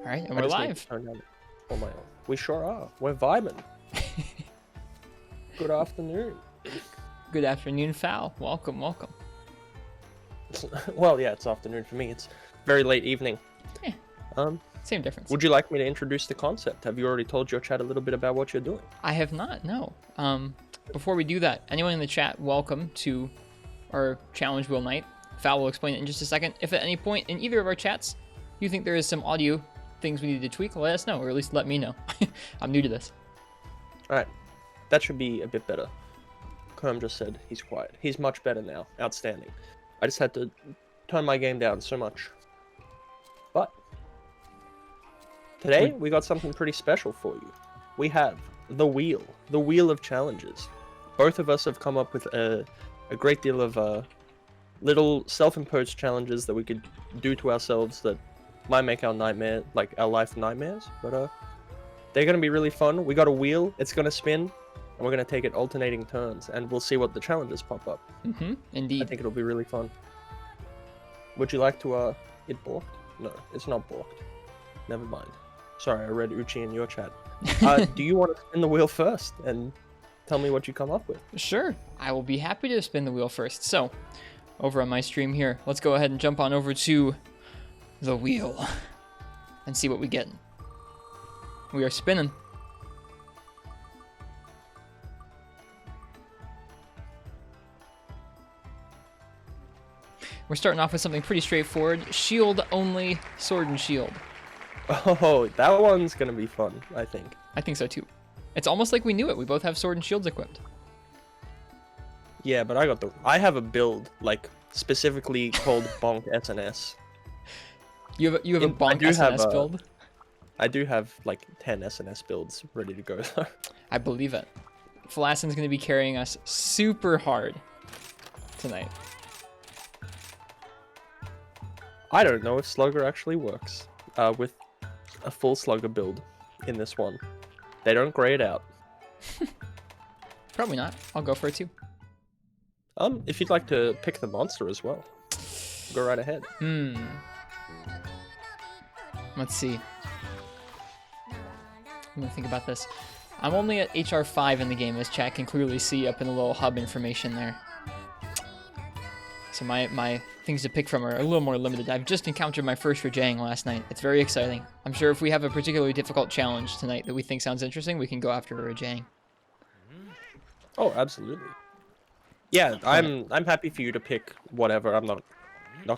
All right, and I we're just need live. to turn down all my. We sure are. We're vibing. Good afternoon. Good afternoon, Phal. Welcome, welcome. Well, yeah, it's afternoon for me. It's very late evening. Eh, same difference. Would you like me to introduce the concept? Have you already told your chat a little bit about what you're doing? I have not, no. Before we do that, anyone in the chat, welcome to our challenge wheel night. Phal will explain it in just a second. If at any point in either of our chats you think there is some audio things we need to tweak, let us know, or at least let me know. I'm new to this. Alright, that should be a bit better. Kerm just said he's quiet. He's much better now. Outstanding. I just had to turn my game down so much. But today we got something pretty special for you. We have the wheel of challenges. Both of us have come up with a great deal of little self-imposed challenges that we could do to ourselves that might make our life nightmares, but they're gonna be really fun. We got a wheel, it's gonna spin, and we're gonna take it alternating turns, and we'll see what the challenges pop up. Indeed. I think it'll be really fun. Would you like to it balked? No, it's not balked. Never mind. Sorry, I read Uchi in your chat. Do you want to spin the wheel first and tell me what you come up with? Sure, I will be happy to spin the wheel first. So, over on my stream here, let's go ahead and jump on over to the wheel and see what we get. We are spinning. We're starting off with something pretty straightforward. Shield only, sword and shield. Oh, that one's gonna be fun, I think. I think so too. It's almost like we knew it. We both have sword and shields equipped. Yeah, but I have a build, like, specifically called Bonk SNS. You have a bonk SNS build? I do have, like, 10 SNS builds ready to go, though. I believe it. Phalacin's going to be carrying us super hard tonight. I don't know if Slugger actually works with a full Slugger build in this one. They don't grey it out. Probably not. I'll go for it too. If you'd like to pick the monster as well, go right ahead. Let's see. I'm gonna think about this. I'm only at HR 5 in the game, as chat can clearly see up in the little hub information there. So my things to pick from are a little more limited. I've just encountered my first Rajang last night. It's very exciting. I'm sure if we have a particularly difficult challenge tonight that we think sounds interesting, we can go after a Rajang. Oh, absolutely. Yeah, I'm happy for you to pick whatever. I'm not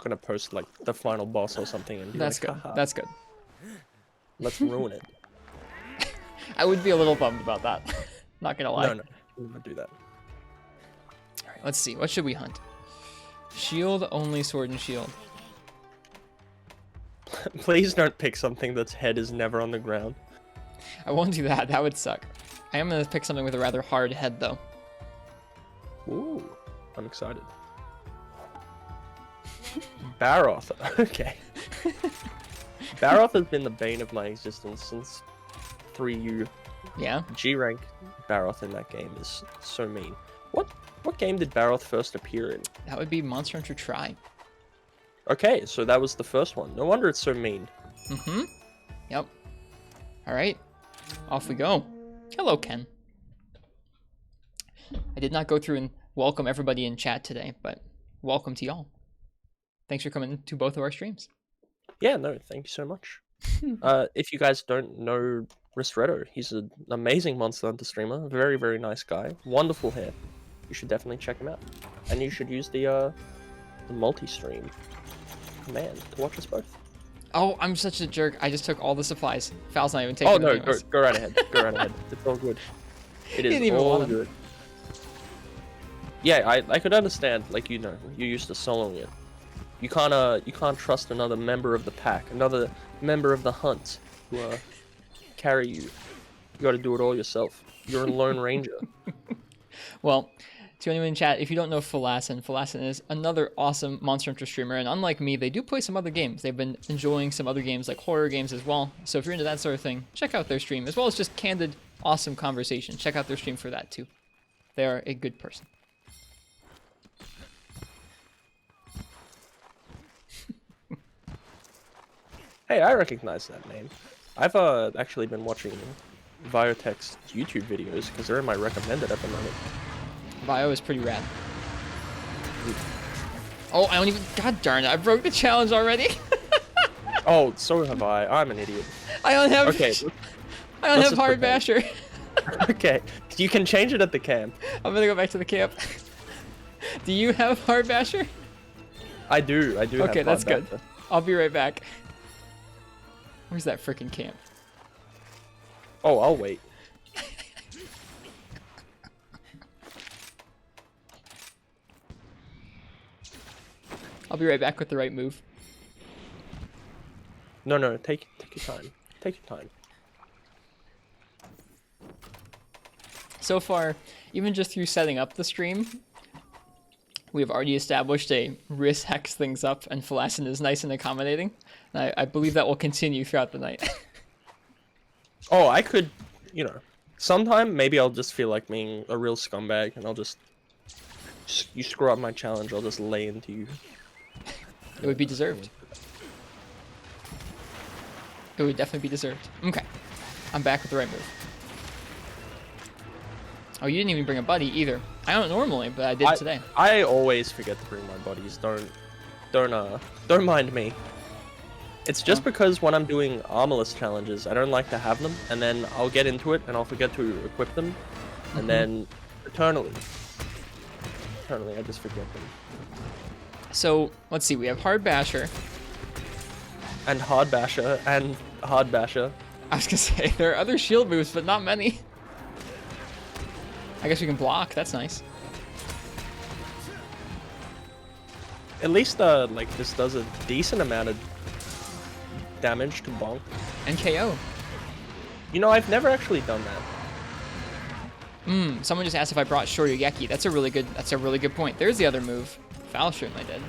gonna post like the final boss or something and be That's like, good. haha, That's good. let's ruin it. I would be a little bummed about that. Not gonna lie. No, we won't do that. All right, let's see. What should we hunt? Shield only, sword and shield. Please don't pick something that's head is never on the ground. I won't do that. That would suck. I am gonna pick something with a rather hard head though. Ooh, I'm excited. Baroth. Okay. Baroth has been the bane of my existence since 3U. Yeah. G rank Baroth in that game is so mean. What game did Baroth first appear in? That would be Monster Hunter Tri. Okay, so that was the first one. No wonder it's so mean. Yep. All right. Off we go. Hello, Ken. I did not go through and welcome everybody in chat today, but welcome to y'all. Thanks for coming to both of our streams. Yeah, no, thank you so much. If you guys don't know Ristretto, he's an amazing Monster Hunter streamer. Very, very nice guy. Wonderful hair. You should definitely check him out. And you should use the multi-stream command to watch us both. Oh, I'm such a jerk. I just took all the supplies. Fal's not even taking Oh them no, anyways. go right ahead. Go right ahead. It's all good. It Didn't is even all want 'em. good. Yeah, I could understand, like, you know, you're used to soloing it. You can't trust another member of the pack, another member of the hunt to carry you. You gotta do it all yourself. You're a lone ranger. Well, to anyone in chat, if you don't know Phalacin, Phalacin is another awesome Monster Hunter streamer, and unlike me, they do play some other games. They've been enjoying some other games, like horror games as well. So if you're into that sort of thing, check out their stream, as well as just candid, awesome conversation. Check out their stream for that too. They are a good person. Hey, I recognize that name. I've actually been watching Biotech's YouTube videos because they're in my recommended at the moment. Bio is pretty rad. Oh, I don't even. God darn it! I broke the challenge already. Oh, so have I. I'm an idiot. I don't have. Okay. I don't let's have just hard pretend. basher. Okay, you can change it at the camp. I'm gonna go back to the camp. Do you have hard basher? I do. I do. Okay, have that's hard good. basher. I'll be right back. Where's that freaking camp? Oh, I'll wait. I'll be right back with the right move. No, take your time. Take your time. So far, even just through setting up the stream, we've already established a Riss hex things up, and Phalacin is nice and accommodating. And I believe that will continue throughout the night. Oh, I could, sometime maybe I'll just feel like being a real scumbag, and I'll just you screw up my challenge, I'll just lay into you. It would be deserved. It would definitely be deserved. Okay, I'm back with the right move. Oh, you didn't even bring a buddy either. I don't normally, but I did today. I always forget to bring my buddies. Don't mind me. It's just because when I'm doing armorless challenges, I don't like to have them, and then I'll get into it and I'll forget to equip them, and then eternally, I just forget them. So let's see. We have hard basher. And hard basher and hard basher. I was gonna say there are other shield moves, but not many. I guess we can block. That's nice. At least like this does a decent amount of damage to bonk. And KO. I've never actually done that. Someone just asked if I brought Shoryugeki. That's a really good point. There's the other move. Phalacin I did.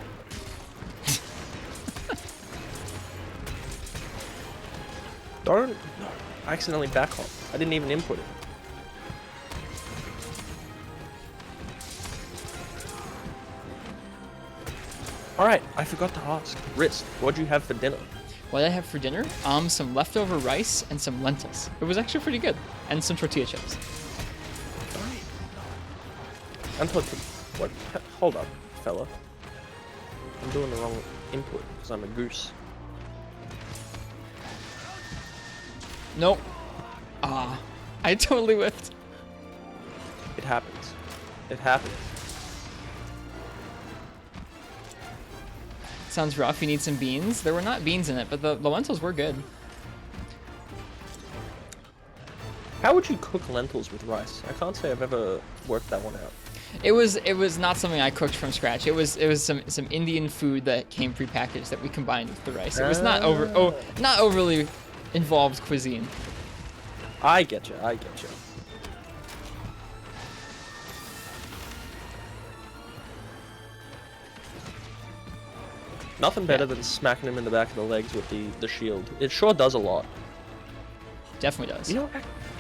Don't accidentally back hop. I didn't even input it. Alright, I forgot to ask. Wrist, what'd you have for dinner? What did I have for dinner? Some leftover rice and some lentils. It was actually pretty good. And some tortilla chips. And what? Hold up, fella. I'm doing the wrong input because I'm a goose. Nope. I totally whiffed. It happens. It happens. Sounds rough. You need some beans. There were not beans in it, but the lentils were good. How would you cook lentils with rice? I can't say I've ever worked that one out. It was not something I cooked from scratch. It was some Indian food that came prepackaged that we combined with the rice. It was not overly involved cuisine. I get you. Nothing better than smacking him in the back of the legs with the shield. It sure does a lot. Definitely does.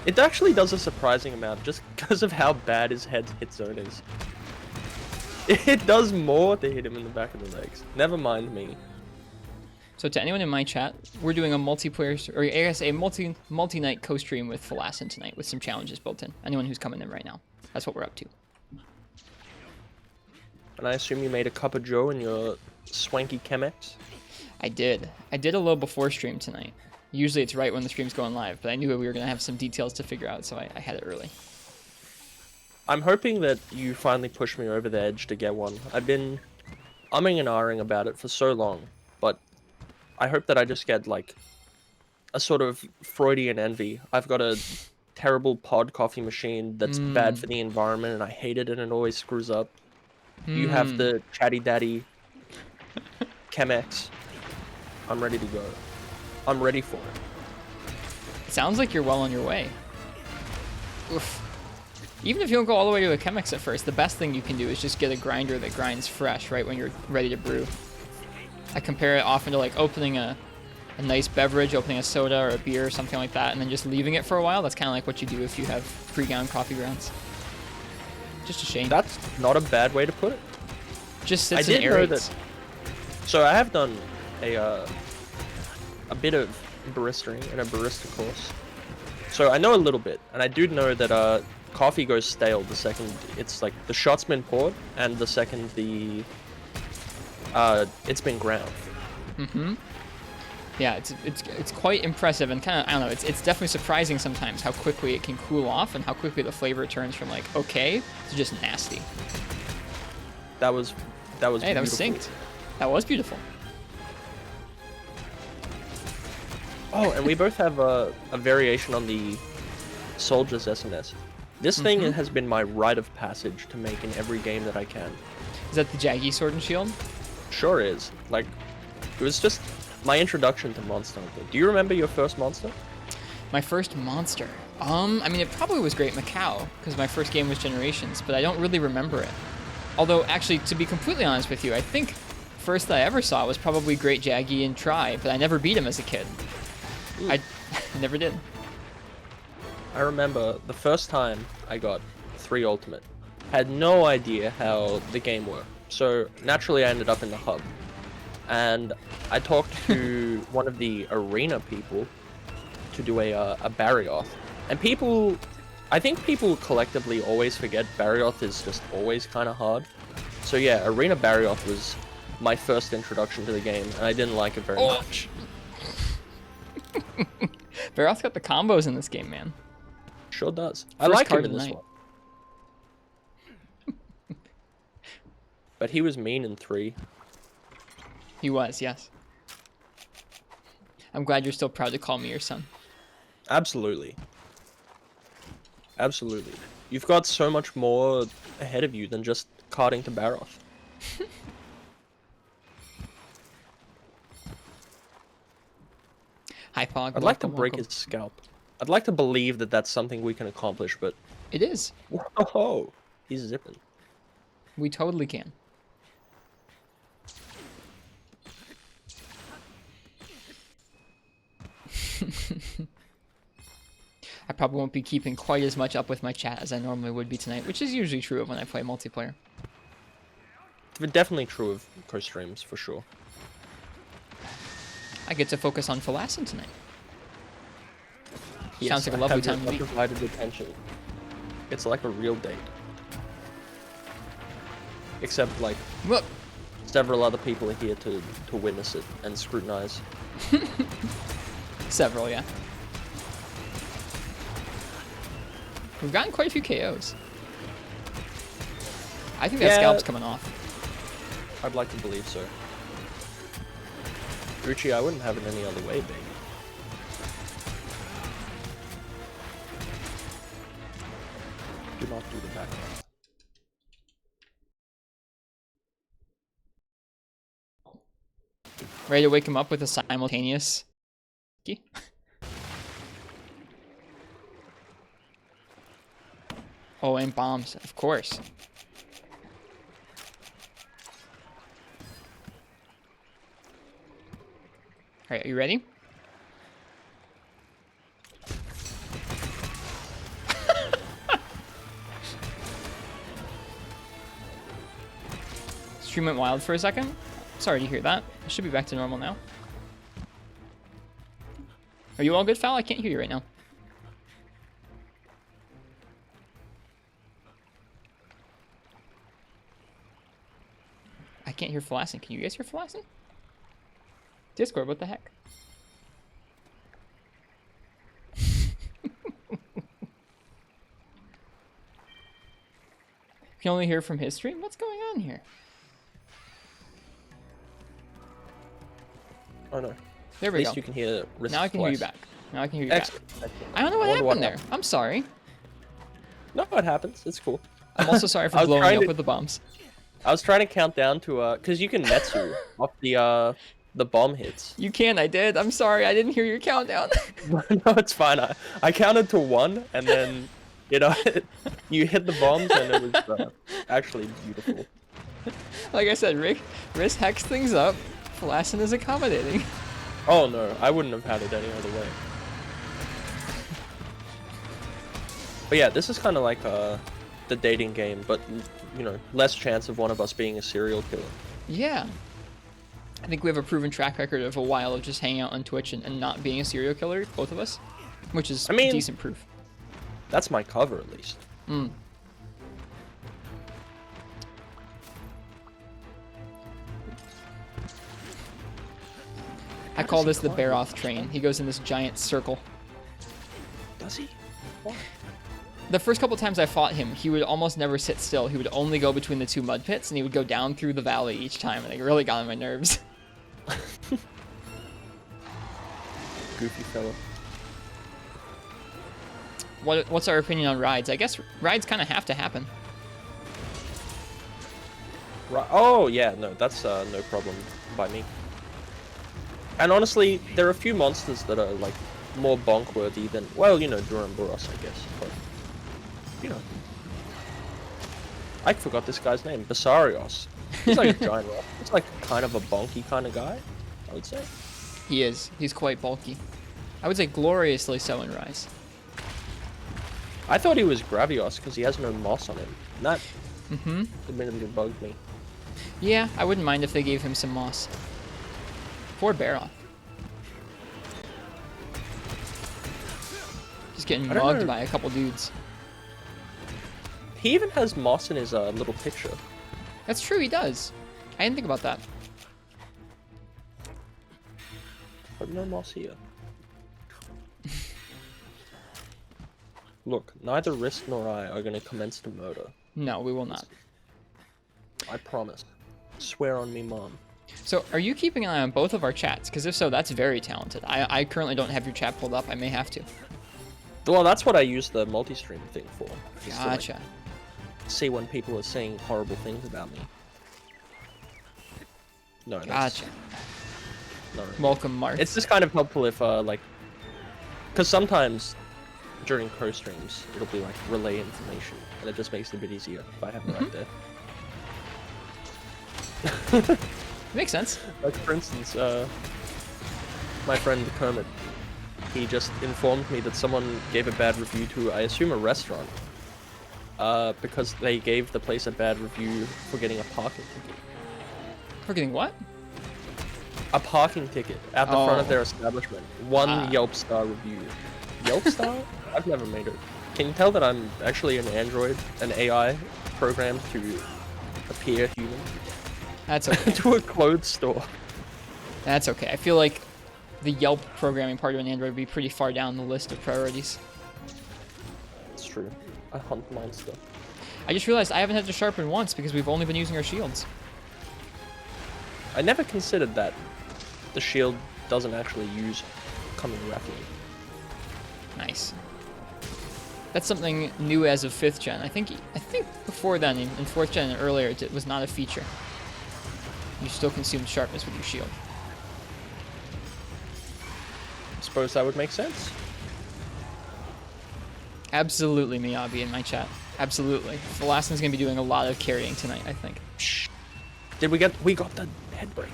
It actually does a surprising amount just because of how bad his head's hit zone is. It does more to hit him in the back of the legs. Never mind me. So to anyone in my chat, we're doing a multiplayer, or I guess a multi-night co-stream with Phalacin tonight with some challenges built in. Anyone who's coming in right now. That's what we're up to. And I assume you made a cup of joe in your swanky Chemex? I did a little before stream tonight. Usually it's right when the stream's going live, but I knew we were going to have some details to figure out, so I had it early. I'm hoping that you finally push me over the edge to get one. I've been umming and ahhing about it for so long, but I hope that I just get, like, a sort of Freudian envy. I've got a terrible pod coffee machine that's bad for the environment, and I hate it, and it always screws up. You have the Chatty Daddy Chemex. I'm ready to go. I'm ready for it. It sounds like you're well on your way. Oof. Even if you don't go all the way to a Chemex at first, the best thing you can do is just get a grinder that grinds fresh right when you're ready to brew. I compare it often to like opening a nice beverage, opening a soda or a beer or something like that, and then just leaving it for a while. That's kind of like what you do if you have pre-ground coffee grounds. Just a shame. That's not a bad way to put it. Just sits and aerates. So I have done a a bit of baristering in a barista course. So I know a little bit, and I do know that coffee goes stale the second it's like the shot's been poured, and the second it's been ground. Mm-hmm. Yeah, it's quite impressive and kind of, I don't know, it's definitely surprising sometimes how quickly it can cool off and how quickly the flavor turns from like okay to just nasty. That was Hey, beautiful. that was synced. That was beautiful. Oh, and we both have a variation on the Soldier's SNS. This thing has been my rite of passage to make in every game that I can. Is that the Jaggy Sword and Shield? Sure is. Like, it was just my introduction to Monster Hunter. Do you remember your first monster? My first monster. I mean, it probably was Great Macau, because my first game was Generations, but I don't really remember it. Although, actually, to be completely honest with you, I think first that I ever saw was probably Great Jaggy and Try, but I never beat him as a kid. I never did. I remember the first time I got 3 Ultimate. Had no idea how the game worked. So, naturally I ended up in the hub. And I talked to one of the arena people to do a Barrioth. And I think people collectively always forget Barrioth is just always kind of hard. So yeah, Arena Barrioth was my first introduction to the game, and I didn't like it very much. Barroth's got the combos in this game, man. Sure does. I First like him card in of the this night. one. But he was mean in 3. He was, yes. I'm glad you're still proud to call me your son. Absolutely. Absolutely. You've got so much more ahead of you than just carting to Barroth. Hi, Fog. I'd like to welcome, break welcome. his scalp. I'd like to believe that that's something we can accomplish, but... It is. Whoa! He's zipping. We totally can. I probably won't be keeping quite as much up with my chat as I normally would be tonight, which is usually true of when I play multiplayer. It's definitely true of co-streams, for sure. I get to focus on Phalacin tonight. Yes, Sounds like a I lovely have your time to meet. undivided attention. It's like a real date. Except, like, Look, several other people are here to witness it and scrutinize. several, yeah. We've gotten quite a few KOs. I think that Yeah. scalp's coming off. I'd like to believe so. Ruchi, I wouldn't have it any other way, baby. Do not do the background. Ready to wake him up with a simultaneous... Oh, and bombs, of course. Alright, are you ready? Stream went wild for a second. Sorry to hear that. I should be back to normal now. Are you all good, Fal? I can't hear you right now. I can't hear Phalacin. Can you guys hear Phalacin? Discord, what the heck? You can only hear from his stream? What's going on here? Oh no. There At we least go. you can hear Risk's Now I can hear you voice. back. Now I can hear you back. Excellent. Excellent. I don't know what wonder happened there. happened. I'm sorry. No, it happens. It's cool. I'm also sorry for I was blowing trying up to- with the bombs. I was trying to count down to cause you can Metsu off the bomb hits. You can, I did. I'm sorry, I didn't hear your countdown. No, it's fine. I counted to 1 and then you hit the bombs and it was actually beautiful. Like I said, Risk hacks things up. Phalacin is accommodating. Oh no, I wouldn't have had it any other way. But yeah, this is kind of like the dating game, but less chance of one of us being a serial killer. Yeah. I think we have a proven track record of a while of just hanging out on Twitch and not being a serial killer, both of us, which is I mean, decent proof. That's my cover, at least. I call this the Baroth train. He goes in this giant circle. Does he? Why? The first couple times I fought him, he would almost never sit still. He would only go between the two mud pits, and he would go down through the valley each time, and it really got on my nerves. Goofy fellow. What's our opinion on rides? I guess rides kind of have to happen. Right. Oh, yeah, no, that's no problem by me. And honestly, there are a few monsters that are, like, more bonk-worthy than, well, you know, Duramboros, I guess, but, you know. I forgot this guy's name, Basarios. He's like a giant rock. He's like kind of a bonky kind of guy, I would say. He is. He's quite bulky. I would say gloriously so in Rise. I thought he was Gravios because he has no moss on him. And that admittedly bugged me. Yeah, I wouldn't mind if they gave him some moss. Poor Baroth. Just getting mugged by a couple dudes. He even has moss in his little picture. That's true, he does. I didn't think about that. But no moss here. Look, neither Risk nor I are going to commence to murder. No, we will not. I promise. Swear on me, Mom. So, are you keeping an eye on both of our chats? Because if so, that's very talented. I currently don't have your chat pulled up. I may have to. Well, that's what I use the multi-stream thing for. Just to, Gotcha. like, see when people are saying horrible things about me. No, that's... Gotcha. No. Welcome, Mark. It's just kind of helpful if, like... Because sometimes, during co-streams, it'll be, like, relay information. And it just makes it a bit easier if I have it right there. Makes sense. Like, for instance, my friend Kermit, he just informed me that someone gave a bad review to, I assume, a restaurant. Because they gave the place a bad review for getting a parking ticket. For getting what? A parking ticket at the front of their establishment. One Yelp star review. Yelp star? I've never made it. Can you tell that I'm actually an android, an AI, programmed to appear human? That's okay. To a clothes store. That's okay. I feel like the Yelp programming part of an Android would be pretty far down the list of priorities. It's true. I hunt monster. I just realized I haven't had to sharpen once because we've only been using our shields. I never considered that the shield doesn't actually use coming rapidly. Nice. That's something new as of 5th gen. I think before then, in 4th gen and earlier, it was not a feature. You still consumed sharpness with your shield. I suppose that would make sense. Absolutely, Miyabi in my chat. Absolutely. Phalacin's gonna be doing a lot of carrying tonight, I think. Shh. We got the head break.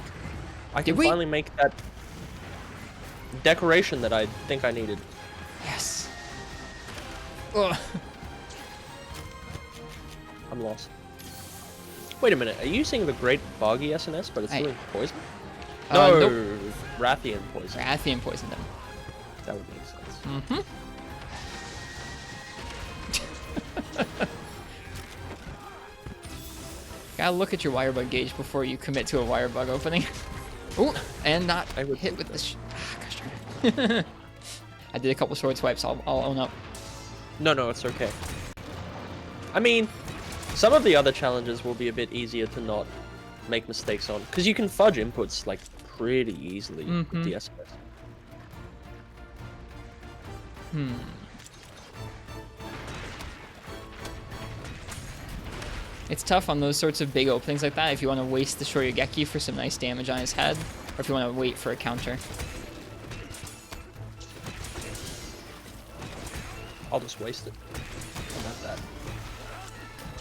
I can Did we? finally make that decoration that I think I needed. Yes. Ugh. I'm lost. Wait a minute, are you using the Great Boggy SNS, but it's doing poison? No, Nope. Rathian poison. Rathian poisoned him. That would make sense. Mm-hmm. Gotta look at your wire bug gauge before you commit to a wire bug opening. Ooh, and not hit with the gosh darn it. I did a couple sword swipes, I'll own up. No, it's okay. I mean, some of the other challenges will be a bit easier to not make mistakes on, because you can fudge inputs, like, pretty easily with the SMS. It's tough on those sorts of big openings like that if you want to waste the Shoryugeki for some nice damage on his head, or if you want to wait for a counter. I'll just waste it. I want that.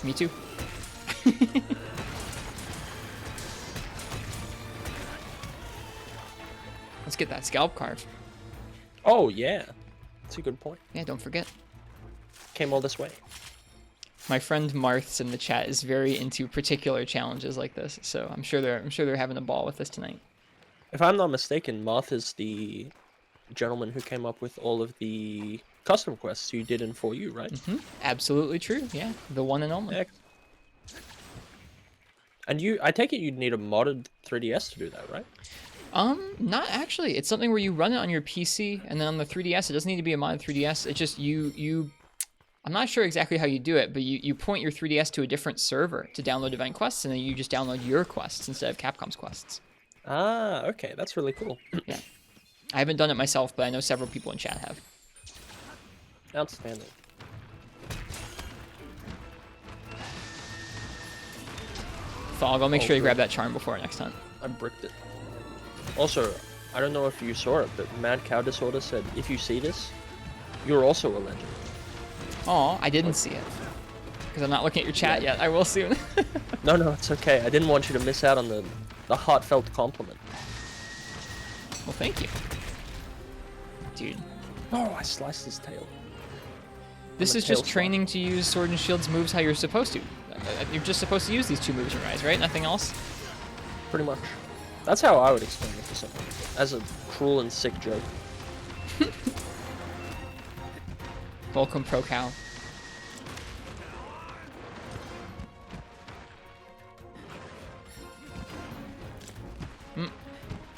Me too. Let's get that scalp carve. Oh, yeah. That's a good point. Yeah, don't forget. Came all this way. My friend Marths in the chat is very into particular challenges like this, so I'm sure they're having a ball with this tonight. If I'm not mistaken, Marth is the gentleman who came up with all of the custom quests you did in 4U, right? Absolutely true. Yeah, the one and only. Excellent. And I take it you'd need a modded 3DS to do that, right? Not actually. It's something where you run it on your PC, and then on the 3DS, it doesn't need to be a modded 3DS. It's just I'm not sure exactly how you do it, but you point your 3DS to a different server to download Divine Quests, and then you just download your quests instead of Capcom's quests. Ah, okay, that's really cool. Yeah. I haven't done it myself, but I know several people in chat have. Outstanding. Fog, I'll make sure you grab that charm before our next hunt. I bricked it. Also, I don't know if you saw it, but Mad Cow Disorder said, if you see this, you're also a legend. Aw, I didn't see it. Because I'm not looking at your chat yet. I will soon. No, it's okay. I didn't want you to miss out on the heartfelt compliment. Well, thank you. Dude. Oh, I sliced his tail. This is just training to use Sword and Shield's moves how you're supposed to. You're just supposed to use these two moves in Rise, right? Nothing else? Pretty much. That's how I would explain it to someone. As a cruel and sick joke. Welcome, Pro Cow.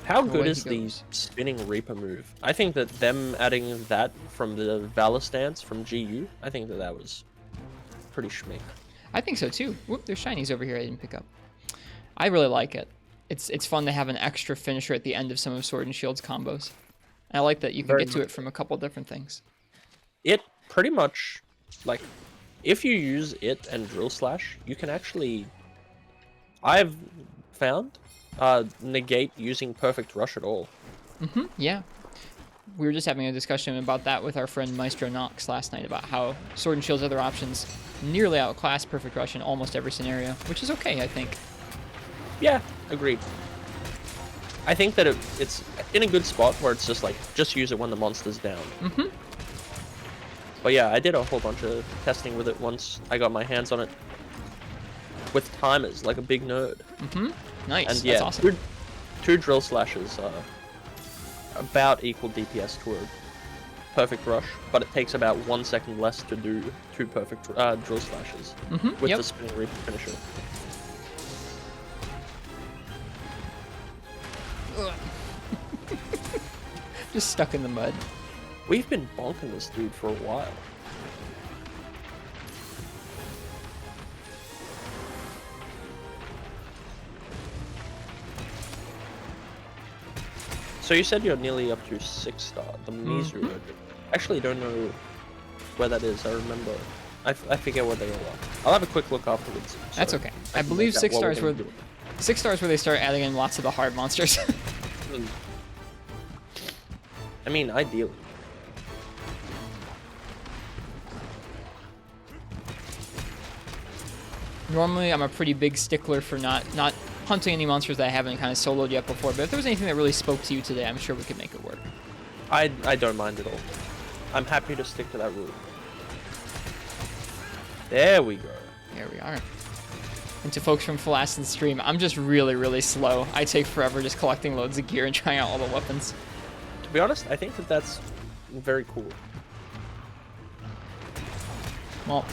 How good away is he the goes. spinning Reaper move? I think that them adding that from the Valor stance from GU, I think that was pretty schmick. I think so too. Whoop, there's shinies over here I didn't pick up. I really like it. It's fun to have an extra finisher at the end of some of Sword and Shield's combos. I like that you can get to it from a couple different things. It pretty much, like, if you use it and Drill Slash, you can actually, I've found, negate using Perfect Rush at all. Yeah. We were just having a discussion about that with our friend Maestro Nox last night about how Sword and Shield's other options nearly outclass Perfect Rush in almost every scenario, which is okay, I think. Yeah, agreed. I think that it's in a good spot where it's just like, just use it when the monster's down. But yeah, I did a whole bunch of testing with it once I got my hands on it. With timers, like a big nerd. Nice, And yeah, that's awesome. two Drill Slashes are about equal DPS to a Perfect Rush, but it takes about 1 second less to do two Perfect Drill Slashes with the Spinning Reaper finisher. Just stuck in the mud. We've been bonking this dude for a while. So you said you're nearly up to 6-star, the Mizu Urgent. Actually, don't know where that is. I remember. I forget where they all are. I'll have a quick look afterwards. That's okay. I believe 6 stars where 6 stars where they start adding in lots of the hard monsters. I mean, ideally. Normally, I'm a pretty big stickler for not hunting any monsters that I haven't kind of soloed yet before, but if there was anything that really spoke to you today, I'm sure we could make it work. I don't mind at all. I'm happy to stick to that rule. There we go. There we are. And to folks from Phalacin stream, I'm just really, really slow. I take forever just collecting loads of gear and trying out all the weapons. To be honest, I think that that's very cool. Well,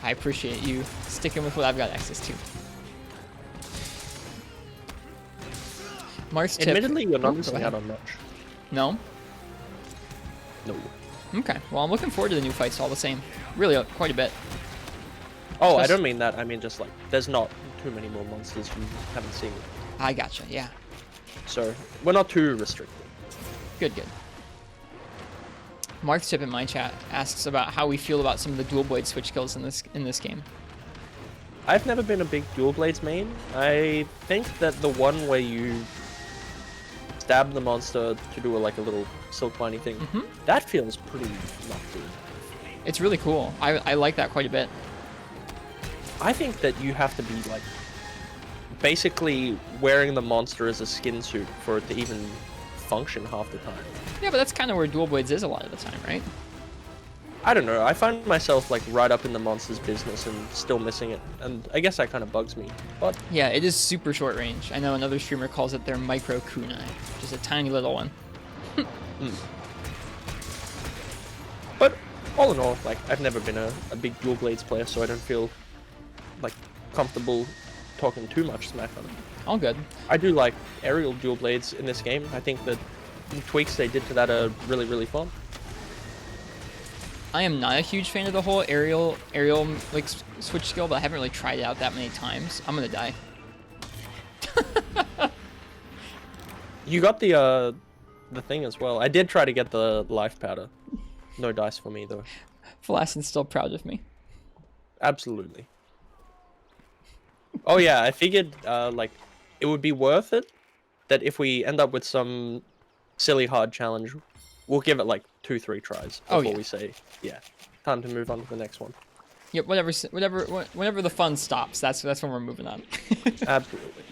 I appreciate you sticking with what I've got access to. Mark's tip. Admittedly, you're not missing out on much. No? No. Okay. Well, I'm looking forward to the new fights all the same. Really, quite a bit. Oh, I don't mean that. I mean just like, there's not too many more monsters you haven't seen. I gotcha, yeah. So, we're not too restricted. Good. Mark's tip in my chat asks about how we feel about some of the dual blade switch kills in this game. I've never been a big dual blades main. I think that the one where you stab the monster to do like a little silk liney thing, that feels pretty nutty. It's really cool. I like that quite a bit. I think that you have to be like basically wearing the monster as a skin suit for it to even function half the time. Yeah, but that's kind of where dual blades is a lot of the time, right? I don't know. I find myself like right up in the monster's business and still missing it, and I guess that kind of bugs me. But Yeah, it is super short range. I know another streamer calls it their micro kunai, which is a tiny little one. but all in all, like I've never been a big dual blades player, so I don't feel like comfortable talking too much smack on it. All good. I do like aerial dual blades in this game. I think that the tweaks they did to that are really, really fun. I am not a huge fan of the whole aerial like switch skill, but I haven't really tried it out that many times. I'm gonna die. You got the thing as well. I did try to get the life powder. No dice for me though. Phalacin's still proud of me. Absolutely. Oh yeah, I figured like it would be worth it that if we end up with some silly hard challenge, we'll give it like 2-3 tries before we say, yeah, time to move on to the next one. Yep, whenever the fun stops, that's when we're moving on. Absolutely.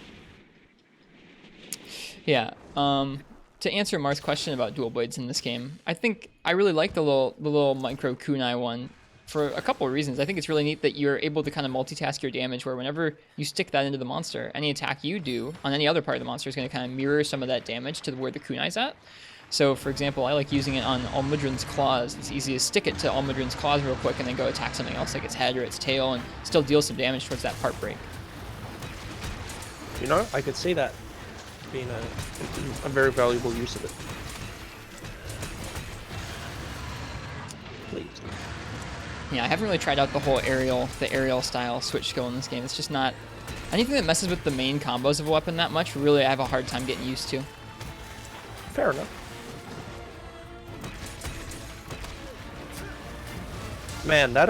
Yeah. To answer Mark's question about dual blades in this game, I think I really like the little micro kunai one for a couple of reasons. I think it's really neat that you're able to kind of multitask your damage, where whenever you stick that into the monster, any attack you do on any other part of the monster is going to kind of mirror some of that damage to where the kunai's at. So, for example, I like using it on Almudron's claws. It's easy to stick it to Almudron's claws real quick and then go attack something else like its head or its tail and still deal some damage towards that part break. You know, I could see that being a very valuable use of it. Please. Yeah, I haven't really tried out the whole aerial style switch skill in this game. It's just not anything that messes with the main combos of a weapon that much. Really, I have a hard time getting used to. Fair enough. Man, that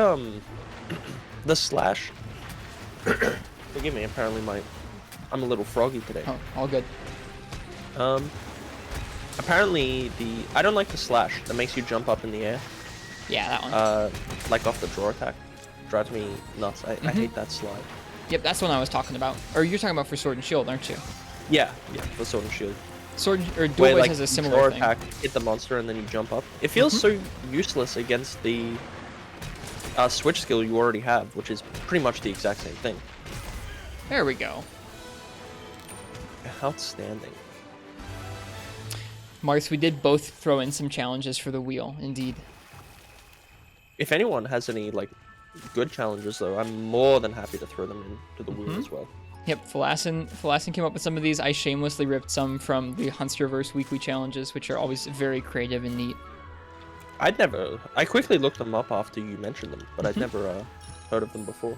the slash. Forgive me. Apparently, I'm a little froggy today. Oh, all good. Apparently I don't like the slash that makes you jump up in the air. Yeah, that one. Like off the draw attack. Drives me nuts. I hate that slide. Yep, that's the one I was talking about. Or you're talking about for Sword and Shield, aren't you? Yeah, for Sword and Shield. Dual Where, Blades like, has a you similar draw thing. attack, hit the monster, and then you jump up. It feels so useless against the switch skill you already have, which is pretty much the exact same thing. There we go. Outstanding. Marks, we did both throw in some challenges for the wheel, indeed. If anyone has any like good challenges, though, I'm more than happy to throw them into the wheel as well. Yep, Phalacin came up with some of these. I shamelessly ripped some from the Hunsterverse weekly challenges, which are always very creative and neat. I quickly looked them up after you mentioned them, but I'd never heard of them before.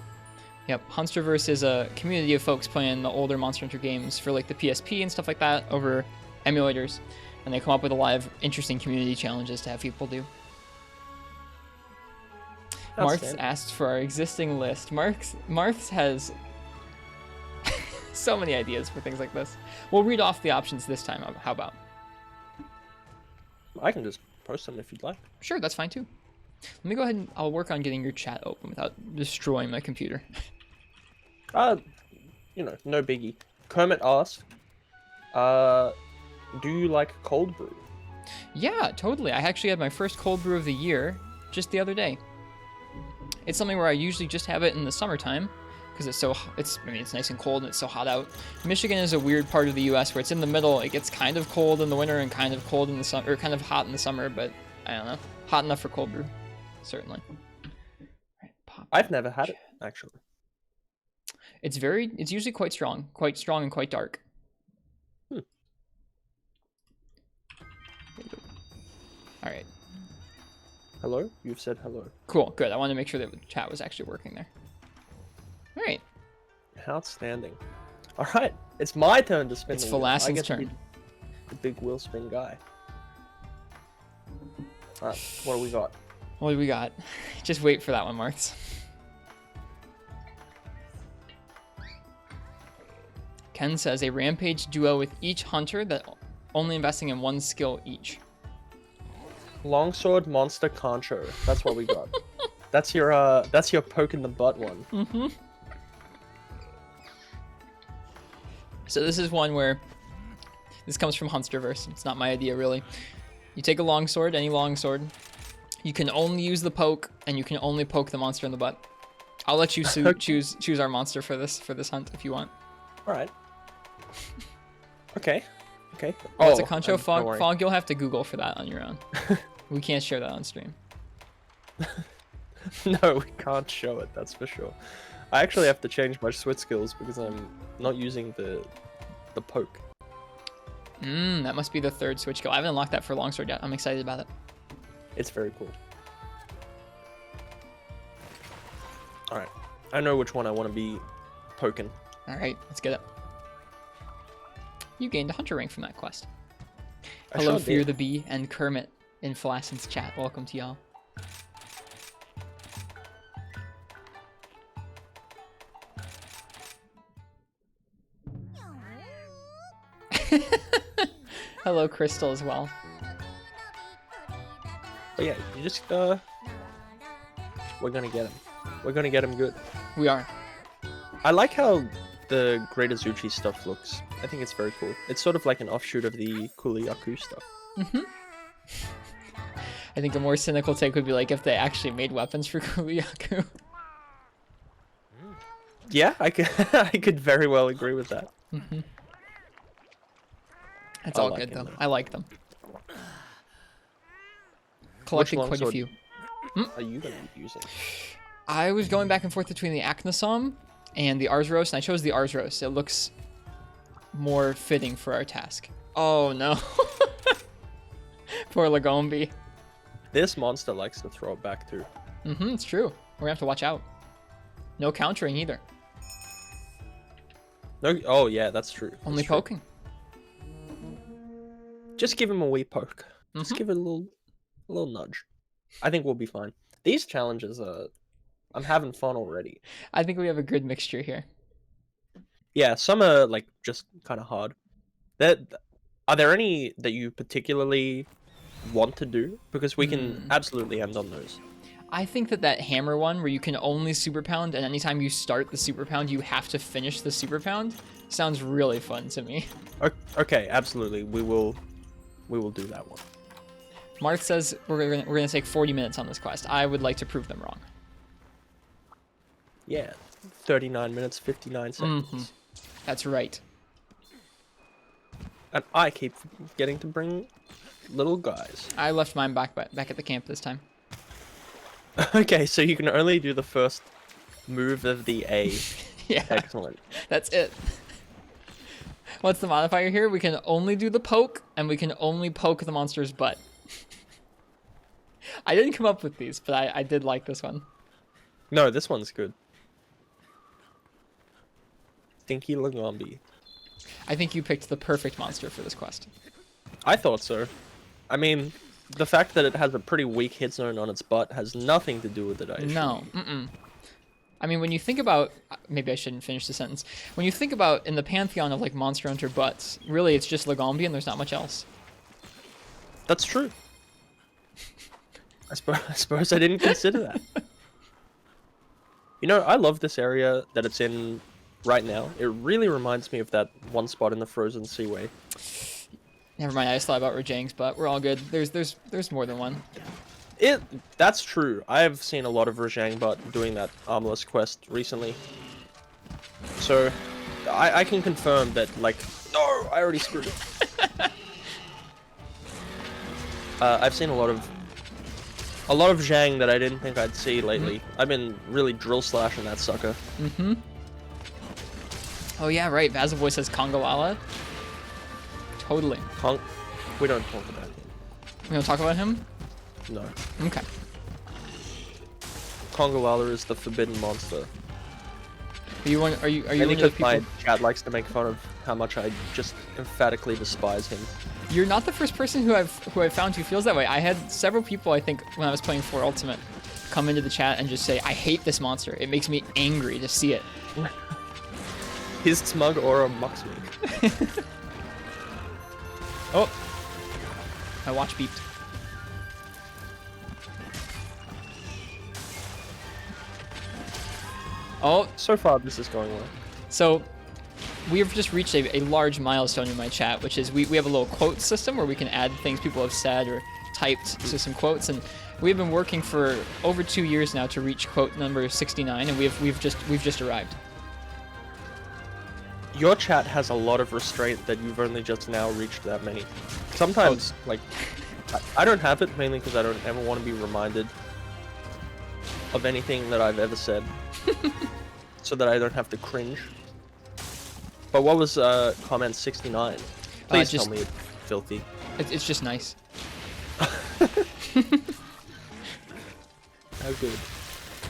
Yep, Hunsterverse is a community of folks playing the older Monster Hunter games for like the PSP and stuff like that over emulators, and they come up with a lot of interesting community challenges to have people do. Marks asked for our existing list. Marks has so many ideas for things like this. We'll read off the options this time. How about? I can just post them if you'd like. Sure, that's fine too. Let me go ahead and I'll work on getting your chat open without destroying my computer. You know, no biggie. Kermit asked, do you like cold brew? Yeah, totally. I actually had my first cold brew of the year just the other day. It's something where I usually just have it in the summertime because it's nice and cold and it's so hot out. Michigan is a weird part of the U.S. where it's in the middle. It gets kind of cold in the winter and kind of cold in the summer, or kind of hot in the summer, but I don't know, hot enough for cold brew, certainly. Right, I've never had it actually. It's usually quite strong and quite dark. Hmm. All right. Hello? You've said hello. Cool, good. I wanted to make sure that the chat was actually working there. All right. Outstanding. All right, it's my turn to spin. It's the wheel. Phalacin's turn. The big wheel spin guy. All right, what do we got? What do we got? Just wait for that one, Marks. Ken says a rampage duo with each hunter that only investing in one skill each. Longsword Monster Concho. That's what we got. That's your poke in the butt one. Mm-hmm. So this is one where this comes from Hunsterverse. It's not my idea really. You take a longsword, any longsword, You can only use the poke, and you can only poke the monster in the butt. I'll let you choose our monster for this hunt if you want. All right. Okay. Okay. Oh, it's a Concho don't Fog. worry. Fog, you'll have to Google for that on your own. We can't share that on stream. No, we can't show it. That's for sure. I actually have to change my switch skills because I'm not using the poke. That must be the third switch skill. I haven't unlocked that for longsword yet. I'm excited about it. It's very cool. All right. I know which one I want to be poking. All right, let's get it. You gained a hunter rank from that quest. I Hello, sure Fear did. the Bee and Kermit in Phalacin's chat. Welcome to y'all. Hello, Crystal, as well. But yeah, you just we're gonna get him. We're gonna get him good. We are. I like how the Great Azuchi stuff looks. I think it's very cool. It's sort of like an offshoot of the Kuliyaku stuff. I think a more cynical take would be like if they actually made weapons for Kuliyaku. Yeah, I could I could very well agree with that. That's I all like good, him, though. though. I like them. Collected quite a longsword few. Are you gonna be using? I was going back and forth between the Aknasom and the Arsros, and I chose the Arsros. It looks more fitting for our task. Oh, no. Poor Lagombi. This monster likes to throw it back too. It's true. We're gonna have to watch out. No countering either. No, oh yeah, that's true. That's Only true. poking. Just give him a wee poke. Just give it a little nudge. I think we'll be fine. These challenges, I'm having fun already. I think we have a good mixture here. Yeah, some are like just kind of hard. Are there any that you particularly want to do? Because we can absolutely end on those. I think that hammer one where you can only super pound, and anytime you start the super pound, you have to finish the super pound, sounds really fun to me. Okay, absolutely. We will do that one. Marth says we're gonna take 40 minutes on this quest. I would like to prove them wrong. Yeah, 39 minutes, 59 seconds. That's right. And I keep getting to bring little guys. I left mine back at the camp this time. Okay, so you can only do the first move of the A. Yeah, Excellent. that's it. What's the modifier here? We can only do the poke, and we can only poke the monster's butt. I didn't come up with these, but I did like this one. No, this one's good. Stinky Lagombi. I think you picked the perfect monster for this quest. I thought so. I mean, the fact that it has a pretty weak hit zone on its butt has nothing to do with it, I assure No. you. I mean, when you think about... Maybe I shouldn't finish the sentence. When you think about in the pantheon of like Monster Hunter butts, really it's just Lagombi and there's not much else. That's true. I suppose I didn't consider that. You know, I love this area that it's in right now. It really reminds me of that one spot in the Frozen Seaway. Never mind, I just thought about Rajang's butt. We're all good. There's more than one. That's true. I have seen a lot of Rajang butt doing that armless quest recently. So, I can confirm that, like... No! I already screwed it. I've seen a lot of Zhang that I didn't think I'd see lately. I've been really drill slashing that sucker. Oh yeah, right. Vasilvoy says Kongolala. Totally. We don't talk about him. We don't talk about him? No. Okay. Kongolala is the forbidden monster. Are you one of Only the because people... my chat likes to make fun of how much I just emphatically despise him. You're not the first person who I've found who feels that way. I had several people, I think, when I was playing 4 Ultimate, come into the chat and just say, I hate this monster. It makes me angry to see it. His smug aura mocks me. Oh! My watch beeped. Oh, So far, this is going well. so we've just reached a large milestone in my chat, which is we have a little quote system where we can add things people have said or typed to some quotes, and we've been working for over 2 years now to reach quote number 69, and we've just arrived. Your chat has a lot of restraint that you've only just now reached that many. Sometimes, like, I don't have it mainly because I don't ever want to be reminded of anything that I've ever said, so that I don't have to cringe. But what was comment 69? Please tell me it's filthy. It's just nice. How good.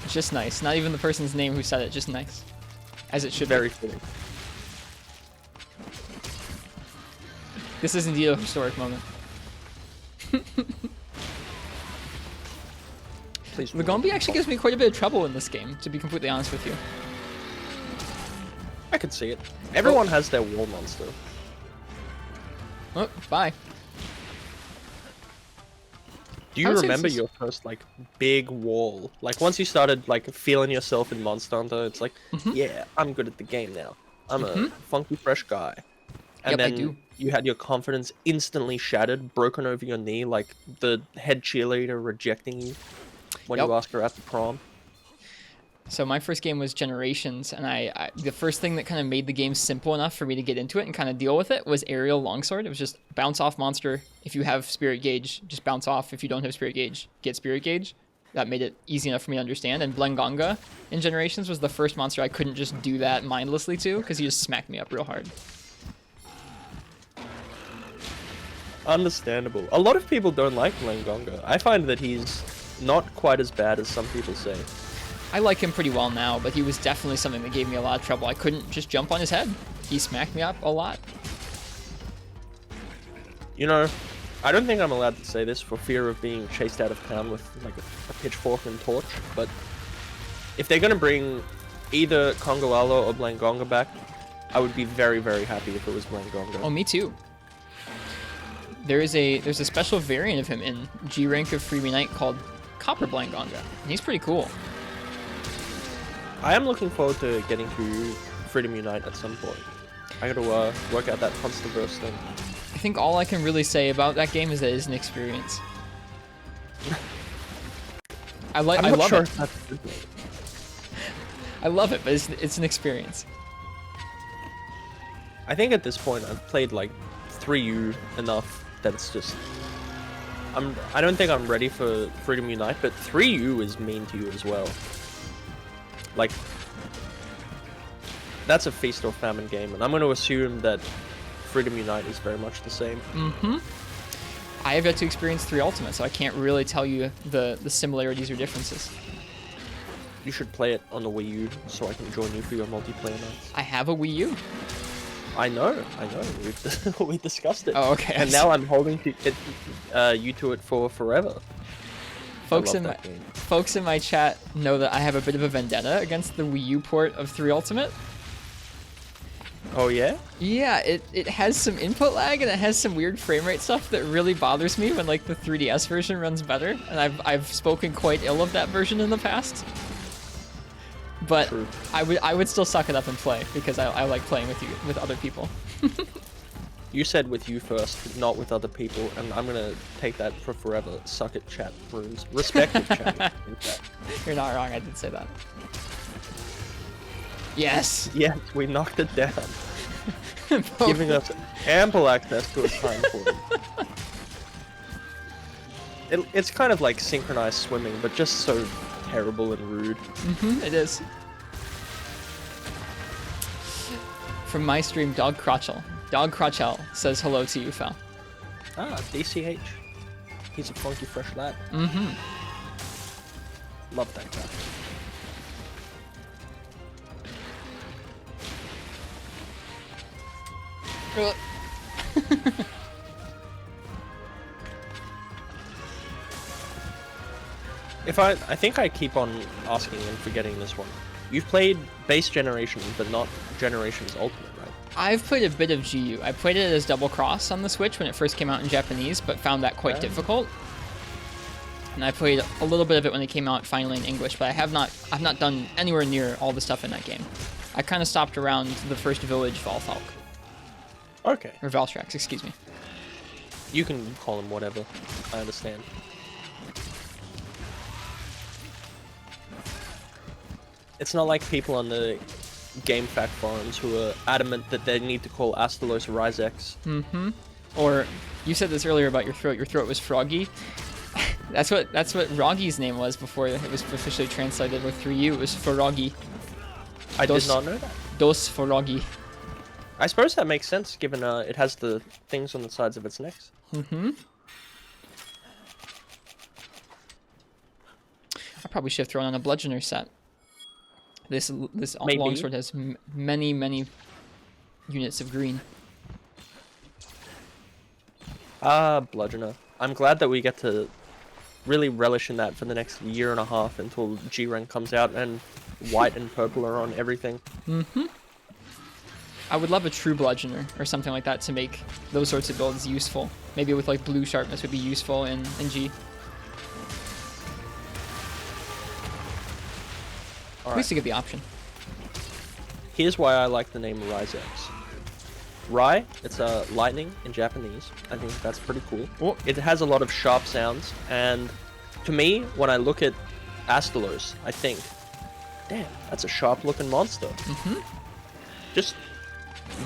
It's just nice. Not even the person's name who said it, just nice. As it should Very be. fitting. This is indeed a historic moment. Please. Lagombi actually gives me quite a bit of trouble in this game, to be completely honest with you. I could see it. Everyone has their wall monster. Oh, bye. Do you remember your first, like, big wall? Like, once you started, like, feeling yourself in Monster Hunter, it's like, yeah, I'm good at the game now. I'm a funky, fresh guy. And Yep, then I do. you had your confidence instantly shattered, broken over your knee, like the head cheerleader rejecting you when you asked her at the prom. So my first game was Generations, and I the first thing that kind of made the game simple enough for me to get into it and kind of deal with it was Aerial Longsword. It was just bounce off monster. If you have Spirit Gauge, just bounce off. If you don't have Spirit Gauge, get Spirit Gauge. That made it easy enough for me to understand. And Blengonga in Generations was the first monster I couldn't just do that mindlessly to, because he just smacked me up real hard. Understandable. A lot of people don't like Blengonga. I find that he's not quite as bad as some people say. I like him pretty well now, but he was definitely something that gave me a lot of trouble. I couldn't just jump on his head. He smacked me up a lot. You know, I don't think I'm allowed to say this for fear of being chased out of town with like a pitchfork and torch, but if they're gonna bring either Congoalo or Blengonga back, I would be very, very happy if it was Blengonga. Oh, me too. There's a special variant of him in G rank of Freebie Knight called Copper Blengonga, and he's pretty cool. I am looking forward to getting to Freedom Unite at some point. I gotta work out that Monsterverse thing. I think all I can really say about that game is that it's an experience. I love sure it. if that's good. I love it, but it's an experience. I think at this point I've played like 3U enough that it's just I don't think I'm ready for Freedom Unite, but 3U is mean to you as well. Like, that's a feast or famine game, and I'm going to assume that Freedom Unite is very much the same. I have yet to experience 3 Ultimate, so I can't really tell you the similarities or differences. You should play it on the Wii U so I can join you for your multiplayer nights. I have a Wii U. I know. We discussed it. Oh, okay. And now I'm holding to it, you to it for forever. Folks in my chat know that I have a bit of a vendetta against the Wii U port of 3 Ultimate. Oh yeah? Yeah, it has some input lag and it has some weird frame rate stuff that really bothers me when like the 3DS version runs better, and I've spoken quite ill of that version in the past. But True. I would still suck it up and play because I like playing with other people. You said with you first, not with other people, and I'm gonna take that for forever. Suck it, chat rooms. Respective chat. You're not wrong, I did say that. Yes! Yes, we knocked it down. Giving us ample access to a time portal. It's kind of like synchronized swimming, but just so terrible and rude. It is. From my stream, Dog Crotchell says hello to you, Phal. Ah, DCH. He's a funky fresh lad. Love that guy. I think I keep on asking and forgetting this one. You've played base Generations, but not Generations Ultimate, right? I've played a bit of GU. I played it as Double Cross on the Switch when it first came out in Japanese, but found that quite difficult. And I played a little bit of it when it came out finally in English, but I've not done anywhere near all the stuff in that game. I kind of stopped around the first village, Valfalk. Okay. Or Valstrax, excuse me. You can call him whatever. I understand. It's not like people on the GameFAQ forums who are adamant that they need to call Astalos Ryzex. Mm-hmm. Or you said this earlier about your throat. Your throat was froggy. That's what Roggy's name was before it was officially translated with 3U. It was Froggy. I did not know that. Dos Froggy. I suppose that makes sense, given it has the things on the sides of its necks. Mm-hmm. I probably should have thrown on a bludgeoner set. This Maybe. longsword has many units of green. Bludgeoner. I'm glad that we get to really relish in that for the next year and a half until G rank comes out and white and purple are on everything. Mm-hmm. I would love a true bludgeoner or something like that to make those sorts of builds useful. Maybe with like blue sharpness would be useful in G. At least to get the option. Here's why I like the name Ryzex. Rai, it's lightning in Japanese. I think that's pretty cool. Oh. It has a lot of sharp sounds, and to me, when I look at Astalos, I think, damn, that's a sharp-looking monster. Mm-hmm. Just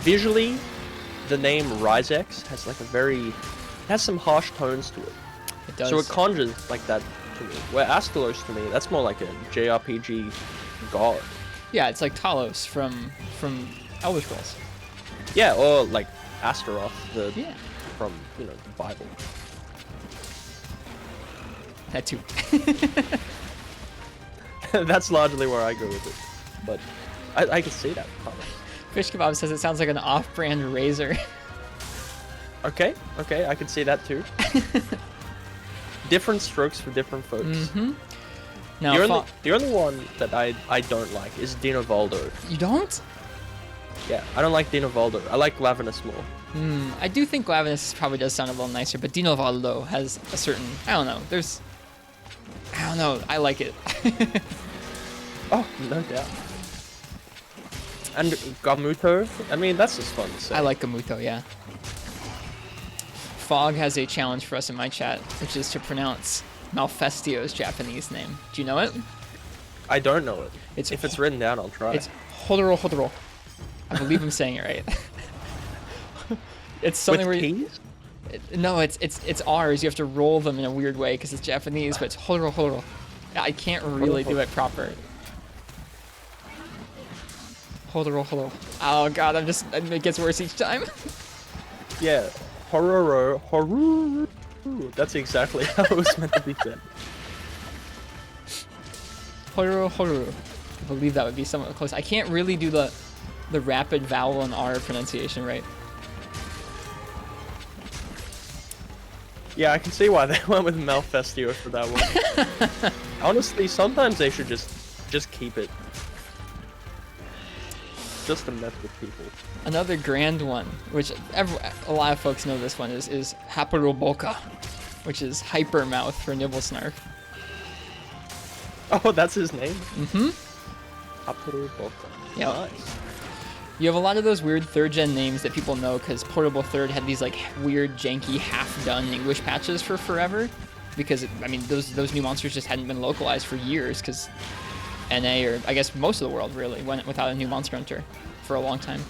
visually, the name Ryzex has like it has some harsh tones to it. It does. So it conjures like that to me. Where Astalos to me, that's more like a JRPG god. Yeah, it's like Talos from Elder Scrolls. Yeah, or like Astaroth, Yeah. from the Bible. That too. That's largely where I go with it. But I can see that. Fish Kebab says it sounds like an off-brand razor. Okay, I can see that too. Different strokes for different folks. Mm-hmm. Now, The only one that I don't like is Dinovaldo. you don't? Yeah, I don't like Dinovaldo. I like Glavenus more. I do think Glavenus probably does sound a little nicer, but Dino Valdo has a certain, I don't know, I like it. Oh, no doubt. And Gamuto, I mean, that's just fun to say. I like Gamuto, yeah. Fog has a challenge for us in my chat, which is to pronounce Malfestio's Japanese name. Do you know it? I don't know it. If it's written down, I'll try. It's Hodoro. I believe I'm saying it right. It's something With where T's? no, it's R's. You have to roll them in a weird way because it's Japanese, but it's Hodoro. I can't really do it proper. Hodoro. Oh god, it gets worse each time. Yeah, Hororo. That's exactly how it was meant to be said. Hodoro. I believe that would be somewhat close. I can't really do the rapid vowel and R pronunciation right. Yeah, I can see why they went with Malfestio for that one. Honestly, sometimes they should just keep it. Just to mess with people. Another grand one, which a lot of folks know this one, is Haparuboka, which is hyper mouth for Nibblesnarf. Oh, that's his name? Mm-hmm. Haparuboka. Yeah. Nice. You have a lot of those weird third-gen names that people know because Portable Third had these like weird, janky, half-done English patches for forever. Because, those new monsters just hadn't been localized for years because NA, or I guess most of the world really, went without a new Monster Hunter for a long time.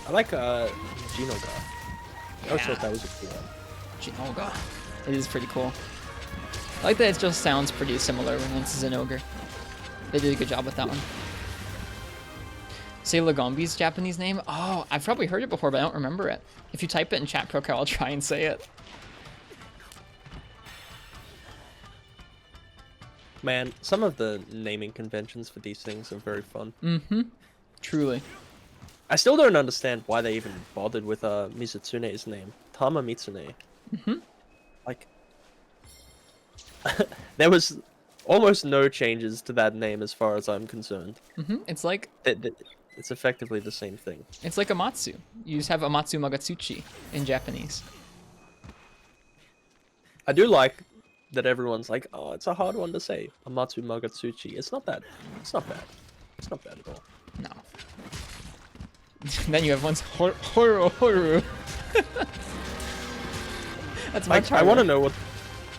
I like Genoga. I always thought that was a cool one. Genoga. It is pretty cool. I like that it just sounds pretty similar when it's Zenogre. They did a good job with that one. Say Lagombi's Japanese name? Oh, I've probably heard it before, but I don't remember it. If you type it in chat Procar, I'll try and say it. Man, some of the naming conventions for these things are very fun. Mm-hmm. Truly. I still don't understand why they even bothered with Mizutsune's name. Tama Mitsune. Mm-hmm. Like, there was almost no changes to that name as far as I'm concerned. Mm-hmm. It's like It's effectively the same thing. It's like Amatsu. You just have Amatsu Magatsuchi in Japanese. I do like that everyone's like, oh, it's a hard one to say. Amatsu Magatsuchi. It's not bad. It's not bad. It's not bad at all. No. Then you have one's Horu. That's much I harder. want to know what.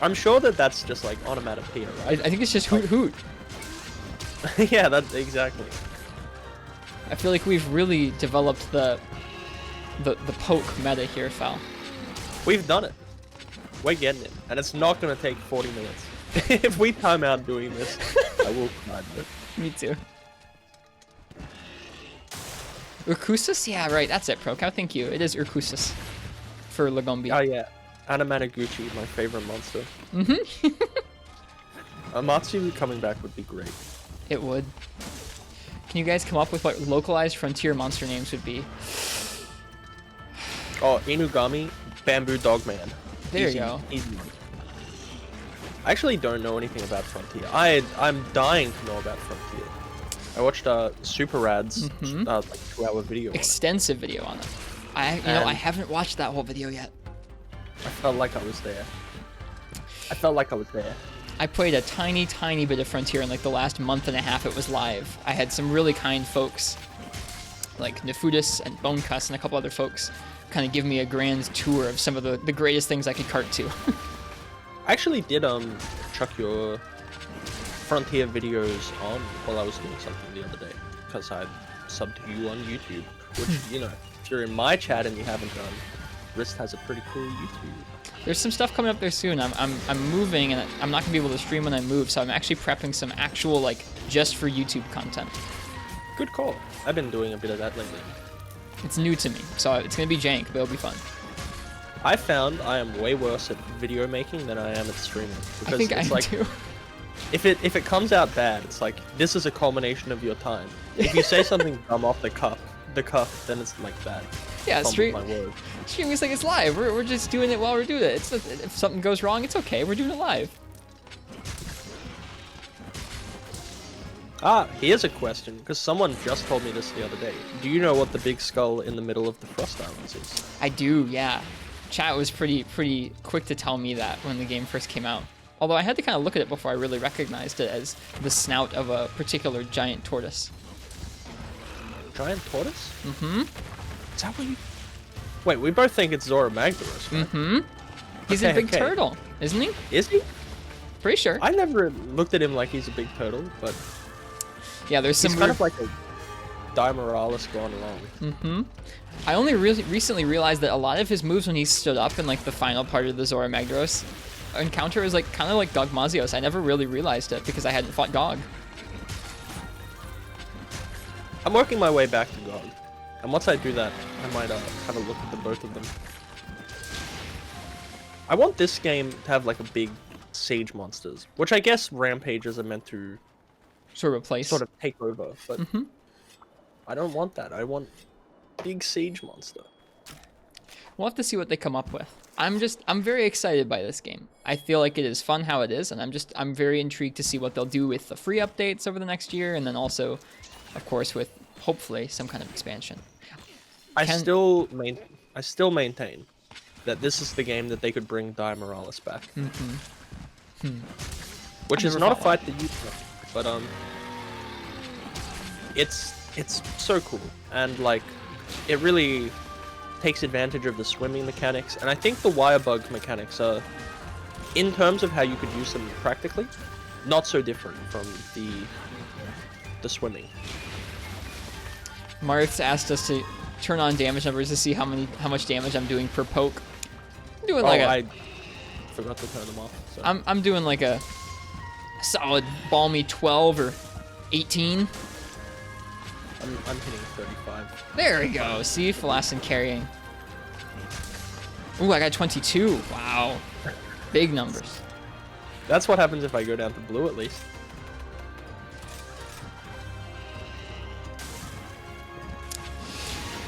I'm sure that that's just like onomatopoeia, I right? think it's just hoot hoot. Yeah, that's exactly. I feel like we've really developed the poke meta here, Phal. We've done it. We're getting it, and it's not gonna take 40 minutes. If we time out doing this, I will cry. Me too. Urkusus? Yeah, right. That's it, Procow. Thank you. It is Urkusus for Lagombi. Oh yeah, Anamanaguchi, my favorite monster. Mm-hmm. Amatsu coming back would be great. It would. Can you guys come up with what localized frontier monster names would be? Oh, Inugami, Bamboo Dogman. There Easy, you go. Easy. I actually don't know anything about Frontier. I'm dying to know about Frontier. I watched Super Rad's like 2-hour video on it. Extensive video on it. I haven't watched that whole video yet. I felt like I was there. I felt like I was there. I played a tiny bit of Frontier in like the last month and a half it was live. I had some really kind folks, like Nefudis and Bonecuss and a couple other folks, kind of give me a grand tour of some of the greatest things I could cart to. I actually did chuck your Frontier videos on while I was doing something the other day, because I subbed to you on YouTube, which, you know, if you're in my chat and you haven't done, Wrist has a pretty cool YouTube. There's some stuff coming up there soon. I'm moving and I'm not gonna be able to stream when I move, so I'm actually prepping some actual like just for YouTube content. Good call. I've been doing a bit of that lately. It's new to me, so it's gonna be jank, but it'll be fun. I found I am way worse at video making than I am at streaming. Because I think it's I like, do. if it comes out bad, it's like this is a culmination of your time. If you say something dumb off the cuff, then it's like that. Yeah, My word. streaming's like it's live. We're just doing it while we're doing it. If something goes wrong, it's okay. We're doing it live. Ah, here's a question, because someone just told me this the other day. Do you know what the big skull in the middle of the Frost Islands is? I do, yeah. Chat was pretty quick to tell me that when the game first came out. Although I had to kind of look at it before I really recognized it as the snout of a particular giant tortoise. Giant tortoise? Mm-hmm. Is that what you... Wait, we both think it's Zora Magdaros, right? Mm-hmm. He's a big turtle, isn't he? Is he? Pretty sure. I never looked at him like he's a big turtle, but Yeah, there's some he's kind of like a Dimoralis going along. Mm-hmm. I only recently realized that a lot of his moves when he stood up in like the final part of the Zora Magdaros encounter was like kind of like Gogmazios. I never really realized it because I hadn't fought Gog. I'm working my way back to Gog, and once I do that, I might have a look at the both of them. I want this game to have like a big Sage monsters, which I guess Rampages are meant to Sort of replace. sort of take over, but I don't want that. I want big Sage monster. We'll have to see what they come up with. I'm very excited by this game. I feel like it is fun how it is, and I'm very intrigued to see what they'll do with the free updates over the next year, and then also, of course, with hopefully some kind of expansion. I still maintain that this is the game that they could bring Dimoralis back. Which is not a fight that you play, but it's so cool, and like it really takes advantage of the swimming mechanics, and I think the wire bug mechanics are, in terms of how you could use them practically, not so different from the swimming. Marth's asked us to turn on damage numbers to see how much damage I'm doing per poke. I'm doing like I forgot to turn them off. So. I'm doing like a solid balmy 12 or 18. I'm hitting 35. There we go. See, Phalacin carrying. Ooh, I got 22. Wow. Big numbers. That's what happens if I go down to blue, at least.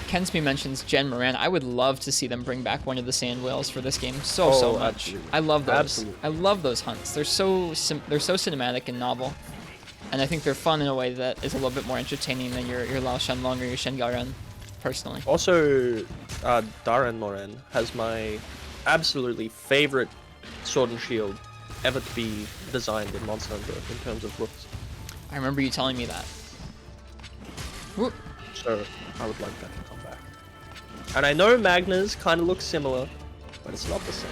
Kensme mentions Jen Moran. I would love to see them bring back one of the sand whales for this game so much. Absolutely. I love those. Absolutely. I love those hunts. They're so cinematic and novel. And I think they're fun in a way that is a little bit more entertaining than your Lao Shanlong or your Shengaran, personally. Also, Darren Loren has my absolutely favorite sword and shield ever to be designed in Monster Hunter in terms of looks. I remember you telling me that. Whoop. So I would like that to come back. And I know Magna's kind of looks similar, but it's not the same.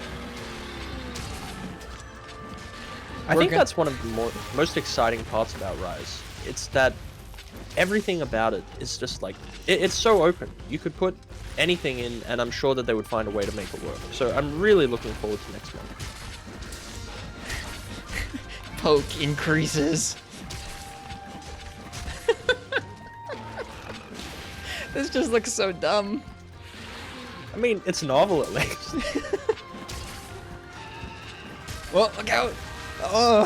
I think that's one of the most exciting parts about Rise. It's that everything about it is just like, it's so open. You could put anything in, and I'm sure that they would find a way to make it work. So I'm really looking forward to next month. Poke increases. This just looks so dumb. I mean, it's novel at least. Well, look out! Oh,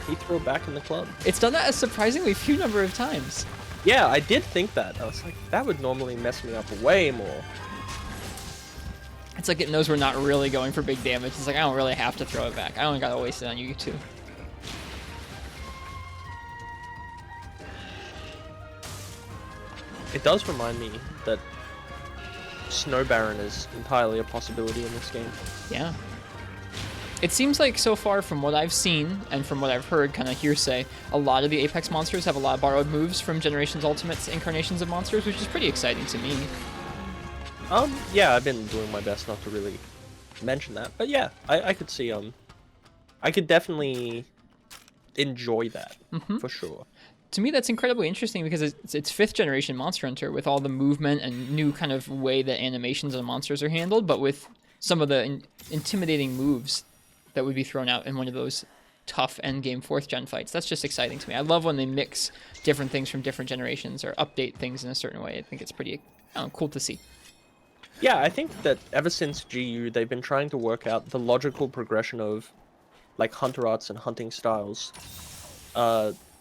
He threw it back in the club. it's done that a surprisingly few number of times. Yeah, I did think that. I was like, that would normally mess me up way more. It's like it knows we're not really going for big damage. It's like, I don't really have to throw it back. I only gotta waste it on you two. It does remind me that Snow Baron is entirely a possibility in this game. Yeah. It seems like so far from what I've seen and from what I've heard, kind of hearsay, a lot of the Apex monsters have a lot of borrowed moves from Generations Ultimate's incarnations of monsters, which is pretty exciting to me. Yeah, I've been doing my best not to really mention that, but yeah, I could see, I could definitely enjoy that, for sure. To me, that's incredibly interesting because it's 5th generation Monster Hunter with all the movement and new kind of way that animations of monsters are handled, but with some of the intimidating moves that would be thrown out in one of those tough endgame 4th gen fights. That's just exciting to me. I love when they mix different things from different generations or update things in a certain way. I think it's pretty cool to see. Yeah, I think that ever since GU, they've been trying to work out the logical progression of, like, hunter arts and hunting styles.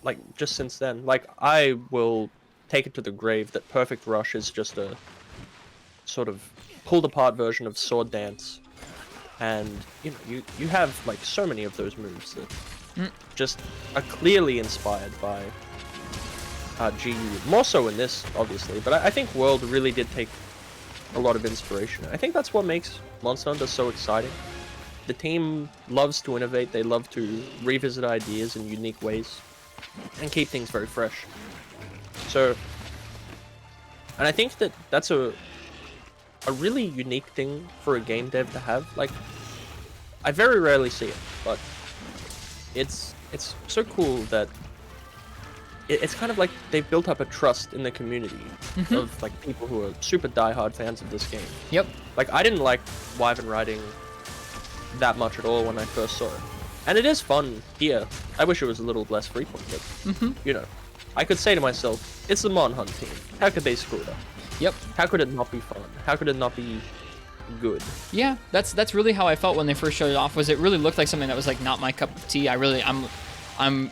Like, just since then. Like, I will take it to the grave that Perfect Rush is just a sort of pulled apart version of Sword Dance. And, you know, you have, like, so many of those moves that just are clearly inspired by GU. More so in this, obviously, but I think World really did take a lot of inspiration. I think that's what makes Monster Hunter so exciting. The team loves to innovate, they love to revisit ideas in unique ways, and keep things very fresh. So, and I think that that's a really unique thing for a game dev to have. Like, I very rarely see it, but it's so cool that it's kind of like they've built up a trust in the community of, like, people who are super diehard fans of this game. Yep. Like, I didn't like Wyvern Riding that much at all when I first saw it. And it is fun here. I wish it was a little less frequent, but, you know, I could say to myself, it's the Mon Hunt team. How could they screw it up? Yep. How could it not be fun? How could it not be good? Yeah, that's really how I felt when they first showed it off. Was it really looked like something that was like not my cup of tea. I'm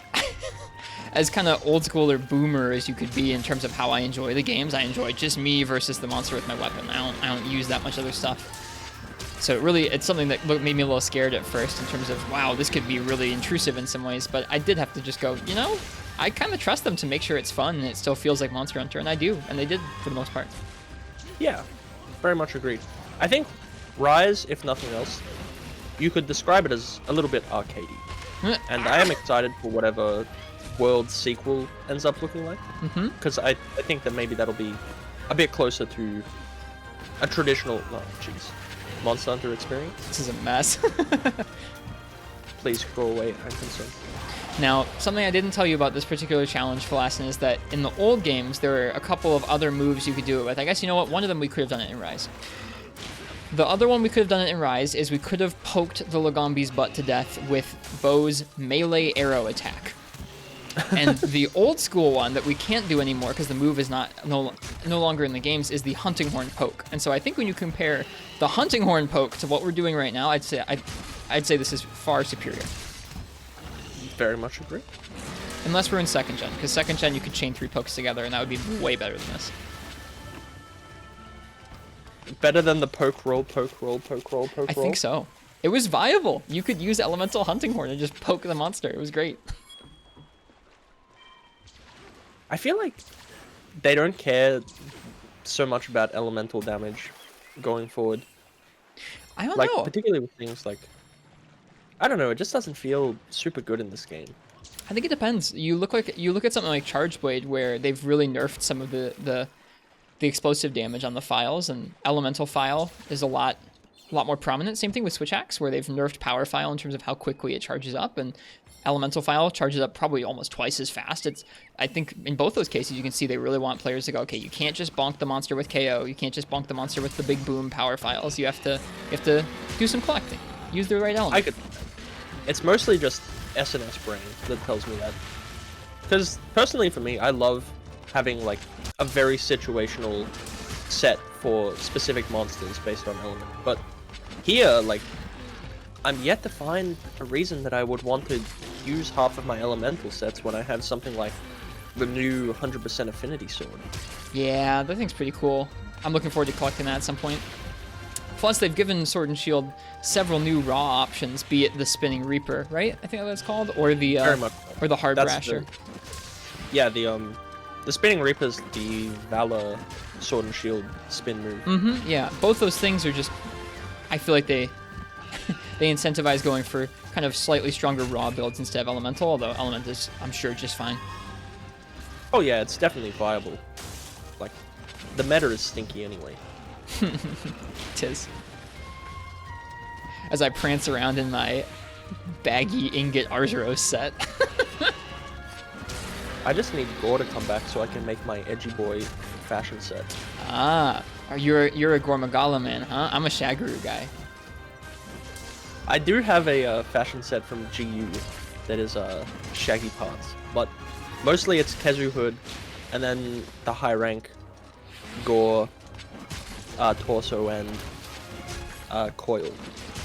as kind of old school or boomer as you could be in terms of how I enjoy the games. I enjoy just me versus the monster with my weapon. I don't use that much other stuff. So it's something that made me a little scared at first in terms of, wow, this could be really intrusive in some ways. But I did have to just go, you know, I kind of trust them to make sure it's fun and it still feels like Monster Hunter, and I do, and they did for the most part. Yeah, very much agreed. I think Rise, if nothing else, you could describe it as a little bit arcadey. And I am excited for whatever World sequel ends up looking like. Because I think that maybe that'll be a bit closer to a traditional, Monster Hunter experience. This is a mess. Please go away, I'm concerned. Now, something I didn't tell you about this particular challenge, Phalacin, is that in the old games, there were a couple of other moves you could do it with. I guess, you know what, one of them we could have done it in Rise. The other one we could have done it in Rise is we could have poked the Lagombi's butt to death with Bo's melee arrow attack. And the old school one that we can't do anymore because the move is no longer in the games is the hunting horn poke. And so I think when you compare the hunting horn poke to what we're doing right now, I'd say this is far superior. Very much agree. Unless we're in 2nd gen, because 2nd gen you could chain 3 pokes together and that would be way better than this. Better than the poke roll, poke roll, poke roll, poke roll? I think so. It was viable. You could use elemental hunting horn and just poke the monster. It was great. I feel like they don't care so much about elemental damage going forward. I don't know. Particularly with things like, I don't know, it just doesn't feel super good in this game. I think it depends. You look at something like Charge Blade, where they've really nerfed some of the explosive damage on the files, and Elemental File is a lot more prominent. Same thing with Switch Axe, where they've nerfed Power File in terms of how quickly it charges up, and Elemental File charges up probably almost twice as fast. I think in both those cases you can see they really want players to go, okay, you can't just bonk the monster with KO, you can't just bonk the monster with the big boom power files. You have to do some collecting. Use the right element. It's mostly just SNS brain that tells me that. Because personally for me, I love having like a very situational set for specific monsters based on element. But here, like, I'm yet to find a reason that I would want to use half of my elemental sets when I have something like the new 100% affinity sword. Yeah, that thing's pretty cool. I'm looking forward to collecting that at some point. Plus, they've given Sword and Shield several new raw options, be it the Spinning Reaper, right? I think that's what it's called, or the or the Hard Brasher. The Spinning Reaper is the Valor Sword and Shield spin move. Yeah, both those things are just, I feel like they they incentivize going for kind of slightly stronger raw builds instead of elemental, although element is, I'm sure, just fine. Oh yeah, it's definitely viable. Like, the meta is stinky anyway. Tis. As I prance around in my baggy ingot Arzuros set. I just need Gore to come back so I can make my edgy boy fashion set. Ah, you're a Gormagala man, huh? I'm a Shaguru guy. I do have a fashion set from GU that is shaggy parts, but mostly it's Kezu Hood, and then the high rank Gore, torso, and coil.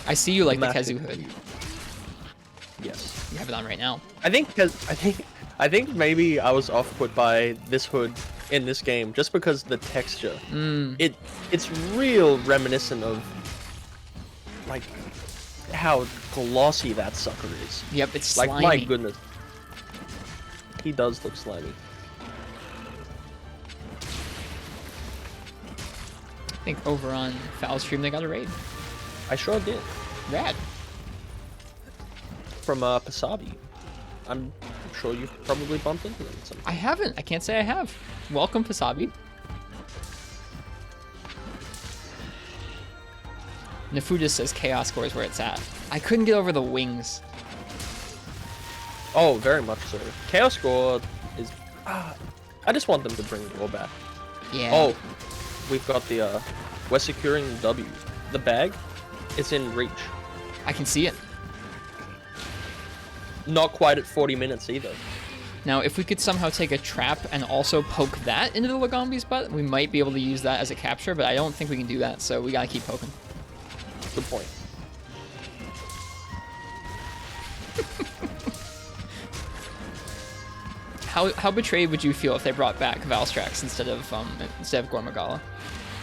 I see you like the Kezu Hood. Yes. You have it on right now. I think maybe I was off-put by this hood in this game just because the texture. It's real reminiscent of like how glossy that sucker is. Yep, it's slimy. Like, my goodness. He does look slimy. I think over on Foul Stream they got a raid. I sure did. Rad. From Pasabi. I'm sure you've probably bumped into them sometime. I haven't. I can't say I have. Welcome, Pasabi. Nefudis says Chaos Core is where it's at. I couldn't get over the wings. Oh, very much so. Chaos Core is... I just want them to bring Gore back. Yeah. Oh, we've got the... we're securing the W. The bag, it's in reach. I can see it. Not quite at 40 minutes either. Now, if we could somehow take a trap and also poke that into the Lagombi's butt, we might be able to use that as a capture, but I don't think we can do that, so we gotta keep poking. Good point. How betrayed would you feel if they brought back Valstrax instead of Gormagala?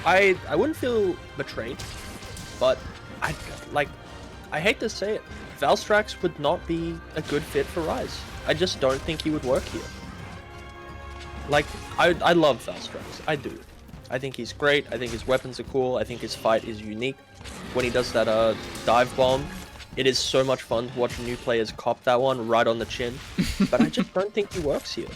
I wouldn't feel betrayed, but I hate to say it, Valstrax would not be a good fit for Rise. I just don't think he would work here. Like, I love Valstrax, I do. I think he's great, I think his weapons are cool, I think his fight is unique. When he does that dive bomb, it is so much fun to watch new players cop that one right on the chin. But I just don't think he works here.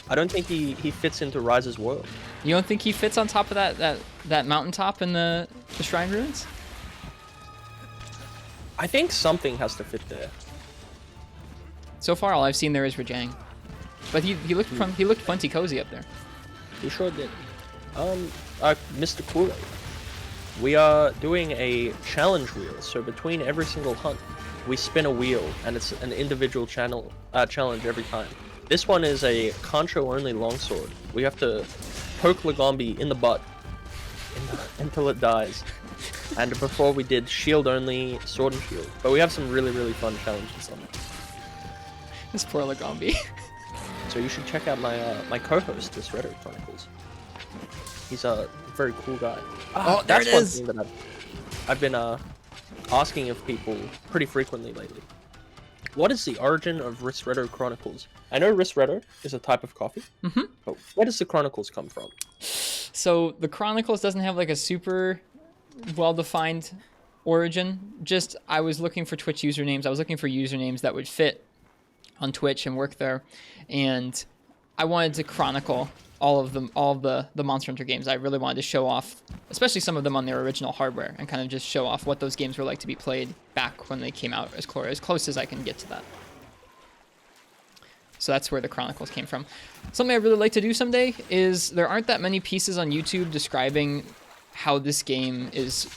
I don't think he fits into Rise's world. You don't think he fits on top of that mountaintop in the Shrine Ruins? I think something has to fit there. So far, all I've seen there is Rajang. But he looked plenty cozy up there. He sure did. Mr. Kool-Aid. We are doing a challenge wheel, so between every single hunt, we spin a wheel, and it's an individual challenge every time. This one is a Concho-only longsword. We have to poke Lagombi in the butt until it dies. And before we did shield-only sword and shield. But we have some really, really fun challenges on it. This poor Lagombi. So you should check out my co-host, this Reddit Chronicles. He's a very cool guy. Oh, there it is! That's one thing that I've been asking of people pretty frequently lately. What is the origin of Risretto Chronicles? I know Risretto is a type of coffee, but where does the Chronicles come from? So the Chronicles doesn't have like a super well-defined origin. Just, I was looking for Twitch usernames. I was looking for usernames that would fit on Twitch and work there, and I wanted to chronicle all of the Monster Hunter games. I really wanted to show off, especially some of them on their original hardware, and kind of just show off what those games were like to be played back when they came out, as close as I can get to that. So that's where the Chronicles came from. Something I'd really like to do someday is, there aren't that many pieces on YouTube describing how this game is,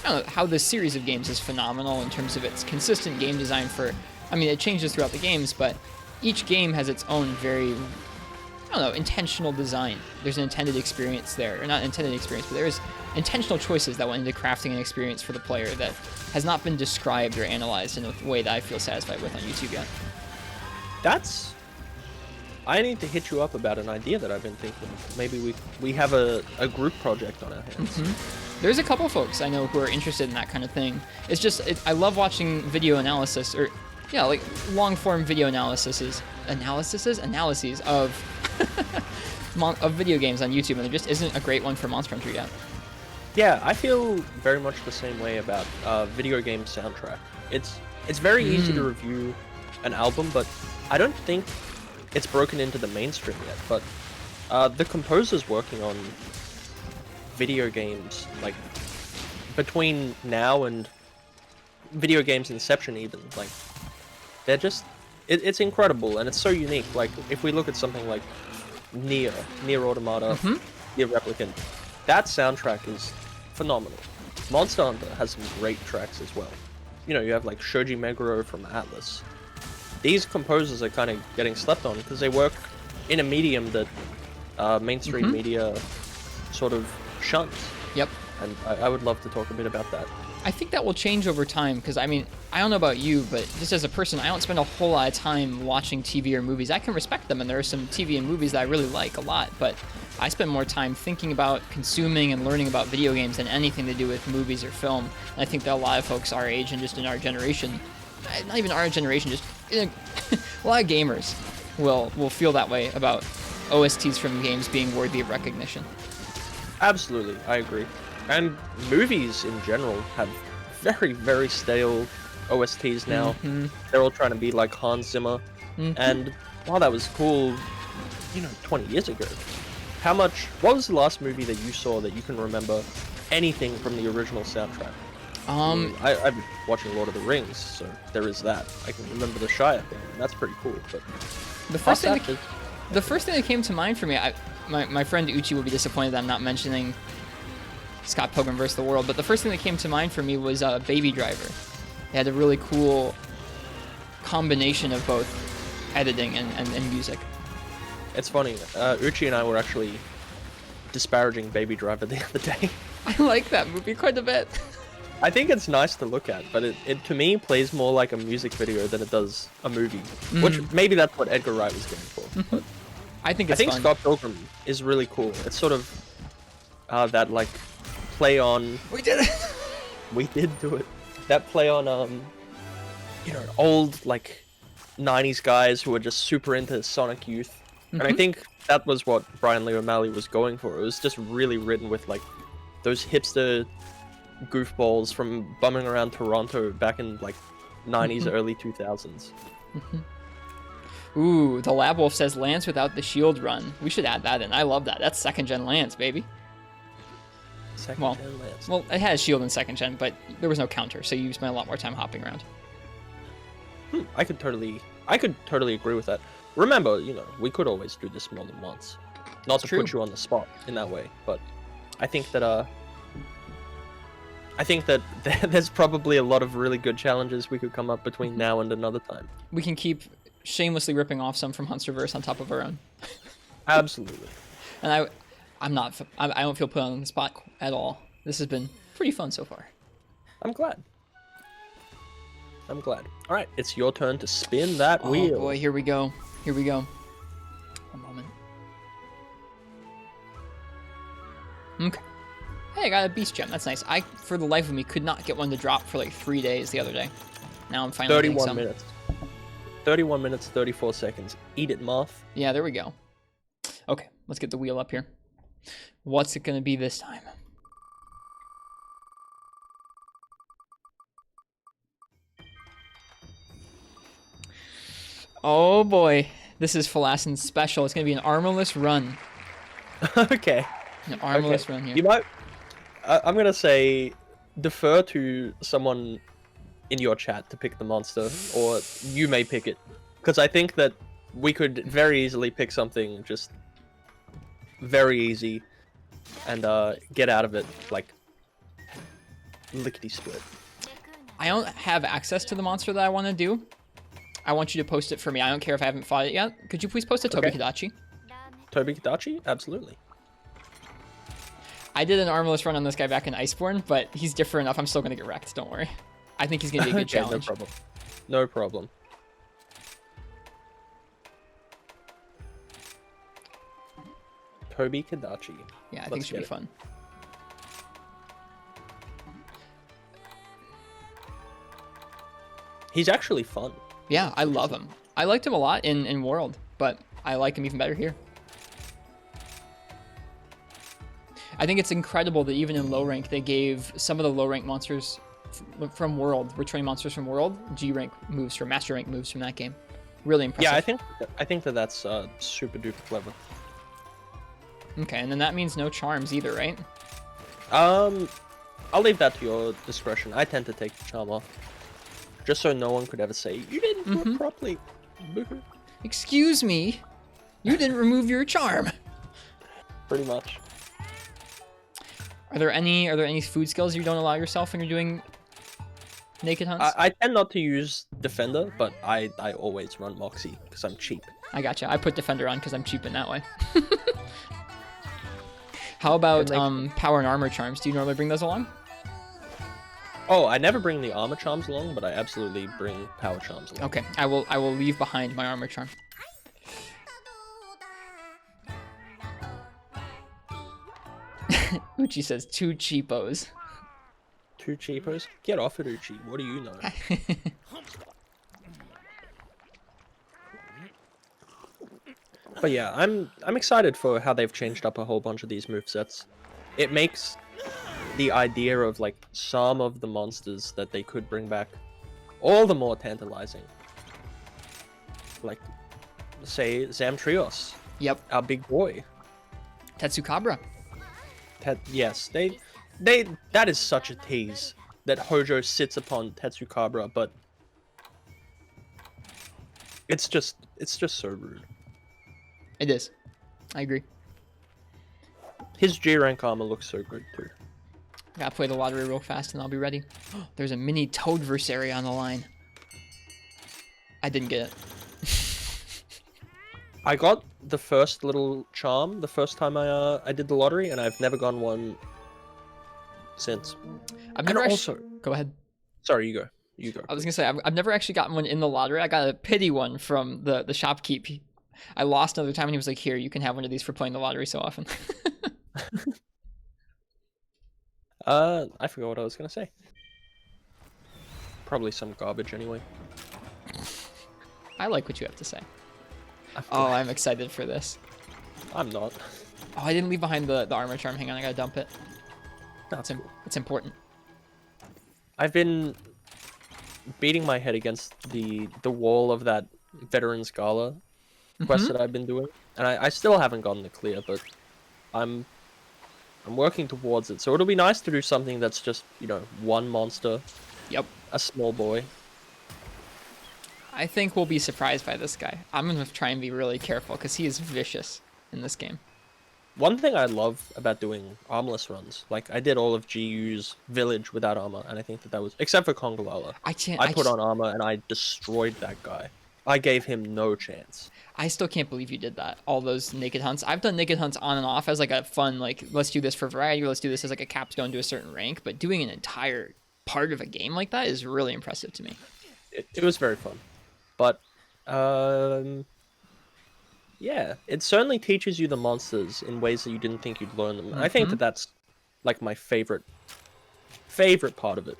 I don't know, how this series of games is phenomenal in terms of its consistent game design for, I mean, it changes throughout the games, but each game has its own very, I don't know, intentional design. There's an intended experience there, or not intended experience, but there is intentional choices that went into crafting an experience for the player that has not been described or analyzed in a way that I feel satisfied with on YouTube yet. I need to hit you up about an idea that I've been thinking. Maybe we have a group project on our hands. Mm-hmm. There's a couple folks I know who are interested in that kind of thing. It's just, I love watching video analysis, or yeah, like long form video analyses of of video games on YouTube, and there just isn't a great one for Monster Hunter yet. Yeah, I feel very much the same way about video game soundtrack. It's very easy to review an album, but I don't think it's broken into the mainstream yet. But the composers working on video games, like between now and video games inception even, like they're just, it's incredible, and it's so unique. Like if we look at something like Nier Automata, Nier Replicant, that soundtrack is phenomenal. Monster Hunter has some great tracks as well. You know, you have like Shoji Meguro from Atlas. These composers are kind of getting slept on because they work in a medium that mainstream media sort of shuns. Yep. And I would love to talk a bit about that. I think that will change over time, because I mean, I don't know about you, but just as a person, I don't spend a whole lot of time watching TV or movies. I can respect them, and there are some TV and movies that I really like a lot, but I spend more time thinking about consuming and learning about video games than anything to do with movies or film. And I think that a lot of folks our age and just in our generation, not even our generation, just a lot of gamers will feel that way about OSTs from games being worthy of recognition. Absolutely, I agree. And movies in general have very, very stale OSTs now. They're all trying to be like Hans Zimmer. And while that was cool, 20 years ago, what was the last movie that you saw that you can remember anything from the original soundtrack? I've been watching Lord of the Rings, so there is that. I can remember the Shire thing, and that's pretty cool. But the first thing that came to mind for me, my friend Uchi will be disappointed that I'm not mentioning Scott Pilgrim vs. the World, but the first thing that came to mind for me was Baby Driver. It had a really cool combination of both editing and music. It's funny, Uchi and I were actually disparaging Baby Driver the other day. I like that movie quite a bit. I think it's nice to look at, but it to me plays more like a music video than it does a movie. Which maybe that's what Edgar Wright was going for. But I think fun. Scott Pilgrim is really cool. It's sort of that like play on. We did it. We did do it. That play on old like 90s guys who were just super into Sonic Youth. And I think that was what Brian Lee O'Malley was going for. It was just really written with like those hipster goofballs from bumming around Toronto back in like 90s, early 2000s. Ooh, the Lab Wolf says Lance without the shield run. We should add that in. I love that. That's second gen Lance, baby. Second gen Lance. Well, it has shield in second gen, but there was no counter, so you spent a lot more time hopping around. I could totally agree with that. Remember, we could always do this more than once. Not to put you on the spot in that way, but I think that there's probably a lot of really good challenges we could come up between now and another time. We can keep shamelessly ripping off some from Hunsterverse on top of our own. Absolutely. And I don't feel put on the spot at all. This has been pretty fun so far. I'm glad. All right, it's your turn to spin that wheel. Oh boy, here we go. A moment. Okay. Hey, I got a beast gem. That's nice. I, for the life of me, could not get one to drop for like 3 days the other day. Now I'm finally getting some. 31 minutes, 34 seconds. Eat it, moth. Yeah, there we go. Okay, let's get the wheel up here. What's it gonna be this time? Oh boy, this is Phalacin's special. It's gonna be an armorless run. Okay. An armorless run here. You might. I'm gonna say, defer to someone in your chat to pick the monster, or you may pick it, because I think that we could very easily pick something just very easy and get out of it like lickety split. I don't have access to the monster that I want to do. I want you to post it for me. I don't care if I haven't fought it yet. Could you please post it, Tobi Kadachi? Tobi Kadachi? Absolutely. I did an armless run on this guy back in Iceborne, but he's different enough. I'm still going to get wrecked. Don't worry. I think he's going to be a good challenge. No problem. No problem. Tobi Kadachi. Yeah, I think it should be fun. He's actually fun. Yeah, I love him. I liked him a lot in World, but I like him even better here. I think it's incredible that even in low rank, they gave some of the low rank monsters from World, returning monsters from World, G rank moves from Master rank moves from that game. Really impressive. Yeah, I think that's super duper clever. Okay, and then that means no charms either, right? I'll leave that to your discretion. I tend to take the charm off, just so no one could ever say you didn't do it properly. Excuse me, you didn't remove your charm. Pretty much. Are there any food skills you don't allow yourself when you're doing naked hunts? I tend not to use Defender, but I always run Moxie because I'm cheap. I gotcha. I put Defender on because I'm cheap in that way. How about power and armor charms? Do you normally bring those along? Oh, I never bring the armor charms along, but I absolutely bring power charms along. Okay, I will leave behind my armor charm. Uchi says 2 cheapos. 2 cheapos? Get off it, Uchi. What do you know? But yeah, I'm excited for how they've changed up a whole bunch of these movesets. It makes the idea of like some of the monsters that they could bring back all the more tantalizing. Like, say, Zamtrios. Yep. Our big boy. Tetsukabra. Yes, that is such a tease that Hojo sits upon Tetsukabra, but it's just so rude. It is. I agree. His G rank armor looks so good too. Gotta play the lottery real fast and I'll be ready. There's a mini Toadversary on the line. I didn't get it. I got the first little charm the first time I did the lottery, and I've never gone one since. I've never also... Go ahead. Sorry, you go. You go. I was gonna say I've never actually gotten one in the lottery. I got a pity one from the shopkeep. I lost another time and he was like, "Here, you can have one of these for playing the lottery so often." I forgot what I was gonna say. Probably some garbage anyway. I like what you have to say. Oh, I'm excited for this. I'm not. Oh, I didn't leave behind the armor charm. Hang on, I gotta dump it. That's cool. It's important. I've been beating my head against the wall of that Veterans Gala quest that I've been doing, and I still haven't gotten the clear, but I'm working towards it. So it'll be nice to do something that's just, you know, one monster. Yep. A small boy. I think we'll be surprised by this guy. I'm gonna try and be really careful because he is vicious in this game. One thing I love about doing armless runs, like I did all of GU's village without armor, and I think that was, except for Kongolala. I put on armor and I destroyed that guy. I gave him no chance. I still can't believe you did that. All those naked hunts. I've done naked hunts on and off as like a fun, like, let's do this for variety, or let's do this as like a capstone to a certain rank, but doing an entire part of a game like that is really impressive to me. It was very fun. But, yeah, it certainly teaches you the monsters in ways that you didn't think you'd learn them. And I think that that's, like, my favorite part of it.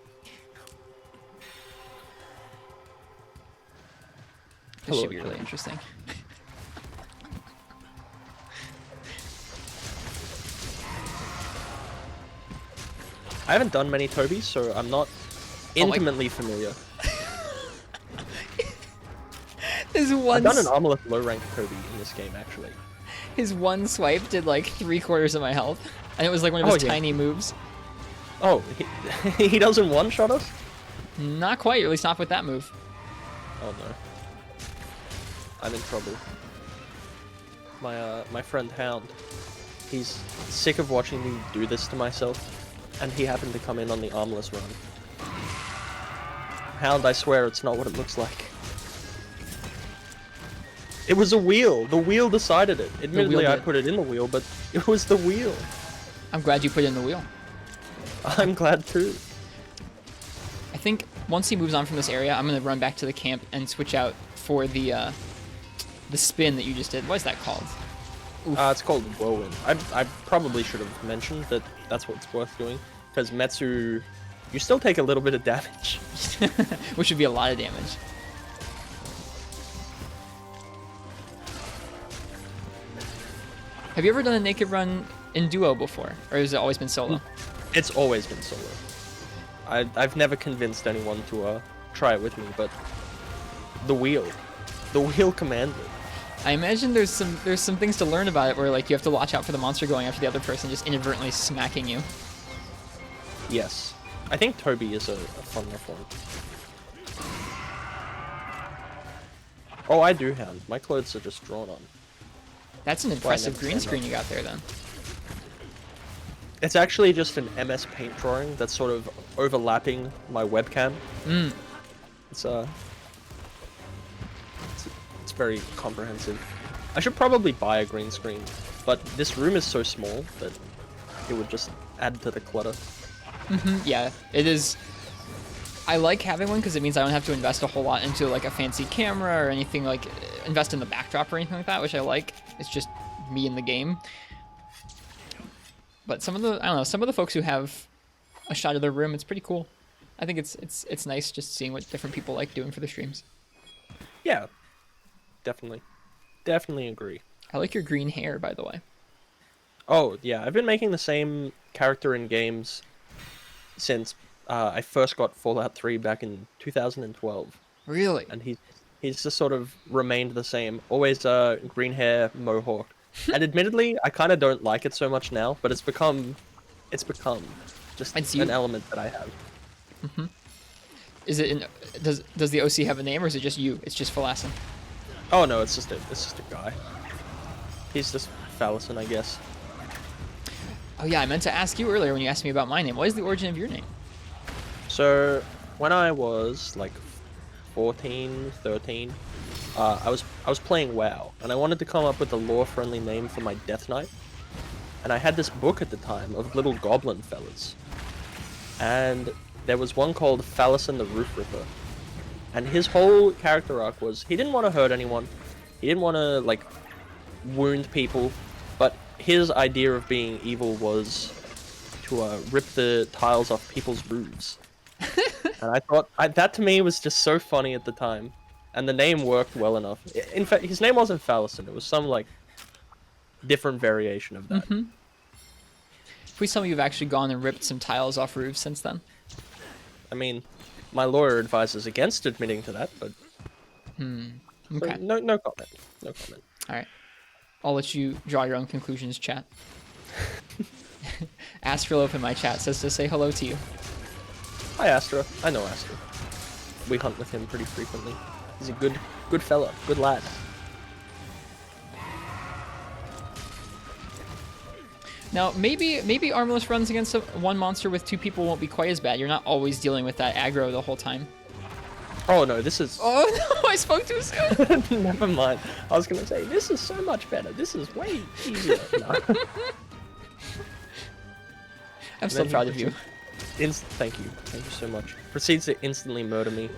This should be really interesting. I haven't done many Tobis, so I'm not intimately familiar. His I've done an Armless low rank Kirby in this game, actually. his one swipe did like 3/4 of my health, and it was like one of his tiny moves. Oh, he doesn't one-shot us? Not quite, or at least not with that move. Oh no. I'm in trouble. My friend Hound, he's sick of watching me do this to myself, and he happened to come in on the armless run. Hound, I swear it's not what it looks like. It was a wheel. The wheel decided it. Admittedly, I put it in the wheel, but it was the wheel. I'm glad you put it in the wheel. I'm glad too. I think once he moves on from this area, I'm gonna run back to the camp and switch out for the spin that you just did. What is that called? It's called Whirlwind. I probably should have mentioned that that's what's worth doing, because Metsu, you still take a little bit of damage. Which would be a lot of damage. Have you ever done a naked run in duo before, or has it always been solo? It's always been solo. I've never convinced anyone to try it with me, but the wheel commanded. I imagine there's some things to learn about it where like you have to watch out for the monster going after the other person just inadvertently smacking you. Yes. I think Toby is a fun enough one. Oh, I do, Hound. My clothes are just drawn on. That's an impressive green screen you got there then. It's actually just an MS Paint drawing that's sort of overlapping my webcam. It's very comprehensive. I should probably buy a green screen, but this room is so small that it would just add to the clutter. Yeah, it is. I like having one because it means I don't have to invest a whole lot into like a fancy camera or anything, like invest in the backdrop or anything like that, which I like. It's just me in the game. But some of the folks who have a shot of their room, it's pretty cool. I think it's nice just seeing what different people like doing for the streams. Yeah, definitely agree. I like your green hair, by the way. Oh yeah, I've been making the same character in games since I first got Fallout 3 back in 2012. Really? And he's just sort of remained the same. Always green hair, mohawk. And admittedly, I kind of don't like it so much now, but it's become just an element that I have. Is it does the OC have a name, or is it just you? It's just Phalacin. Oh no, it's just a guy. He's just Phalacin, I guess. Oh yeah, I meant to ask you earlier when you asked me about my name. What is the origin of your name? So when I was like 14, 13, I was playing WoW, and I wanted to come up with a lore-friendly name for my Death Knight. And I had this book at the time of little goblin fellas, and there was one called Phalacin the Roof Ripper. And his whole character arc was he didn't want to hurt anyone, he didn't want to like wound people, but his idea of being evil was to rip the tiles off people's roofs. And I thought that to me was just so funny at the time, and the name worked well enough. In fact, his name wasn't Phalacin; it was some like different variation of that. Please tell me you've actually gone and ripped some tiles off roofs since then. I mean, my lawyer advises against admitting to that, but Okay. so no comment. No comment. All right. I'll let you draw your own conclusions, chat. Astrolop in my chat says to say hello to you. Hi, Astra. I know Astra. We hunt with him pretty frequently. He's a good fella, good lad. Now, maybe armless runs against one monster with two people won't be quite as bad. You're not always dealing with that aggro the whole time. Oh no, this is... Oh no, I spoke too soon. Never mind. I was gonna say, this is so much better. This is way easier. No. I'm so proud of you. Thank you. Thank you so much. Proceeds to instantly murder me.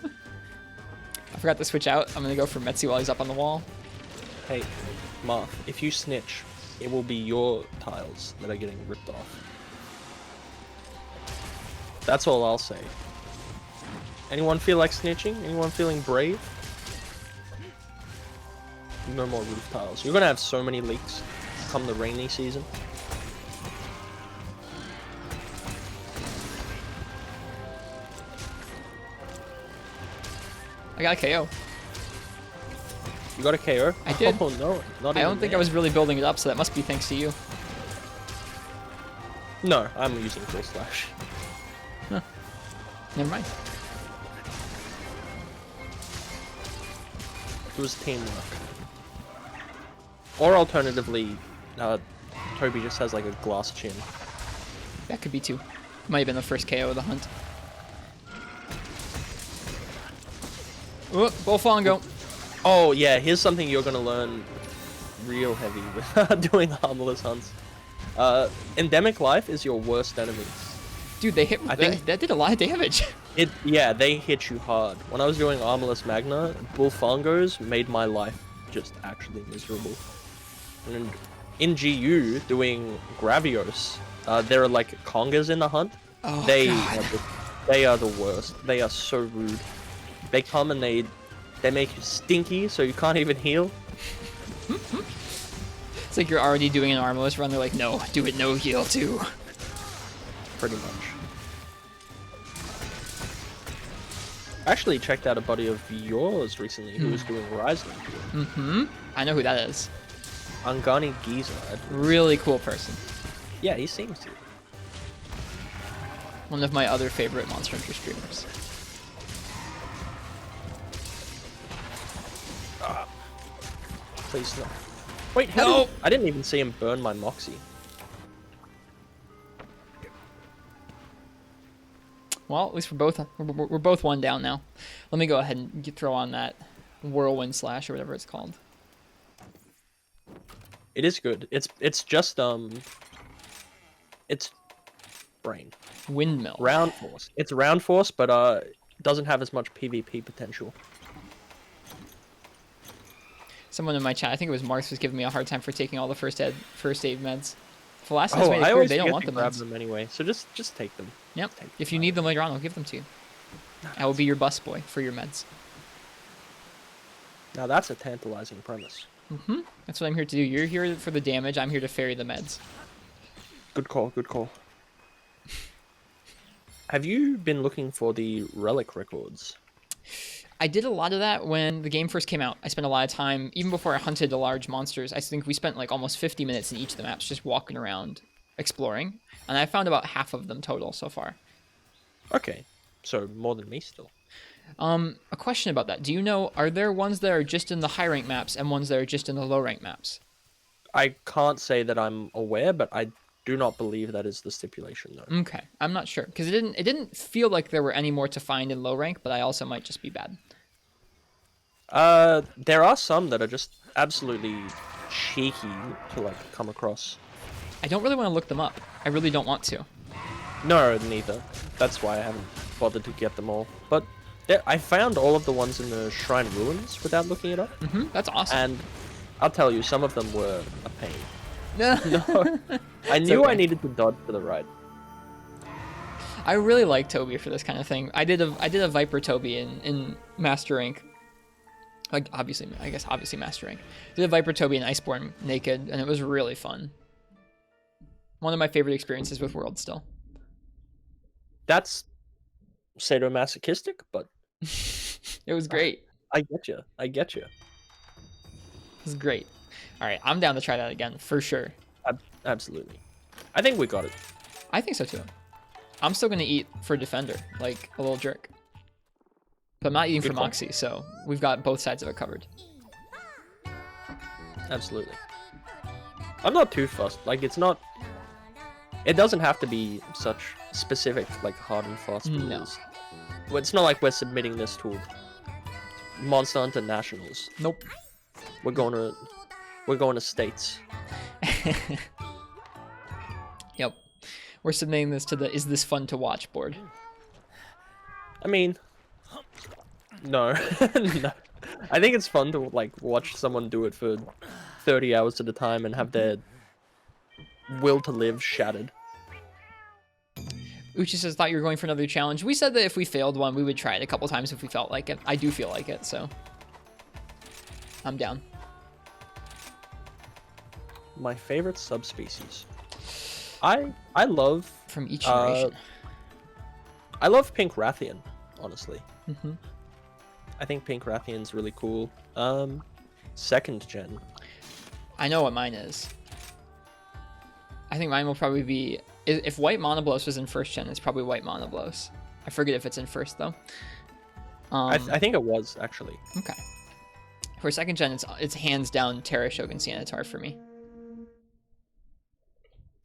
I forgot to switch out. I'm gonna go for Metsu while he's up on the wall. Hey, Marth, if you snitch, it will be your tiles that are getting ripped off. That's all I'll say. Anyone feel like snitching? Anyone feeling brave? No more roof tiles. You're gonna have so many leaks come the rainy season. I got a KO. You got a KO? I did. Oh no, not I even don't think I there. was really building it up, so that must be thanks to you. No, I'm using full slash. Huh. Never mind. It was teamwork. Or alternatively, Toby just has like a glass chin. That could be too. Might have been the first KO of the hunt. Oh, Bullfongo. Oh yeah, here's something you're gonna learn real heavy with doing harmless hunts. Endemic life is your worst enemy. Dude, they hit. I think- that did a lot of damage. Yeah, they hit you hard. When I was doing Armorless Magna, Bullfongos made my life just actually miserable. And in GU, doing Gravios, there are like Congas in the hunt. Oh, they God. they are the worst. They are so rude. They come and they make you stinky, so you can't even heal. It's like you're already doing an armless run. They're like, no, do it no heal too. Pretty much. I actually checked out a buddy of yours recently who was doing Rising. Mm-hmm. I know who that is. Angani Giza. Really cool person. Yeah, he seems to. One of my other favorite Monster Hunter streamers. Please no. Wait, how No! did- I didn't even see him burn my Moxie. Well, at least we're both one down now. Let me go ahead and throw on that whirlwind slash or whatever it's called. It is good. It's just it's brain. Windmill. Round force. It's round force, but doesn't have as much PvP potential. Someone in my chat, I think it was Marks, was giving me a hard time for taking all the first aid meds. Phalacin has Oh, made it I clear always they don't forget want to the grab meds. them anyway, so just take them. Yep. Take If you need them later on, I'll give them to you. I will be your bus boy for your meds. Now that's a tantalizing premise. Mm-hmm. That's what I'm here to do. You're here for the damage. I'm here to ferry the meds. Good call, good call. Have you been looking for the relic records? I did a lot of that when the game first came out. I spent a lot of time, even before I hunted the large monsters, I think we spent like almost 50 minutes in each of the maps just walking around, exploring. And I found about half of them total so far. Okay, so more than me still. A question about that. Do you know, are there ones that are just in the high rank maps and ones that are just in the low rank maps? I can't say that I'm aware, but I do not believe that is the stipulation, though. Okay, I'm not sure because it didn't feel like there were any more to find in low rank, but I also might just be bad. There are some that are just absolutely cheeky to like come across. I don't really want to look them up. I really don't want to. No, neither. That's why I haven't bothered to get them all. But I found all of the ones in the Shrine Ruins without looking it up, Mm-hmm, that's awesome. and I'll tell you, some of them were a pain. No, No, I knew okay. I needed to dodge to the right. I really like Toby for this kind of thing. I did a Viper Toby in Master Rank. Like obviously Master Rank. Did a Viper Toby in Iceborne naked, and it was really fun. One of my favorite experiences with World still. That's sadomasochistic, but It was great. I get you. I get you. It was great. All right, I'm down to try that again for sure. Absolutely. I think we got it. I think so too. I'm still gonna eat for Defender, like a little jerk. But I'm not eating Good for call. Moxie, so we've got both sides of it covered. Absolutely. I'm not too fussed. Like, it's not... It doesn't have to be such specific, like, hard and fast rules. No. Well, it's not like we're submitting this to Monster Hunter Nationals. Nope. We're going to states. Yep. We're submitting this to the Is This Fun to Watch board. I mean... No. No. I think it's fun to, like, watch someone do it for 30 hours at a time and have their will to live shattered. Uchi says, thought you were going for another challenge. We said that if we failed one, we would try it a couple times if we felt like it. I do feel like it, so I'm down. My favorite subspecies. I love From each generation. I love Pink Rathian, honestly. Mm-hmm. I think Pink Rathian's really cool. second gen. I know what mine is. I think mine will probably be... If White Monoblos was in first gen, it's probably White Monoblos. I forget if it's in first, though. I think it was, actually. Okay. For second gen, it's hands down Terra Shogun Sanitar for me.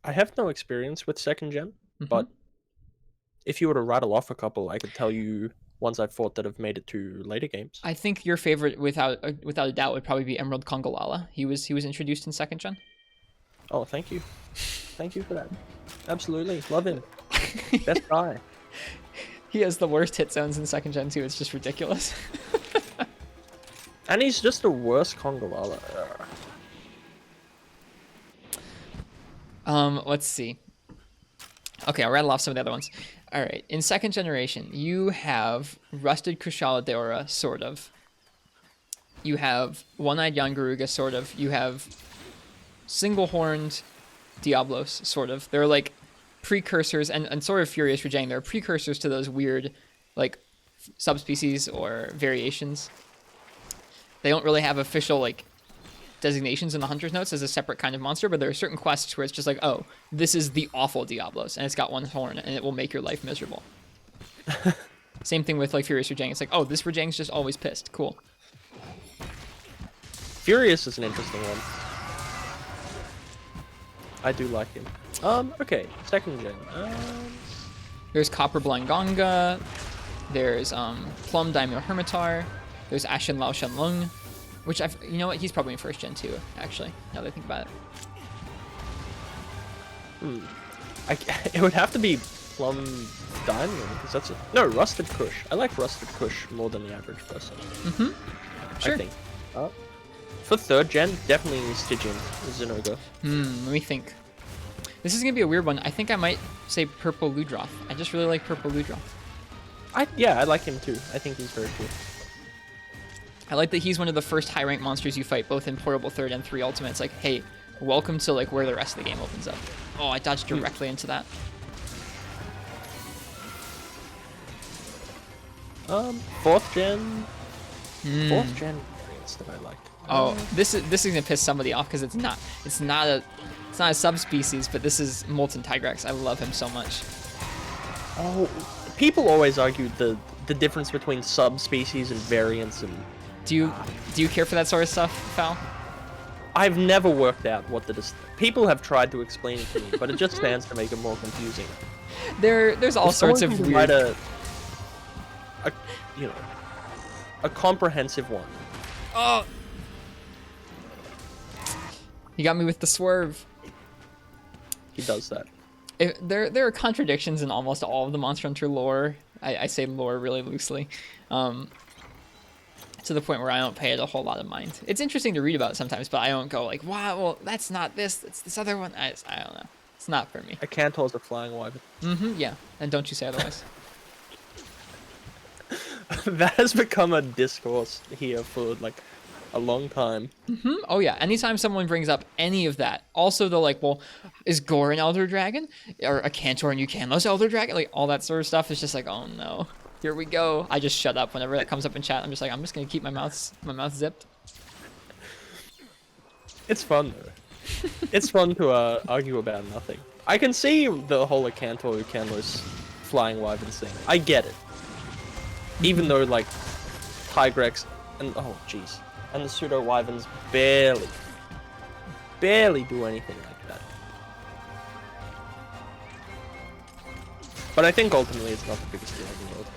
I have no experience with second gen, but if you were to rattle off a couple, I could tell you ones I've fought that have made it to later games. I think your favorite, without a doubt, would probably be Emerald Congalala. He was introduced in second gen. Oh, thank you. Thank you for that. Absolutely. Love him. Best guy. He has the worst hit zones in second gen too. It's just ridiculous. And he's just the worst Congalala. Let's see. Okay, I'll rattle off some of the other ones. All right, in second generation, you have Rusted Kushala Deora, sort of. You have One-Eyed Yangaruga, sort of. You have Single-Horned Diablos, sort of. They're like precursors, and sort of Furious Rajang. They're precursors to those weird, like, subspecies or variations. They don't really have official, like, designations in the Hunter's Notes as a separate kind of monster, but there are certain quests where it's just like, oh, this is the awful Diablos, and it's got one horn, and it will make your life miserable. Same thing with, like, Furious Rajang. It's like, oh, this Rajang's just always pissed. Cool. Furious is an interesting one. I do like him. Okay, second gen. There's Copper Blind Gonga. There's Plum Daimyo Hermitar. There's Ashen Lao Shen Lung, which you know what? He's probably in first gen too, actually, now that I think about it. It would have to be Plum Diamond, because that's it. No, Rusted Kush. I like Rusted Kush more than the average person. Sure. I think. For third gen, definitely Stygian Zinogre. Let me think. This is gonna be a weird one. I think I might say Purple Ludroth. I just really like Purple Ludroth. Yeah, I like him too. I think he's very cool. I like that he's one of the first high rank monsters you fight, both in Portable Third and 3 Ultimate. It's like, hey, welcome to like where the rest of the game opens up. Oh, I dodged directly into that. Fourth gen. Fourth gen variants that I like. Oh, this is gonna piss somebody off because it's not a subspecies, but this is Molten Tigrex. I love him so much. Oh, people always argue the difference between subspecies and variants, and do you care for that sort of stuff, Phal? I've never worked out what people have tried to explain it to me, but it just stands to make it more confusing. There's all sorts of weird. A comprehensive one. Oh, he got me with the swerve. He does that. There are contradictions in almost all of the Monster Hunter lore. I say lore really loosely, to the point where I don't pay it a whole lot of mind. It's interesting to read about sometimes, but I don't go like, wow, well, that's not this, it's this other one. I don't know. It's not for me. A Cantor is a flying wyvern. Yeah, and don't you say otherwise. That has become a discourse here for like a long time. Oh yeah, anytime someone brings up any of that, also they're like, well, is Gore an Elder Dragon? Or a Cantor and Yukanlos Elder Dragon? Like, all that sort of stuff is just like, oh no, here we go. I just shut up whenever that comes up in chat. I'm just like, I'm just gonna keep my mouth zipped. It's fun though. It's fun to argue about nothing. I can see the whole Cantor Yukanlos flying wyverns thing. I get it. Even though like Tigrex and and the pseudo wyverns barely do anything like that. But I think ultimately it's not the biggest deal in the world.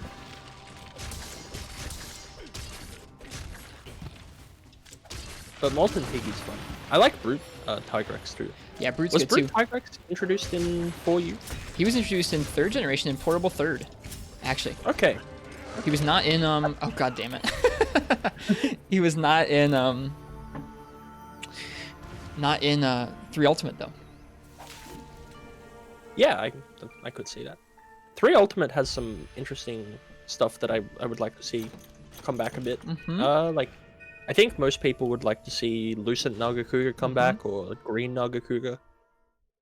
But Molten Piggy's fun. I like Brute Tigrex too. Yeah, Brute's Was good Brute too. Tigrex introduced in 4U? He was introduced in 3rd generation in Portable Third, actually. Okay. He was not in oh god damn it. He was not in 3 Ultimate though. Yeah, I could see that. 3 Ultimate has some interesting stuff that I would like to see come back a bit. Like, I think most people would like to see Lucent Nagakuga come back, or Green Nagakuga.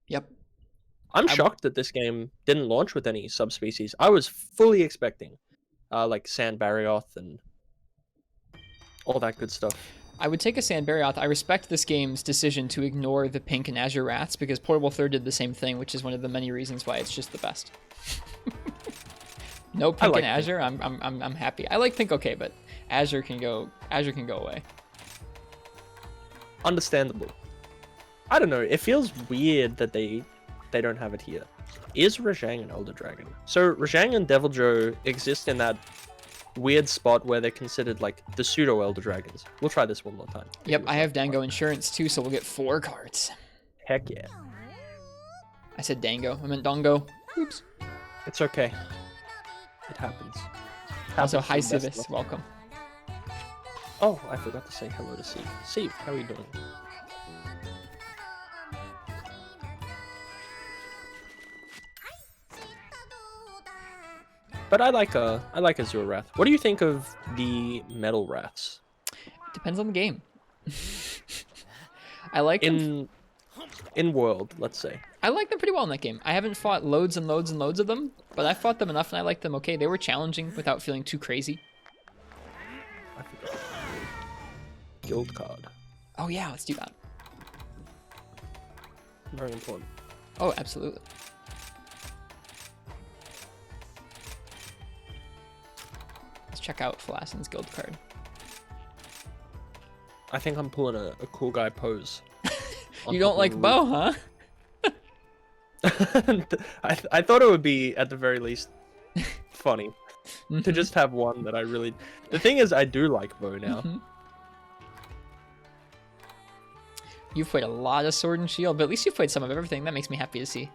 Yep. I'm shocked that this game didn't launch with any subspecies. I was fully expecting like Sand Barioth and all that good stuff. I would take a Sandbarioth. I respect this game's decision to ignore the pink and azure wraths because Portable Third did the same thing, which is one of the many reasons why it's just the best. No pink like and azure. I'm happy. I like pink okay, but azure can go away. Understandable. I don't know. It feels weird that they don't have it here. Is Rajang an Elder Dragon? So Rajang and Deviljho exist in that weird spot where they're considered like the pseudo Elder Dragons. We'll try this one more time. Yep, I have Dango Insurance too, so we'll get 4 cards. Heck yeah. I said Dango. I meant Dongo. Oops. It's okay. It happens. Also, Happens hi to the best Civis. of us. Welcome. Oh, I forgot to say hello to Steve. Steve, how are you doing? But I like Azure Wrath. What do you think of the Metal Wraths? Depends on the game. I like them. In world, let's say. I like them pretty well in that game. I haven't fought loads and loads and loads of them, but I fought them enough and I liked them okay. They were challenging without feeling too crazy. I forgot. Guild card. Oh yeah, let's do that. Very important. Oh, absolutely. Let's check out Phalacin's guild card. I think I'm pulling a cool guy pose. You don't like Bo, huh? I thought it would be, at the very least, funny to just have one that I really... The thing is, I do like Bo now. You've played a lot of Sword and Shield, but at least you've played some of everything. That makes me happy to see.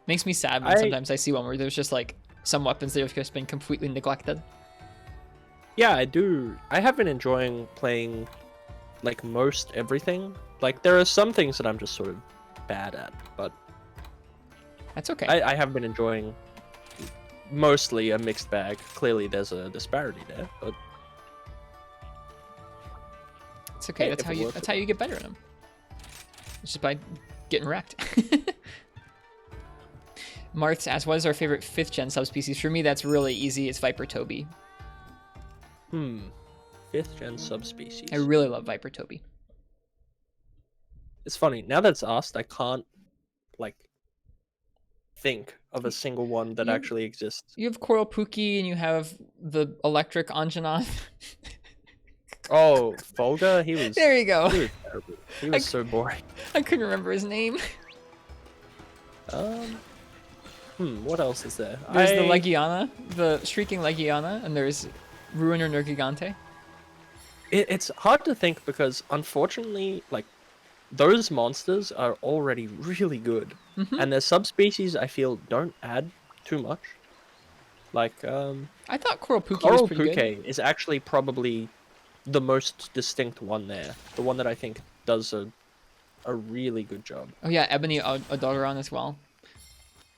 Makes me sad when sometimes I see one where there's just like some weapons that have just been completely neglected. Yeah, I do. I have been enjoying playing like most everything. Like there are some things that I'm just sort of bad at, but that's okay. I have been enjoying mostly a mixed bag. Clearly there's a disparity there, but it's okay. Hey, That's how you get better at them. It's just by getting wrecked. Marth's asks, what is our favorite 5th gen subspecies? For me, that's really easy. It's Viper Toby. 5th gen subspecies. I really love Viper Toby. It's funny, now that it's asked, I can't, like, think of a single one that actually exists. You have Coral Pookie, and you have the electric Anjanath. Oh, Volga? He was... There you go. He was terrible. He was so boring. I couldn't remember his name. What else is there? There's the Legiana, the Shrieking Legiana, and there's Ruiner Nergigante. It's hard to think because, unfortunately, like, those monsters are already really good. And their subspecies, I feel, don't add too much. Like, I thought Coral Pookie Coral was pretty good. Puke is actually probably the most distinct one there. The one that I think does a really good job. Oh yeah, Ebony Odogaron as well.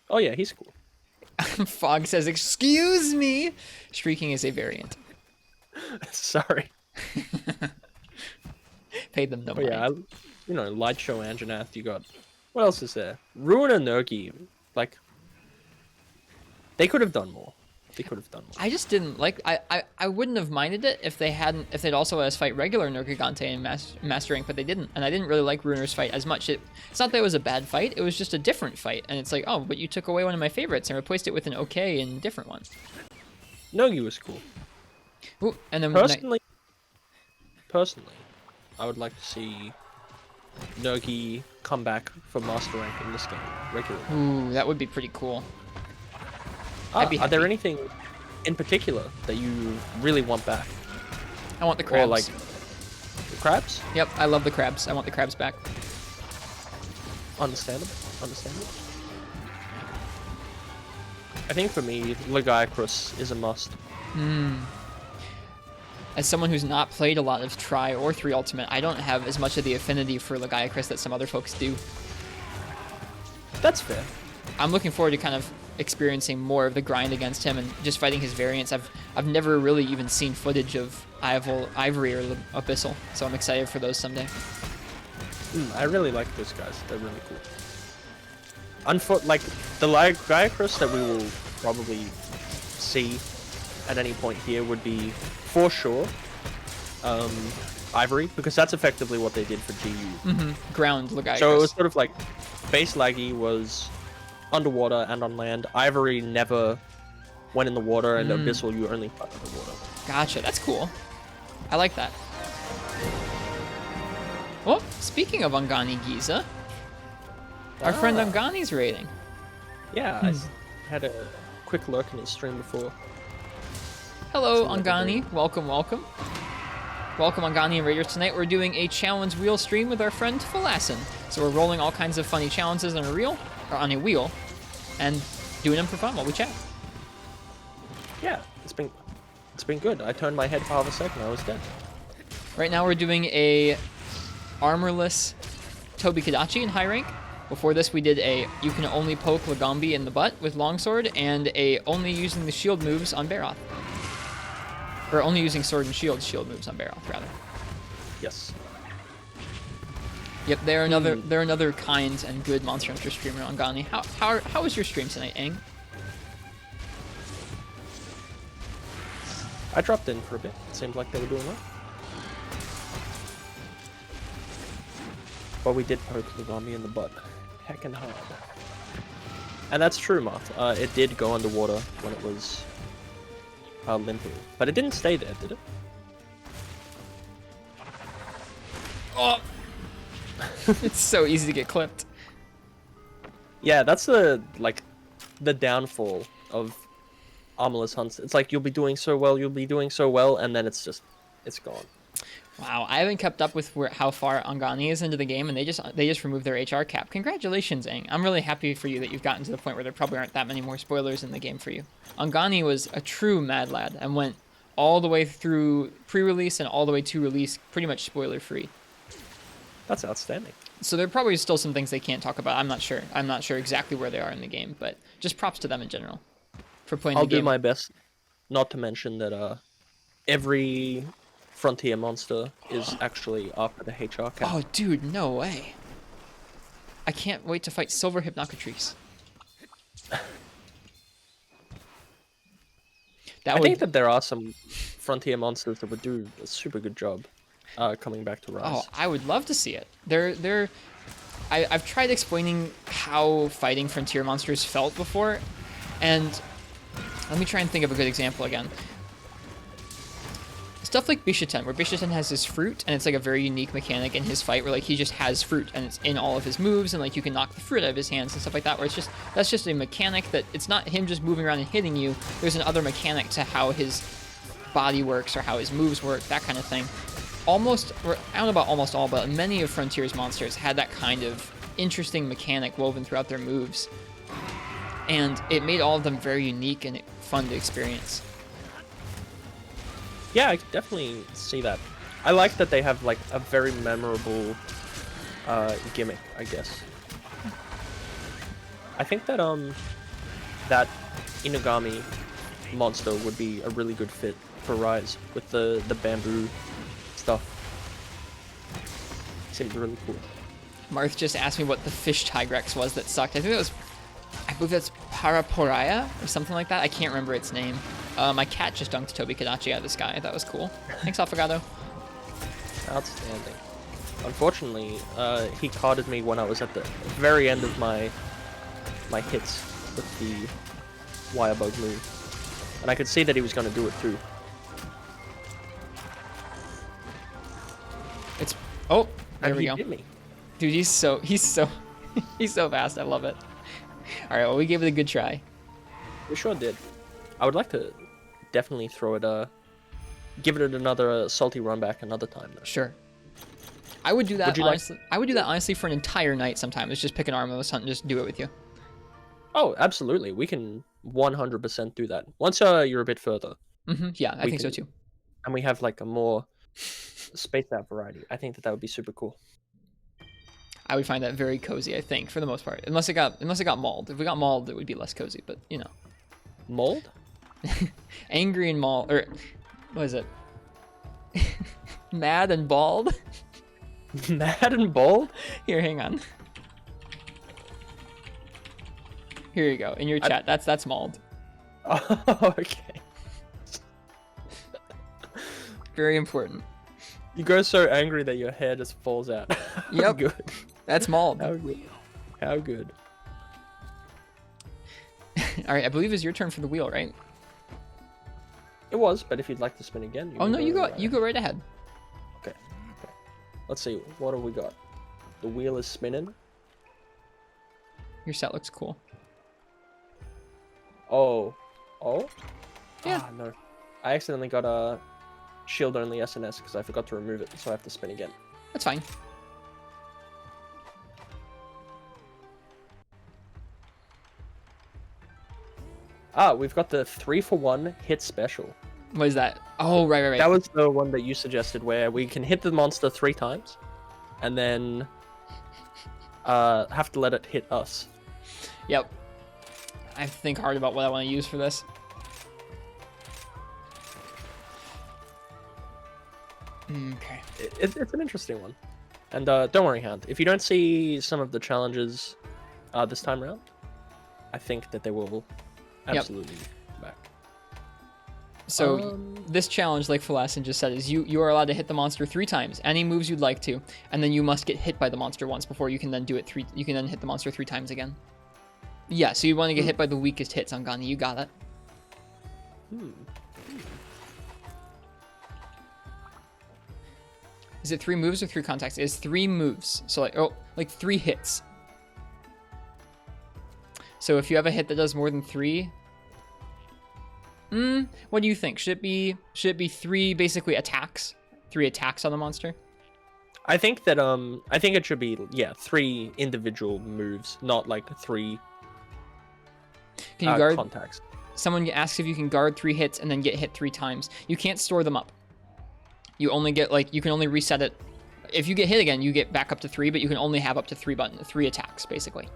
Oh yeah, he's cool. Fog says, excuse me! Shrieking is a variant. Sorry. Paid them no Oh mind. yeah, Light Show Anjanath, you got... What else is there? Ruiner Nergi, like... They could have done more. They could have done more. I just didn't like... I wouldn't have minded it if they'd also let us fight regular Nergigante in Master Rank, but they didn't. And I didn't really like Ruiner's fight as much. It's not that it was a bad fight, it was just a different fight. And it's like, oh, but you took away one of my favorites and replaced it with an okay and different one. Nergi was cool. Ooh, and then Personally, I would like to see Nergi come back for Master Rank in this game regularly. Ooh, that would be pretty cool. Are there anything in particular that you really want back? I want the crabs. Or like the crabs? Yep, I love the crabs. I want the crabs back. Understandable. I think for me, Legiacrus is a must. As someone who's not played a lot of Tri or 3 Ultimate, I don't have as much of the affinity for Legiacrus that some other folks do. That's fair. I'm looking forward to kind of experiencing more of the grind against him and just fighting his variants. I've never really even seen footage of Ivory or Abyssal, so I'm excited for those someday. I really like those guys. They're really cool. Like, the Legiacrus that we will probably see at any point here would be, for sure, Ivory, because that's effectively what they did for GU. Ground Legiacrus. So it was sort of like base Laggy was underwater and on land. Ivory never went in the water, and Abyssal you only fight underwater. Gotcha. That's cool. I like that. Well, speaking of Ungani Giza, our friend Ungani's raiding. Yeah, I had a quick lurk in his stream before. Hello, Ungani. Welcome, welcome. Welcome, Ungani and Raiders. Tonight we're doing a challenge wheel stream with our friend Phalacin. So we're rolling all kinds of funny challenges on a reel, or on a wheel, and doing them for fun while we chat. Yeah, it's been good. I turned my head for half a second, I was dead. Right now we're doing a armorless Tobi Kadachi in high rank. Before this we did a you can only poke Lagambi in the butt with longsword, and a only using the shield moves on Baroth. Or only using sword and shield moves on Baroth, rather. Yes. Yep, they're another kind and good Monster Hunter streamer, Ungani. How was your stream tonight, Aang? I dropped in for a bit. It seemed like they were doing well. But we did poke Lugami in the butt. Heckin' hard. And that's true, Moth. It did go underwater when it was limping. But it didn't stay there, did it? Oh! It's so easy to get clipped. Yeah, that's the downfall of armorless hunts. It's like you'll be doing so well, and then it's gone. Wow, I haven't kept up with how far Ungani is into the game, and they just removed their HR cap. Congratulations, Aang. I'm really happy for you that you've gotten to the point where there probably aren't that many more spoilers in the game for you. Ungani was a true mad lad and went all the way through pre-release and all the way to release pretty much spoiler-free. That's outstanding. So there are probably still some things they can't talk about. I'm not sure. I'm not sure exactly where they are in the game, but just props to them in general for playing the game. I'll do my best not to mention that every Frontier monster is actually after the HR cap. Oh, dude, no way. I can't wait to fight Silver Hypnocatrice. I think that there are some Frontier monsters that would do a super good job coming back to Rise. Oh, I would love to see it. I've tried explaining how fighting Frontier monsters felt before, and let me try and think of a good example again. Stuff like Bishaten, where Bishaten has his fruit, and it's like a very unique mechanic in his fight where like he just has fruit and it's in all of his moves, and like you can knock the fruit out of his hands and stuff like that, where that's just a mechanic that it's not him just moving around and hitting you. There's another mechanic to how his body works or how his moves work, that kind of thing. I don't know about almost all, but many of Frontier's monsters had that kind of interesting mechanic woven throughout their moves, and it made all of them very unique and fun to experience. Yeah, I could definitely see that. I like that they have like a very memorable gimmick, I guess. I think that that Inugami monster would be a really good fit for Rise with the bamboo stuff. Seemed really cool. Marth just asked me what the fish Tigrex was that sucked. I believe that's Paraporaya or something like that. I can't remember its name. My cat just dunked Tobi Kadachi out of the sky. That was cool. Thanks, Affogato. Outstanding. Unfortunately, he carded me when I was at the very end of my hits with the Wirebug move. And I could see that he was going to do it too. Oh, there we go. He hit me. Dude, he's so he's so fast. I love it. All right, well, we gave it a good try. We sure did. I would like to definitely throw it, give it another salty run back another time, though. Sure. I would do that, honestly. I would do that, honestly, for an entire night sometime. It's just pick an armless hunt and just do it with you. Oh, absolutely. We can 100% do that. Once you're a bit further. Yeah, I think so, too. And we have, like, a more spaced out variety. I think that would be super cool. I would find that very cozy, I think, for the most part. Unless it got mauled. If we got mauled, it would be less cozy, but, you know. Mauled? Angry and mauled, or what is it? Mad and bald? Mad and bald? Here, hang on. Here you go, in your chat. That's mauled. Oh, okay. Very important. You go so angry that your hair just falls out. How Yep. good. That's mauled. How good. How good. All right, I believe it's your turn for the wheel, right? It was, but if you'd like to spin again, Oh no, you go. right You go right ahead. Okay. Okay. Let's see. What have we got? The wheel is spinning. Your set looks cool. Oh. Oh? Yeah. Ah, no. I accidentally got a shield only SNS because I forgot to remove it, so I have to spin again. That's fine. Ah, we've got the 3-for-1 hit special. What is that? Oh, right. That was the one that you suggested where we can hit the monster 3 times and then have to let it hit us. Yep. I have to think hard about what I want to use for this. Okay. It's an interesting one. And don't worry, Hand. If you don't see some of the challenges this time around, I think that they will absolutely be back. So this challenge, like Phalacin just said, is you are allowed to hit the monster 3 times, any moves you'd like to, and then you must get hit by the monster once before you can then do it 3. You can then hit the monster 3 times again. Yeah, so you want to get hit by the weakest hits on Gani. You got it. Is it 3 moves or 3 contacts? It's 3 moves. So like 3 hits. So if you have a hit that does more than 3, what do you think? Should it be 3 basically attacks? 3 attacks on the monster? I think that I think it should be 3 individual moves, not like 3 Can you guard contacts. Someone asks if you can guard 3 hits and then get hit 3 times. You can't store them up. You only get you can only reset it. If you get hit again, you get back up to 3, but you can only have up to 3 attacks basically.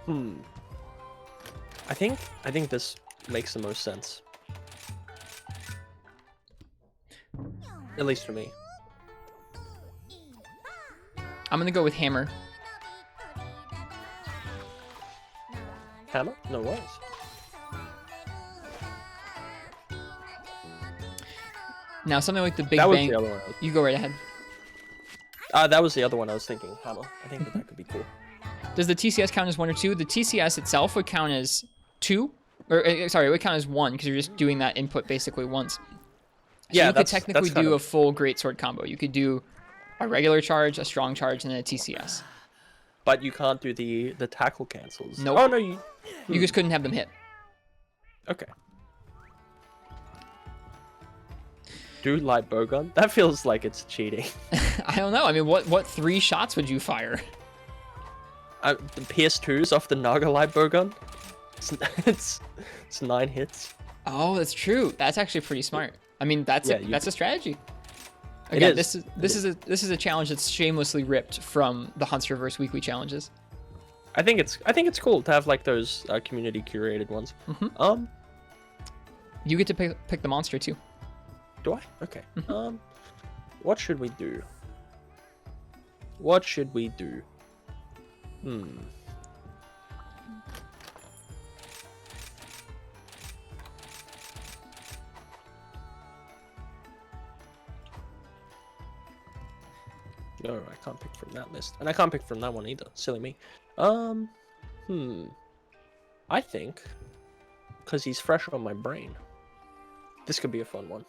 I think this makes the most sense. At least for me. I'm gonna go with hammer. Hammer? No worries. Now something like the Big That was Bang. the other one. You go right ahead. That was the other one I was thinking. Hammer. I think that could be cool. Does the TCS count as 1 or 2? The TCS itself would count as 2, or sorry, it would count as 1 because you're just doing that input basically once. So Yeah, you could that's technically kind do of- a full greatsword combo. You could do a regular charge, a strong charge, and then a TCS. But you can't do the tackle cancels. Nope. Oh no, you. You just couldn't have them hit. Okay. Do light bowgun? That feels like it's cheating. I don't know. I mean, what 3 shots would you fire? The PS2s off the Naga light bowgun. It's 9 hits. Oh, that's true. That's actually pretty smart. I mean, that's a strategy. Again, this is a challenge that's shamelessly ripped from the Hunts Reverse weekly challenges. I think it's cool to have like those community curated ones. You get to pick the monster too. Do I? Okay. What should we do? What should we do? No, I can't pick from that list. And I can't pick from that one either. Silly me. I think, because he's fresh on my brain, this could be a fun one.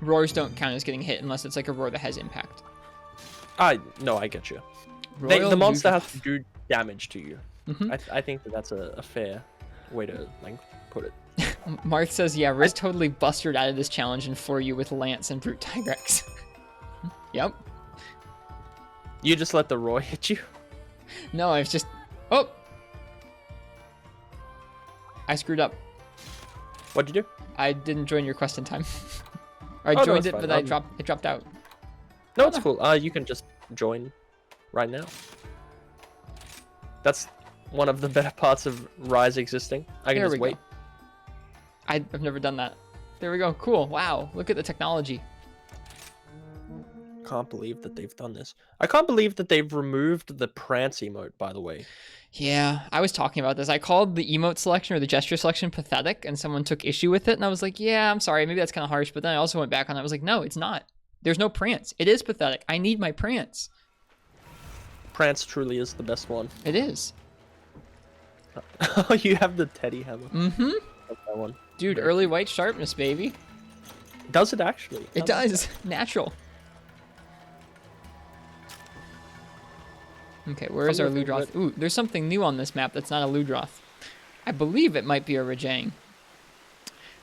Roars don't count as getting hit unless it's like a roar that has impact. No, I get you. Royal The monster Neutral- has to do damage to you. I think that's a fair way to like put it. Marth says, yeah, Riz totally busted out of this challenge and for you with Lance and Brute Tigrex. Yep. You just let the roar hit you. No, I've just... Oh! I screwed up. What'd you do? I didn't join your quest in time. Or I No, joined it's it, fine. but I dropped out. No, it's cool. You can just join right now. That's one of the better parts of Rise existing. I can There just we wait. go. I've never done that. There we go. Cool. Wow. Look at the technology. can't believe that they've done this. I can't believe that they've removed the prance emote, by the way. Yeah, I was talking about this. I called the emote selection or the gesture selection pathetic, and someone took issue with it, and I was like, yeah, I'm sorry, maybe that's kind of harsh, but then I also went back on it. I was like, no, it's not. There's no prance. It is pathetic. I need my prance. Prance truly is the best one. It is. Oh, you have the teddy hammer. Mm-hmm. That one. Dude, early white sharpness, baby. Does it actually? It does. Natural. Okay, where is our Ludroth? Ooh, there's something new on this map that's not a Ludroth. I believe it might be a Rajang.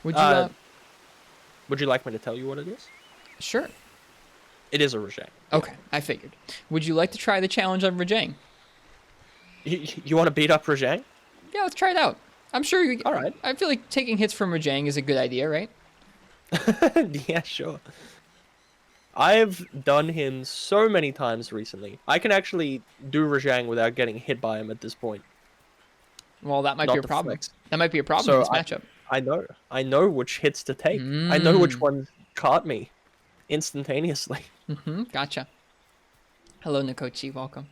Would you like me to tell you what it is? Sure. It is a Rajang. Okay, I figured. Would you like to try the challenge on Rajang? You want to beat up Rajang? Yeah, let's try it out. I'm sure you... All right. I feel like taking hits from Rajang is a good idea, right? Yeah, sure. I've done him so many times recently. I can actually do Rajang without getting hit by him at this point. Well, that might be a problem. Flex. That might be a problem in this matchup. I know which hits to take. I know which ones caught me instantaneously. Mm-hmm, gotcha. Hello, Nikochi. Welcome.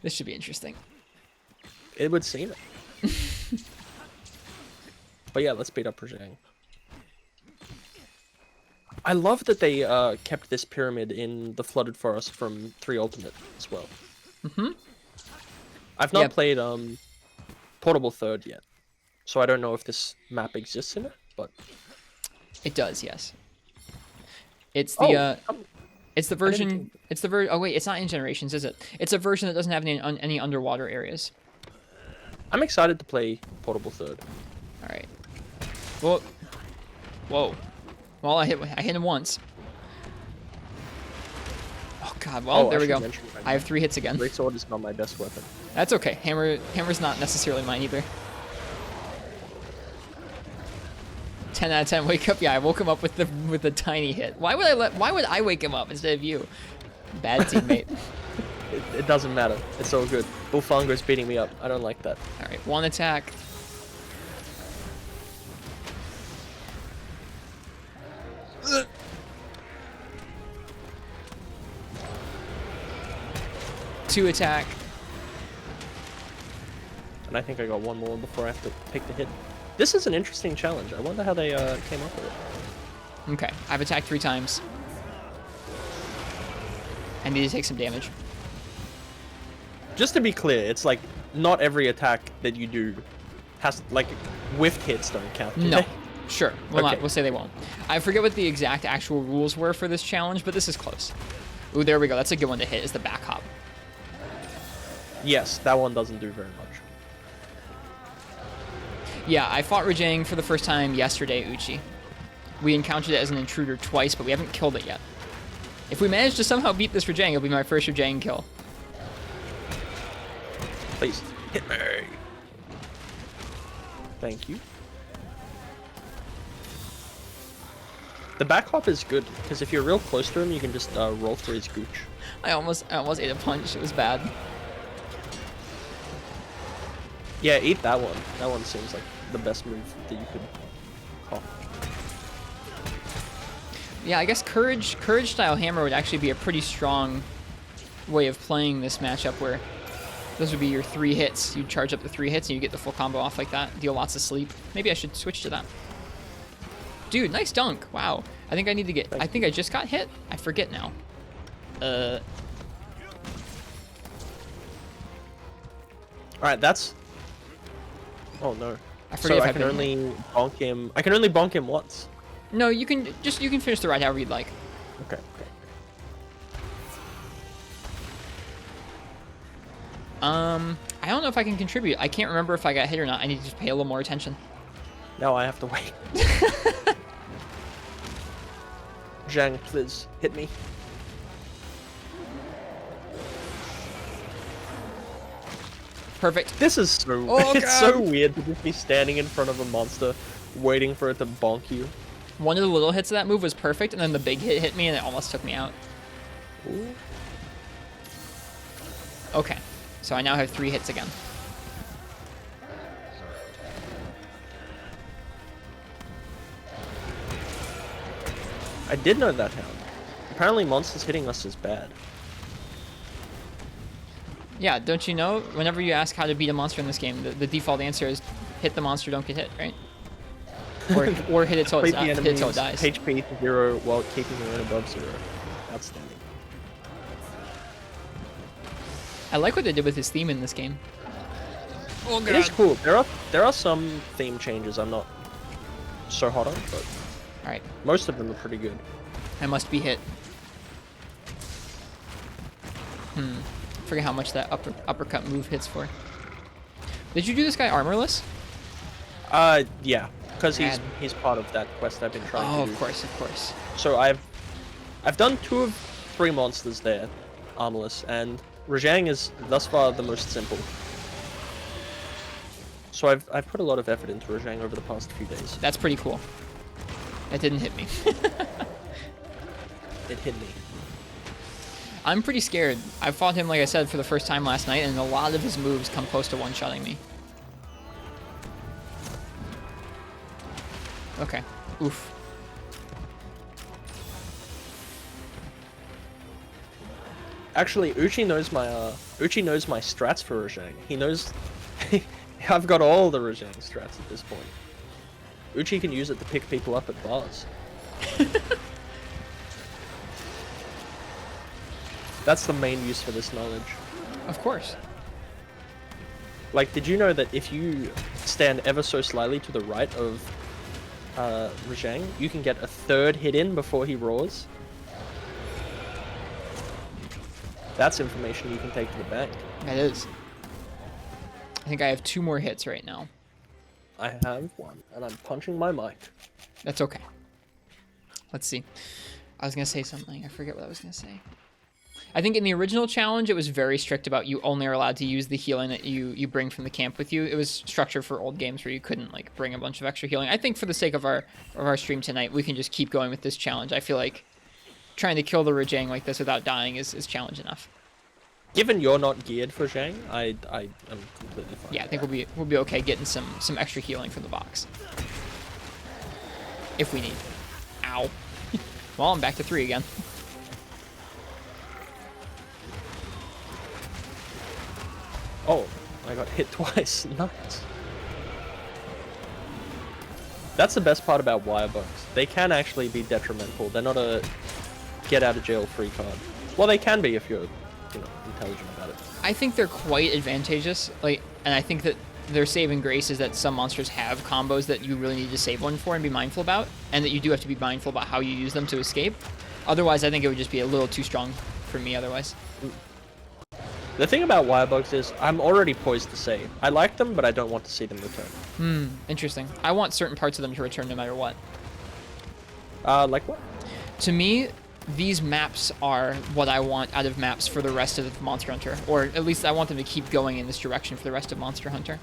This should be interesting. It would seem it. But yeah, let's beat up Rajang. I love that they kept this pyramid in the Flooded Forest from 3 Ultimate as well. Mm-hmm. I've not played Portable Third yet, so I don't know if this map exists in it, but... It does, yes. It's the it's the version. Oh wait, it's not in Generations, is it? It's a version that doesn't have any underwater areas. I'm excited to play Portable Third. All right. Well, whoa. Well, I hit him once. Oh god. Well, there we go. I have 3 hits again. Great sword is not my best weapon. That's okay. Hammer's not necessarily mine either. 10 out of 10. Wake up. Yeah, I woke him up with a tiny hit. Why would I wake him up instead of you? Bad teammate. It doesn't matter. It's all good. Bullfango's beating me up. I don't like that. All right, 1 attack. Two attack. And I think I got 1 more before I have to take the hit. This is an interesting challenge. I wonder how they came up with it. Okay, I've attacked 3 times. I need to take some damage. Just to be clear, it's like not every attack that you do has like whiffed hits don't count. No. Sure. Okay. We'll say they won't. I forget what the exact actual rules were for this challenge, but this is close. Ooh, there we go. That's a good one to hit, is the back hop. Yes, that one doesn't do very much. Yeah, I fought Rajang for the first time yesterday, Uchi. We encountered it as an intruder twice, but we haven't killed it yet. If we manage to somehow beat this Rajang, it'll be my first Rajang kill. Please, hit me. Thank you. The back hop is good, because if you're real close to him, you can just roll through his gooch. I almost ate a punch. It was bad. Yeah, eat that one. That one seems like the best move that you could call. Yeah, I guess Courage style hammer would actually be a pretty strong way of playing this matchup, where those would be your 3 hits. You charge up the 3 hits and you get the full combo off like that. Deal lots of sleep. Maybe I should switch to that. Dude, nice dunk. Wow. I think I need to get... I think I just got hit. I forget now. Alright, that's... Oh no. I forget so I can only bonk him... I can only bonk him once. No, you can finish the ride however you'd like. Okay. I don't know if I can contribute. I can't remember if I got hit or not. I need to just pay a little more attention. Now I have to wait. Zhang, please, hit me. Perfect. This is so... Oh, it's God. so weird to just be standing in front of a monster, waiting for it to bonk you. One of the little hits of that move was perfect, and then the big hit hit me, and it almost took me out. Ooh. Okay. So I now have 3 hits again. I did know that, Hound. Apparently monsters hitting us is bad. Yeah, don't you know? Whenever you ask how to beat a monster in this game, the default answer is hit the monster, don't get hit, right? Or hit it till Complete the hit it till it enemy's dies. HP to 0 while keeping your own above 0. Outstanding. I like what they did with his theme in this game. Oh It is cool. There are some theme changes I'm not so hot on, but All right, most of them are pretty good. I must be hit. Forget how much that uppercut move hits for. Did you do this guy armorless? Yeah, because Rad. he's part of that quest I've been trying Oh, to do. of course, of course. So I've done 2 of 3 monsters there, armorless, and Rajang is thus far the most simple. So I've put a lot of effort into Rajang over the past few days. That's pretty cool. That didn't hit me. It hit me. I'm pretty scared. I fought him, like I said, for the first time last night, and a lot of his moves come close to one-shotting me. Okay. Oof. Actually, Uchi knows my strats for Rajang. He knows I've got all the Rajang strats at this point. Uchi can use it to pick people up at bars. That's the main use for this knowledge. Of course. Like, did you know that if you stand ever so slightly to the right of Rajang, you can get a 3rd hit in before he roars? That's information you can take to the bank. That is. I think I have 2 more hits right now. I have 1, and I'm punching my mic. That's okay. Let's see. I was going to say something. I forget what I was going to say. I think in the original challenge, it was very strict about you only are allowed to use the healing that you bring from the camp with you. It was structured for old games where you couldn't like bring a bunch of extra healing. I think for the sake of our stream tonight, we can just keep going with this challenge. I feel like trying to kill the Rajang like this without dying is challenge enough. Given you're not geared for Zhang, I am completely fine. Yeah, I think we'll be okay getting some extra healing from the box. If we need. Ow. Well, I'm back to 3 again. Oh, I got hit twice. Nice. That's the best part about wire bugs. They can actually be detrimental. They're not a get out of jail free card. Well, they can be if you're, intelligent about it. I think they're quite advantageous. And I think that their saving grace is that some monsters have combos that you really need to save one for and be mindful about, and that you do have to be mindful about how you use them to escape. Otherwise, I think it would just be a little too strong for me otherwise. The thing about wire bugs is I'm already poised to say I like them, but I don't want to see them return. Interesting. I want certain parts of them to return no matter what. Like what? To me, these maps are what I want out of maps for the rest of Monster Hunter, or at least I want them to keep going in this direction for the rest of Monster Hunter.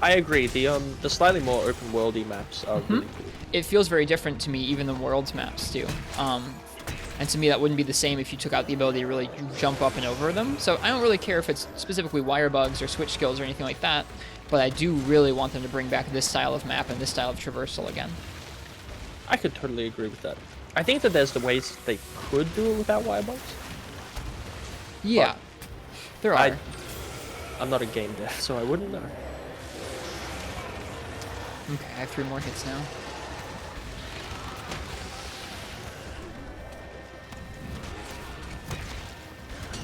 I agree. The slightly more open worldy maps are really cool. It feels very different to me, even the Worlds maps too. And to me, that wouldn't be the same if you took out the ability to really jump up and over them. So I don't really care if it's specifically wire bugs or switch skills or anything like that, but I do really want them to bring back this style of map and this style of traversal again. I could totally agree with that. I think that there's the ways they could do it without wire bugs. Yeah, there are. I'm not a game dev, so I wouldn't know. Okay, I have 3 more hits now.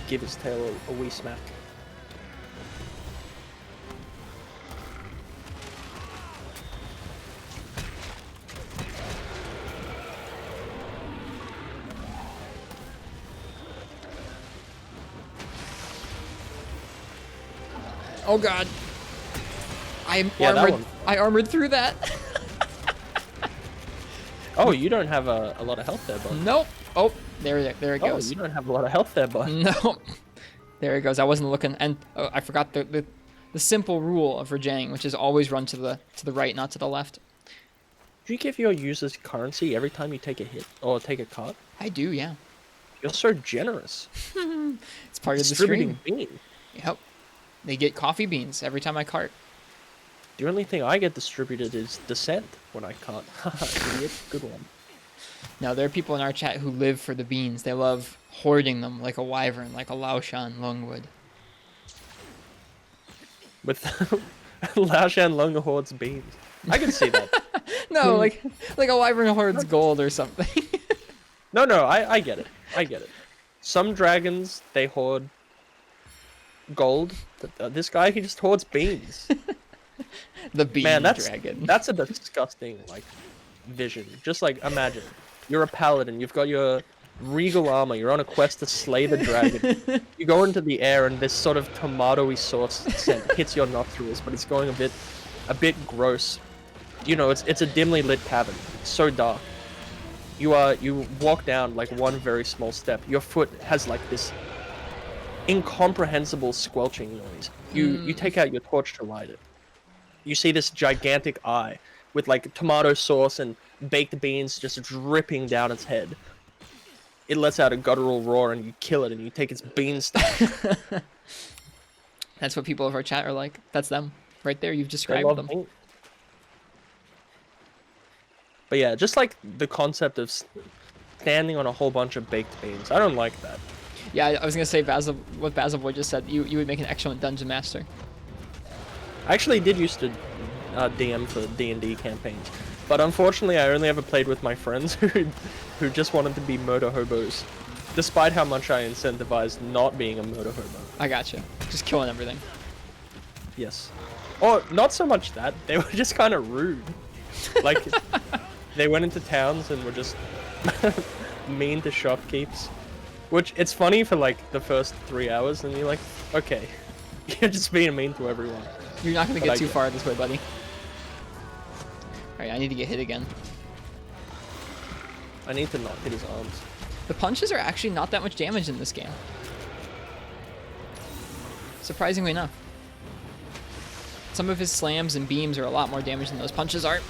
Give his tail a wee smack. Oh god. That one. I armored through that. Oh, you don't have a lot of health there, bud. Nope. Oh, there it Oh, goes. you don't have a lot of health there, bud. No. There it goes. I wasn't looking, and I forgot the simple rule of Rajang, which is always run to the right, not to the left. Do you give your users currency every time you take a hit or take a card? I do, yeah. You're so generous. It's part of the Distributing stream. bean. Yep. They get coffee beans every time I cart. The only thing I get distributed is Descent when I cart. Haha, idiot. Good one. Now, there are people in our chat who live for the beans. They love hoarding them like a wyvern, like a Laoshan Longwood. With Laoshan Longhorn's beams. I can see that. No, like a wyvern hoards gold or something. No, I get it. I get it. Some dragons, they hoard gold. This guy, he just hoards beans. The bean Man, dragon. that's a disgusting, like, vision. Just, like, imagine. You're a paladin, you've got your regal armor, you're on a quest to slay the dragon. You go into the air and this sort of tomatoey sauce scent hits your nostrils, but it's going a bit gross. You know, it's a dimly lit cavern. It's so dark. You walk down like one very small step. Your foot has like this incomprehensible squelching noise. You take out your torch to light it. You see this gigantic eye with like tomato sauce and baked beans just dripping down its head. It lets out a guttural roar and you kill it and you take its beanstalk. That's what people of our chat are like. That's them. Right there, you've They described love them. beans. But yeah, just like the concept of standing on a whole bunch of baked beans. I don't like that. Yeah, I was gonna say what Basil Boy just said. You would make an excellent dungeon master. I actually did used to DM for D&D campaigns, but unfortunately I only ever played with my friends who just wanted to be murder hobos, despite how much I incentivized not being a murder hobo. I gotcha. Just killing everything. Yes. Or not so much that, they were just kind of rude. Like, they went into towns and were just mean to shopkeepers. Which, it's funny for like the first 3 hours, and you're like, okay, you're just being mean to everyone. You're not gonna But get I too get far this way, buddy. Alright, I need to get hit again. I need to not hit his arms. The punches are actually not that much damage in this game. Surprisingly enough. Some of his slams and beams are a lot more damage than those punches are.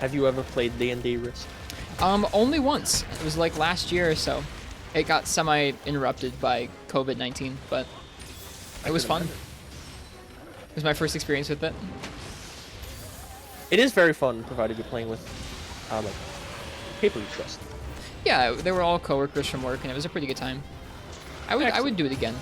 Have you ever played D&D, Risk? Only once. It was like last year or so. It got semi-interrupted by COVID-19, but it was fun. It was my first experience with it. It is very fun, provided you're playing with like people you trust. Yeah, they were all coworkers from work, and it was a pretty good time. I would do it again.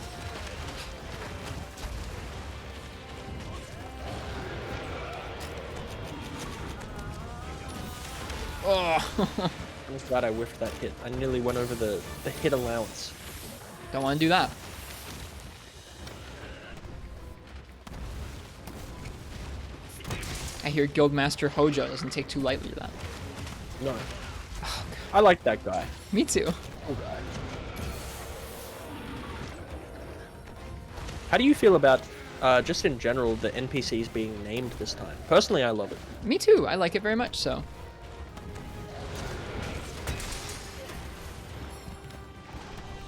Oh, I'm glad I whiffed that hit. I nearly went over the hit allowance. don't want to do that. I hear Guildmaster Hojo doesn't take too lightly to that. No. I like that guy. Me too. Cool guy. How do you feel about, just in general, the NPCs being named this time? Personally, I love it. Me too. I like it very much so.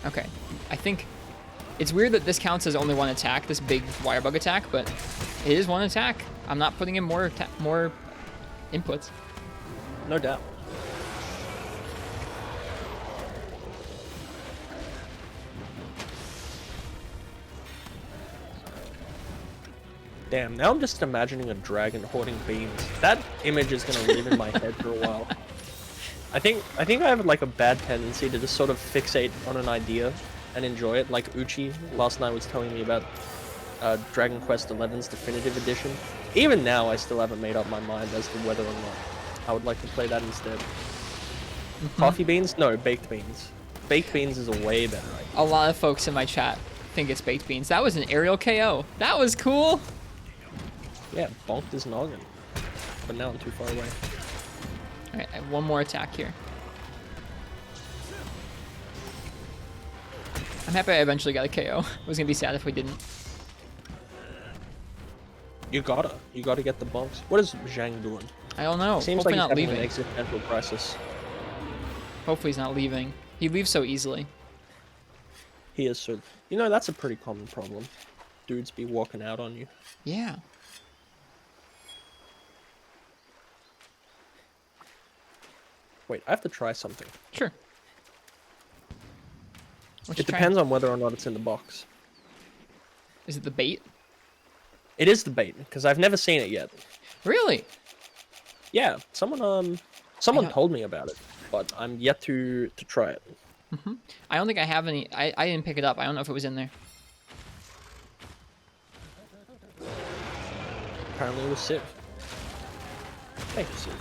Okay. I think it's weird that this counts as only one attack, this big wirebug attack, but it is one attack. I'm not putting in more inputs. No doubt. Damn, now I'm just imagining a dragon hoarding beans. That image is gonna live in my head for a while. I think I have like a bad tendency to just sort of fixate on an idea and enjoy it. Like Uchi last night was telling me about Dragon Quest XI's Definitive Edition. Even now, I still haven't made up my mind as to whether or not I would like to play that instead. Coffee beans? No, baked beans. Baked beans is a way better idea. A lot of folks in my chat think it's baked beans. That was an aerial KO. That was cool. Yeah, bonked his noggin. But now I'm too far away. Alright, I have one more attack here. I'm happy I eventually got a KO. I was gonna be sad if we didn't. You gotta get the bonks. What is Zhang doing? I don't know. Seems Hopefully like he's not having leaving. an existential crisis. Hopefully he's not leaving. He leaves so easily. He is so... You know, that's a pretty common problem. Dudes be walking out on you. Yeah. Wait, I have to try something. Sure. What It depends on whether or not it's in the box. Is it the bait? It is the bait, because I've never seen it yet. Really? Yeah, someone told me about it, but I'm yet to try it. I don't think I have any. I didn't pick it up. I don't know if it was in there. Apparently it was Civ. Thank you, Civ.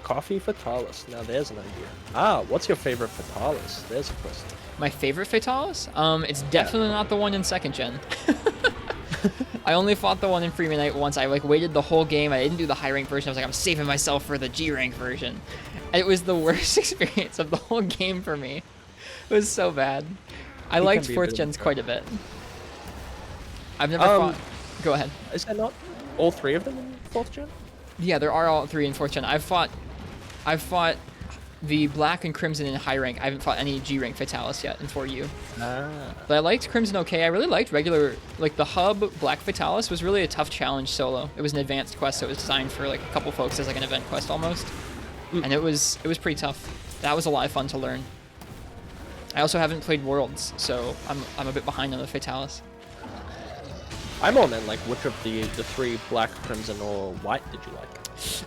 Coffee Fatalis. Now there's an idea. Ah, what's your favorite Fatalis? There's a question. My favorite Fatalis? It's definitely not the one in 2nd gen. I only fought the one in Freeman Knight once. I like waited the whole game. I didn't do the high rank version. I was like, I'm saving myself for the G rank version. It was the worst experience of the whole game for me. It was so bad. I liked 4th gens quite a bit. I've never fought. Go ahead. Is that not all 3 of them in 4th gen? Yeah, there are all 3 in 4th gen. I've fought the Black and Crimson in high rank. I haven't fought any G rank Fatalis yet in 4U. But I liked Crimson okay. I really liked regular, like the hub Black Fatalis was really a tough challenge solo. It was an advanced quest, so it was designed for like a couple folks as like an event quest almost. And it was pretty tough. That was a lot of fun to learn. I also haven't played Worlds, so I'm a bit behind on the Fatalis. I'm on then, like, which of the 3 Black, Crimson, or White did you like?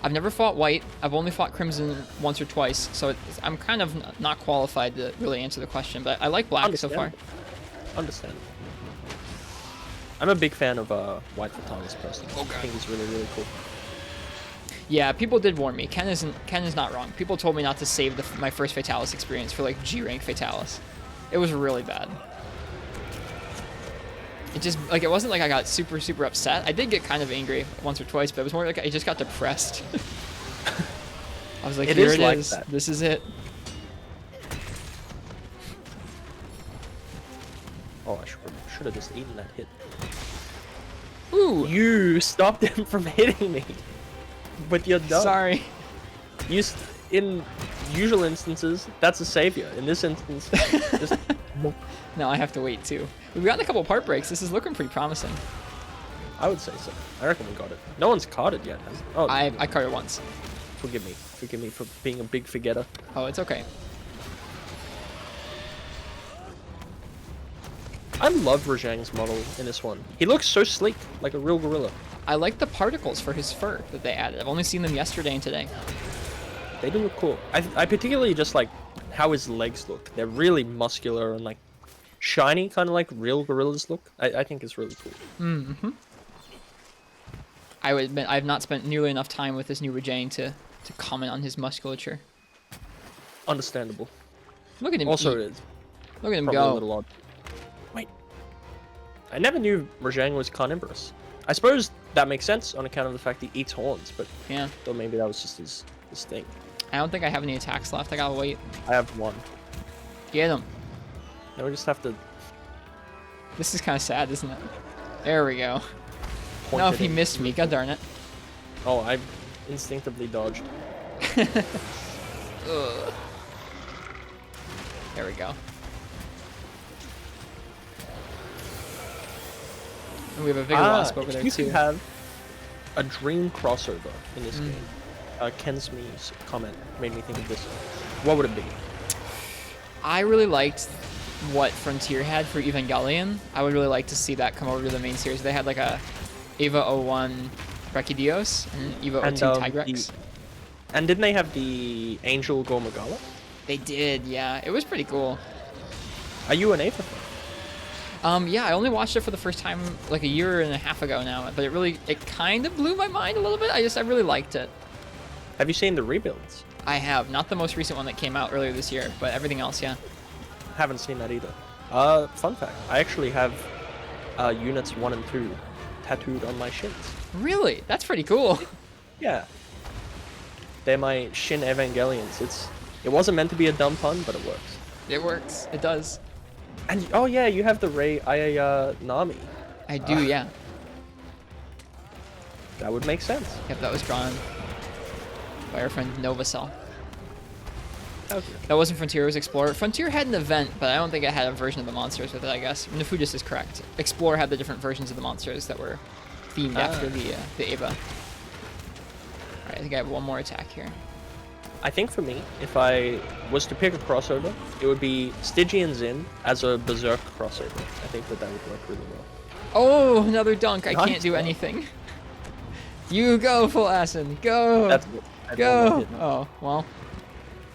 I've never fought White. I've only fought Crimson once or twice, so I'm kind of not qualified to really answer the question, but I like Black so far. Understand. I'm a big fan of White Fatalis personally. I think he's really, really cool. Yeah, people did warn me. Ken is not wrong. People told me not to save my first Fatalis experience for like G rank Fatalis. It was really bad. It just, like, it wasn't like I got super, super upset. I did get kind of angry once or twice, but it was more like I just got depressed. I was like, here it is. This is it. Oh, I should have just eaten that hit. Ooh. You stopped him from hitting me with your dog. Sorry. In usual instances, that's a savior. In this instance, just... No, I have to wait too. We've gotten a couple part breaks. This is looking pretty promising. I would say so. I reckon we got it. No one's caught it yet, has it? Oh, I caught it once. Forgive me. Forgive me for being a big forgetter. Oh, it's okay. I love Rajang's model in this one. He looks so sleek, like a real gorilla. I like the particles for his fur that they added. I've only seen them yesterday and today. They do look cool. I particularly just like how his legs look. They're really muscular and like shiny, kind of like real gorillas look. I think it's really cool. Mm-hmm. I would admit I've not spent nearly enough time with this new Rajang to comment on his musculature. Understandable. Look at him Also, eat. it is Look at him probably go. a little odd. Wait. I never knew Rajang was carnivorous. I suppose that makes sense on account of the fact he eats horns, but yeah, thought maybe that was just his thing. I don't think I have any attacks left. I gotta wait. I have one. Get him. Now we just have to... This is kind of sad, isn't it? There we go. point No, it if he in. missed me, god darn it. Oh, I instinctively dodged. Ugh. There we go. And we have a bigger wasp over there you too. could have a dream crossover in this game. Kensme's comment made me think of this. What would it be? I really liked what Frontier had for Evangelion. I would really like to see that come over to the main series. They had like a Eva 01 Brachydios and Eva 02 Tigrex. And didn't they have the Angel Gormagala? They did, yeah. It was pretty cool. Are you an Eva fan? Yeah, I only watched it for the first time like a year and a half ago now, but it kind of blew my mind a little bit. I really liked it. Have you seen the rebuilds? I have. Not the most recent one that came out earlier this year, but everything else, yeah. Haven't seen that either. Fun fact, I actually have units 1 and 2 tattooed on my shins. Really? That's pretty cool. Yeah. They're my Shin Evangelions. It wasn't meant to be a dumb pun, but it works. It works. It does. And oh yeah, you have the Rei Nami. I do, yeah. That would make sense. Yep, that was drawn by our friend Novacell. Okay. That wasn't Frontier, it was Explorer. Frontier had an event, but I don't think it had a version of the monsters with it, I guess. Nefudis is correct. Explorer had the different versions of the monsters that were themed after the Eva. Alright, I think I have one more attack here. I think for me, if I was to pick a crossover, it would be Stygian Zin as a Berserk crossover. I think that would work really well. Oh, another dunk. I Nice can't do one. anything. You go, Phalacin. Go. That's it. I had one more Go. hit. Oh, well.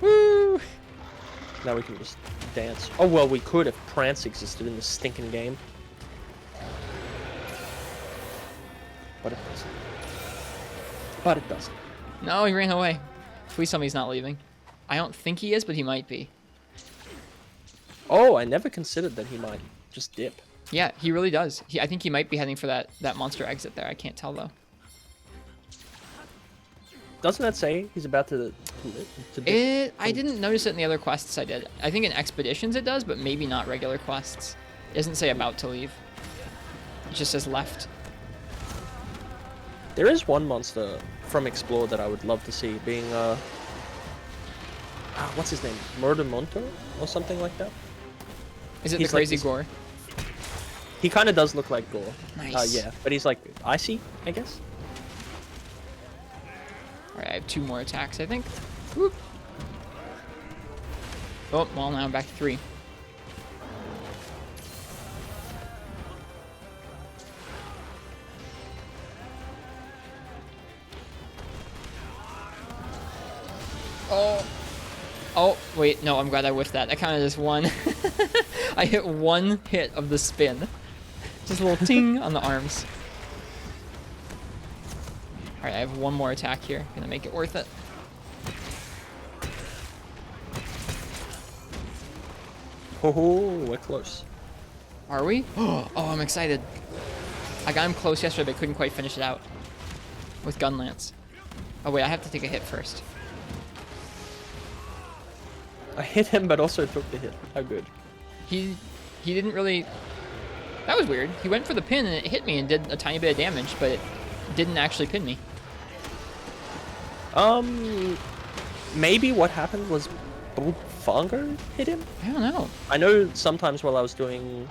Woo. Now we can just dance. Oh, well, we could if Prance existed in this stinking game. But it doesn't. But it doesn't. No, he ran away. Please tell me he's not leaving. I don't think he is, but he might be. Oh, I never considered that he might just dip. Yeah, he really does. I think he might be heading for that monster exit there. I can't tell, though. Doesn't that say he's about to dip? I didn't notice it in the other quests I did. I think in Expeditions it does, but maybe not regular quests. It doesn't say about to leave. It just says left. There is one monster from Explore that I would love to see being, what's his name? Murdermonto? Or something like that? Is it He's the like crazy this- gore? He kind of does look like Gore. Nice. Yeah, but he's like icy, I guess? Alright, I have 2 more attacks, I think. Whoop. Oh, well, now I'm back to 3. Oh. Oh, wait, no, I'm glad I whiffed that. I kind of just won. I hit 1 hit of the spin. Just a little ting on the arms. Alright, I have 1 more attack here. Gonna make it worth it. Oh, we're close. Are we? Oh, I'm excited. I got him close yesterday, but couldn't quite finish it out. With Gunlance. Oh wait, I have to take a hit first. I hit him, but also took the hit. How good. He didn't really... That was weird. He went for the pin and it hit me and did a tiny bit of damage, but it didn't actually pin me. Maybe what happened was Fanger hit him? I don't know. I know sometimes while I was doing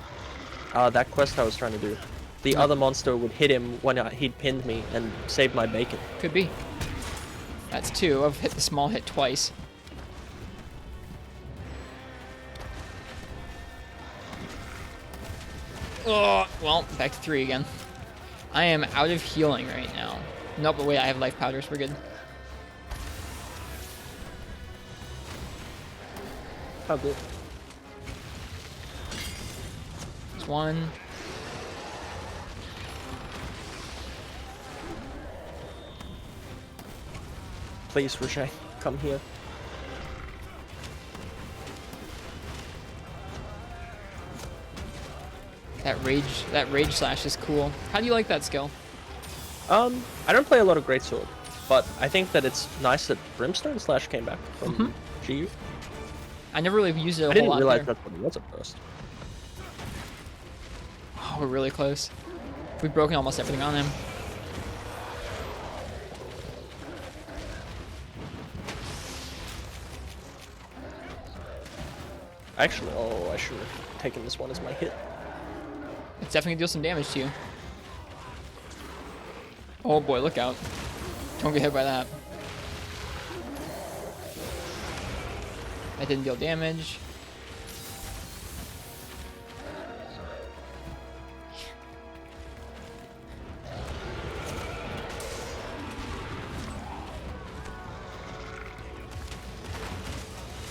that quest I was trying to do, the other monster would hit him when he'd pinned me and saved my bacon. Could be. That's 2. I've hit the small hit twice. Oh, well, back to 3 again. I am out of healing right now. Nope, but wait, I have life powders. We're good. How good. There's 1. Please, Richet, come here. That rage slash is cool. How do you like that skill? I don't play a lot of Greatsword, but I think that it's nice that Brimstone Slash came back from GU. I never really used it a I whole didn't lot realize there. that's what it was at first. Oh, we're really close. We've broken almost everything on him. Actually, oh, I should have taken this one as my hit. It's definitely gonna deal some damage to you. Oh boy, look out. Don't get hit by that. That didn't deal damage.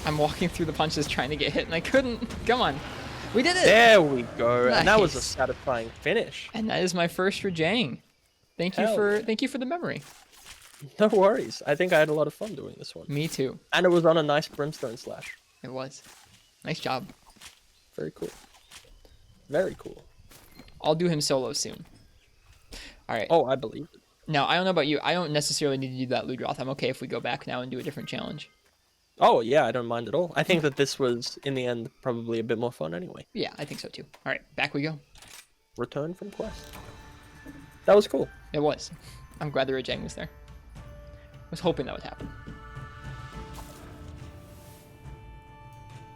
I'm walking through the punches trying to get hit and I couldn't. Come on. We did it! There we go. And that was a Nice. satisfying finish. And that is my first Rajang. Thank you Hell for the memory. No worries. I think I had a lot of fun doing this one. Me too. And it was on a nice Brimstone Slash. It was. Nice job. Very cool. Very cool. I'll do him solo soon. Alright. Oh, I believe it. Now, I don't know about you. I don't necessarily need to do that Ludroth. I'm okay if we go back now and do a different challenge. Oh, yeah, I don't mind at all. I think that this was, in the end, probably a bit more fun anyway. Yeah, I think so too. Alright, back we go. Return from quest. That was cool. It was. I'm glad the Rajang was there. I was hoping that would happen.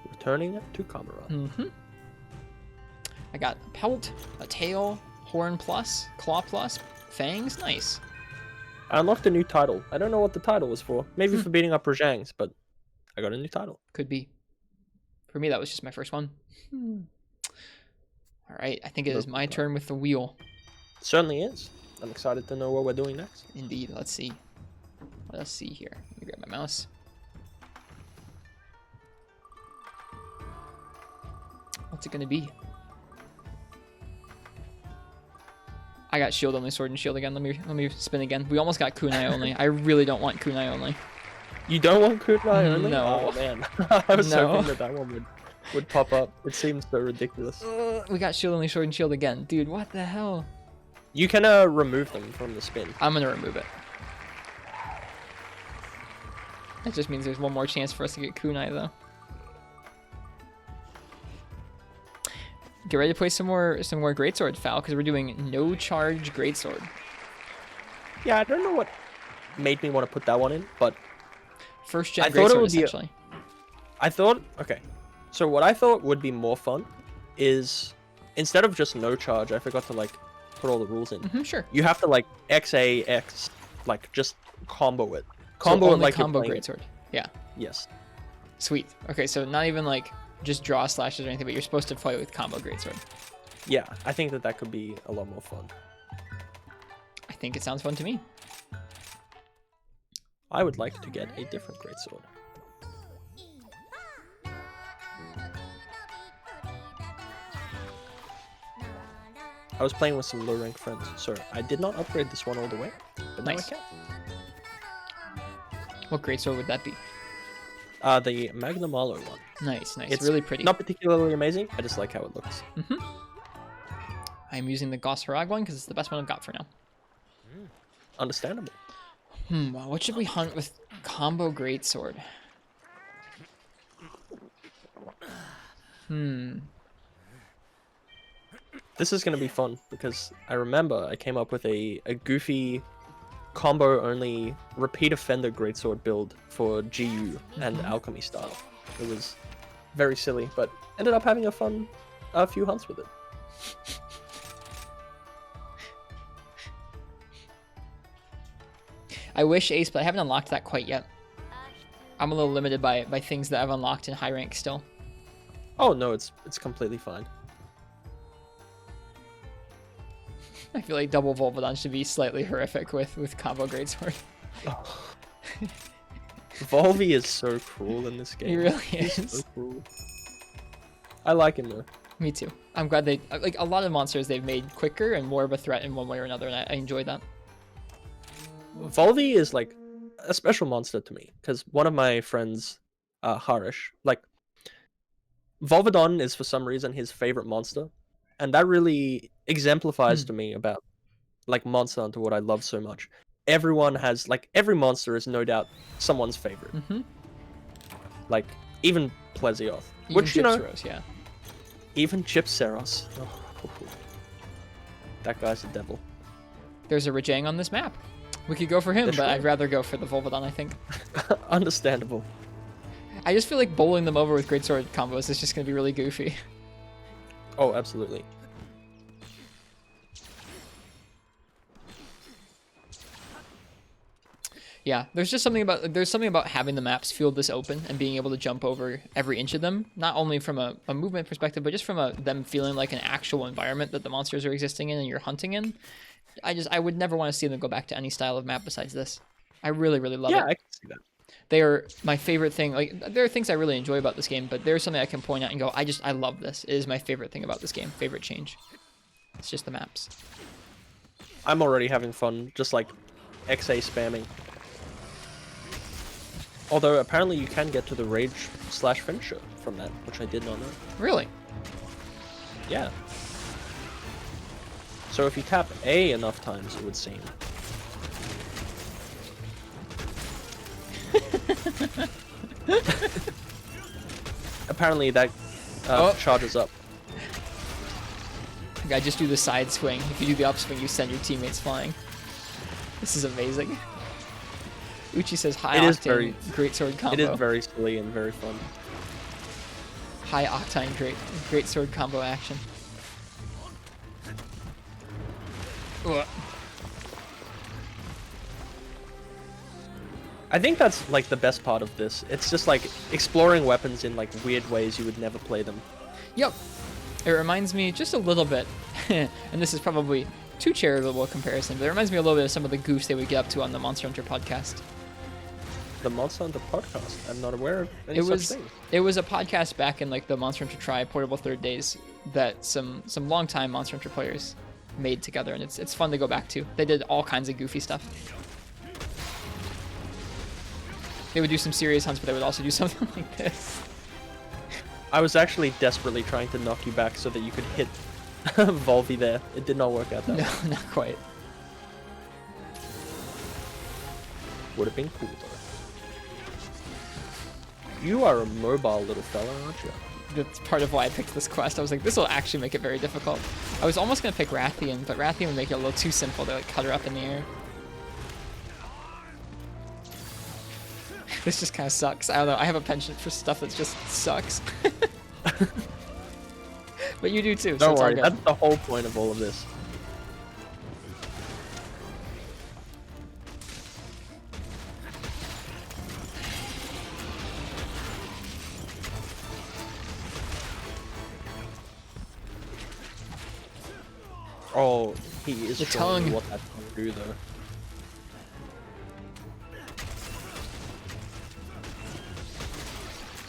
Returning it to Kamara. Mm-hmm. I got a pelt, a tail, horn plus, claw plus, fangs. Nice. I unlocked a new title. I don't know what the title was for. Maybe for beating up Rajang's, but I got a new title. Could be. For me, that was just my first one. All right, I think it is my turn with the wheel. It certainly is. I'm excited to know what we're doing next. Indeed. Let's see. Let us see here. Let me grab my mouse. What's it gonna be? I got shield only, sword and shield again. Let me spin again. We almost got kunai only. I really don't want kunai only. You don't want kunai only? No. Oh man, I was hoping that one would pop up. It seems so ridiculous. We got shield only, sword and shield again, dude. What the hell? You can remove them from the spin. I'm gonna remove it. That just means there's one more chance for us to get kunai though. Get ready to play some more greatsword, Phal, because we're doing no charge greatsword. Yeah, I don't know what made me want to put that one in, but first gen I thought it greatsword would essentially. Okay. So what I thought would be more fun is instead of just no charge, I forgot to like put all the rules in. Sure. You have to like XAX, like just combo it. Combo it only like combo you're playing. greatsword. Yeah. Yes. Sweet. Okay, so not even like just draw slashes or anything, but you're supposed to play with combo greatsword. Yeah, I think that could be a lot more fun. I think it sounds fun to me. I would like to get a different greatsword. I was playing with some low rank friends, so I did not upgrade this one all the way, but Nice. now I What greatsword would that be? can. The Magnum Alo one. Nice. It's really pretty. Not particularly amazing, I just like how it looks. I'm using the Goss Harag one because it's the best one I've got for now. Understandable. Well, what should we hunt with combo greatsword? This is going to be fun because I remember I came up with a goofy combo only repeat offender greatsword build for GU and alchemy style. It was very silly, but ended up having a few hunts with it. I wish Ace, but I haven't unlocked that quite yet. I'm a little limited by things that I've unlocked in high rank still. Oh no, it's completely fine. I feel like double Volvodon should be slightly horrific with combo greatsword. Oh. Volvi is so cruel in this game. He really He's is. so cruel. I like him though. Me too. I'm glad they like a lot of monsters they've made quicker and more of a threat in one way or another, and I enjoyed that. Volvi is like a special monster to me because one of my friends, Harish, like Volvodon is for some reason his favorite monster, and that really exemplifies to me about like Monster Hunter what I love so much. Everyone has like every monster is no doubt someone's favorite. Like even Plesioth, which you know, Gypsyros, yeah. even Gypsyros. Oh, that guy's a devil. There's a Rajang on this map. We could go for him, That's but right. I'd rather go for the Volvodon, I think. Understandable. I just feel like bowling them over with greatsword combos is just going to be really goofy. Oh, absolutely. Yeah, there's something about having the maps feel this open and being able to jump over every inch of them, not only from a movement perspective, but just from them feeling like an actual environment that the monsters are existing in and you're hunting in. I would never want to see them go back to any style of map besides this. I really, really love it. Yeah, I can see that. They are my favorite thing. Like, there are things I really enjoy about this game, but there's something I can point out and go, I love this. It is my favorite thing about this game. Favorite change. It's just the maps. I'm already having fun, just like XA spamming. Although apparently you can get to the rage/finisher from that, which I did not know. Really? Yeah. So if you tap A enough times, it would seem. Apparently that charges up. I just do the side swing. If you do the upswing, you send your teammates flying. This is amazing. Uchi says high octane greatsword combo. It is very silly and very fun. High octane greatsword combo action. Ugh. I think that's like the best part of this. It's just like exploring weapons in like weird ways you would never play them. Yep. It reminds me just a little bit, and this is probably too charitable a comparison, but it reminds me a little bit of some of the goofs they would get up to on the Monster Hunter podcast. The Monster Hunter podcast? I'm not aware of any It such was thing. it was a podcast back in like the Monster Hunter Tri Portable Third days that some longtime Monster Hunter players made together, and it's fun to go back to. They did all kinds of goofy stuff. They would do some serious hunts, but they would also do something like this. I was actually desperately trying to knock you back so that you could hit Volvi there. It did not work out that way. No, not quite. Would have been cool though. You are a mobile little fella, aren't you? That's part of why I picked this quest. I was like, this will actually make it very difficult. I was almost going to pick Rathian, but Rathian would make it a little too simple to like cut her up in the air. This just kind of sucks. I don't know. I have a penchant for stuff that just sucks. But you do too, so Don't it's all worry, good. that's the whole point of all of this. Oh, he is The showing me tongue. what that's going to do though.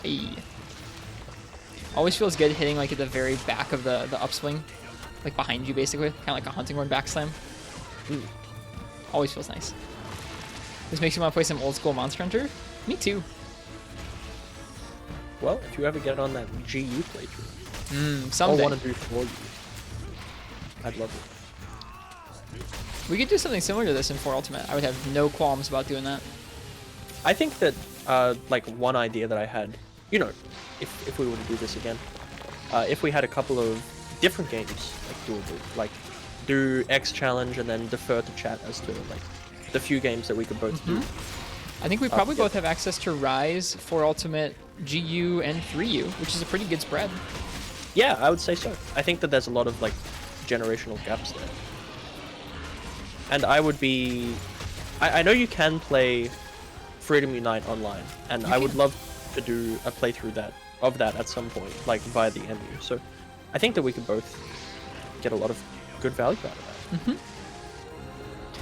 Hey. Always feels good hitting like at the very back of the upswing. Like behind you basically. Kind of like a hunting horn backslam. Always feels nice. This makes you want to play some old school Monster Hunter? Me too. Well, if you ever get on that GU playthrough, I'll Someday. want to do for you. I'd love it. We could do something similar to this in 4 Ultimate. I would have no qualms about doing that. I think that, like, one idea that I had, you know, if we were to do this again, if we had a couple of different games, like, doable, like, do X challenge and then defer to chat as to, like, the few games that we could both do. I think we probably yeah. both have access to Rise, 4 Ultimate, GU, and 3U, which is a pretty good spread. Yeah, I would say so. I think that there's a lot of, like, generational gaps there. And I would be... I know you can play Freedom Unite online, and I would love to do a playthrough of that at some point, like via the MU. So I think that we could both get a lot of good value out of that.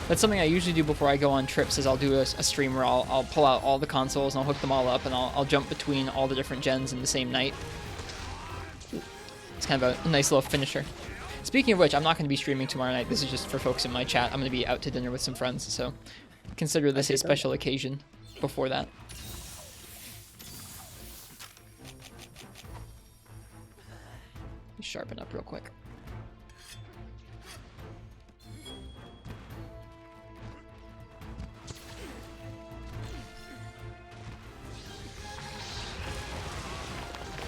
That's something I usually do before I go on trips. Is I'll do a stream where I'll pull out all the consoles and I'll hook them all up and I'll jump between all the different gens in the same night. It's kind of a nice little finisher. Speaking of which, I'm not going to be streaming tomorrow night. This is just for folks in my chat. I'm going to be out to dinner with some friends, so consider this a special occasion before that. Sharpen up real quick.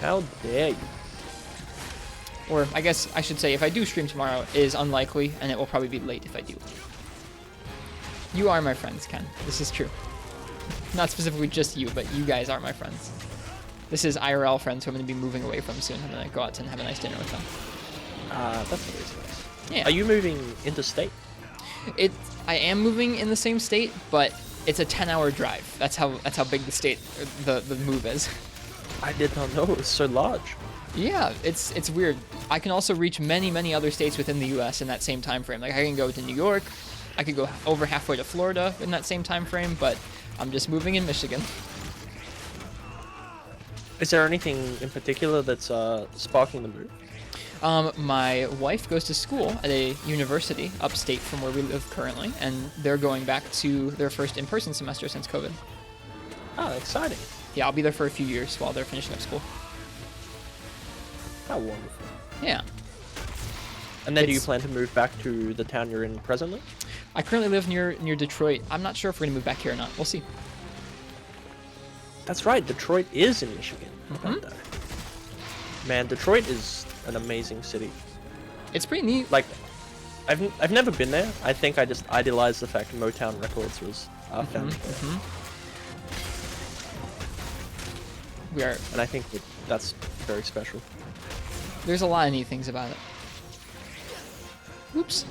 How dare you? Or I guess I should say, if I do stream tomorrow, it is unlikely, and it will probably be late if I do. You are my friends, Ken. This is true. Not specifically just you, but you guys are my friends. This is IRL friends who I'm going to be moving away from soon. I'm going to go out and have a nice dinner with them. That's always nice. Yeah. Are you moving interstate? I am moving in the same state, but it's a 10-hour drive. That's how big the state, the move is. I did not know it was so large. Yeah, it's weird. I can also reach many other states within the U.S. in that same time frame. Like I can go to New York, I could go over halfway to Florida in that same time frame, but I'm just moving in Michigan. Is there anything in particular that's sparking the move? My wife goes to school at a university upstate from where we live currently, and they're going back to their first in-person semester since COVID. Ah, exciting. Yeah, I'll be there for a few years while they're finishing up school. How wonderful. Yeah. And then do you plan to move back to the town you're in presently? I currently live near Detroit. I'm not sure if we're gonna move back here or not. We'll see. That's right, Detroit is in Michigan. How about that? Man, Detroit is an amazing city. It's pretty neat. Like, I've never been there. I think I just idolized the fact Motown Records was founded there. We are. And I think that's very special. There's a lot of neat things about it. Oops.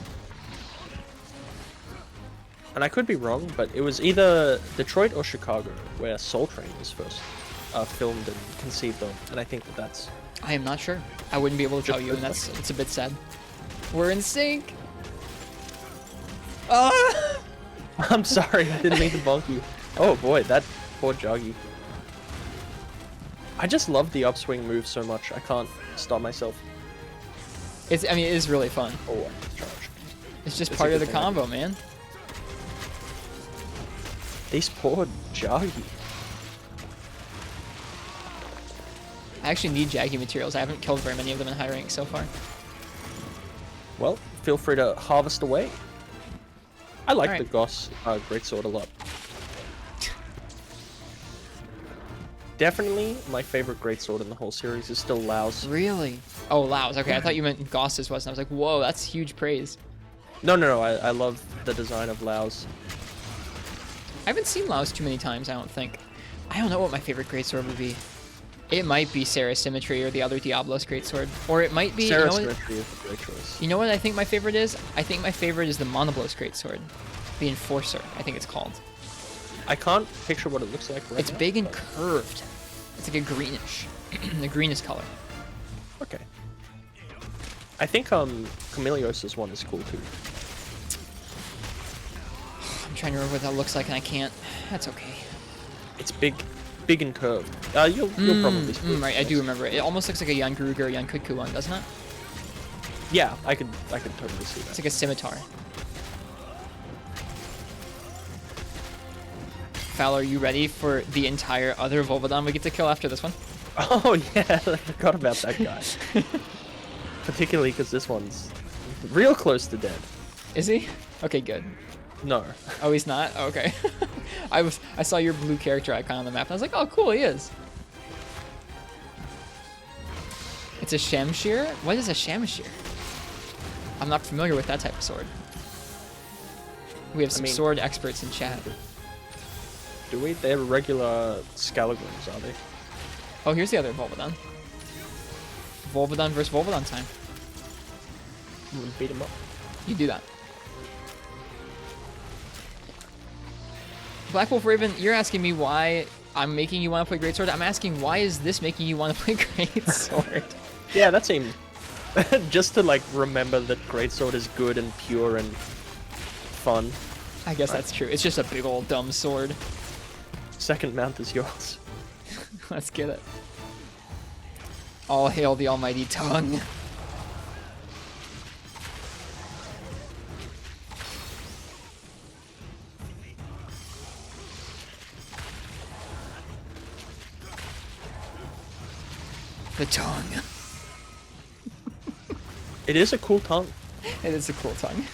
and I could be wrong, but it was either Detroit or Chicago where Soul Train was first filmed and conceived of, and I think that's. I am not sure. I wouldn't be able to tell you, and it's a bit sad. We're in sync. Ah! I'm sorry, I didn't mean to bonk you. Oh boy, that poor Joggy. I just love the upswing move so much. I can't stop myself. I mean, it is really fun. Oh, I just charged. It's just That's part a of the good thing. combo, man. These poor Joggy. I actually need Jaggy materials. I haven't killed very many of them in high rank so far. Well, feel free to harvest away. I like Alright. the Goss greatsword a lot. Definitely my favorite greatsword in the whole series is still Lao's. Really? Oh, Laos. Okay, I thought you meant Goss's was, and I was like, whoa, that's huge praise. No, I love the design of Lao's. I haven't seen Laos too many times, I don't think. I don't know what my favorite greatsword would be. It might be Sarah's Symmetry or the other Diablo's greatsword. Or it might be... Sarah's you know what, Symmetry is a great choice. you know what I think my favorite is? I think my favorite is the Monoblos greatsword. The Enforcer, I think it's called. I can't picture what it looks like right It's now, big and but- curved. It's like a greenish. The greenest color. Okay. I think Camelios's one is cool too. I'm trying to remember what that looks like and I can't. That's okay. It's big and curved. You'll probably see it. Right, I do remember it. It almost looks like a Jan Gruger or Jan Kutku one, doesn't it? Yeah, I could totally see It's that. like a scimitar. Fowler, are you ready for the entire other Volvodon we get to kill after this one? Oh yeah, I forgot about that guy. Particularly because this one's real close to dead. Is he? Okay, good. No. Oh, he's not? Oh, okay. I saw your blue character icon on the map and I was like, oh cool, he is. It's a Shamshir? What is a Shamshir? I'm not familiar with that type of sword. We have some sword experts in chat. Do we? They're regular Scalagrims, are they? Oh, here's the other Volvodon. Volvodon versus Volvodon time. I'm gonna beat him up. You do that. Black Wolf Raven, you're asking me why I'm making you want to play Greatsword. I'm asking why is this making you want to play Greatsword? Yeah, that seemed... just to, like, remember that Greatsword is good and pure and fun. I guess that's true. It's just a big old dumb sword. Second mount is yours. Let's get it. All hail the almighty tongue. The tongue. It is a cool tongue. It is a cool tongue.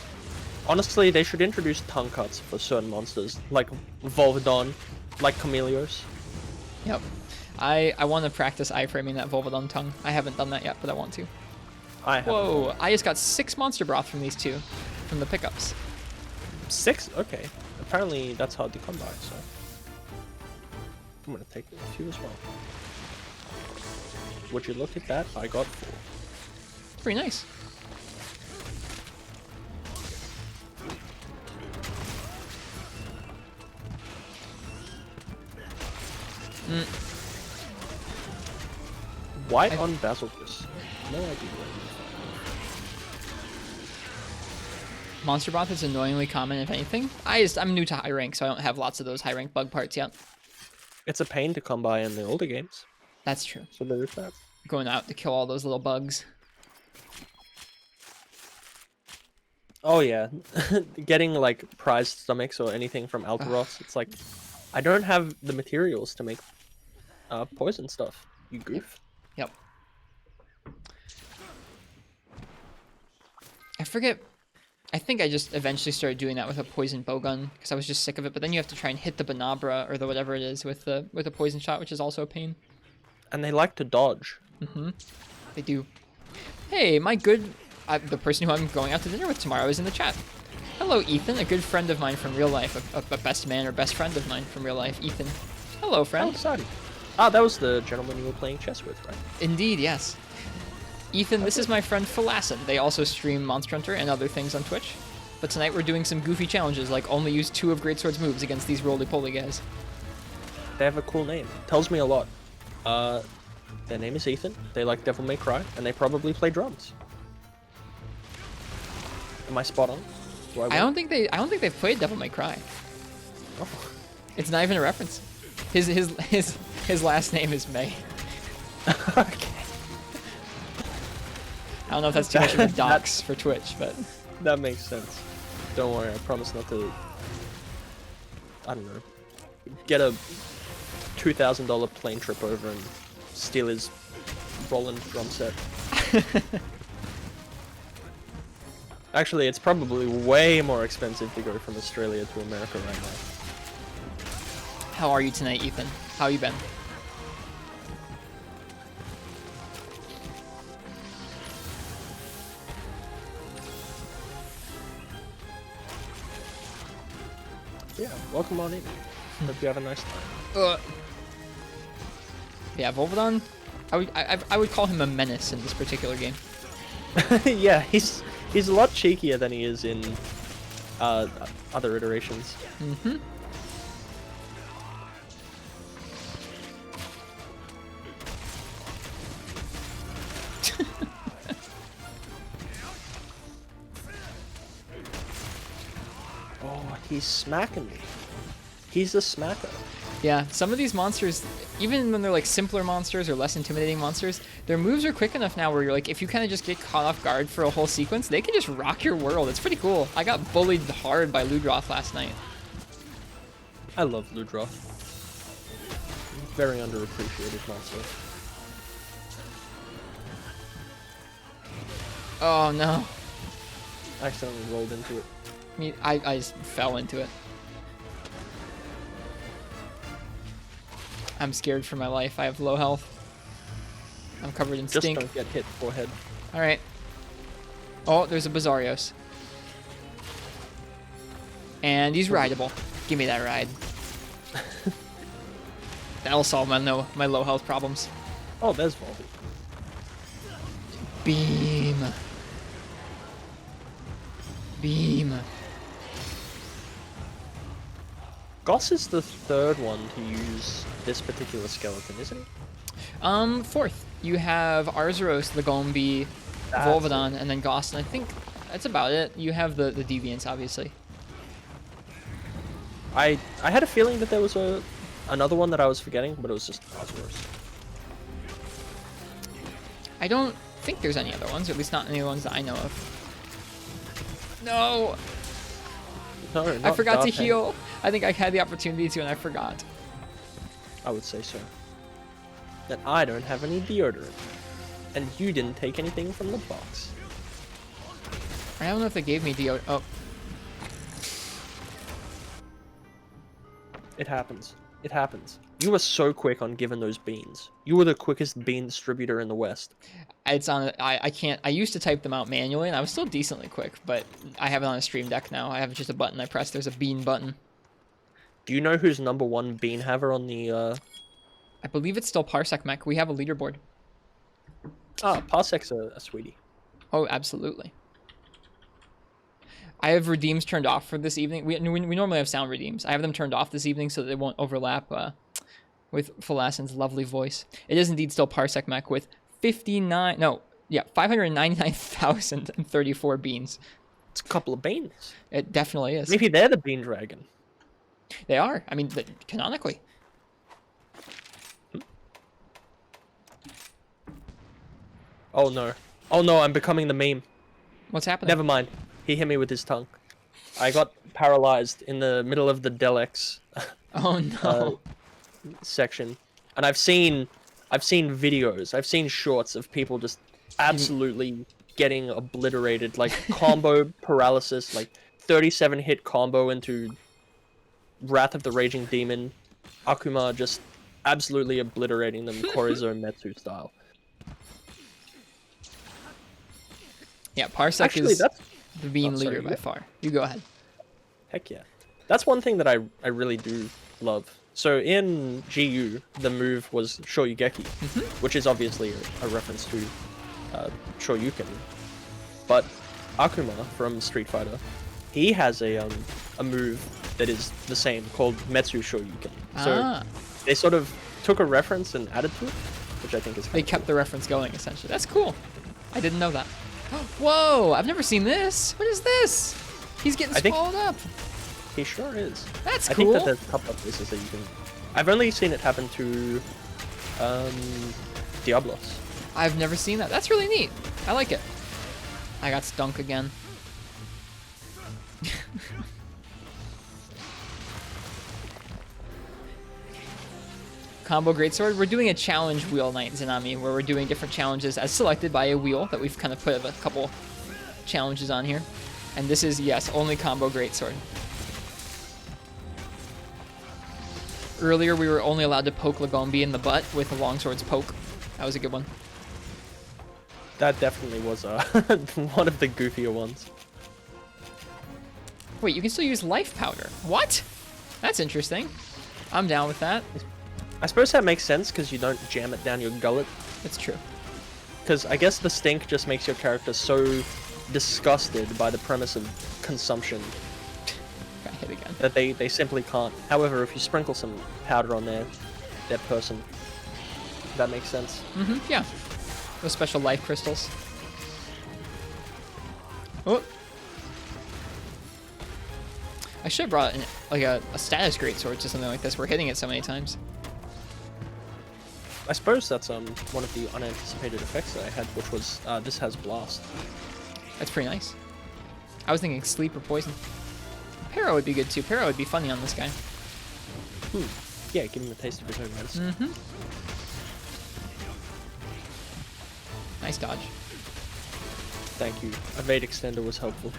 Honestly, they should introduce tongue cuts for certain monsters, like Volvodon, like Camelios. Yep. I want to practice iframing that Volvodon tongue. I haven't done that yet, but I want to. I have Whoa, I just got 6 monster broth from these two, from the pickups. 6? Okay. Apparently that's hard to come by, so... I'm gonna take a few as well. Would you look at that? I got 4. It's pretty nice. White on Basilisk. No idea where Monster broth is annoyingly common, if anything. I'm new to high rank, so I don't have lots of those high rank bug parts yet. it's a pain to come by in the older games, That's true. so there is that. Going out to kill all those little bugs. Oh yeah, getting like prized stomachs or anything from Altaroths, it's like, I don't have the materials to make poison stuff, you goof. Yep. I forget. I think I just eventually started doing that with a poison bowgun because I was just sick of it. But then you have to try and hit the Banabra or the whatever it is with a poison shot, which is also a pain. And they like to dodge. They do. Hey, my good... the person who I'm going out to dinner with tomorrow is in the chat. Hello, Ethan, a good friend of mine from real life. A best man or best friend of mine from real life, Ethan. Hello, How friend. exciting. Ah, that was the gentleman you were playing chess with, right? Indeed, yes. Ethan, this is my friend Phalacin. They also stream Monster Hunter and other things on Twitch. but tonight we're doing some goofy challenges, like only use 2 of Greatsword's moves against these roly-poly guys. They have a cool name. Tells me a lot. Their name is Ethan. They like Devil May Cry, and they probably play drums. Am I spot on? I don't think they've played Devil May Cry. Oh. It's not even a reference. His last name is May. Okay. I don't know if that's too much of a dox for Twitch, but That makes sense. Don't worry, I promise not to, I don't know, get a $2,000 plane trip over and steal his Roland drum set. Actually, it's probably way more expensive to go from Australia to America right now. how are you tonight, Ethan? How you been? Yeah, welcome on in. Hope you have a nice time. Yeah, Volvodon, I would call him a menace in this particular game. Yeah, he's a lot cheekier than he is in other iterations. Mm-hmm. Oh, he's smacking me. He's a smacker. Yeah, some of these monsters, even when they're like simpler monsters or less intimidating monsters, their moves are quick enough now where you're like, if you kind of just get caught off guard for a whole sequence, they can just rock your world. It's pretty cool. I got bullied hard by Ludroth last night. I love Ludroth. Very underappreciated monster. Oh no. I accidentally rolled into it. I just fell into it. I'm scared for my life. I have low health. I'm covered in Just stink. don't get hit forehead. Alright. Oh, there's a Bizarrios. And he's rideable. Give me that ride. That'll solve my low health problems. Oh, there's Volby. Beam. Beam. Goss is the third one to use this particular skeleton, isn't he? Fourth. You have Arzuros, the Golem, That's Volvodon, and then Goss, and I think that's about it. You have the Deviants, obviously. I had a feeling that there was another one that I was forgetting, but it was just Arzuros. I don't think there's any other ones, or at least not any ones that I know of. No! No, I forgot to Darthang. heal. I think I had the opportunity to, and I forgot. I would say so. That I don't have any deodorant. And you didn't take anything from the box. I don't know if they gave me deodorant. Oh, It happens. It happens. You were so quick on giving those beans. You were the quickest bean distributor in the West. it's on. I can't. I used to type them out manually, and I was still decently quick, but I have it on a stream deck now. I have just a button I press. There's a bean button. Do you know who's #1 bean haver on the, I believe it's still Parsec Mech. We have a leaderboard. Parsek's a sweetie. Oh, absolutely. I have redeems turned off for this evening. We normally have sound redeems. I have them turned off this evening so that they won't overlap with Phalacin's lovely voice. It is indeed still Parsec Mech with 599,034 beans. It's a couple of beans. It definitely is. Maybe they're the bean dragon. They are. I mean, canonically. Oh no. Oh no, I'm becoming the meme. What's happening? Never mind. He hit me with his tongue. I got paralyzed in the middle of the Delex Oh no. section. And I've seen videos, I've seen shorts of people just absolutely getting obliterated, like combo paralysis, like 37 hit combo into Wrath of the Raging Demon, Akuma just absolutely obliterating them Korizo Metsu style. Yeah, Parsec Actually, is that's the bean sorry, leader by far. You go ahead. heck yeah. That's one thing that I really do love. So in GU, the move was Shoryugeki, which is obviously a reference to Shoryuken. But Akuma from Street Fighter he has a move that is the same called Metsu Shoryuken. So Ah, they sort of took a reference and added to it, which I think is they kind of kept the reference going essentially. That's cool. I didn't know that. Whoa, I've never seen this. What is this? He's getting I think- swallowed up. He sure is. That's I cool. think that there's a couple of places that you can. I've only seen it happen to Diablos. I've never seen that. That's really neat. I like it. I got stunk again. Combo Greatsword. We're doing a challenge wheel night, Zanami, where we're doing different challenges as selected by a wheel that we've kind of put a couple challenges on here. And this is, yes, only Combo Greatsword. Earlier, we were only allowed to poke Lagombi in the butt with a longsword's poke. That was a good one. That definitely was one of the goofier ones. Wait, you can still use life powder. What? That's interesting. I'm down with that. I suppose that makes sense because you don't jam it down your gullet. It's true. Because I guess the stink just makes your character so disgusted by the premise of consumption Got hit again. that they simply can't. However, if you sprinkle some powder on their person, that makes sense. Yeah. Those special life crystals. Oh. I should have brought like a status greatsword to something like this. We're hitting it so many times. I suppose that's one of the unanticipated effects that I had, which was this has blast. That's pretty nice. I was thinking sleep or poison. Para would be good too. Para would be funny on this guy. Yeah, give him a taste of his own medicine. Nice dodge. Thank you. Evade extender was helpful.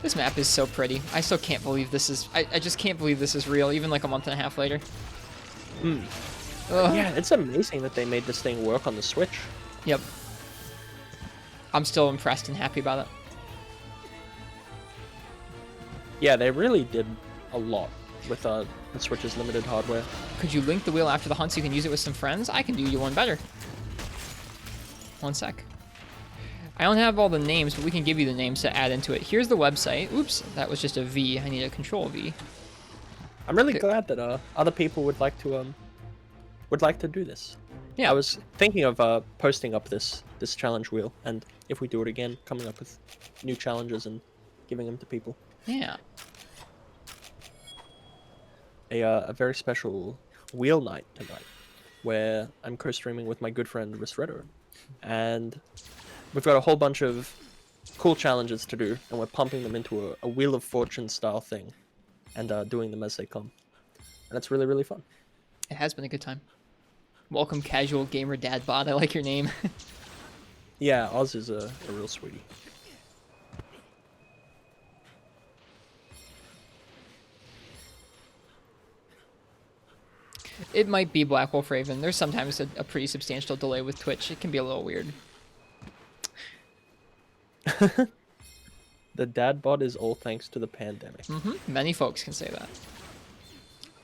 This map is so pretty. I still can't believe this is... I just can't believe this is real, even like a month and a half later. Ugh. Yeah, it's amazing that they made this thing work on the Switch. Yep. I'm still impressed and happy about it. Yeah, they really did a lot with the Switch's limited hardware. Could you link the wheel after the hunt so you can use it with some friends? I can do you one better. One sec. I don't have all the names, but we can give you the names to add into it. Here's the website. Oops, that was just a V. I need a control V. I'm really Okay. glad that other people would like to do this. Yeah. I was thinking of posting up this challenge wheel, and if we do it again, coming up with new challenges and giving them to people. Yeah. A very special wheel night tonight, where I'm co-streaming with my good friend Ristretto, and we've got a whole bunch of cool challenges to do, and we're pumping them into a Wheel of Fortune style thing, and doing them as they come, and it's really, really fun. It has been a good time. Welcome, casual gamer dad bod. I like your name. Yeah, Oz is a real sweetie. It might be Black Wolf Raven. There's sometimes a pretty substantial delay with Twitch. It can be a little weird. The dad bod is all thanks to the pandemic. Many folks can say that.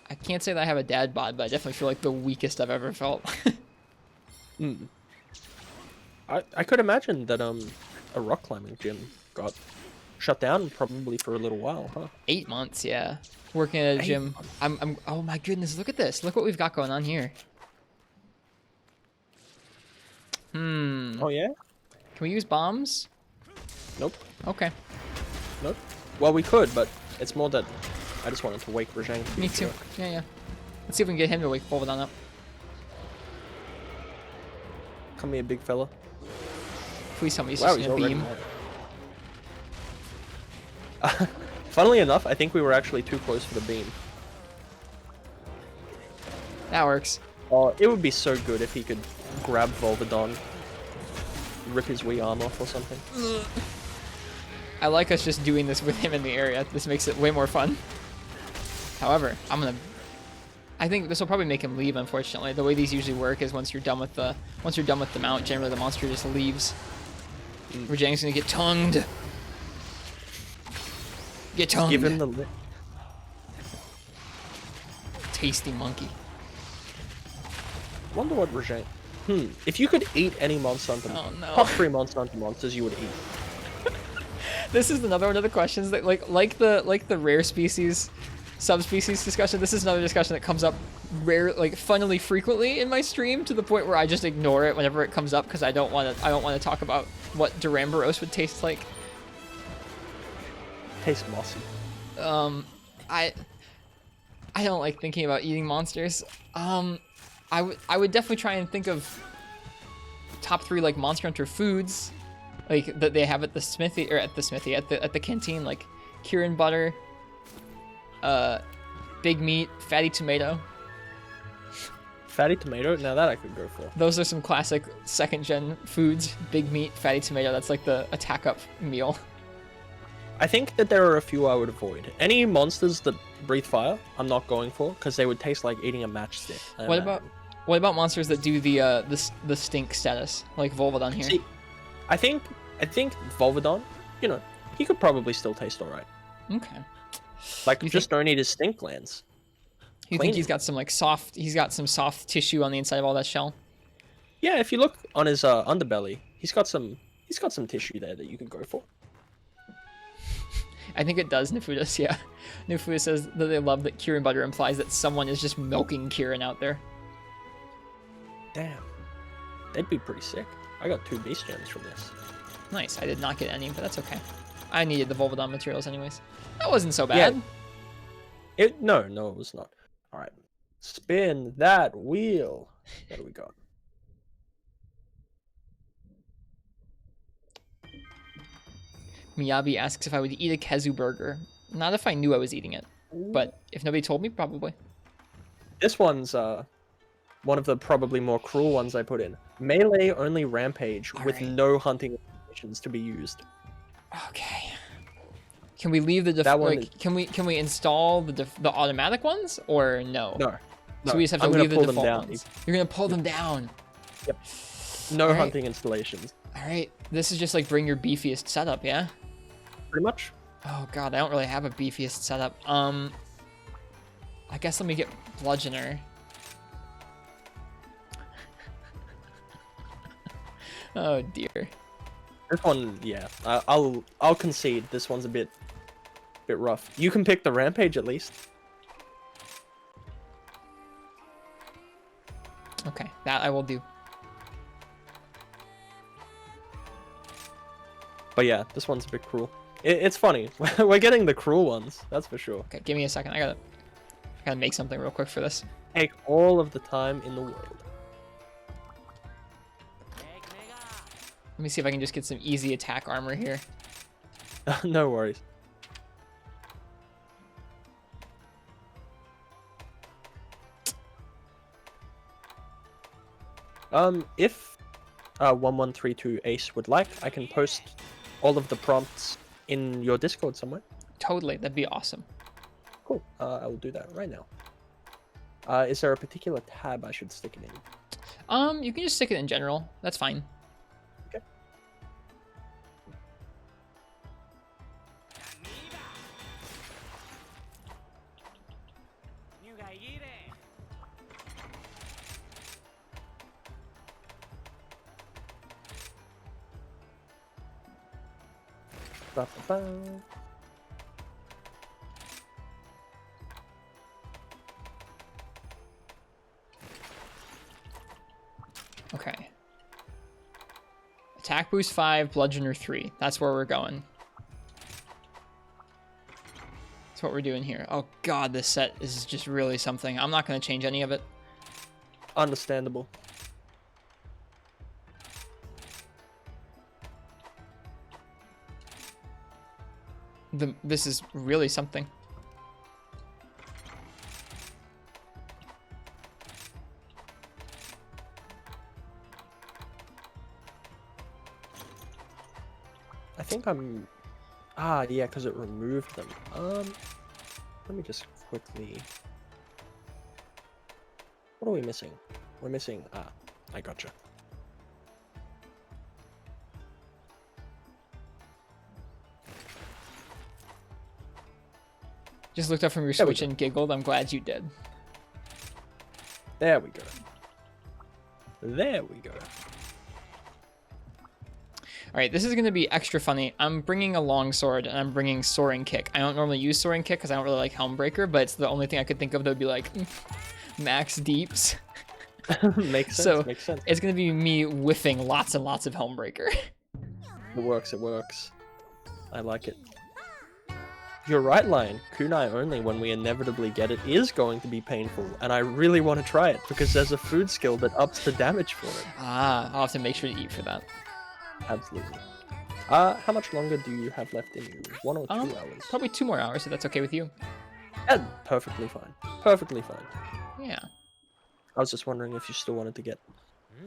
I can't say that I have a dad bod, but I definitely feel like the weakest I've ever felt. I could imagine that a rock climbing gym got shut down probably for a little while, huh? 8 months, yeah. Working at a 8 gym. months. I'm. Oh my goodness! Look at this. Look what we've got going on here. Oh yeah? Can we use bombs? Nope. Okay. Nope. Well, we could, but it's more that I just wanted to wake Rajang. Me too. Yeah, yeah. Let's see if we can get him to wake Fulvidon up. Come here, big fella. Please tell me he's Wow, just he's gonna already beam. mad. Funnily enough, I think we were actually too close for the beam. That works. Oh, it would be so good if he could grab Volvidon, rip his wee arm off or something. I like us just doing this with him in the area. This makes it way more fun. However, I think this will probably make him leave. Unfortunately, the way these usually work is once you're done with the mount, generally the monster just leaves. Rajang's gonna get tongued. Get tongued. Give him the lip. Tasty monkey. Wonder what Rajang. If you could eat any Monster Hunter, Oh, no. top 3 Monster Hunter monsters you would eat. This is another one of the questions that like the rare species, subspecies discussion. This is another discussion that comes up funnily frequently in my stream, to the point where I just ignore it whenever it comes up because I don't want to talk about what Duramboros would taste like. Tastes mossy. I don't like thinking about eating monsters. I would definitely try and think of top 3 like Monster Hunter foods, like that they have at the smithy at the canteen, like Kirin butter, big meat, fatty tomato. Fatty tomato? Now that I could go for. Those are some classic 2nd gen foods. Big meat, fatty tomato. That's like the attack up meal. I think that there are a few I would avoid. Any monsters that breathe fire, I'm not going for, because they would taste like eating a matchstick. What about monsters that do the stink status, like Volvodon here? See, I think Volvodon, you know, he could probably still taste alright. Okay. Like, just don't eat his stink glands. You think he's got some soft tissue on the inside of all that shell? Yeah, if you look on his underbelly, he's got some tissue there that you could go for. I think it does, Nifudis, yeah. Nifudis says that they love that Kirin butter implies that someone is just milking Kirin out there. Damn. They'd be pretty sick. I got 2 beast gems from this. Nice. I did not get any, but that's okay. I needed the Volvodon materials anyways. That wasn't so bad. Yeah. No, it was not. Alright. Spin that wheel. What do we got? Miyabi asks if I would eat a Kezu burger. Not if I knew I was eating it, but if nobody told me, probably. This one's one of the probably more cruel ones I put in. Melee only rampage with no hunting animations to be used. Okay. Can we leave the can we install the automatic ones or no? No. So we just have to leave the default ones. You're gonna pull them down. Yep. No hunting installations. All right. This is just like bring your beefiest setup, yeah? Pretty much. Oh god, I don't really have a beefiest setup. I guess let me get Bludgeoner. Oh dear. This one, yeah. I'll concede. This one's a bit rough. You can pick the rampage at least. Okay, that I will do. But yeah, this one's a bit cruel. It's funny. We're getting the cruel ones, that's for sure. Okay, give me a second. I gotta make something real quick for this. Take all of the time in the world. Let me see if I can just get some easy attack armor here. No worries. If 1132 Ace would like, I can post all of the prompts in your Discord somewhere. Totally, that'd be awesome. Cool. I will do that right now. Is there a particular tab I should stick it in? You can just stick it in general. That's fine. Okay. Ba-ba-ba. Okay. Attack boost 5, bludgeoner 3. That's where we're going. That's what we're doing here. Oh god, this set is just really something. I'm not going to change any of it. Understandable. This is really something. I think I'm... Ah, yeah, because it removed them. Let me just quickly... What are we missing? We're missing... Ah, I gotcha. Just looked up from your Switch and giggled. I'm glad you did. There we go. There we go. All right, this is going to be extra funny. I'm bringing a longsword and I'm bringing soaring kick. I don't normally use soaring kick because I don't really like Helmbreaker, but it's the only thing I could think of that would be like max deeps. Makes sense. So makes sense. it's going to be me whiffing lots and lots of Helmbreaker. It works. It works. I like it. You're right, Lion. Kunai only when we inevitably get it is going to be painful, and I really want to try it because there's a food skill that ups the damage for it. Ah, I'll have to make sure to eat for that. Absolutely. How much longer do you have left in you? 1 or 2 hours? Probably 2 more hours, if that's okay with you. Perfectly fine. Perfectly fine. Yeah. I was just wondering if you still wanted to get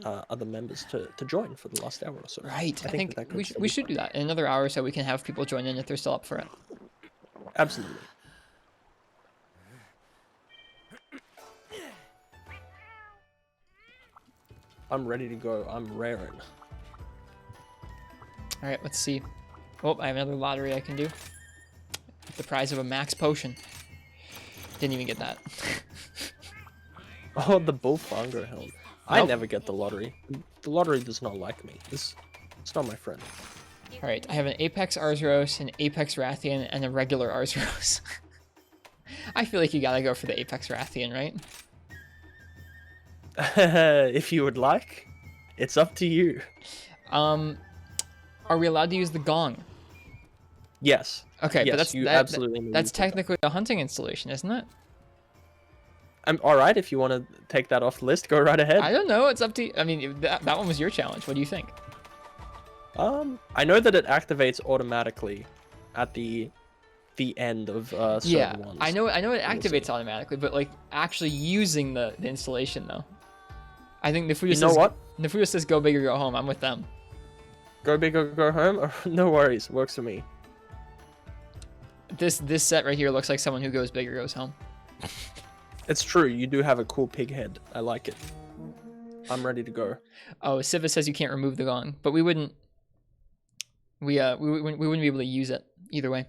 other members to join for the last hour or so. Right. I think that we could should do that in another hour so we can have people join in if they're still up for it. Absolutely. I'm ready to go. I'm raring. All right, let's see. Oh, I have another lottery I can do. The prize of a max potion. Didn't even get that. Oh, the Bullfongo helm. I Nope. never get the lottery. The lottery does not like me. It's not my friend. All right, I have an Apex Arzuros, an Apex Rathian, and a regular Arzuros. I feel like you gotta go for the Apex Rathian, right? If you would like, it's up to you. Are we allowed to use the gong? Yes. Okay, yes, but that's you absolutely may that's use the technically a hunting installation, isn't it? I'm all right if you want to take that off the list. Go right ahead. I don't know. It's up to you. I mean, that one was your challenge. What do you think? I know that it activates automatically at the end of certain Yeah, ones. I know it activates automatically, but like actually using the installation though. I think Nifuyo You know says, what? Nifuyo says go big or go home. I'm with them. Go big or go home? No worries. Works for me. This set right here looks like someone who goes big or goes home. It's true. You do have a cool pig head. I like it. I'm ready to go. Oh, Siva says you can't remove the gong, but we wouldn't. We wouldn't be able to use it either way.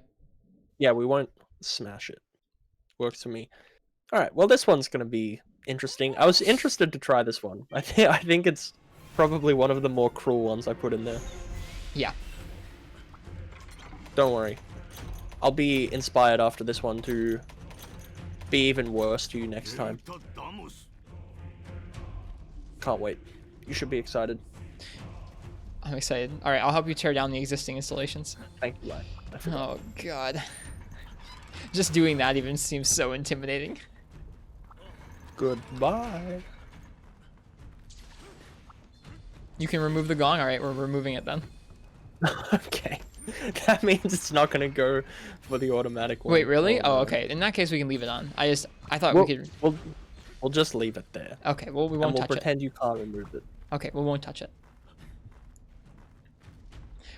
Yeah, we won't smash it. Works for me. All right. Well, this one's gonna be interesting. I was interested to try this one. I think it's probably one of the more cruel ones I put in there. Yeah. Don't worry. I'll be inspired after this one to be even worse to you next time. Can't wait. You should be excited. I'm excited. All right, I'll help you tear down the existing installations. Thank you, Lai. I forgot. Oh God. Just doing that even seems so intimidating. Goodbye. You can remove the gong. All right, we're removing it then. Okay. That means it's not gonna go for the automatic one. Wait, really? Oh, no. okay. In that case, we can leave it on. I thought We'll, we could. we'll just leave it there. Okay, well, we And won't we'll touch it. pretend you can't remove it. Okay, we won't touch it.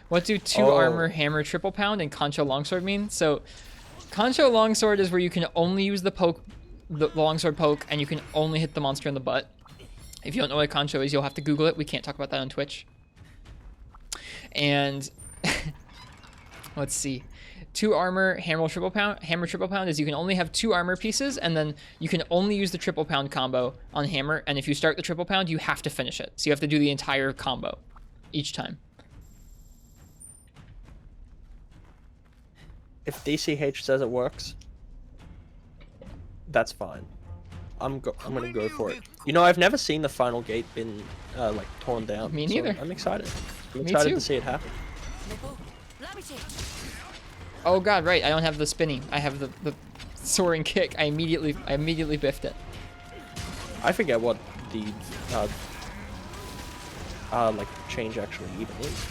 What do 2 Oh. armor, hammer, triple pound, and concho longsword mean? So, concho longsword is where you can only use the longsword poke, and you can only hit the monster in the butt. If you don't know what concho is, you'll have to Google it. We can't talk about that on Twitch. And let's see. 2 armor, hammer, triple pound. Hammer, triple pound is you can only have 2 armor pieces, and then you can only use the triple pound combo on hammer. And if you start the triple pound, you have to finish it. So you have to do the entire combo each time. If DCH says it works, that's fine. I'm gonna go for it. You know, I've never seen the final gate been like torn down. Me so neither. I'm excited. I'm Me excited too. to see it happen. Oh God, right. I don't have the spinning. I have the soaring kick. I immediately biffed it. I forget what the like change actually even is.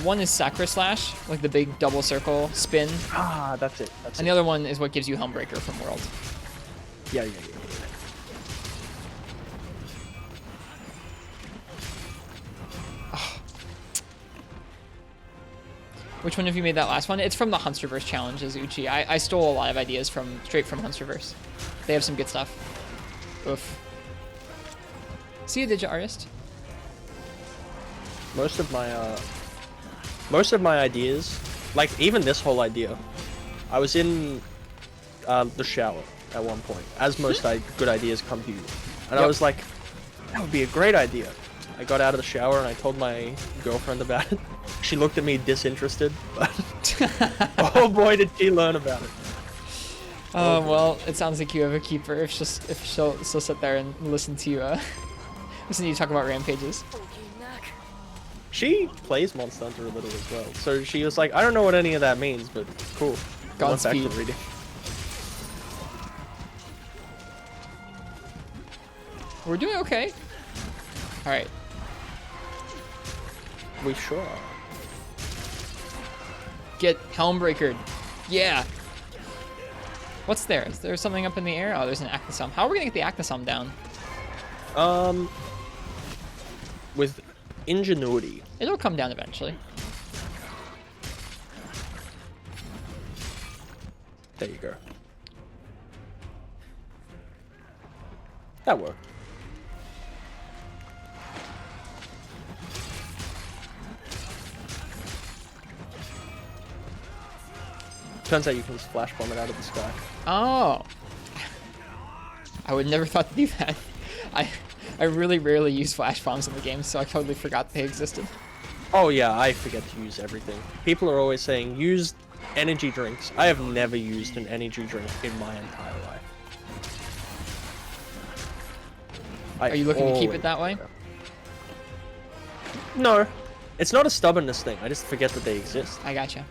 One is Sacra Slash, like the big double circle spin, Ah, that's it. That's and it. the other one is what gives you Helmbreaker from World. Yeah. Which one have you made that last one? It's from the Hunsterverse challenges, Uchi. I stole a lot of ideas straight from Hunsterverse. They have some good stuff. Oof. See you, Digit Artist. Most of my ideas, like even this whole idea, I was in the shower at one point, as most good ideas come to you, and I Yep. was like, That would be a great idea. I got out of the shower and I told my girlfriend about it. She looked at me disinterested, but oh boy, did she learn about it. Oh, well, it sounds like you have a keeper if she'll sit there and listen to you, listen to you talk about rampages. She plays Monster Hunter a little as well, so she was like, I don't know what any of that means, but cool. Godspeed. Reading. We're doing okay. All right. We sure are. Get Helmbreakered. Yeah. What's there? Is there something up in the air? Oh, there's an Acnosome. How are we gonna get the Acnosome down? With ingenuity. It'll come down eventually. There you go. That worked. Turns out you can just flash bomb it out of the sky. Oh. I would never thought to do that. I really rarely use flash bombs in the game, so I totally forgot they existed. Oh yeah, I forget to use everything. People are always saying, use energy drinks. I have never used an energy drink in my entire life. Are you looking to keep it that way? No. It's not a stubbornness thing. I just forget that they exist. I gotcha.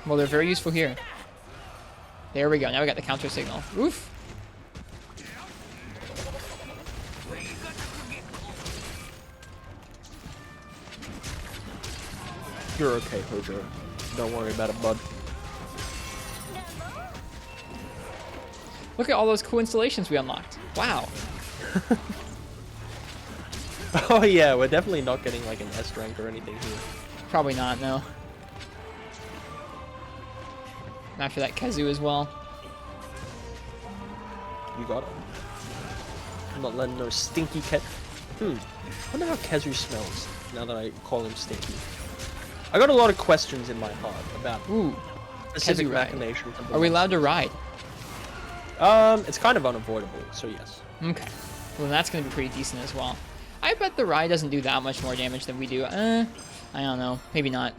Well, they're very useful here. There we go. Now we got the counter signal. Oof. You're okay, Hojo. Don't worry about it, bud. Look at all those cool installations we unlocked. Wow. Oh yeah, we're definitely not getting like an S rank or anything here. Probably not, no. And after that, Kazoo as well. You got it. I'm not letting no stinky cat. I wonder how Kazoo smells now that I call him stinky. I got a lot of questions in my heart about specific Kazoo ride. machinations. Are we allowed to ride? It's kind of unavoidable, so yes. Okay. Well, then that's going to be pretty decent as well. I bet the ride doesn't do that much more damage than we do. I don't know. Maybe not.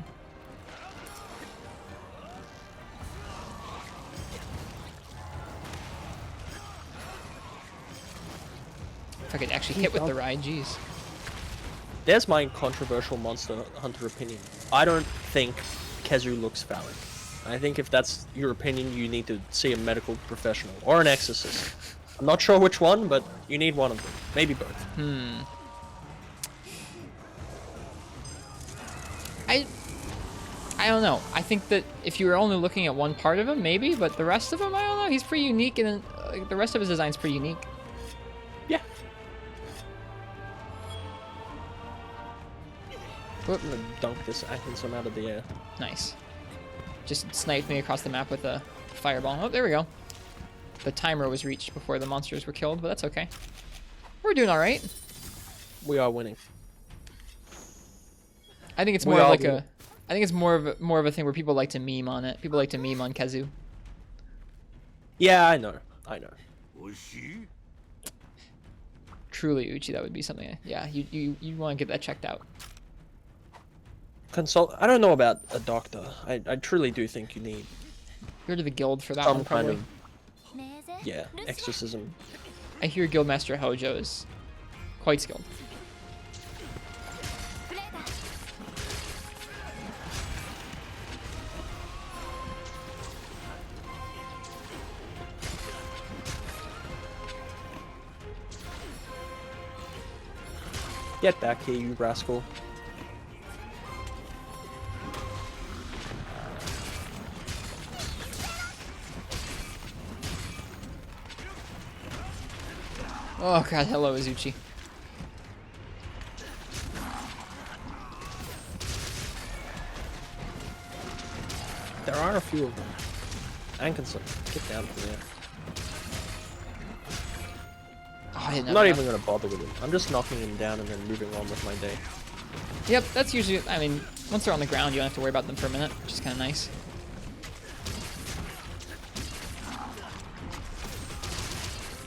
If I could actually hit with the ride, jeez. There's my controversial Monster Hunter opinion. I don't think Kazoo looks phallic. I think if that's your opinion, you need to see a medical professional or an exorcist. I'm not sure which one, but you need one of them. Maybe both. I don't know. I think that if you were only looking at one part of him, maybe, but the rest of him, I don't know. He's pretty unique, and the rest of his design's pretty unique. Yeah. Whoop. I'm gonna dunk this Atkinson out of the air. Nice. Just sniped me across the map with a fireball. Oh, there we go. The timer was reached before the monsters were killed, but that's okay. We're doing all right. We are winning. I think it's more of like a. I think it's more of a thing where people like to meme on it. People like to meme on Kazoo. Yeah, I know. I know. Truly, Uchi, that would be something. Yeah, you want to get that checked out. Consult. I don't know about a doctor. I truly do think you need Go to the guild for that some one, kind probably. of exorcism. I hear Guildmaster Hojo is quite skilled. Get back here, you rascal. Oh god, hello Izuchi. There are a few of them. Ankinson, get down from there. Oh, I didn't I'm know not enough. even going to bother with him. I'm just knocking him down and then moving on with my day. Yep, that's usually. I mean, once they're on the ground, you don't have to worry about them for a minute, which is kind of nice.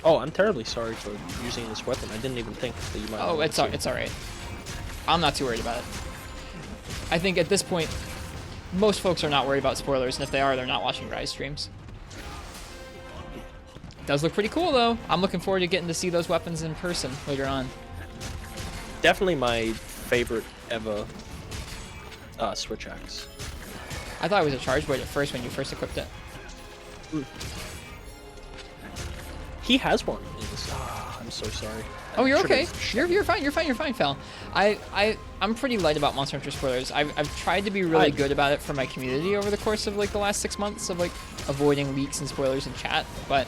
Oh, I'm terribly sorry for using this weapon. I didn't even think that you might. Oh, want it's to. it's all right. I'm not too worried about it. I think at this point, most folks are not worried about spoilers, and if they are, they're not watching Rise streams. It does look pretty cool, though. I'm looking forward to getting to see those weapons in person later on. Definitely my favorite ever switch axe. I thought it was a charge blade at first when you first equipped it. He has one in this. I'm so sorry. Oh, you're Should've- okay. You're fine. You're fine. You're fine, Phil. I'm pretty light about Monster Hunter spoilers. I've tried to be really good about it for my community over the course of like the last 6 months of like avoiding leaks and spoilers in chat. But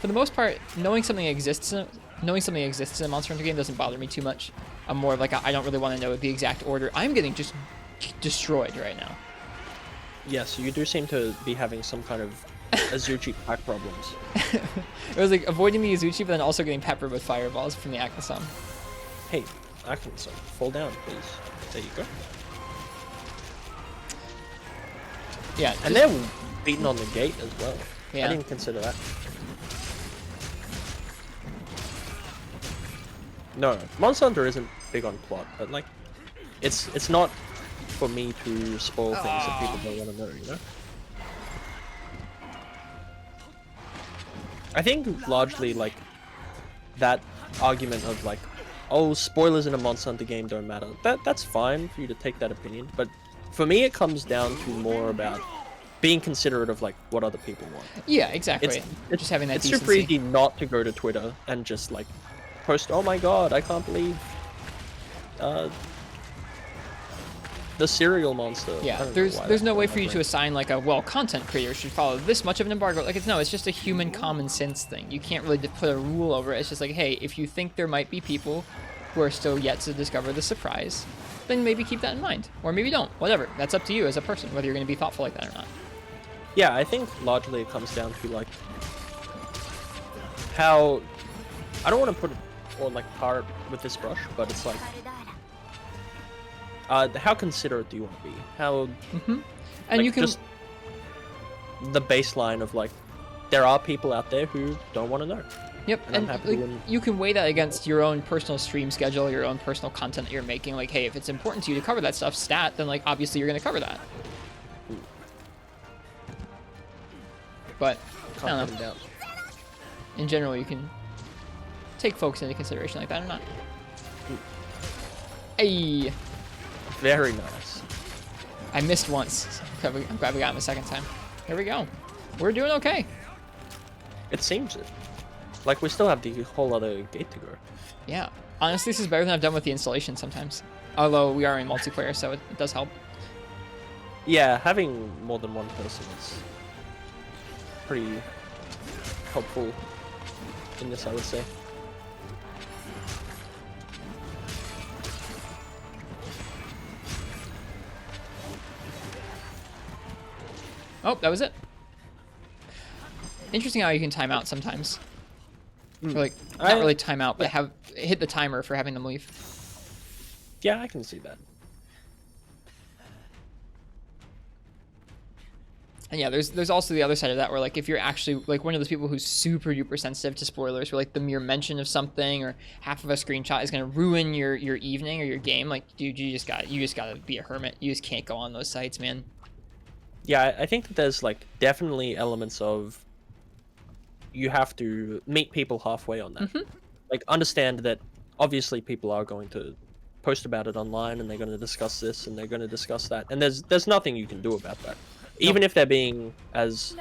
for the most part, knowing something exists in a Monster Hunter game doesn't bother me too much. I'm more of like I don't really want to know the exact order. I'm getting just destroyed right now. Yes, you do seem to be having some kind of Azuchi pack problems. It was like avoiding the Azuchi, but then also getting peppered with fireballs from the Akasam. Hey, Akron-san, fall down, please. There you go. Yeah, And they're beating on the gate as well. Yeah. I didn't consider that. No, Monster Hunter isn't big on plot, but like, it's not for me to spoil things that people don't want to know, you know? I think largely like that argument of like, oh, spoilers in a Monster Hunter game don't matter. That's fine for you to take that opinion, but for me it comes down to more about being considerate of like what other people want. Yeah, exactly. It's just having that it's decency. super easy not to go to Twitter and just like post, oh my god, I can't believe the cereal monster. I Yeah, don't know there's why no that's way on for my you to brain. assign like a content creator should follow this much of an embargo. Like it's just a human common sense thing. You can't really put a rule over it. It's just like, hey, if you think there might be people who are still yet to discover the surprise, then maybe keep that in mind, or maybe don't. Whatever. That's up to you as a person whether you're going to be thoughtful like that or not. Yeah, I think largely it comes down to like how I don't want to put it or like tar it with this brush, but it's like how considerate do you want to be? How And like, you can just the baseline of like there are people out there who don't want to know. Yep, And I'm and happy like, when- you can weigh that against your own personal stream schedule, your own personal content that you're making. Like, hey, if it's important to you to cover that stuff, then like obviously you're going to cover that. But I Can't don't put know. them down. In general, you can take folks into consideration like that or not. Hey, Very nice. I missed once. I'm glad we got him a second time. Here we go. We're doing okay. It seems it. Like we still have the whole other gate to go. Yeah. Honestly, this is better than I've done with the installation sometimes. Although we are in multiplayer, so it does help. Yeah, having more than one person is pretty helpful in this, I would say. Oh, that was it. Interesting how you can time out sometimes. Or like, not really time out, but hit the timer for having them leave. Yeah, I can see that. And yeah, there's also the other side of that where like if you're actually like one of those people who's super duper sensitive to spoilers, where like the mere mention of something or half of a screenshot is gonna ruin your evening or your game, like dude, you just gotta be a hermit. You just can't go on those sites, man. Yeah, I think that there's like definitely elements of you have to meet people halfway on that. Like understand that obviously people are going to post about it online and they're going to discuss this and they're going to discuss that, and there's nothing you can do about that. Even if they're being as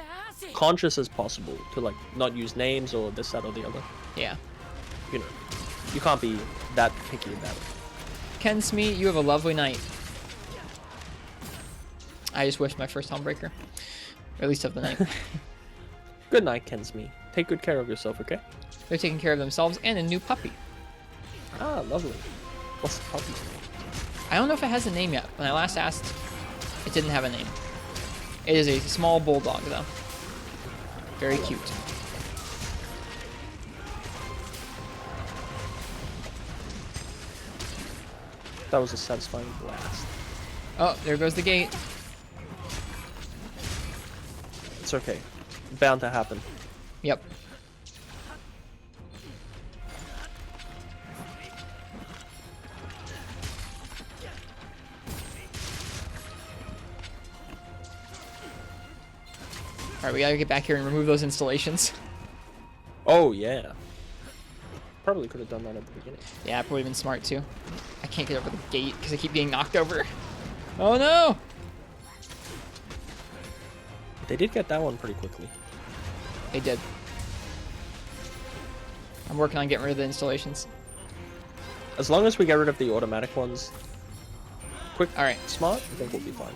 conscious as possible to like not use names or this, that, or the other. Yeah. You know, you can't be that picky about it. Ken Smee, you have a lovely night. I just wished my first homebreaker. Or at least of the night. Good night, Kensme. Take good care of yourself, okay? They're taking care of themselves and a new puppy. Ah, lovely. What's the puppy's name? I don't know if it has a name yet. When I last asked, it didn't have a name. It is a small bulldog, though. Very cute. That was a satisfying blast. Oh, there goes the gate. It's okay. Bound to happen. Yep. Alright, we gotta get back here and remove those installations. Oh, yeah. Probably could have done that at the beginning. Yeah, probably been smart too. I can't get over the gate because I keep getting knocked over. Oh no! They did get that one pretty quickly. They did. I'm working on getting rid of the installations. As long as we get rid of the automatic ones, quick, Alright. smart, I think we'll be fine.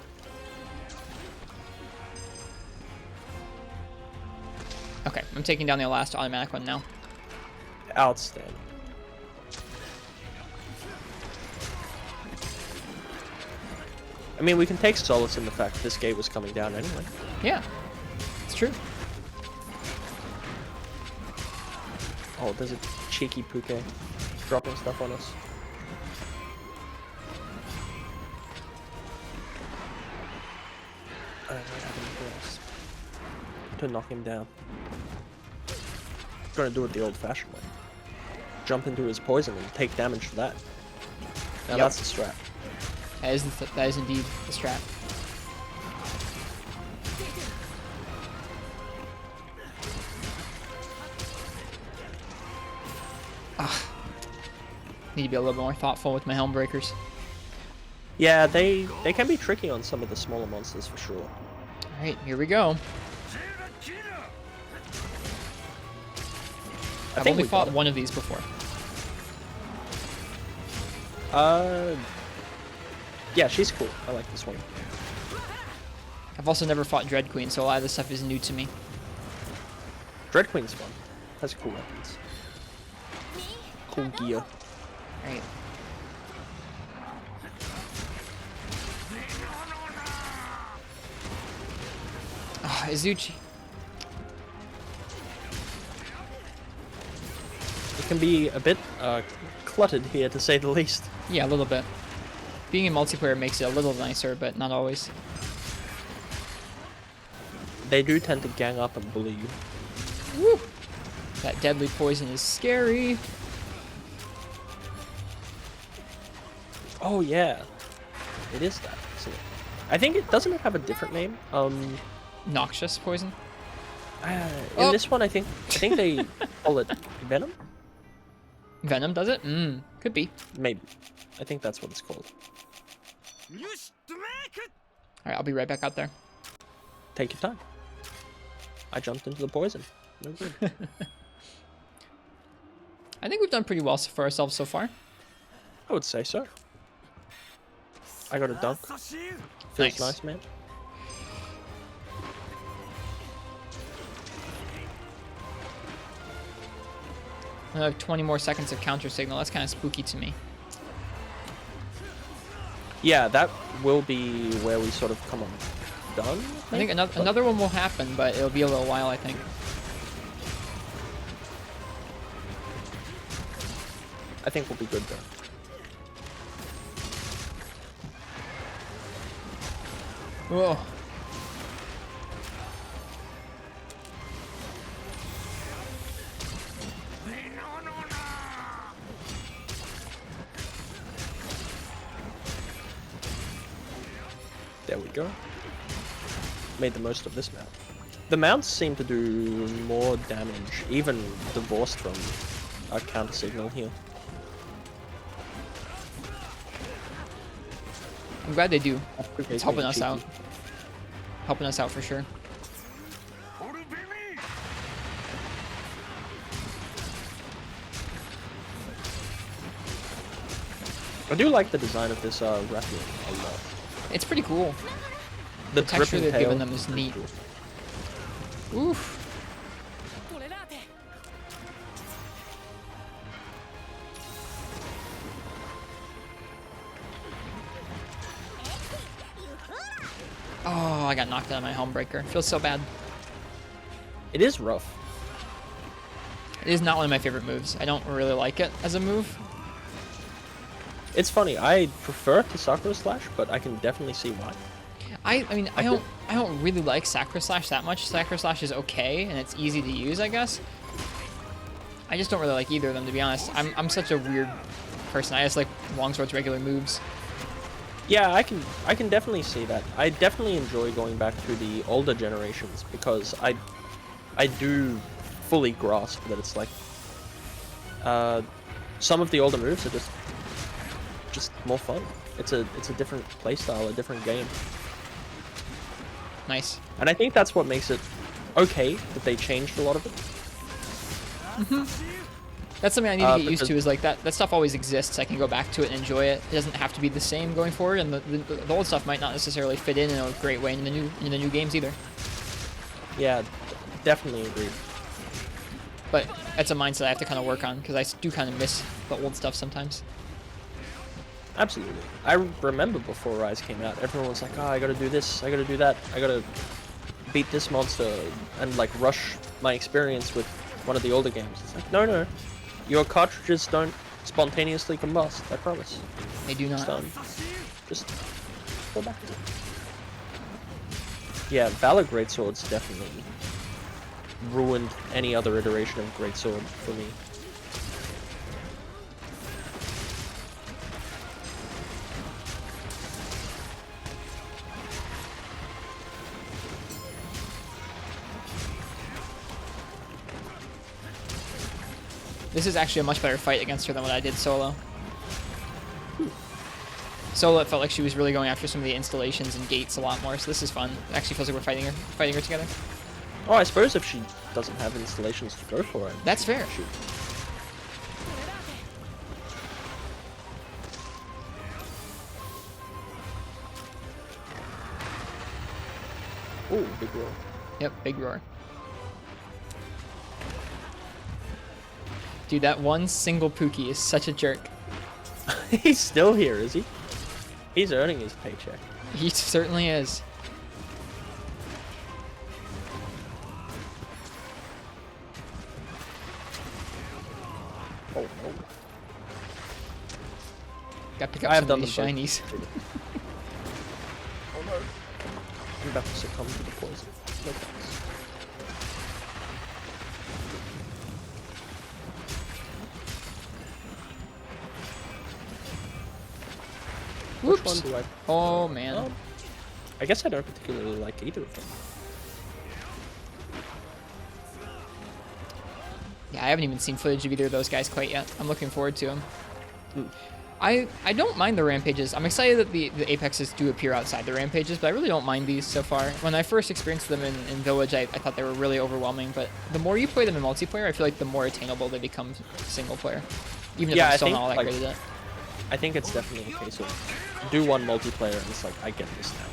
Okay, I'm taking down the last automatic one now. Outstanding. I mean, we can take solace in the fact this gate was coming down anyway. Yeah, it's true. Oh, there's a cheeky Puke dropping stuff on us. I don't know what happened to us. To knock him down. Gonna do it the old-fashioned way. Jump into his poison and take damage for that. Now Yep. that's the strat. That is indeed the strat. Need to be a little more thoughtful with my helm breakers. Yeah, they can be tricky on some of the smaller monsters for sure. Alright, here we go. I've only fought one of these before. Yeah, she's cool. I like this one. I've also never fought Dread Queen, so a lot of this stuff is new to me. Dread Queen's fun. Has cool weapons. Cool gear. Alright. Ah, Izuchi. It can be a bit cluttered here, to say the least. Yeah, a little bit. Being in multiplayer makes it a little nicer, but not always. They do tend to gang up and bully you. Woo! That deadly poison is scary. Oh yeah, it is that. Isn't it? I think it doesn't have a different name. Noxious poison. In this one, I think they call it Venom. Venom does it? Could be. Maybe. I think that's what it's called. Alright, I'll be right back out there. Take your time. I jumped into the poison. No good. I think we've done pretty well for ourselves so far. I would say so. I got a dunk. Feels nice, man. Another 20 more seconds of counter signal. That's kind of spooky to me. Yeah, that will be where we sort of come undone. I think another one will happen, but it'll be a little while, I think. I think we'll be good though. Whoa. There we go. Made the most of this mount. The mounts seem to do more damage, even divorced from our counter signal here. I'm glad they do. Okay, It's helping us cheeky. out. Helping us out for sure. I do like the design of this Rathian a lot. It's pretty cool. The texture dripping they've given tail them is pretty neat. cool. Oof. Oh, I got knocked out of my helm breaker. Feels so bad. It is rough. It is not one of my favorite moves. I don't really like it as a move. It's funny. I prefer to Sakura Slash, but I can definitely see why. I mean, I don't really like Sakura Slash that much. Sakura Slash is okay, and it's easy to use, I guess. I just don't really like either of them, to be honest. I'm such a weird person. I just like Longsword's regular moves. Yeah, I can definitely see that. I definitely enjoy going back to the older generations because I do fully grasp that it's like uh some of the older moves are just more fun. It's a different playstyle, a different game. Nice. And I think that's what makes it okay that they changed a lot of it. That's something I need to get used Because to. Is like that stuff always exists. I can go back to it and enjoy it. It doesn't have to be the same going forward, and the old stuff might not necessarily fit in a great way in the new games either. yeah, definitely agreed. But that's a mindset I have to kind of work on because I do kind of miss the old stuff sometimes. Absolutely. I remember before Rise came out, everyone was like, "Oh, I gotta do this, I gotta do that, I gotta beat this monster," and like rush my experience with one of the older games. It's like, no, your cartridges don't spontaneously combust. I promise. They do It's not. done. Just go back. Yeah, Valor Greatswords definitely ruined any other iteration of Greatsword for me. This is actually a much better fight against her than what I did solo. Solo, it felt like she was really going after some of the installations and gates a lot more, so this is fun. It actually feels like we're fighting her together. Oh, I suppose if she doesn't have installations to go for it. That's fair. Shoot. Ooh, big roll. Yep, big roar. Dude, that one single Pookie is such a jerk. He's still here, is he? He's earning his paycheck. He certainly is. Oh, no. Got to pick I up have some of done these them shinies. Oh no. I'm about to succumb to the poison. No thanks. Which one Whoops. do I... Oh, man. I guess I don't particularly like either of them. Yeah, I haven't even seen footage of either of those guys quite yet. I'm looking forward to them. Hmm. I don't mind the rampages. I'm excited that the apexes do appear outside the rampages, but I really don't mind these so far. When I first experienced them in Village, I thought they were really overwhelming, but the more you play them in multiplayer, I feel like the more attainable they become single player. Even if Yeah, I'm I still think, not all that like, great at it. I think it's definitely a case of do one multiplayer and it's like, I get this now.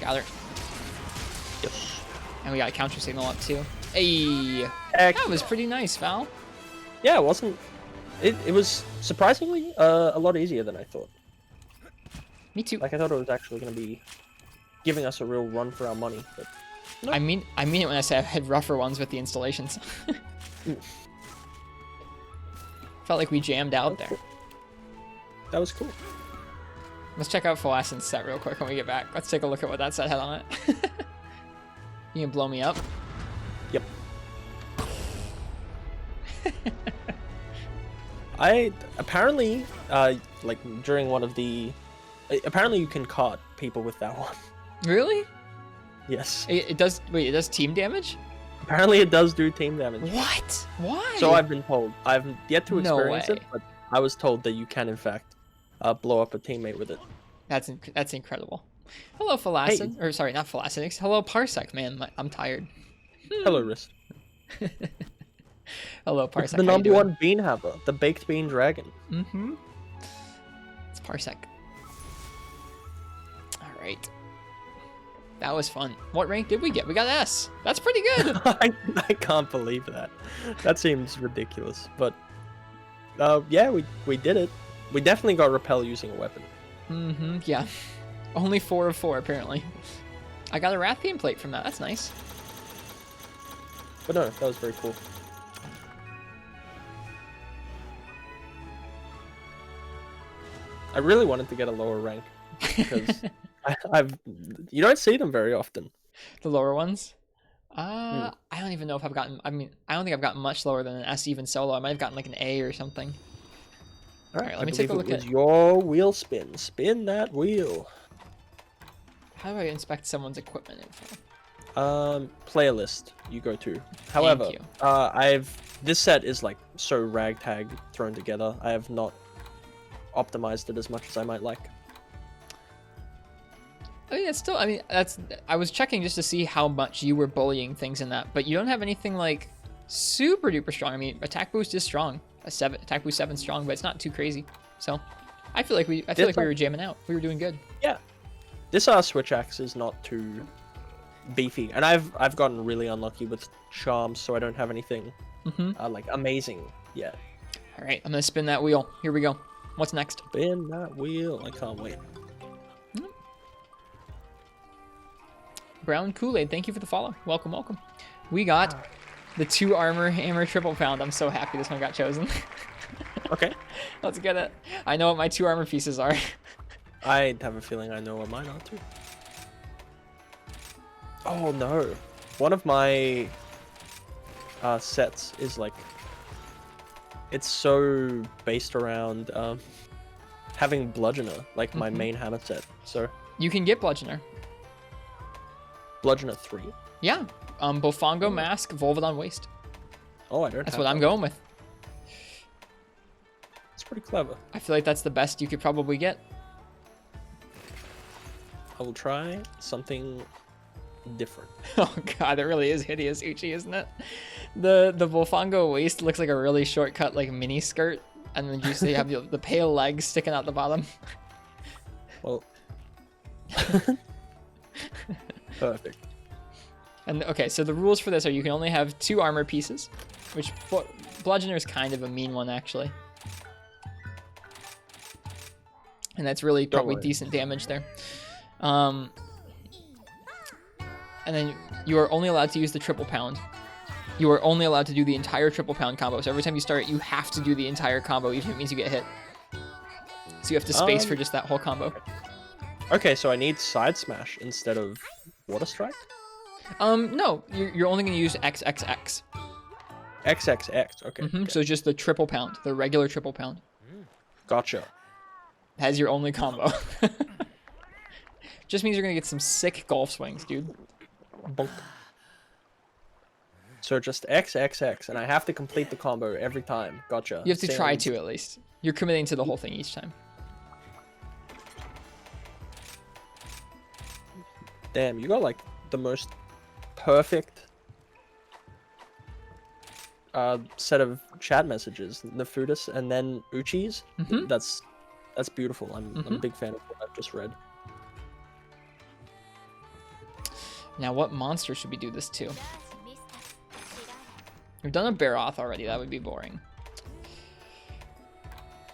Gather. Yes. And we got a counter signal up too. Hey, Heck. that was pretty nice, Val. Yeah, it wasn't... It was surprisingly a lot easier than I thought. Me too. Like, I thought it was actually going to be giving us a real run for our money, but... I mean it when I say I had rougher ones with the installations. Felt like we jammed out there. That was cool. Let's check out Phalacin's set real quick when we get back. Let's take a look at what that set had on it. You can blow me up. Yep. I apparently like during one of the apparently you can cart people with that one. Really? Yes. It does. Wait, it does team damage? Apparently it does do team damage. What? Why? So I've been told. I've yet to No experience way. it, but I was told that you can in fact blow up a teammate with it. That's incredible. Hello, Phalacin. Or sorry, not Phalacin. Hello, Parsec. Man, I'm tired. Hello, Wrist. Hello, It's Parsec. the how you number doing? one bean haver, the baked bean dragon. Mm-hmm. It's Parsec. All right. That was fun. What rank did we get? We got S. That's pretty good. I can't believe that. That seems ridiculous, but yeah, we did it. We definitely got repel using a weapon. Mm-hmm. Yeah. Only 4 of 4 apparently. I got a Rathian plate from that. That's nice. But no, that was very cool. I really wanted to get a lower rank because I've you don't see them very often. The lower ones. I don't even know if I've gotten. I mean, I don't think I've gotten much lower than an S even solo. I might have gotten like an A or something. All right, Alright, I let me believe take a look it was at. your wheel spin. Spin that wheel. How do I inspect someone's equipment info? Playlist you go to. However, you. this set is like so ragtag thrown together. I have not optimized it as much as I might like. I mean, it's still. I mean, that's. I was checking just to see how much you were bullying things in that, but you don't have anything like super duper strong. I mean, attack boost is strong. Attack boost 7 strong, but it's not too crazy. So, I feel like we were jamming out. We were doing good. Yeah, this switch axe is not too beefy, and I've gotten really unlucky with charms, so I don't have anything like amazing yet. All right, I'm gonna spin that wheel. Here we go. What's next? Spin that wheel. I can't wait. Brown Kool-Aid, thank you for the follow. Welcome, welcome. We got the 2 armor hammer triple pound. I'm so happy this one got chosen. Okay. Let's get it. I know what my 2 armor pieces are. I have a feeling I know what mine are too. Oh no. One of my sets is like, it's so based around having bludgeoner, like my main hammer set. So You can get bludgeoner. bludgeoner 3. Yeah. Bofongo mask, Volvodon waist. Oh, I don't. That's have what I'm that. going with. It's pretty clever. I feel like that's the best you could probably get. I will try something different. Oh god, it really is hideous, Uchi, isn't it? The Bofongo waist looks like a really shortcut like mini skirt, and then you have the pale legs sticking out the bottom. Well, perfect. And okay, so the rules for this are you can only have 2 armor pieces, which bludgeoner is kind of a mean one actually. And that's really probably decent damage there. And then you are only allowed to use the triple pound. You are only allowed to do the entire triple pound combo. So every time you start, you have to do the entire combo, even if it means you get hit. So you have to space for just that whole combo. Okay, so I need side smash instead of water strike. No, you're only going to use XXX. XXX. Okay. Okay. So just the triple pound, the regular triple pound. Gotcha. Has your only combo. Just means you're gonna get some sick golf swings, dude. Bonk. So just XXX, and I have to complete the combo every time. Gotcha. You have to try to at least. You're committing to the whole thing each time. Damn, you got like the most perfect set of chat messages. Nefudis and then Uchi's. That's beautiful. I'm a big fan of what I've just read. Now, what monster should we do this to? We've done a Baroth already. That would be boring.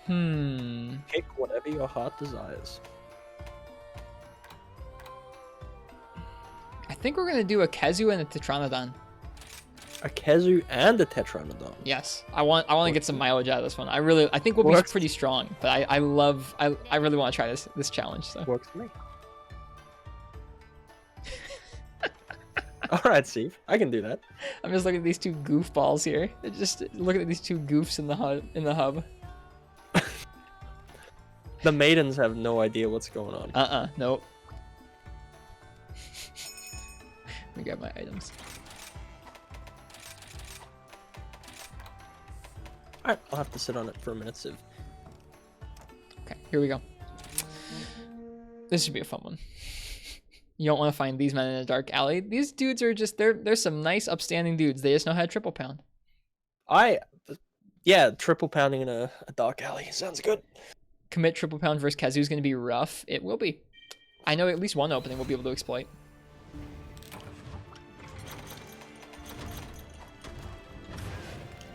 Pick whatever your heart desires. I think we're gonna do a Kezu and a Tetranodon. A Kezu and a Tetranodon. Yes, I want to get some mileage out of this one. I think we'll be pretty strong, but I really want to try this challenge. So. Works for me. All right, Steve, I can do that. I'm just looking at these 2 goofballs here. Just looking at these 2 goofs in the hub. The maidens have no idea what's going on. Nope. Let me grab my items. Alright, I'll have to sit on it for a minute, Civ. Okay, here we go. This should be a fun one. You don't want to find these men in a dark alley. These dudes are just, they're some nice, upstanding dudes. They just know how to triple pound. Yeah, triple pounding in a dark alley. Sounds good. Commit triple pound versus Kazu is going to be rough. It will be. I know at least one opening we'll be able to exploit.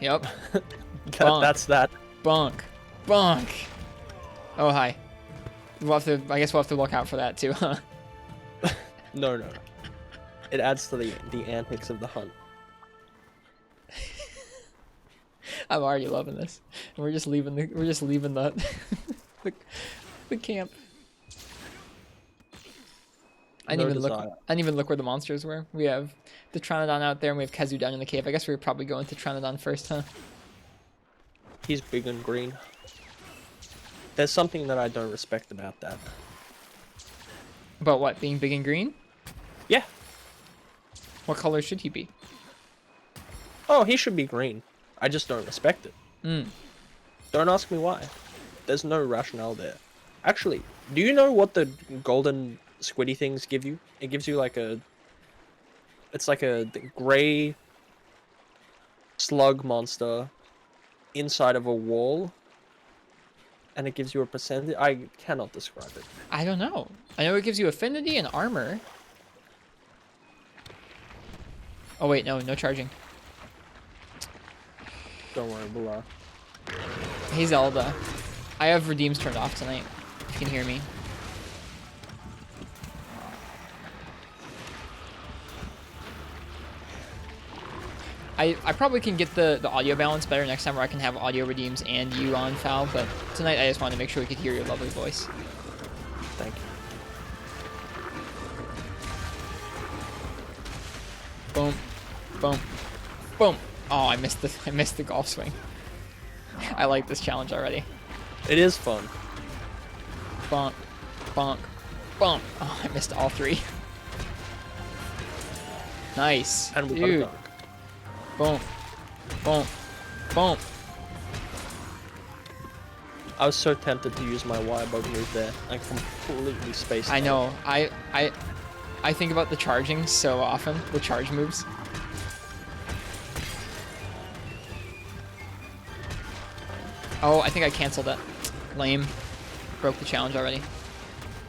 Yep. That's that. Bonk. Bonk. Oh, hi. I guess we'll have to look out for that too, huh? No. It adds to the antics of the hunt. I'm already loving this. We're just leaving the the camp. No desire. I didn't even look where the monsters were. We have the Pteranodon out there, and we have Kazu down in the cave. I guess we were probably going to Pteranodon first, huh? He's big and green. There's something that I don't respect about that. About what? Being big and green? Yeah. What color should he be? Oh, he should be green. I just don't respect it. Mm. Don't ask me why. There's no rationale there. Actually, do you know what the golden squiddy things give you? It gives you like a... It's like a gray slug monster inside of a wall. And it gives you a percentage. I cannot describe it. I don't know. I know it gives you affinity and armor. Oh wait, no charging. Don't worry, we'll Hey Zelda. I have redeems turned off tonight. You can hear me. I probably can get the audio balance better next time where I can have audio redeems and you on Phal, but tonight I just wanted to make sure we could hear your lovely voice. Thank you. Boom. Boom. Boom. Oh, I missed the golf swing. I like this challenge already. It is fun. Bonk. Bonk. Bonk. Oh, I missed all three. Nice. And we Dude. got a dunk. Boom. Boom. Boom. I was so tempted to use my wire bug move there. I completely spaced I out. know. I think about the charging so often, the charge moves. Oh, I think I canceled it. Lame. Broke the challenge already.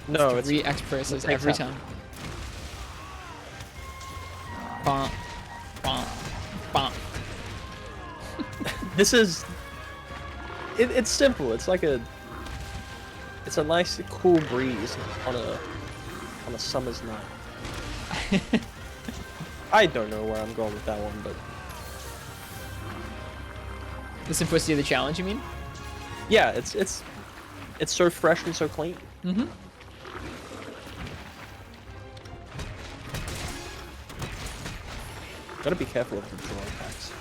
No, it's 3 expresses every time. Bonk. Bonk. Bonk. this is. It's simple. It's like a. It's a nice, cool breeze on a summer's night. I don't know where I'm going with that one, but The simplicity of the challenge, you mean? yeah, it's so fresh and so clean. Mm-hmm. Gotta be careful of the draw attacks.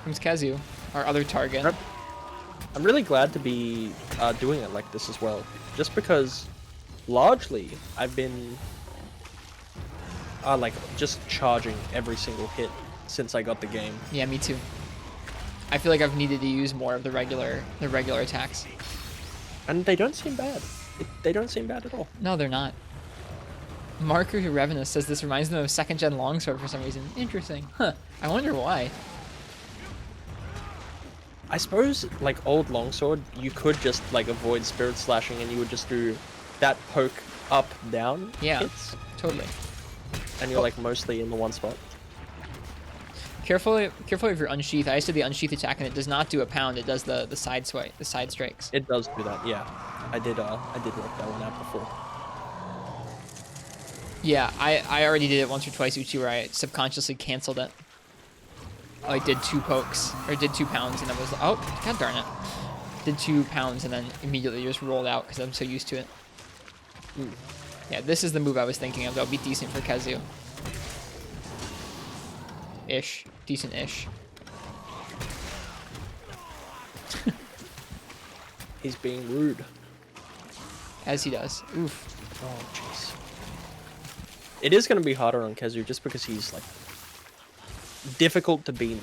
Comes Kazu, our other target. Yep. I'm really glad to be doing it like this as well, just because largely I've been like just charging every single hit since I got the game. Yeah, me too. I feel like I've needed to use more of the regular attacks. And they don't seem bad. They don't seem bad at all. No, they're not. Marker who Revenus says this reminds them of 2nd gen longsword for some reason. Interesting. Huh. I wonder why. I suppose, like, old longsword, you could just, like, avoid spirit slashing and you would just do that poke up, down Yeah, hits. totally. And you're, like, mostly in the one spot. Careful of your unsheath. I just did the unsheath attack and it does not do a pound. It does the side swipe, the side strikes. It does do that, yeah. I did work that one out before. Yeah, I already did it once or twice, Uchi, where I subconsciously canceled it. I did 2 pokes, or did 2 pounds, and then was oh, god darn it. Did 2 pounds and then immediately just rolled out because I'm so used to it. Mm. Yeah, this is the move I was thinking of. That'll be decent for Kazu. Ish. Decent-ish. He's being rude. As he does. Oof. Oh, jeez. It is going to be harder on Kazu just because he's, like, difficult to be near.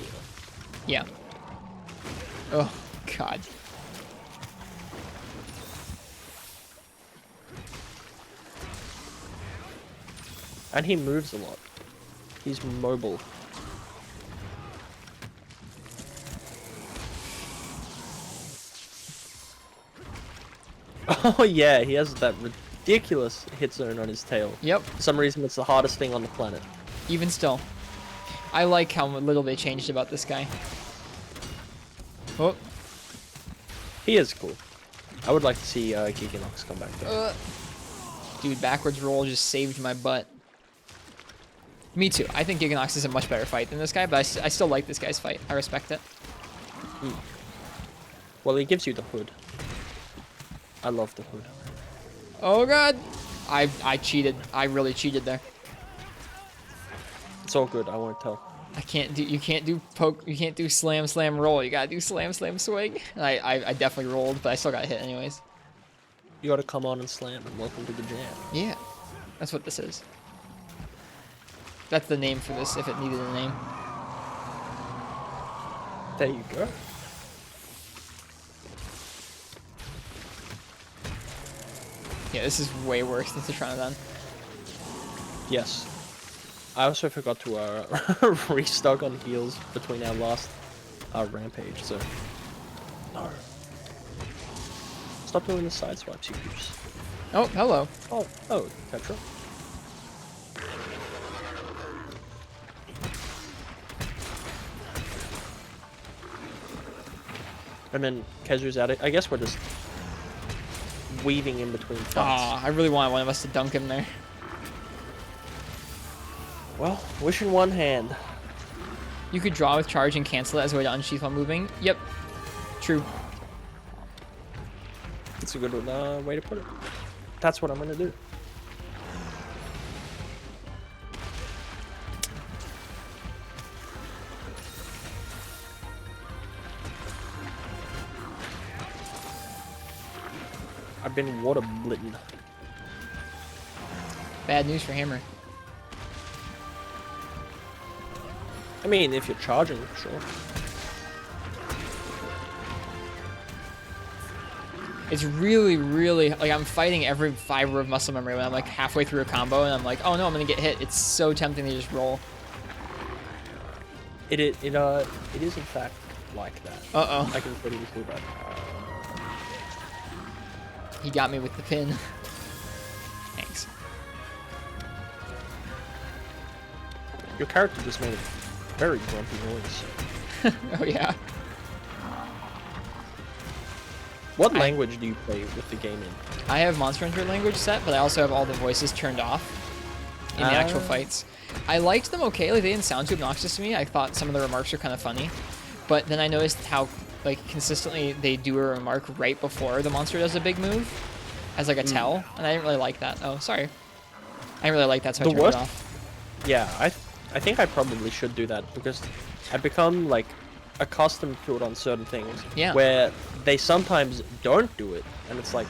Yeah. Oh, God. And he moves a lot. He's mobile. Oh yeah, he has that ridiculous hit zone on his tail. Yep. For some reason, it's the hardest thing on the planet. Even still. I like how little they changed about this guy. Oh. He is cool. I would like to see Giganox come back though. Dude, backwards roll just saved my butt. Me too. I think Giganox is a much better fight than this guy, but I still like this guy's fight. I respect it. Well, he gives you the hood. I love the hood. Oh god! I cheated. I really cheated there. It's all good. I won't tell. You can't do poke, you can't do slam, slam, roll. You gotta do slam, slam, swing. I definitely rolled, but I still got hit anyways. You gotta come on and slam, and welcome to the jam. Yeah, that's what this is. That's the name for this, if it needed a name. There you go. Yeah, this is way worse than Citronodon. Yes. I also forgot to restock on heals between our last rampage, so... No. Stop doing the side swipes, you goose. Oh, hello. Oh, Tetra. And then Kezu's at it. I guess we're just weaving in between fights. Aw, I really wanted one of us to dunk him there. Well, wish in one hand. You could draw with charge and cancel it as a way to unsheath while moving. Yep. True. It's a good way to put it. That's what I'm gonna do. I've been water blitten. Bad news for Hammer. I mean, if you're charging, sure. It's really, really, like, I'm fighting every fiber of muscle memory when I'm, like, halfway through a combo, and I'm like, oh no, I'm gonna get hit. It's so tempting to just roll. It is in fact like that. Uh-oh. I can pretty see that. He got me with the pin. Thanks. Your character just made a very grumpy noise. Oh, yeah. What language do you play with the game in? I have Monster Hunter language set, but I also have all the voices turned off in the actual fights. I liked them okay. Like, they didn't sound too obnoxious to me. I thought some of the remarks were kind of funny. But then I noticed how, like, consistently they do a remark right before the monster does a big move as, like, a tell. And I didn't really like that. Oh, sorry. I didn't really like that, so I turned it off. Yeah, I think I probably should do that because I've become, like, accustomed to it on certain things. Yeah. Where they sometimes don't do it. And it's like,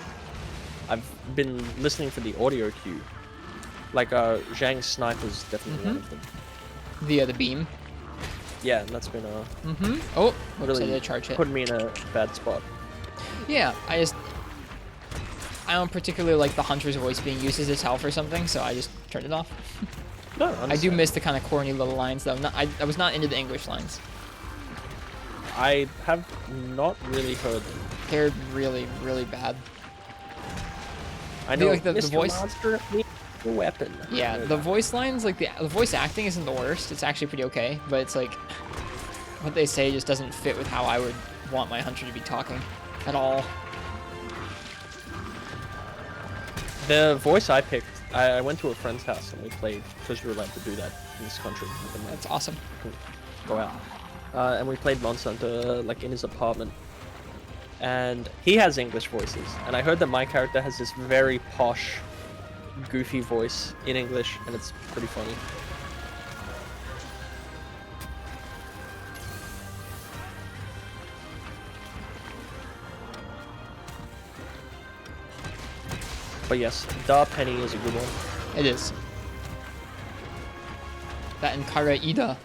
I've been listening for the audio cue. Like, Zhang's Sniper's definitely one of them. The beam. Yeah, and that's been Oh, whoops, really I did a charge hit. put me in a bad spot. Yeah, I don't particularly like the hunter's voice being used as a tell for something, so I just turned it off. No, I do miss the kind of corny little lines, though. I was not into the English lines. I have not really heard them. They're really, really bad. I know, like the Mr. voice. Monster needs a weapon. Yeah, the voice lines, like the voice acting isn't the worst. It's actually pretty okay, but it's like what they say just doesn't fit with how I would want my hunter to be talking at all. The voice I picked, I went to a friend's house and we played, because you're allowed to do that in this country. That's awesome. Go out. And we played Monster Hunter, like, in his apartment. And he has English voices. And I heard that my character has this very posh, goofy voice in English, and it's pretty funny. But yes, Da Penny is a good one. It is. That and Kara Ida.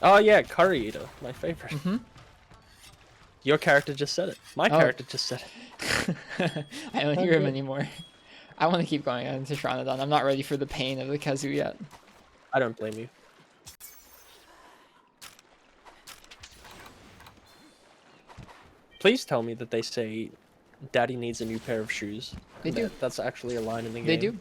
Oh yeah, Curry Eater, my favorite. Your character just said it. My character just said it. I don't hear him anymore. I want to keep going on to Citronodon. I'm not ready for the pain of the Kazoo yet. I don't blame you. Please tell me that they say, "Daddy needs a new pair of shoes." They do. That's actually a line in the game. They do.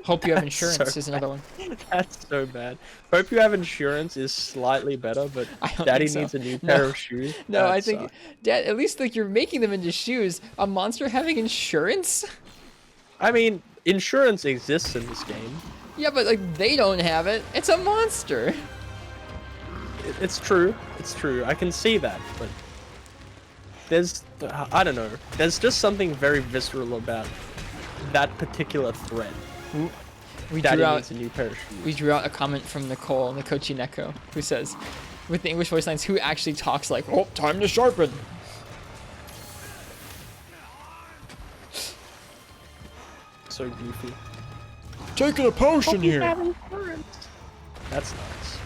Hope you have insurance is another one. That's so bad. Hope you have insurance is slightly better, but I don't Daddy think so. needs a new pair of shoes. No, That I think, sucks. Dad, at least like you're making them into shoes. A monster having insurance? I mean, insurance exists in this game. Yeah, but like they don't have it. It's a monster. It's true. It's true. I can see that, but there's I don't know. There's just something very visceral about that particular thread. We Daddy drew out needs a new pair of shoes. we drew out a comment from Nicole Nikochi Neko, who says, with the English voice lines, who actually talks like, "Oh, time to sharpen." So goofy. Taking a potion here. That's nice.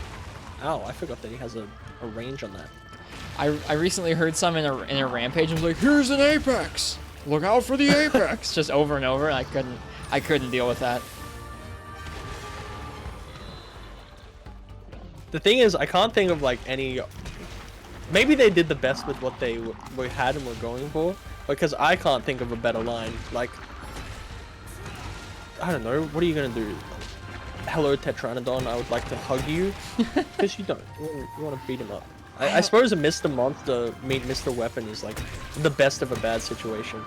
Ow, I forgot that he has a range on that. I recently heard some in a rampage and was like, "Here's an apex. Look out for the apex." Just over and over, and I couldn't deal with that. The thing is, I can't think of like any. Maybe they did the best with what they had and were going for, because I can't think of a better line. Like, I don't know. What are you gonna do? Hello, Tetranodon. I would like to hug you, because you don't. You want to beat him up. I suppose a Mr. Monster meet Mr. Weapon is like the best of a bad situation.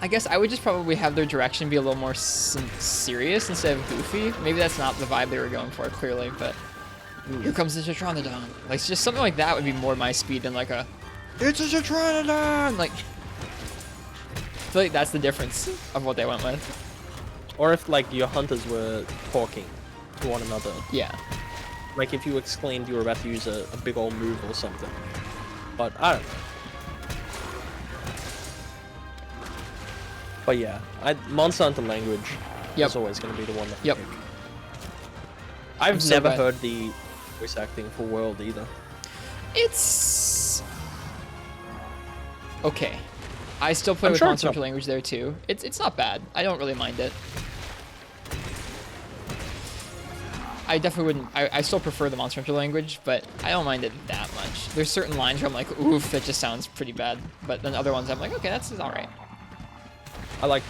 I guess I would just probably have their direction be a little more serious instead of goofy. Maybe that's not the vibe they were going for, clearly, but here comes the Tetranodon. Like, just something like that would be more my speed than like a, "It's a Tetranodon!" Like, I feel like that's the difference of what they went with. Or if like your hunters were talking to one another. Yeah. Like if you exclaimed you were about to use a big old move or something. But I don't know. But yeah, Monster Hunter language is always going to be the one that I pick. I've never heard the voice acting for World either. It's okay. I still play with Monster Hunter language there too. It's not bad. I don't really mind it. I definitely wouldn't. I still prefer the Monster Hunter language, but I don't mind it that much. There's certain lines where I'm like, oof, that just sounds pretty bad. But then other ones I'm like, okay, that's all right. I like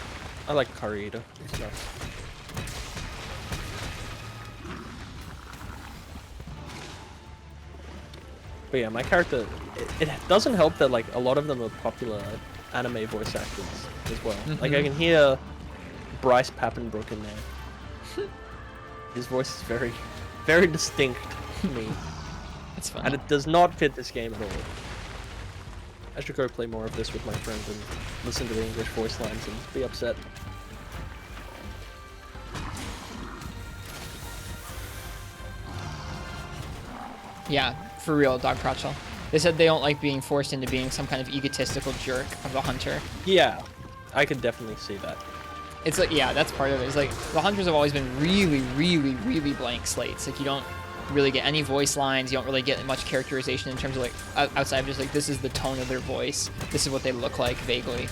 Karita. So. But yeah, my character, it doesn't help that like a lot of them are popular anime voice actors as well. Like I can hear Bryce Papenbrook in there. His voice is very, very distinct to me. It's fun. And it does not fit this game at all. I should go play more of this with my friends and listen to the English voice lines and be upset. Yeah, for real, Dog Crotchel. They said they don't like being forced into being some kind of egotistical jerk of the hunter. Yeah, I could definitely see that. It's like, yeah, that's part of it. It's like, the hunters have always been really, really, really blank slates. Like, you don't really get any voice lines. You don't really get much characterization in terms of, like, outside of just, like, this is the tone of their voice. This is what they look like, vaguely.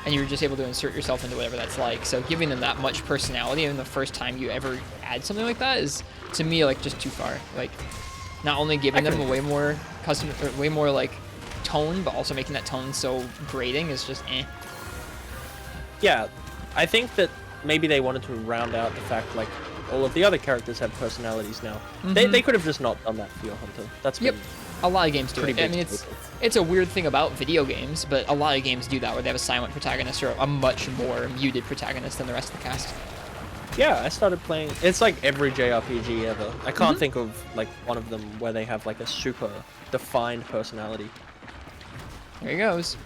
And you're just able to insert yourself into whatever that's like. So giving them that much personality, and the first time you ever add something like that is, to me, like, just too far. Like, not only giving them a way more custom, or way more, like, tone, but also making that tone so grating is just eh. Yeah. I think that maybe they wanted to round out the fact like all of the other characters have personalities now. They could have just not done that for your hunter. That's been a lot of games do it. I mean, big. it's a weird thing about video games, but a lot of games do that where they have a silent protagonist or a much more muted protagonist than the rest of the cast. Yeah, I started playing. It's like every JRPG ever. I can't think of like one of them where they have like a super defined personality. There he goes.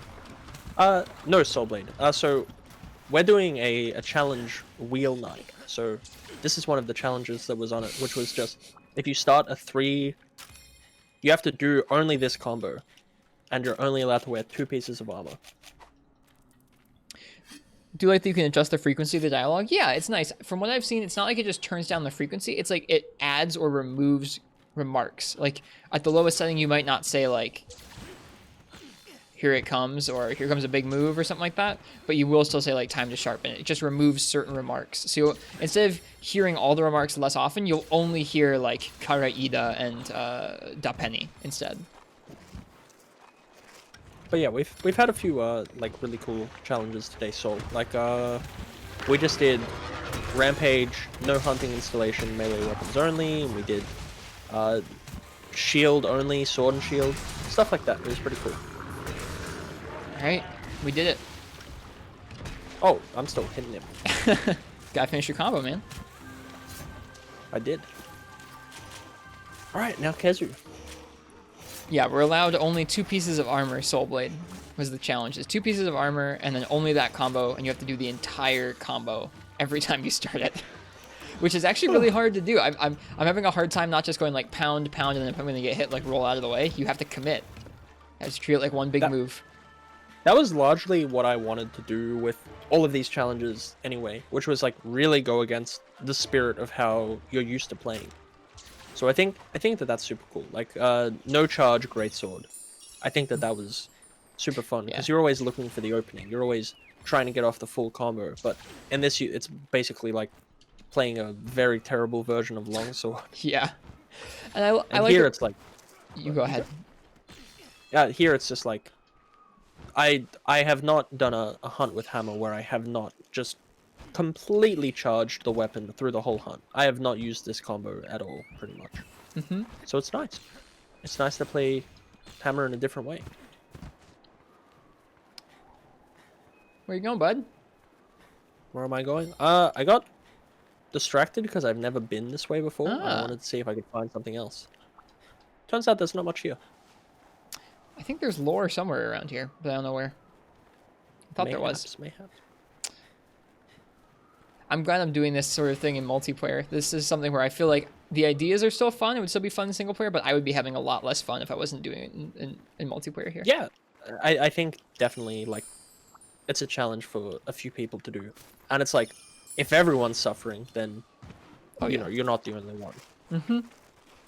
No, Soulblade. So we're doing a challenge wheel night. So this is one of the challenges that was on it, which was just if you start a 3, you have to do only this combo, and you're only allowed to wear 2 pieces of armor. Do you like that you can adjust the frequency of the dialogue? Yeah, it's nice. From what I've seen, it's not like it just turns down the frequency. It's like it adds or removes remarks. Like at the lowest setting, you might not say like, here it comes, or here comes a big move, or something like that, but you will still say like time to sharpen. It just removes certain remarks. So instead of hearing all the remarks less often, you'll only hear like Karaida and Dapeni instead. But yeah, we've had a few like really cool challenges today. So like we just did Rampage, no hunting installation, melee weapons only. And we did shield only, sword and shield, stuff like that. It was pretty cool. Alright, we did it. Oh, I'm still hitting him. Gotta finish your combo, man. I did. Alright, now Kezu. Yeah, we're allowed only 2 pieces of armor, Soulblade. was the challenge. It's 2 pieces of armor and then only that combo, and you have to do the entire combo every time you start it. Which is actually really hard to do. I'm having a hard time not just going like pound, pound, and then if I'm gonna get hit, like roll out of the way. You have to commit. I just treat it like one big move. That was largely what I wanted to do with all of these challenges anyway, which was like really go against the spirit of how you're used to playing. So I think that that's super cool. Like no charge greatsword. I think that was super fun because you're always looking for the opening. You're always trying to get off the full combo, but in this it's basically like playing a very terrible version of longsword. Yeah, and I like here it's like you go ahead. Yeah, here it's just like I have not done a hunt with hammer where I have not just completely charged the weapon through the whole hunt. I have not used this combo at all, pretty much. So it's nice. It's nice to play hammer in a different way. Where you going, bud? Where am I going? I got distracted because I've never been this way before. I wanted to see if I could find something else. Turns out there's not much here. I think there's lore somewhere around here, but I don't know where. I thought there was. Mayhaps. I'm glad I'm doing this sort of thing in multiplayer. This is something where I feel like the ideas are still fun. It would still be fun in single player, but I would be having a lot less fun if I wasn't doing it in multiplayer here. Yeah, I think definitely like it's a challenge for a few people to do, and it's like if everyone's suffering, then you know you're not the only one.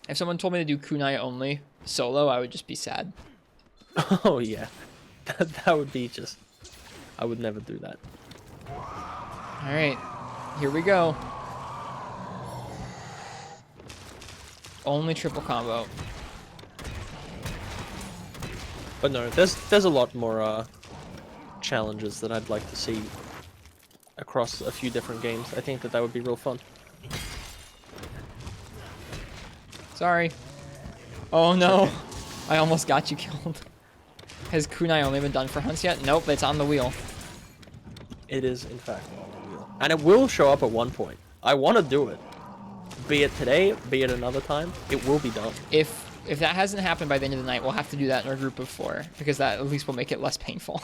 If someone told me to do kunai only solo, I would just be sad. Oh yeah, that would be just. I would never do that. All right, here we go. Only triple combo. But no, there's a lot more challenges that I'd like to see across a few different games. I think that would be real fun. Sorry. Oh no, I almost got you killed. Has kunai only been done for hunts yet? Nope, it's on the wheel. It is, in fact, on the wheel. And it will show up at one point. I want to do it. Be it today, be it another time, it will be done. If that hasn't happened by the end of the night, we'll have to do that in our group of 4, because that at least will make it less painful.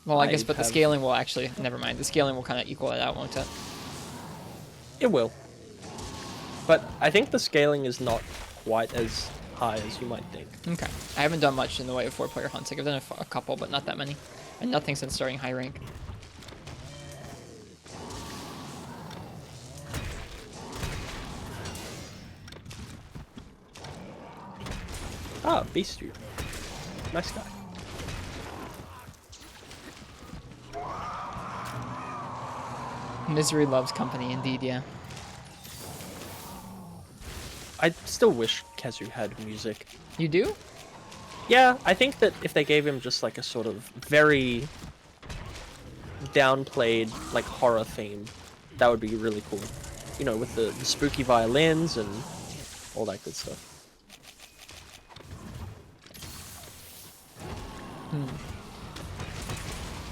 Well, I guess, but the scaling will actually... Never mind. The scaling will kind of equal it out, won't it? It will. But I think the scaling is not quite as high as you might think. Okay. I haven't done much in the way of 4-player hunts. Like, I've done a couple, but not that many. And nothing since starting high rank. Ah, Beast you. Nice guy. Misery loves company, indeed, yeah. I still wish Kazu had music. You do? Yeah, I think that if they gave him just like a sort of very downplayed like horror theme, that would be really cool. You know, with the spooky violins and all that good stuff.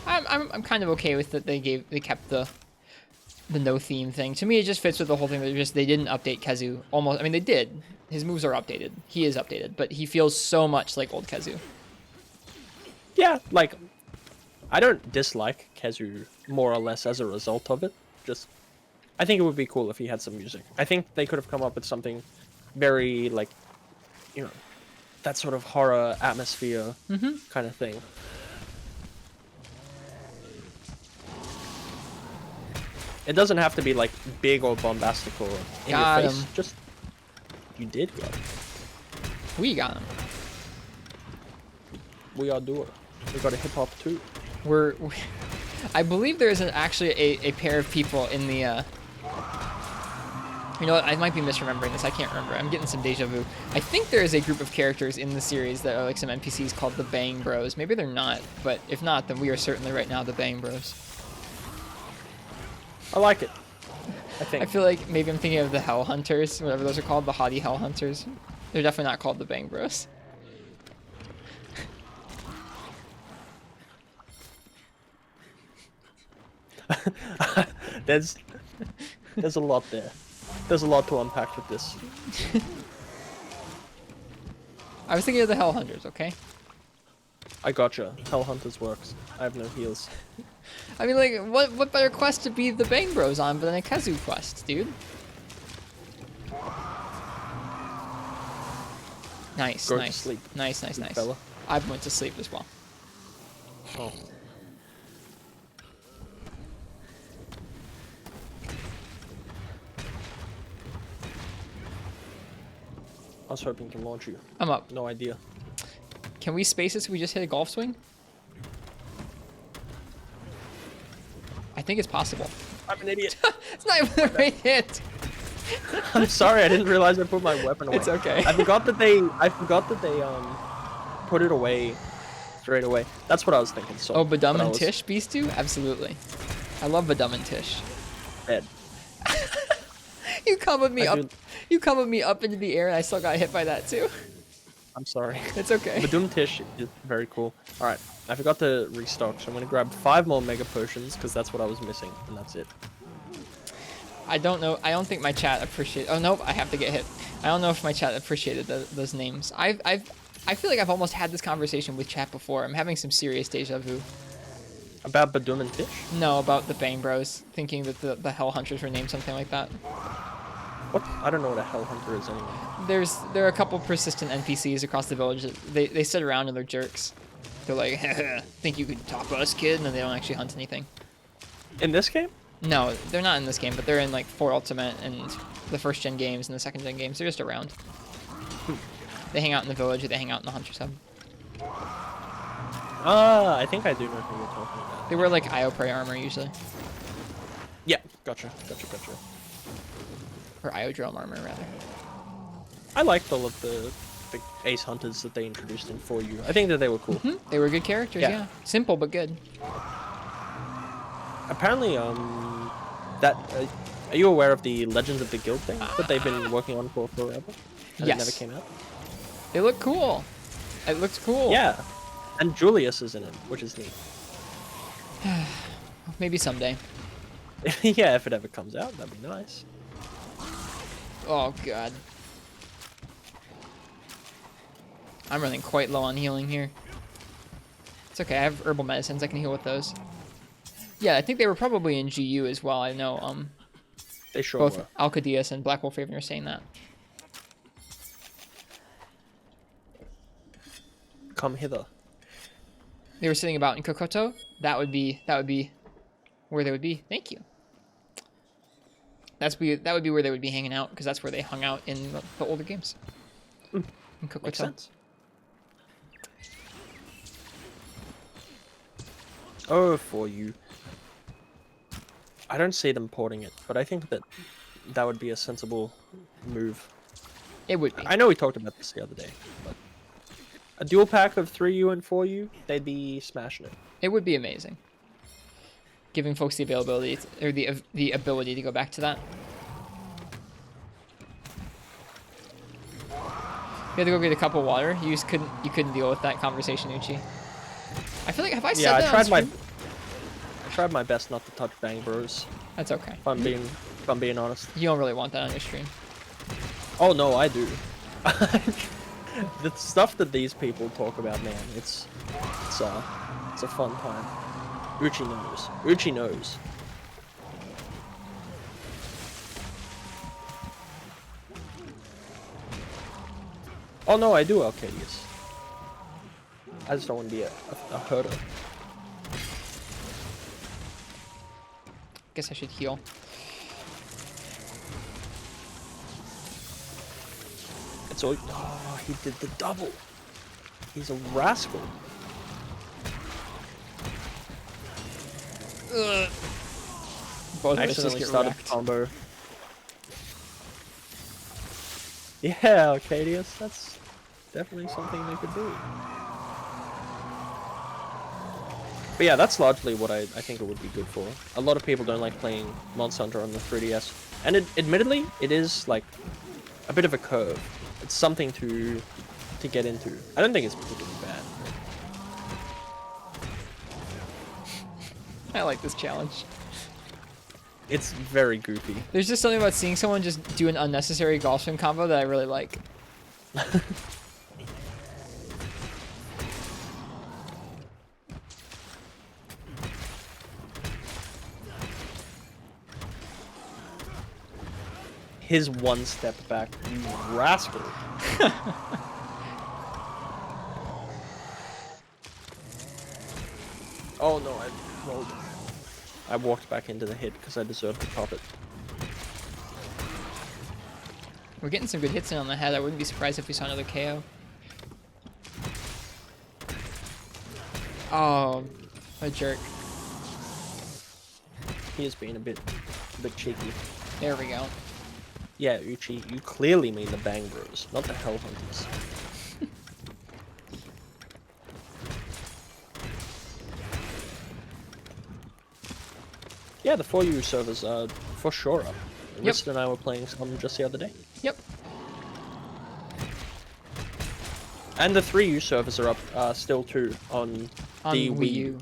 I'm kind of okay with that. They kept the no theme thing. To me, it just fits with the whole thing. They didn't update Kazu. Almost, I mean, they did. His moves are updated. He is updated, but he feels so much like old Kazu. Yeah, like I don't dislike Kazu more or less as a result of it. Just I think it would be cool if he had some music. I think they could have come up with something very like, you know, that sort of horror atmosphere kind of thing. It doesn't have to be like big or bombastic or in Got your face. him. Just you did get him. We got him. We are doing. We got a hip hop too. I believe there is actually a pair of people in the. You know what? I might be misremembering this. I can't remember. I'm getting some deja vu. I think there is a group of characters in the series that are like some NPCs called the Bang Bros. Maybe they're not, but if not, then we are certainly right now the Bang Bros. I like it. I think. I feel like maybe I'm thinking of the Hell Hunters, whatever those are called, the Haughty Hell Hunters. They're definitely not called the Bang Bros. There's a lot there. There's a lot to unpack with this. I was thinking of the Hell Hunters, okay? I gotcha. Hell Hunters works. I have no heals. I mean, like, what better quest to be the Bang Bros on than a Kazoo quest, dude? Nice, Go to nice. sleep, Nice, nice, nice. fella. I went to sleep as well. Oh. I was hoping to launch you. I'm up. No idea. Can we space this if we just hit a golf swing? I think it's possible. I'm an idiot. It's not even the right hit. I'm sorry, I didn't realize I put my weapon away. It's okay. I forgot that they put it away straight away. That's what I was thinking. So, Oh, Badum but I and was Tish, Beastie? Absolutely. I love Badum and Tish. dead. You comboed me I up. do- You comboed me up into the air, and I still got hit by that too. I'm sorry. It's okay. Badum Tish is very cool. All right, I forgot to restock, so I'm gonna grab 5 more Mega Potions because that's what I was missing, and that's it. I don't know. I don't think my chat appreciated. Oh nope, I have to get hit. I don't know if my chat appreciated those names. I feel like I've almost had this conversation with chat before. I'm having some serious deja vu. About Badum and Tish? No, about the Bang Bros, thinking that the Hell Hunters were named something like that. What? I don't know what a Hell Hunter is anyway. There are a couple persistent NPCs across the village. They sit around and they're jerks. They're like, think you could top us, kid? And then they don't actually hunt anything. In this game? No, they're not in this game, but they're in like 4 Ultimate and the first gen games and the second gen games. They're just around. They hang out in the village or they hang out in the Hunter's Hub. Ah, I think I do know who you're talking about. They wear like Io Prey armor usually. Yeah, gotcha. Or Iodrome armor, rather. I liked all of the Ace Hunters that they introduced in For You. I think that they were cool. They were good characters, Yeah. yeah. Simple but good. Apparently, are you aware of the Legends of the Guild thing that they've been working on for forever? And Yes. it never came out? They look cool. It looks cool. Yeah. And Julius is in it, which is neat. Maybe someday. Yeah, if it ever comes out, that'd be nice. Oh, God. I'm running quite low on healing here. It's okay, I have herbal medicines. I can heal with those. Yeah, I think they were probably in GU as well. I know They sure both were. Alcadius and Black Wolf Raven are saying that. Come hither. They were sitting about in Kokoto. That would be where they would be. Thank you. That would be where they would be hanging out, because that's where they hung out in the older games. In Makes Kokoto. sense. Oh, For You. I don't see them porting it, but I think that that would be a sensible move. It would be. I know we talked about this the other day, but a dual pack of 3U and 4U, they'd be smashing it. It would be amazing. Giving folks the availability or the ability to go back to that. You had to go get a cup of water. You couldn't deal with that conversation, Uchi. I feel like have I said Yeah, that I on stream? tried my best not to touch Bang Bros. That's okay. If I'm being honest. You don't really want that on your stream. Oh no, I do. The stuff that these people talk about, man, it's a fun time. Uchi knows. Uchi knows. Oh no, I do, Arcadius. I just don't want to be a herder. Guess I should heal. It's all. Oh, he did the double. He's a rascal. Ugh. Both of us just Accidentally get started wrecked. the combo. Yeah, Arcadius, that's definitely something they could do. But yeah, that's largely what I think it would be good for. A lot of people don't like playing Monster Hunter on the 3DS. And admittedly, it is like a bit of a curve. It's something to get into. I don't think it's particularly bad. I like this challenge. It's very goofy. There's just something about seeing someone just do an unnecessary golf swing combo that I really like. his one step back, you rascal. Oh no, I rolled. I walked back into the hit because I deserved to pop it. We're getting some good hits in on the head. I wouldn't be surprised if we saw another KO. Oh, what a jerk. He is being a bit cheeky. There we go. Yeah, Uchi, you clearly mean the Bang Bros, not the Hell Hunters. Yeah, the 4U servers are for sure up. Yep. Rist and I were playing some just the other day. Yep. And the 3U servers are up still too on the Wii U.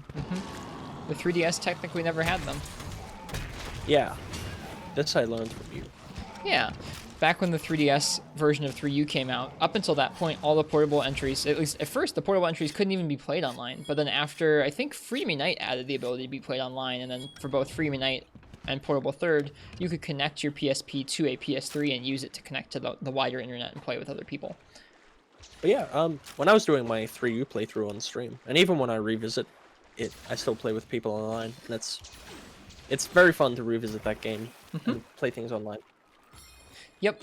The 3DS technically never had them. Yeah, this I learned from you. Yeah. Back when the 3DS version of 3U came out, up until that point, all the portable entries, at least at first, the portable entries couldn't even be played online. But then after, I think Freedom Unite added the ability to be played online, and then for both Freedom Unite and Portable Third, you could connect your PSP to a PS3 and use it to connect to the wider internet and play with other people. But yeah, when I was doing my 3U playthrough on stream, and even when I revisit it, I still play with people online, and it's very fun to revisit that game and play things online. Yep.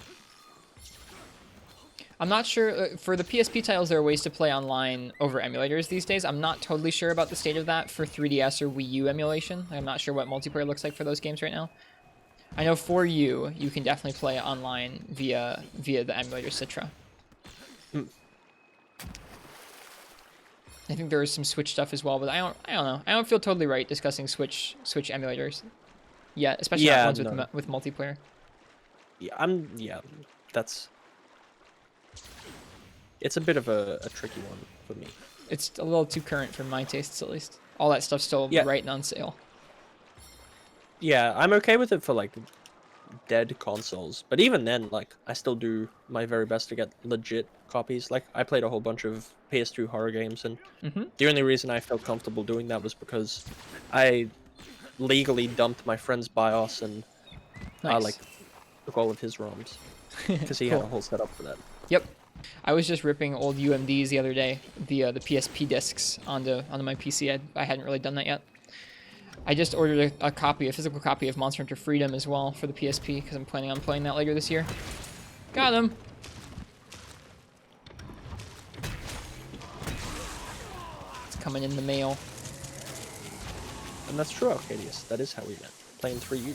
I'm not sure, for the PSP titles, there are ways to play online over emulators these days. I'm not totally sure about the state of that for 3DS or Wii U emulation. I'm not sure what multiplayer looks like for those games right now. I know for you can definitely play online via the emulator Citra. I think there is some Switch stuff as well, but I don't know. I don't feel totally right discussing Switch emulators yet, especially not ones with multiplayer. Yeah, it's a bit of a tricky one for me. It's a little too current for my tastes, at least. All that stuff's still right and on sale. Yeah, I'm okay with it for like dead consoles, but even then, like, I still do my very best to get legit copies. Like, I played a whole bunch of PS2 horror games, and the only reason I felt comfortable doing that was because I legally dumped my friend's BIOS and like took all of his ROMs because he had a whole setup for that. Yep. I was just ripping old UMDs the other day, the PSP discs onto my PC. I hadn't really done that yet. I just ordered a physical copy of Monster Hunter Freedom as well for the PSP because I'm planning on playing that later this year. Got him. It's coming in the mail. And that's true, Arcadius. That is how we met, playing 3U.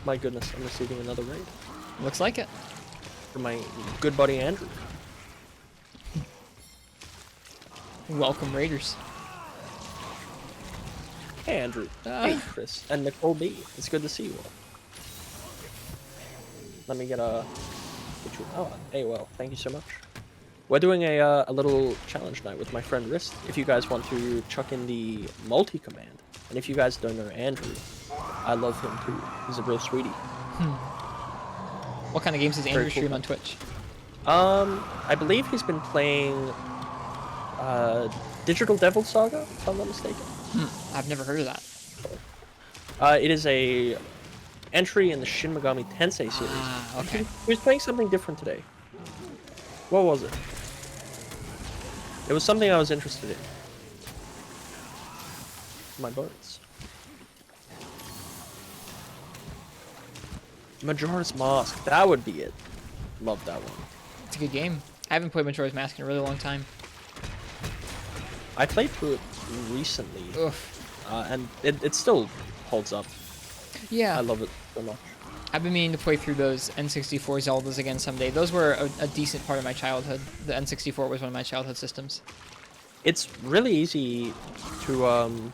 My goodness, I'm receiving another raid. Looks like it. From my good buddy Andrew. Welcome, Raiders. Hey, Andrew. Hey, Chris. And Nicole B. It's good to see you all. Let me get a... Oh, hey, well, thank you so much. We're doing a little challenge night with my friend Rist. If you guys want to chuck in the multi-command. And if you guys don't know Andrew, I love him too. He's a real sweetie. What kind of games does Andrew stream on Twitch? I believe he's been playing Digital Devil Saga, if I'm not mistaken. I've never heard of that. It is a entry in the Shin Megami Tensei series. Ah, okay. He was playing something different today. What was it? It was something I was interested in. My bones. Majora's Mask. That would be it. Love that one. It's a good game. I haven't played Majora's Mask in a really long time. I played through it recently, and it still holds up. Yeah. I love it so much. I've been meaning to play through those N64 Zeldas again someday. Those were a decent part of my childhood. The N64 was one of my childhood systems. It's really easy to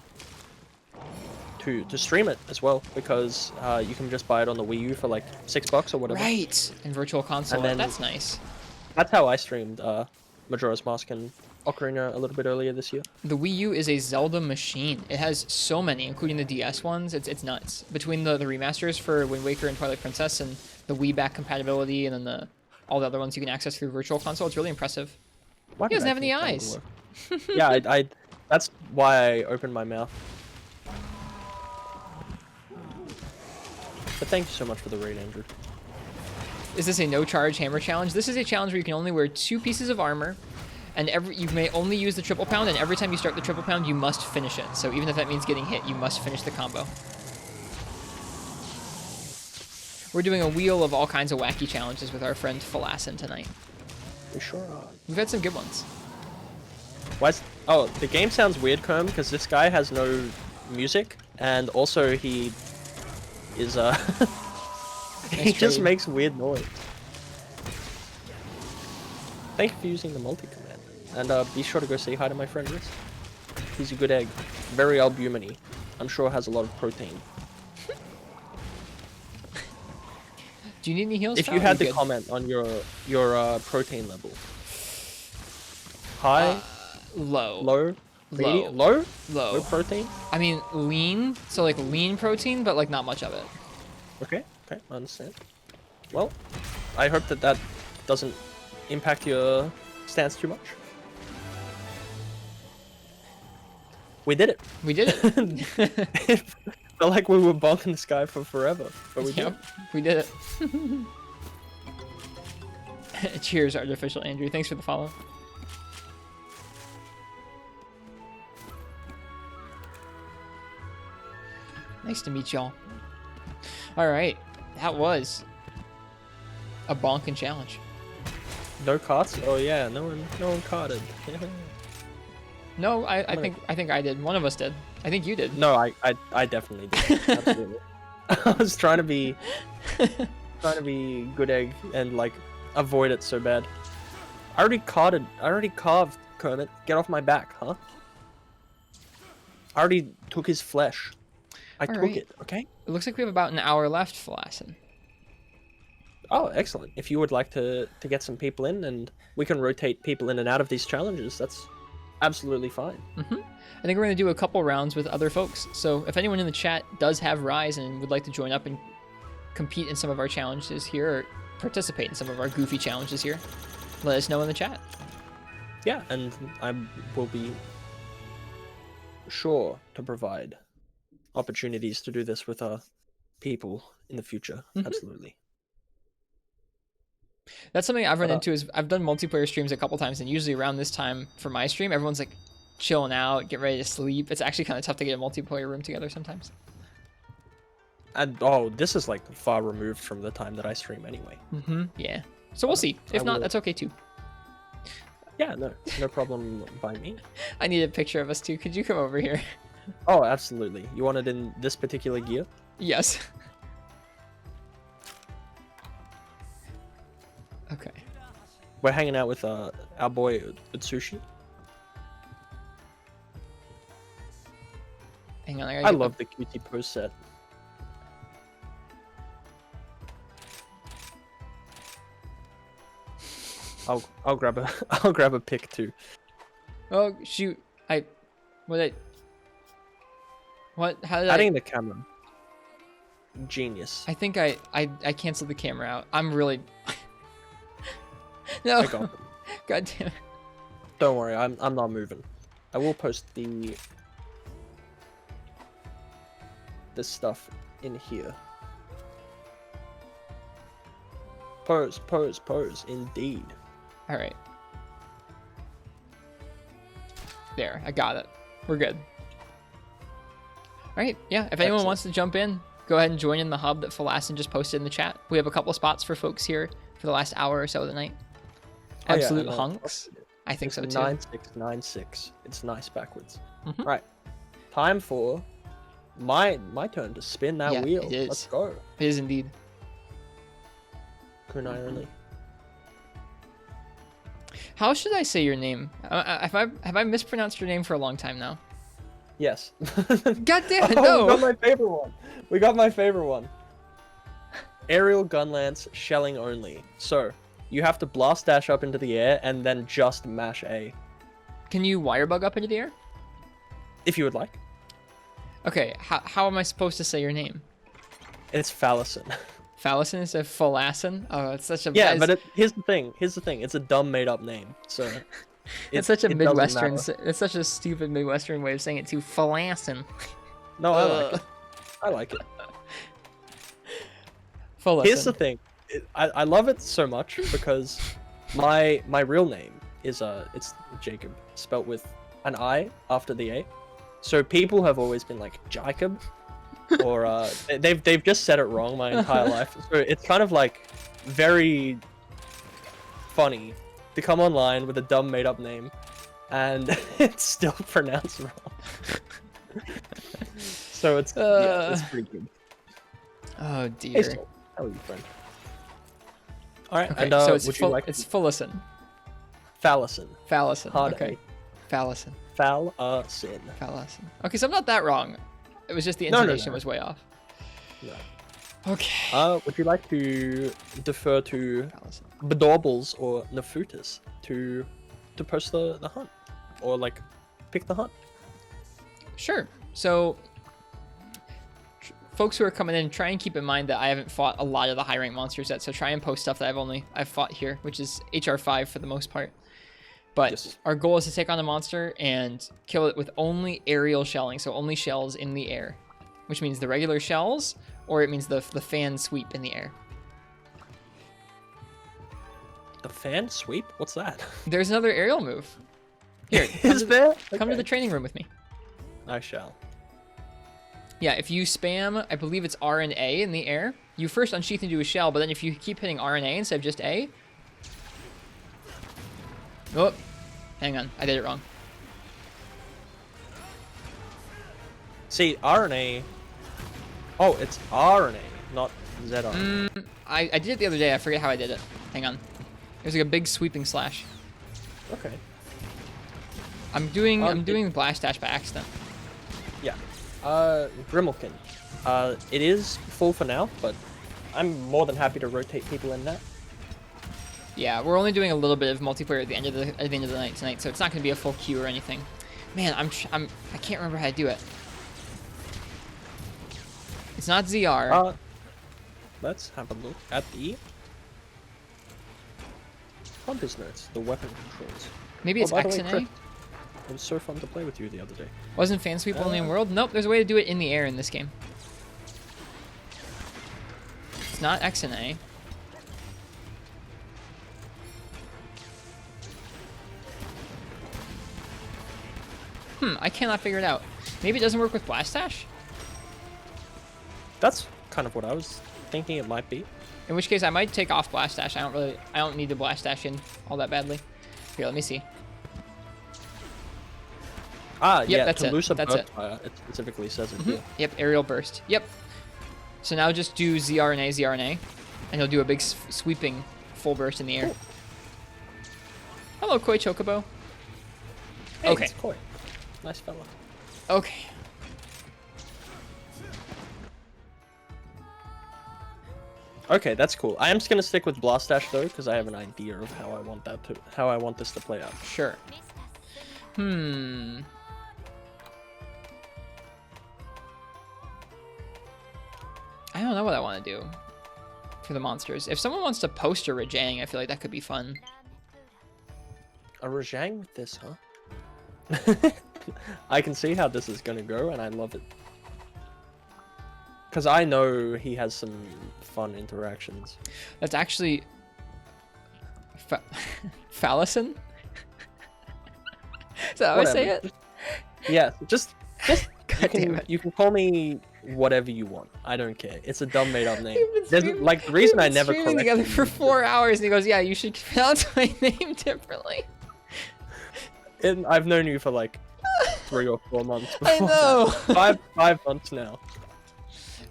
stream it as well, because you can just buy it on the Wii U for like $6 or whatever. Right, and Virtual Console. And then, that's nice. That's how I streamed Majora's Mask and Ocarina a little bit earlier this year. The Wii U is a Zelda machine. It has so many, including the DS ones. It's nuts. Between the remasters for Wind Waker and Twilight Princess and the Wii back compatibility, and then all the other ones you can access through Virtual Console, it's really impressive. Why He doesn't have any eyes. Yeah, I that's why I opened my mouth. But thank you so much for the raid, Andrew. Is this a no charge hammer challenge? This is a challenge where you can only wear 2 pieces of armor, and you may only use the triple pound, and every time you start the triple pound, you must finish it. So even if that means getting hit, you must finish the combo. We're doing a wheel of all kinds of wacky challenges with our friend Phalacin tonight. We sure are. We've had some good ones. Oh, the game sounds weird, Kerm, because this guy has no music, and also he is he just makes weird noise. Thank you for using the multi-command. And be sure to go say hi to my friend Riz. He's a good egg. Very albumin-y. I'm sure has a lot of protein. Do you need any heals? If you had to comment on your protein level. High? Low. Low? Low. Low? Low. Low protein? I mean, lean. So, like, lean protein, but, like, not much of it. Okay. Okay, I understand. Well, I hope that doesn't impact your stance too much. We did it. We did it. It felt like we were bonking the sky for forever, but we did. We did it. Cheers, Artificial Andrew. Thanks for the follow. Nice to meet y'all. All right, that was a bonking challenge. No carts? Oh yeah, no one carted. No, I think I did. One of us did. I think you did. No, I definitely did. Absolutely. I was trying to be good egg and like avoid it so bad. I already carved Kermit. Get off my back, huh? I already took his flesh. I took it, okay? It looks like we have about an hour left, Phalacin. Oh, excellent. If you would like to get some people in, and we can rotate people in and out of these challenges, that's absolutely fine. I think we're going to do a couple rounds with other folks. So if anyone in the chat does have Rise and would like to join up and compete in some of our challenges here, or participate in some of our goofy challenges here, let us know in the chat. Yeah, and I will be sure to provide opportunities to do this with people in the future. Absolutely. That's something I've run into is I've done multiplayer streams a couple times, and usually around this time for my stream, everyone's like chilling out, get ready to sleep. It's actually kind of tough to get a multiplayer room together sometimes. And this is like far removed from the time that I stream anyway. Yeah. So we'll see. If not, that's okay too. Yeah, no problem by me. I need a picture of us too. Could you come over here? Oh, absolutely. You want it in this particular gear? Yes. Okay. We're hanging out with our boy Utsushi. Hang on, I love the cutie pose set. I'll grab a pic too. Oh shoot! How did Adding the camera. Genius. I think I canceled the camera out. I'm really no. I got them. God damn it. Don't worry, I'm not moving. I will post this stuff in here. Pose, pose, pose, indeed. All right. There, I got it. We're good. All right, yeah. If anyone wants to jump in, go ahead and join in the hub that Phalacin just posted in the chat. We have a couple spots for folks here for the last hour or so of the night. Absolute hunks. I think so too. 9696. It's nice backwards. Right. Time for my turn to spin that wheel. It is. Let's go. It is indeed. Kunai only. How should I say your name? Have I mispronounced your name for a long time now? Yes. God damn it, no! We got my favorite one. Aerial gun lance, shelling only. So, you have to blast dash up into the air and then just mash A. Can you wire bug up into the air? If you would like. Okay, how am I supposed to say your name? It's Phalacin. Phalacin instead of Phalacin? Oh, it's such a... Yeah, but here's the thing. It's a dumb made-up name, so... It's such a Midwestern... It's such a stupid Midwestern way of saying it too. Phalacin. No, I like it. Here's the Phalacin. thing. I love it so much because my real name is it's Jacob, spelt with an I after the A. So people have always been like Jacob, or they've just said it wrong my entire life. So it's kind of like very funny to come online with a dumb made up name and it's still pronounced wrong. So it's yeah, it's pretty good. Oh Hey, dear. Steve, how are you, friend? All right, Okay, and so it's would you like it's Phalacin. Phalacin? Phalacin. Hard Okay. Phalacin. Phalacin. Phalacin. Okay, so I'm not that wrong. It was just the No, no, intonation no. was way off. No. Okay. Would you like to defer to Phalacin. Bedaubles or Nefutus to post the hunt, or like pick the hunt? Sure. So, folks who are coming in, try and keep in mind that I haven't fought a lot of the high rank monsters yet. So try and post stuff that I've fought here, which is HR5 for the most part. But Yes. our goal is to take on a monster and kill it with only aerial shelling, so only shells in the air, which means the regular shells, or it means the fan sweep in the air. The fan sweep? What's that? There's another aerial move. Here, come, Is to, there? come to Okay. the training room with me. I shall. Yeah, if you spam, I believe it's R and A in the air, you first unsheath into a shell, but then if you keep hitting R and A instead of just A... Oh, hang on, I did it wrong. See, RNA. Oh, it's RNA, not ZRNA. I did it the other day, I forget how I did it. Hang on. There's like a big sweeping slash. Okay. I'm doing Um, the blast dash by accident. Yeah. Grimalkin. It is full for now, but I'm more than happy to rotate people in that. Yeah, we're only doing a little bit of multiplayer at the end of the night tonight, so it's not going to be a full queue or anything. Man, I can't remember how to do it. It's not ZR. Let's have a look at the Hunter's Notes, the weapon controls. Maybe it's by the X way, and Chris, A. it was so fun to play with you the other day. Wasn't fan sweep only in world? Nope, there's a way to do it in the air in this game. It's not X and A. I cannot figure it out. Maybe it doesn't work with blast dash? That's kind of what I was thinking it might be. In which case I might take off blast dash. I don't need to blast dash in all that badly. Here, let me see. Ah, Yep, yeah, that's to it. lose a That's bird it. fire, it specifically says it here. Yep, aerial burst. Yep. So now just do ZRNA, and he'll do a big sweeping full burst in the air. Cool. Hello, Koi Chocobo. Hey, Okay. it's Koi. Nice fella. Okay. Okay, that's cool. I am just gonna stick with Blast Dash though, because I have an idea of how I want this to play out. Sure. I don't know what I want to do for the monsters. If someone wants to post a Rajang, I feel like that could be fun. A Rajang with this, huh? I can see how this is gonna go, and I love it. Because I know he has some fun interactions. That's actually... Phalacin? Is that how I say it? Yeah, just God damn it. you can call me whatever you want. I don't care. It's a dumb made up name. We've been There's streaming- like the reason we've I been never streaming correct together you for is 4 hours, and he goes, "Yeah, you should pronounce my name differently." And I've known you for like 3 or 4 months. I before know. that. 5 months now.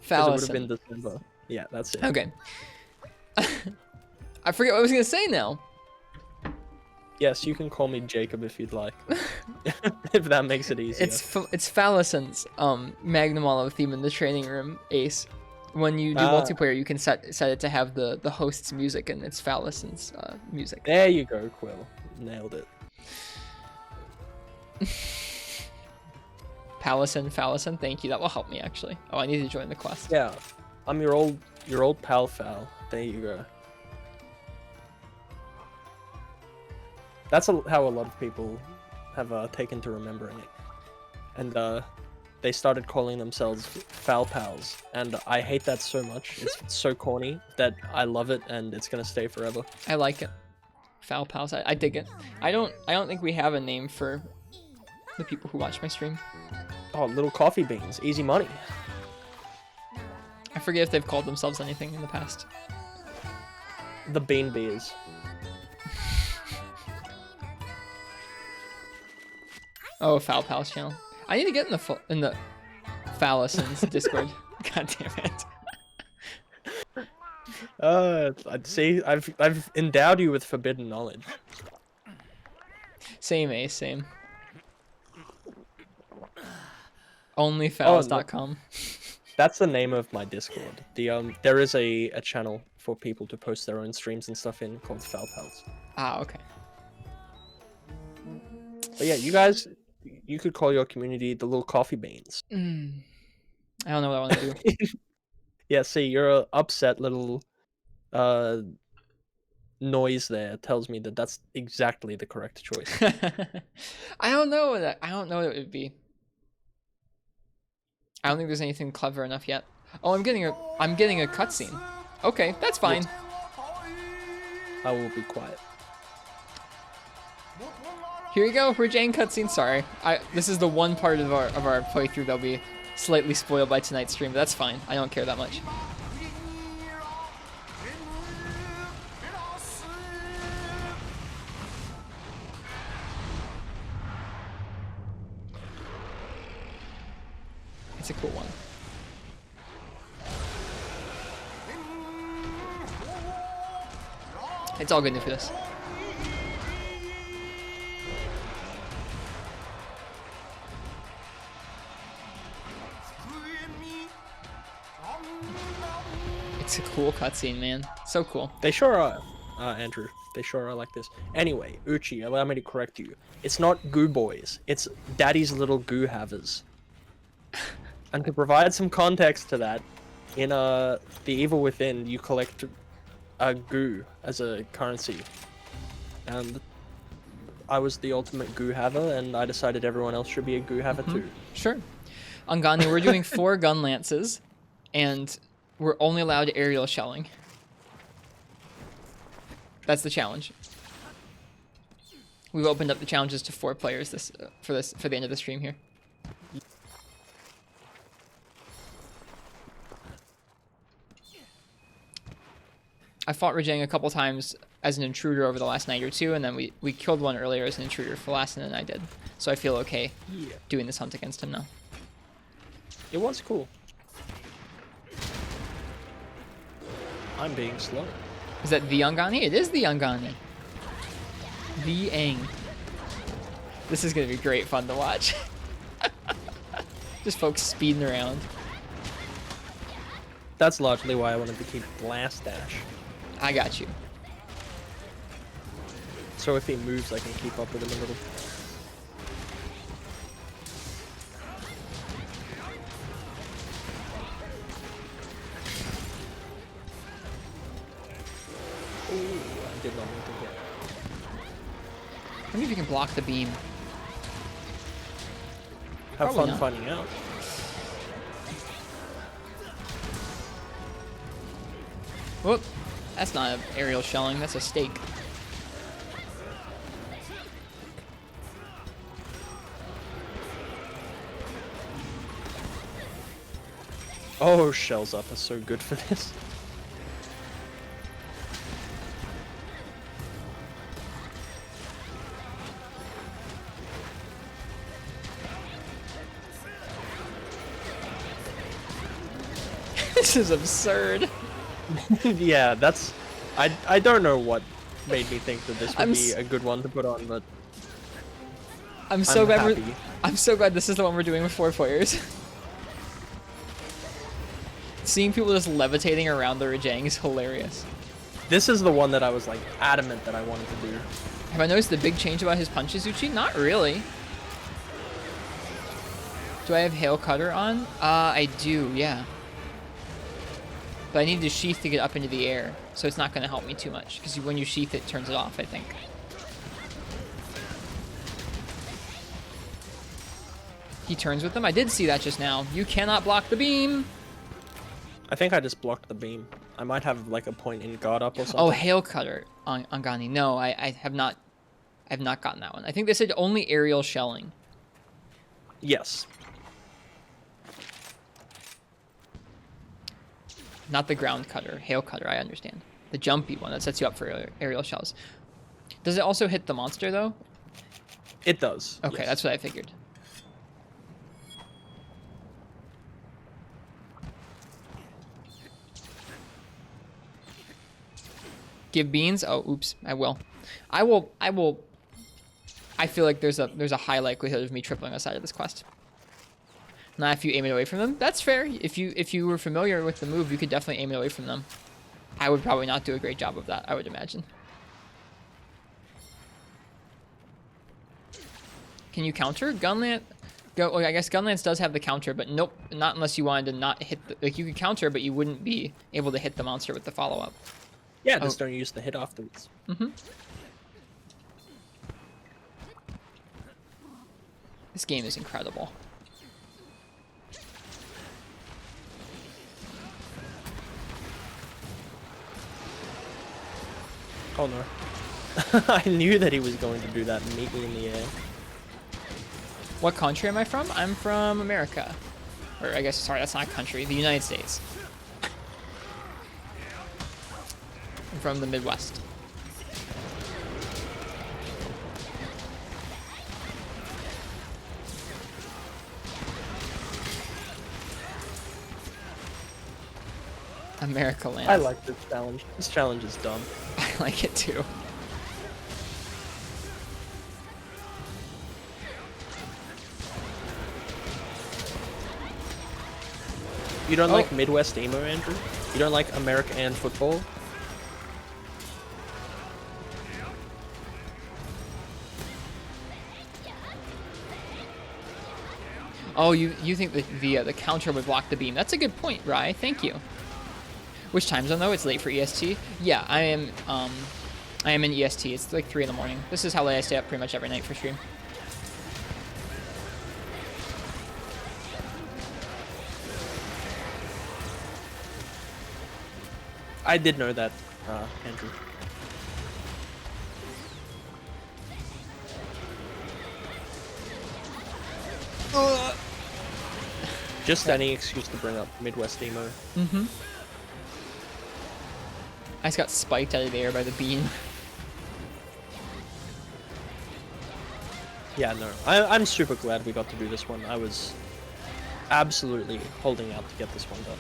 'Cause it would have Phalacin. been December. Yeah, that's it. Okay. I forget what I was gonna say now. Yes, you can call me Jacob if you'd like. If that makes it easier. It's Phalacin's Magnum Hollow theme in the training room, Ace. When you do Ah. multiplayer, you can set it to have the host's music, and it's Phalacin's music. There you go, Quill. Nailed it. Phalacin, thank you. That will help me actually. Oh, I need to join the quest. Yeah, I'm your old pal Fal. There you go. That's how a lot of people have taken to remembering it. And they started calling themselves Foul Pals, and I hate that so much. It's so corny that I love it, and it's gonna stay forever. I like it. Foul Pals. I dig it. I don't think we have a name for the people who watch my stream. Oh, little coffee beans, easy money. I forget if they've called themselves anything in the past. The bean beers. Oh, Foul Pals channel. I need to get in the Phalacin Discord. God damn it. I'd say I've endowed you with forbidden knowledge. Same, Ace, same. Onlyfouls.com. That's the name of my Discord. There is a channel for people to post their own streams and stuff in called Foul Pals. Ah, okay. But yeah, you guys, you could call your community the little coffee beans. I don't know what I want to do. Yeah, see, your upset little noise there tells me that that's exactly the correct choice. I don't know what it would be. I don't think there's anything clever enough yet. Oh, I'm getting a cutscene. Okay, that's fine. I will be quiet. Here you go, Rajang cutscene. Sorry, this is the one part of our playthrough that'll be slightly spoiled by tonight's stream, but that's fine. I don't care that much. It's a cool one. It's all good news for this. It's a cool cutscene, man. So cool. They sure are, Andrew. They sure are like this. Anyway, Uchi, allow me to correct you. It's not Goo Boys. It's Daddy's Little Goo Havers. And to provide some context to that, in The Evil Within, you collect a goo as a currency. And I was the ultimate goo haver, and I decided everyone else should be a goo haver too. Sure. Angani, we're doing 4 gun lances, and we're only allowed aerial shelling. That's the challenge. We've opened up the challenges to 4 players for the end of the stream here. I fought Rajang a couple times as an intruder over the last night or two, and then we killed one earlier as an intruder. Phalacin and I did, so I feel okay doing this hunt against him now. It was cool. I'm being slow. Is that the Angani? It is the Angani. The Ang. This is gonna be great fun to watch. Just folks speeding around. That's largely why I wanted to keep Blast Dash. I got you. So if he moves, I can keep up with him a little. Ooh, I did not mean to hit. Maybe if you can block the beam. Have Probably fun not. finding out. Whoop. That's not an aerial shelling, that's a stake. Oh, Shells Up is so good for this. This is absurd. Yeah, that's... I don't know what made me think that this would I'm be a good one to put on, but... I'm so glad happy. I'm so glad this is the one we're doing with 4 players. Seeing people just levitating around the Rajang is hilarious. This is the one that I was like adamant that I wanted to do. Have I noticed the big change about his punches, Uchi? Not really. Do I have Hail Cutter on? I do, yeah. But I need to sheath to get up into the air, so it's not going to help me too much, because when you sheath it, turns it off, I think. He turns with them. I did see that just now. You cannot block the beam. I think I just blocked the beam. I might have like a point in guard up or something. Oh, hail cutter on Gani. No, I have not. I have not gotten that one. I think they said only aerial shelling. Yes. Not the ground cutter. Hail cutter, I understand. The jumpy one that sets you up for aerial shells. Does it also hit the monster, though? It does. Okay, yes. that's what I figured. Give beans? Oh, oops. I will. I will. I feel like there's a high likelihood of me tripling us out of this quest. Now, if you aim it away from them, that's fair. If you were familiar with the move, you could definitely aim it away from them. I would probably not do a great job of that, I would imagine. Can you counter? Gunlance? Well, I guess Gunlance does have the counter, but nope, not unless you wanted to not hit the... Like, you could counter, but you wouldn't be able to hit the monster with the follow-up. Yeah, just don't use the hit afterwards. Mm-hmm. This game is incredible. Oh no. I knew that he was going to do that and meet me in the air. What country am I from? I'm from America. Or I guess, sorry, that's not a country. The United States. I'm from the Midwest. America land. I like this challenge. This challenge is dumb. I like it too. You don't like Midwest emo, Andrew? You don't like America and football? Oh, you think that the counter would block the beam? That's a good point, Rye. Thank you. Which time zone though? It's late for EST. Yeah, I am in EST. It's like 3 in the morning. This is how late I stay up pretty much every night for stream. I did know that, Andrew. Just any excuse to bring up Midwest emo. Mm-hmm. I just got spiked out of the air by the beam. Yeah, no. I'm super glad we got to do this one. I was absolutely holding out to get this one done.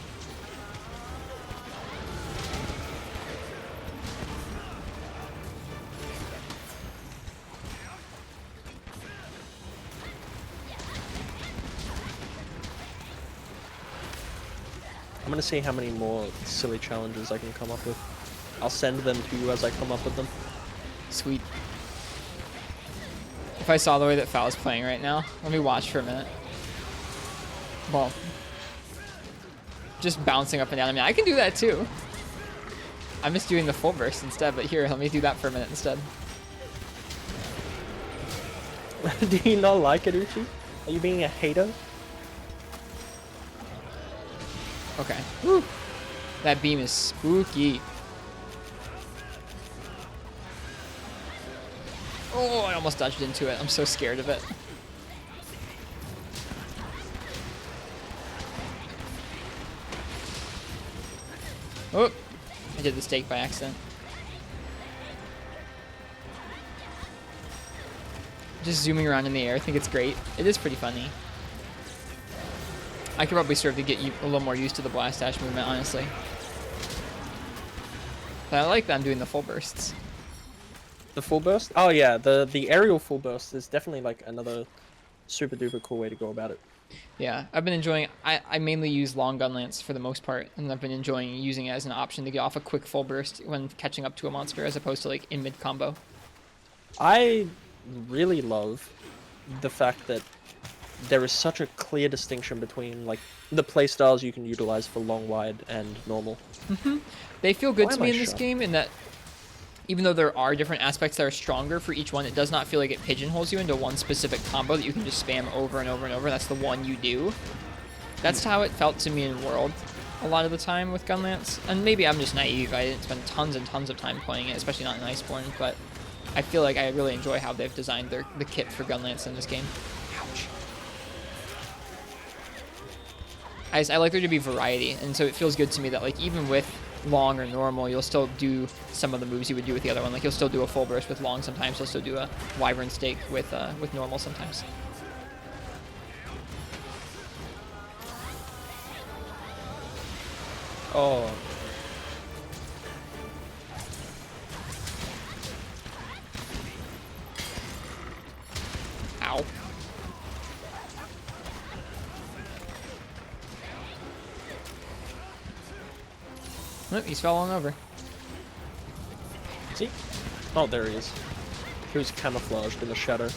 I'm gonna see how many more silly challenges I can come up with. I'll send them to you as I come up with them. Sweet. If I saw the way that Phal is playing right now, let me watch for a minute. Well, just bouncing up and down. I mean, I can do that too. I'm just doing the full burst instead, but here, let me do that for a minute instead. Do you not like it, Uchi? Are you being a hater? Okay. Woo. That beam is spooky. Oh, I almost dodged into it. I'm so scared of it. Oh, I did the stake by accident. Just zooming around in the air, I think it's great. It is pretty funny. I could probably serve to get you a little more used to the blast dash movement, honestly. But I like that I'm doing the full bursts. The full burst? Oh yeah, the aerial full burst is definitely like another super duper cool way to go about it. Yeah, I've been enjoying. I mainly use long gun lance for the most part, and I've been enjoying using it as an option to get off a quick full burst when catching up to a monster, as opposed to like in mid combo. I really love the fact that there is such a clear distinction between like the playstyles you can utilize for long, wide, and normal. They feel good Why to am me I in this shot? game in that even though there are different aspects that are stronger for each one, it does not feel like it pigeonholes you into one specific combo that you can just spam over and over and over. That's the one you do. That's how it felt to me in World a lot of the time with Gunlance. And maybe I'm just naive. I didn't spend tons and tons of time playing it, especially not in Iceborne, but I feel like I really enjoy how they've designed the kit for Gunlance in this game. Ouch. I like there to be variety, and so it feels good to me that like even with long or normal, you'll still do some of the moves you would do with the other one. Like you'll still do a full burst with long sometimes. You'll still do a wyvern stake with normal sometimes. Oh. Ow. Oh, he's falling over. Is he? Oh, there he is. He was camouflaged in the shadow.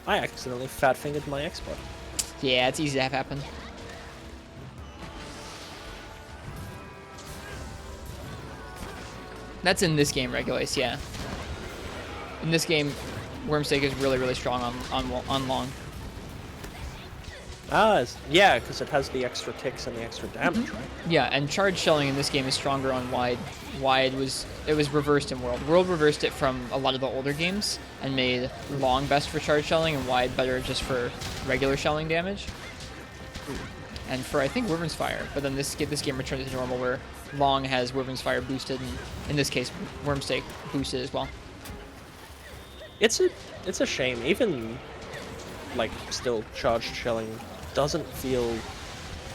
I accidentally fat-fingered my Xbox. Yeah, it's easy to have happen. That's in this game, Regulus, yeah. In this game, Wormstake is really, really strong on long. Ah, yeah, because it has the extra ticks and the extra damage, right? Yeah, and charge shelling in this game is stronger on wide. Wide was reversed in World. World reversed it from a lot of the older games and made long best for charge shelling and wide better just for regular shelling damage. And for I think Wyvern's Fire, but then this game returned to normal where long has Wyvern's Fire boosted, and in this case, Wormstake boosted as well. It's a shame. Even like still charged shelling doesn't feel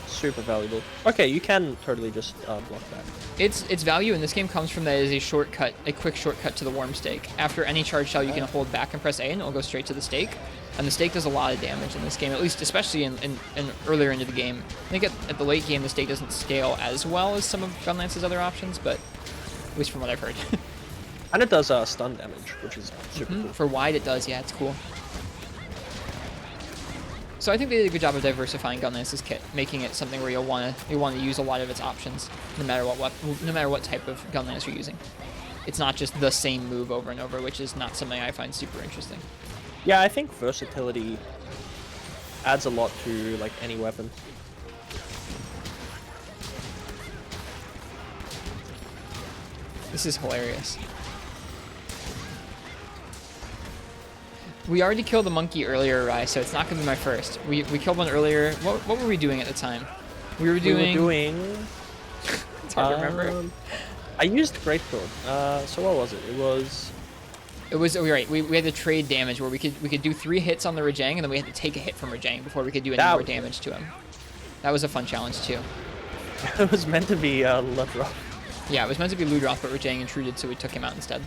super valuable. Okay, you can totally just block that. Its value in this game comes from that it is a shortcut, a quick shortcut to the Wormstake. After any charge shell, you can hold back and press A, and it'll go straight to the stake. And the stake does a lot of damage in this game, at least especially in earlier into the game. I think at the late game, the stake doesn't scale as well as some of Gunlance's other options, but at least from what I've heard. And it does stun damage, which is super cool. For wide, it does. Yeah, it's cool. So I think they did a good job of diversifying Gunlance's kit, making it something where you'll want to use a lot of its options, no matter what type of Gunlance you're using. It's not just the same move over and over, which is not something I find super interesting. Yeah, I think versatility adds a lot to like any weapon. This is hilarious. We already killed the monkey earlier, Rai, so it's not going to be my first. We killed one earlier. What were we doing at the time? We were doing... It's hard to remember. I used Great Sword. So what was it? It was... right. We had to trade damage where we could do 3 hits on the Rajang, and then we had to take a hit from Rajang before we could do any more damage to him. That was a fun challenge too. It was meant to be Ludroth. Yeah, it was meant to be Ludroth, but Rajang intruded, so we took him out instead.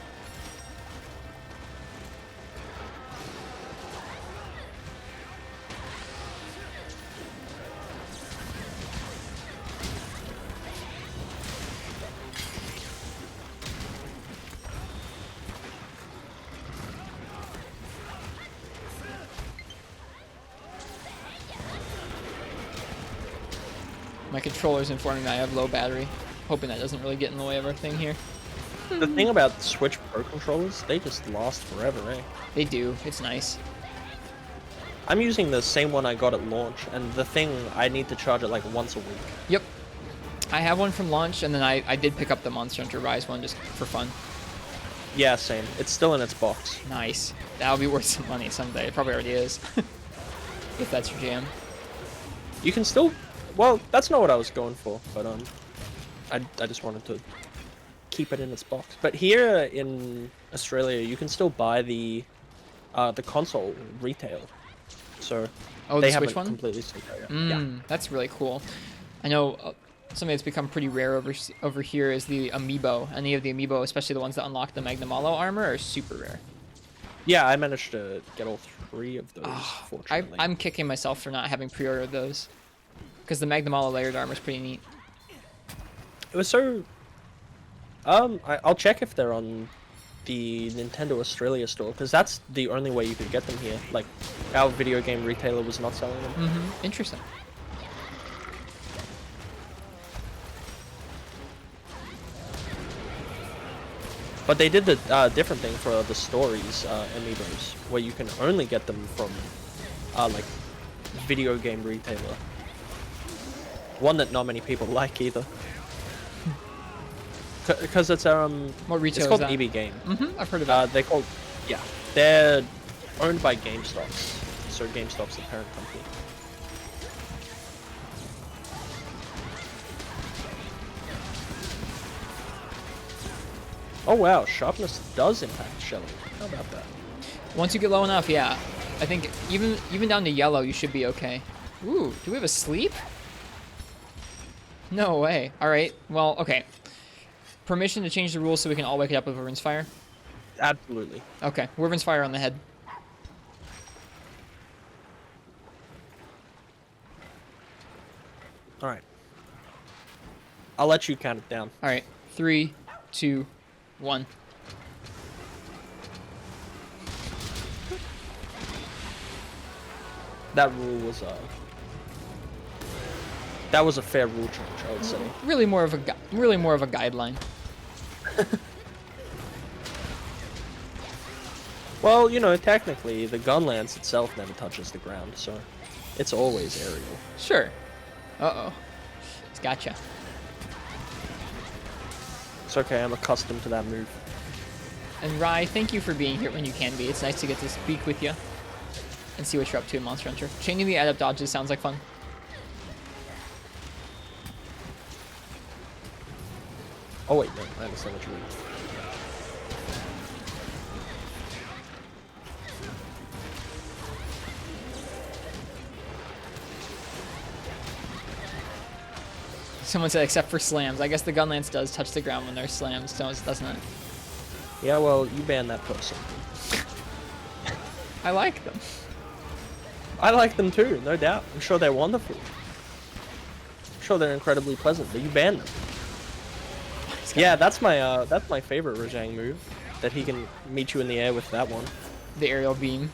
My controller's informing me I have low battery. Hoping that doesn't really get in the way of our thing here. The thing about Switch Pro controllers, they just last forever, eh? They do. It's nice. I'm using the same one I got at launch, and the thing, I need to charge it like once a week. Yep. I have one from launch, and then I did pick up the Monster Hunter Rise one just for fun. Yeah, same. It's still in its box. Nice. That'll be worth some money someday. It probably already is. If that's your jam. You can still... Well, that's not what I was going for, but I just wanted to keep it in its box. But here in Australia, you can still buy the console retail. So they have it completely sold out. Yeah. That's really cool. I know something that's become pretty rare over here is the amiibo. Any of the amiibo, especially the ones that unlock the Magnamalo armor, are super rare. Yeah, I managed to get all 3 of those, fortunately. I'm kicking myself for not having pre-ordered those. Because the Magnamalo layered armor is pretty neat. It was so... I'll check if they're on the Nintendo Australia store, because that's the only way you could get them here. Like, our video game retailer was not selling them. Mm-hmm. Interesting. But they did the different thing for the stories amiibos, where you can only get them from like video game retailer. One that not many people like either. Because it's What retail it's called is that? EB Game. Mm-hmm. I've heard of it. They're called, yeah, they're owned by GameStop, so GameStop's the parent company. Oh wow, sharpness does impact shelling. How about that? Once you get low enough, yeah. I think even down to yellow, you should be okay. Ooh, do we have a sleep? No way. All right. Well, okay. Permission to change the rules so we can all wake it up with Wyvern's Fire? Absolutely. Okay. Wyvern's Fire on the head. All right. I'll let you count it down. All right. 3, 2, 1. That rule was that was a fair rule change, I would say. Really more of a guideline. Well, you know, technically, the gun lance itself never touches the ground, so it's always aerial. Sure. Uh-oh. It's gotcha. It's okay, I'm accustomed to that move. And Rai, thank you for being here when you can be. It's nice to get to speak with you and see what you're up to in Monster Hunter. Chaining the adept dodges sounds like fun. Oh wait, no, I understand what you mean. Someone said except for slams. I guess the gun lance does touch the ground when there's slams, doesn't it? Yeah, well, you ban that person. I like them. I like them too, no doubt. I'm sure they're wonderful. I'm sure they're incredibly pleasant, but you ban them. Yeah, that's my favorite Rajang move. That he can meet you in the air with that one. The aerial beam.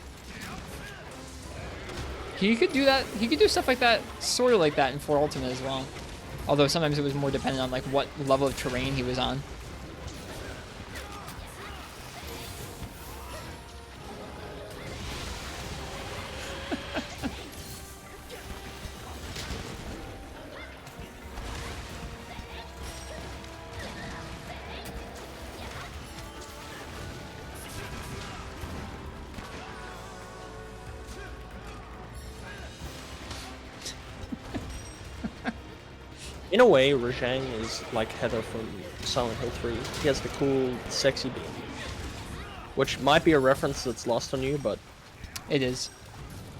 He could do that. He could do stuff like that, sort of like that in 4 Ultimate as well. Although sometimes it was more dependent on like what level of terrain he was on. In a way, Rajang is like Heather from Silent Hill 3. He has the cool, sexy beam. Which might be a reference that's lost on you, but It is.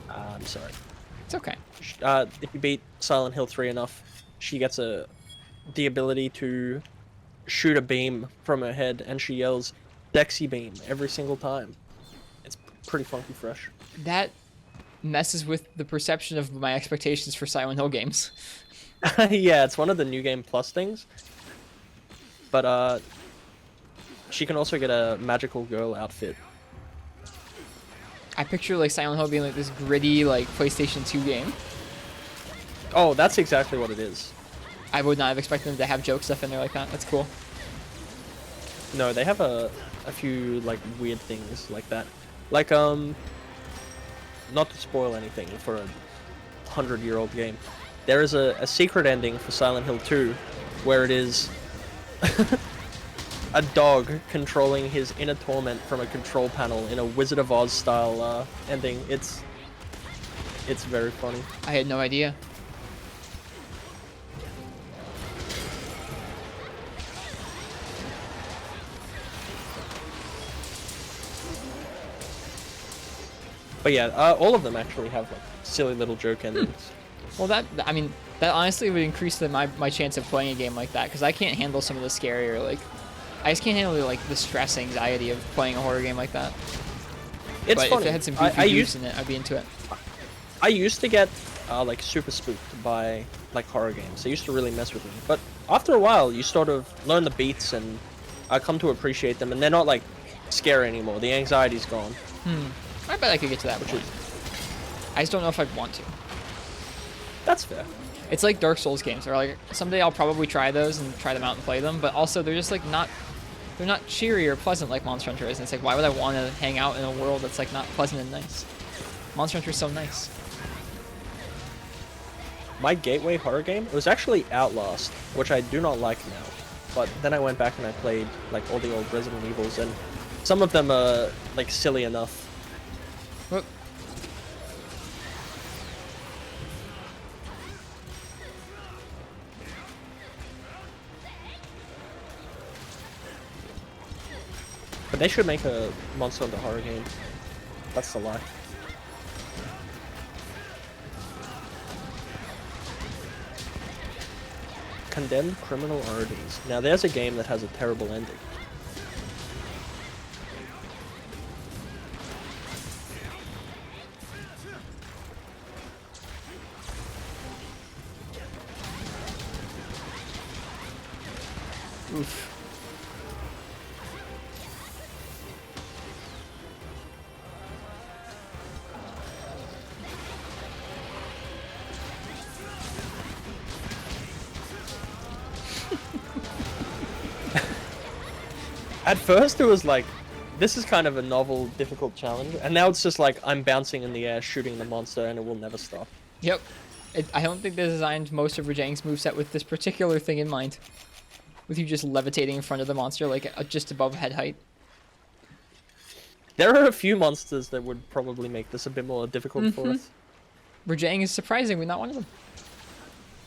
I'm sorry. It's okay. If you beat Silent Hill 3 enough, she gets the ability to shoot a beam from her head, and she yells, "Sexy beam," every single time. It's pretty funky fresh. That messes with the perception of my expectations for Silent Hill games. Yeah, it's one of the New Game Plus things. But, she can also get a magical girl outfit. I picture like Silent Hill being like this gritty like PlayStation 2 game. Oh, that's exactly what it is. I would not have expected them to have joke stuff in there like that. That's cool. No, they have a few, like, weird things like that. Like, not to spoil anything for a 100-year-old game, there is a secret ending for Silent Hill 2 where it is a dog controlling his inner torment from a control panel in a Wizard of Oz style ending. It's very funny. I had no idea. But yeah, all of them actually have like silly little joke endings. Well, I mean, that honestly would increase my chance of playing a game like that, because I can't handle some of the scarier, like, I just can't handle like the stress anxiety of playing a horror game like that. It's but funny. if it had some goofy goofs in it, I'd be into it. I used to get like super spooked by like horror games. They used to really mess with me. But after a while, you sort of learn the beats and come to appreciate them, and they're not like scary anymore. The anxiety's gone. I bet I could get to that point. I just don't know if I'd want to. That's fair. It's like Dark Souls games, where like someday I'll probably try those and try them out and play them, but also they're just like they're not cheery or pleasant like Monster Hunter is. And it's like, why would I want to hang out in a world that's like not pleasant and nice? Monster Hunter is so nice. My gateway horror game, it was actually Outlast, which I do not like now. But then I went back and I played like all the old Resident Evils, and some of them are like silly enough. Whoop. But they should make a Monster Hunter horror game. That's the lie. Condemned Criminal Origins. Now there's a game that has a terrible ending. Oof. At first it was like, this is kind of a novel, difficult challenge, and now it's just like, I'm bouncing in the air, shooting the monster, and it will never stop. Yep. I don't think they designed most of Rajang's moveset with this particular thing in mind. With you just levitating in front of the monster, like just above head height. There are a few monsters that would probably make this a bit more difficult for us. Rajang is surprisingly not one of them.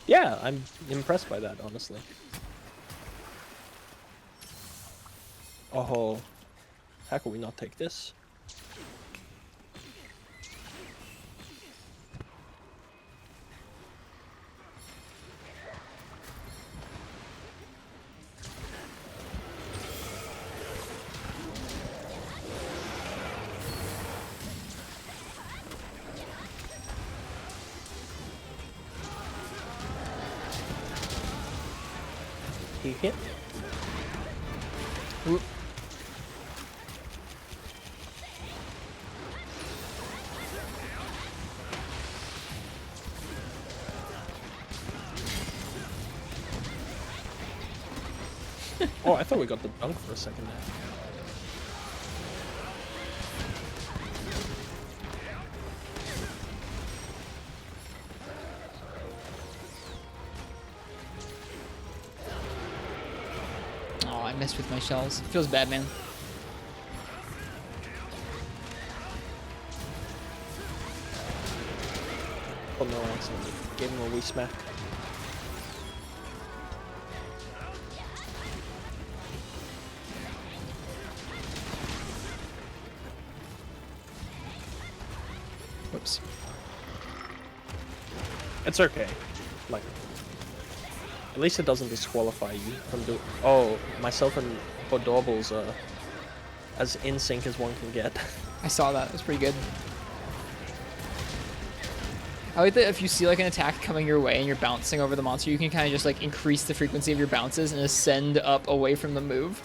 Yeah, I'm impressed by that, honestly. Oh, how can we not take this? He hit. Oop. Oh, I thought we got the dunk for a second there. Oh, I messed with my shells. Feels bad, man. Oh no, I accidentally gave him a wee smack. Whoops. It's okay. Like, at least it doesn't disqualify you from doing. Oh, myself and Bodorbles are as in sync as one can get. I saw that. It was pretty good. I like that if you see like an attack coming your way and you're bouncing over the monster, you can kind of just like increase the frequency of your bounces and ascend up away from the move.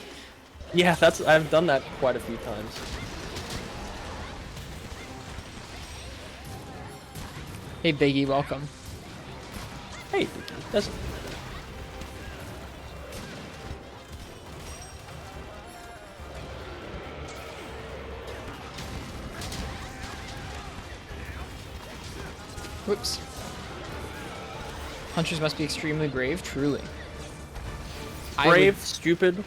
Yeah, I've done that quite a few times. Hey, Biggie, welcome. Hey, that's. Whoops. Hunters must be extremely brave, truly. Brave, stupid.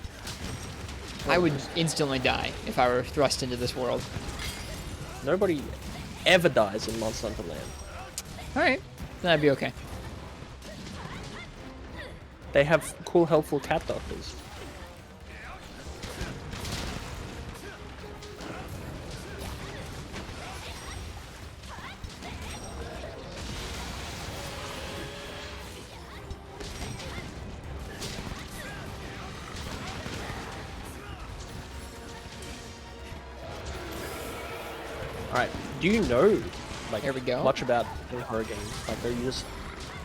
I would instantly die if I were thrust into this world. Nobody ever dies in Monster Hunter Land. Alright, then I'd be okay. They have cool, helpful cat doctors. Alright, do you know, like, There we go. much about horror games? Like, are you just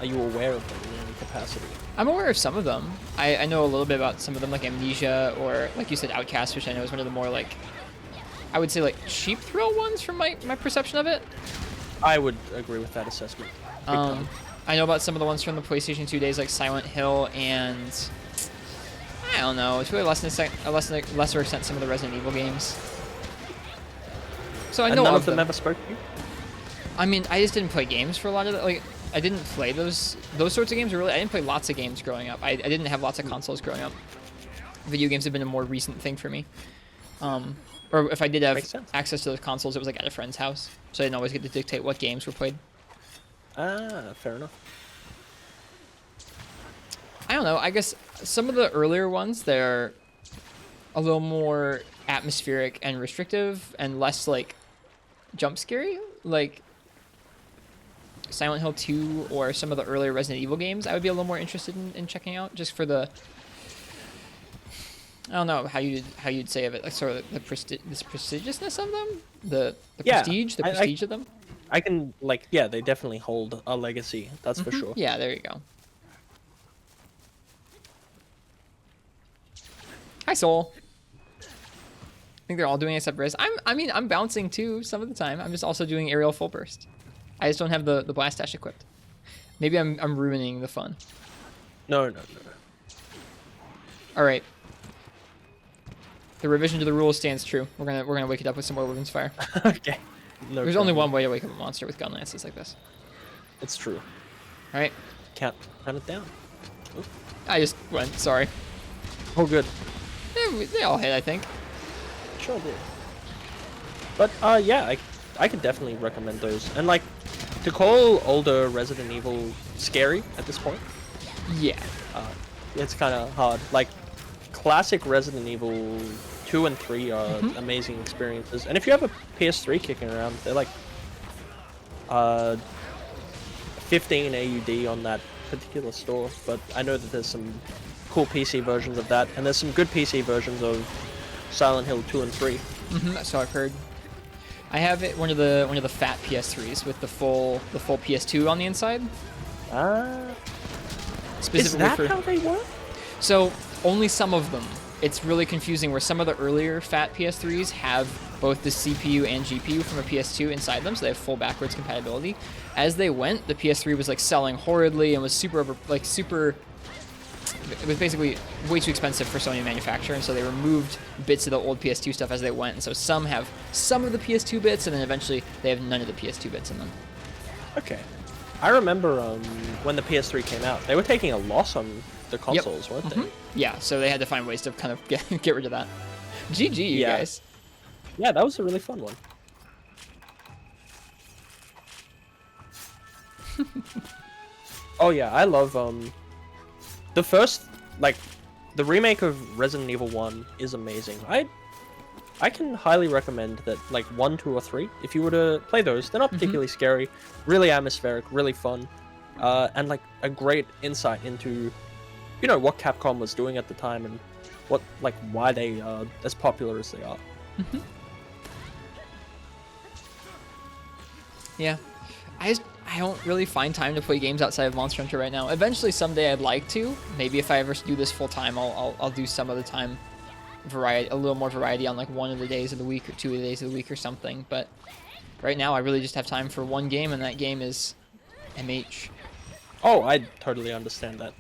Are you aware of them in any capacity? I'm aware of some of them. I know a little bit about some of them, like Amnesia, or like you said, Outcast, which I know is one of the more like, I would say like cheap thrill ones from my perception of it. I would agree with that assessment. Big time. I know about some of the ones from the PlayStation 2 days, like Silent Hill and I don't know, to a lesser extent, some of the Resident Evil games. So I And know none of of them them. ever spoke to you? I mean, I just didn't play games for a lot of it. Like, I didn't play those sorts of games. Really, I didn't play lots of games growing up. I didn't have lots of consoles growing up. Video games have been a more recent thing for me. Or if I did have Makes sense. access to those consoles, it was like at a friend's house, so I didn't always get to dictate what games were played. Ah, fair enough. I don't know. I guess some of the earlier ones, they're a little more atmospheric and restrictive and less like jump scary. Like Silent Hill 2 or some of the earlier Resident Evil games, I would be a little more interested in checking out just for the, I don't know how you'd say of it, like sort of the prestigiousness of them, the Yeah, prestige of them. I can, like, yeah, they definitely hold a legacy, that's for sure. Yeah, there you go. Hi, Soul. I think they're all doing it except Riz. I'm bouncing too some of the time. I'm just also doing aerial full burst. I just don't have the blast dash equipped. Maybe I'm ruining the fun. No. All right. The revision to the rules stands true. We're gonna wake it up with some more Women's Fire. Okay. No There's only problem. one way to wake up a monster with gun lances like this. It's true. All right. Count it down. Oop. I just went. Sorry. Oh, good. They all hit, I think. Sure did. But, yeah, I could definitely recommend those. And, like, to call older Resident Evil scary at this point, Yeah. it's kind of hard. Like, classic Resident Evil 2 and 3 are amazing experiences. And if you have a PS3 kicking around, they're like 15 AUD on that particular store. But I know that there's some cool PC versions of that, and there's some good PC versions of Silent Hill 2 and 3. So I've heard. I have it one of the fat PS3s with the full PS2 on the inside. Is Specifically that for, how they work? So only some of them. It's really confusing where some of the earlier fat PS3s have both the CPU and GPU from a PS2 inside them, so they have full backwards compatibility. As they went, the PS3 was like selling horridly and was super. It was basically way too expensive for Sony to manufacture, and so they removed bits of the old PS2 stuff as they went. And so some have some of the PS2 bits, and then eventually they have none of the PS2 bits in them. Okay. I remember when the PS3 came out, they were taking a loss on the consoles, weren't they? Yeah, so they had to find ways to kind of get rid of that. GG, you Yeah. guys. Yeah, that was a really fun one. Oh yeah, I love the first, like, the remake of Resident Evil 1 is amazing. I can highly recommend that, like, 1, 2, or 3, if you were to play those. They're not particularly scary, really atmospheric, really fun, and like a great insight into, you know, what Capcom was doing at the time and what, like, why they are as popular as they are. Yeah. I don't really find time to play games outside of Monster Hunter right now. Eventually, someday I'd like to. Maybe if I ever do this full time, I'll do some of the time variety, a little more variety on like one of the days of the week or 2 of the days of the week or something. But right now, I really just have time for one game, and that game is MH. Oh, I totally understand that.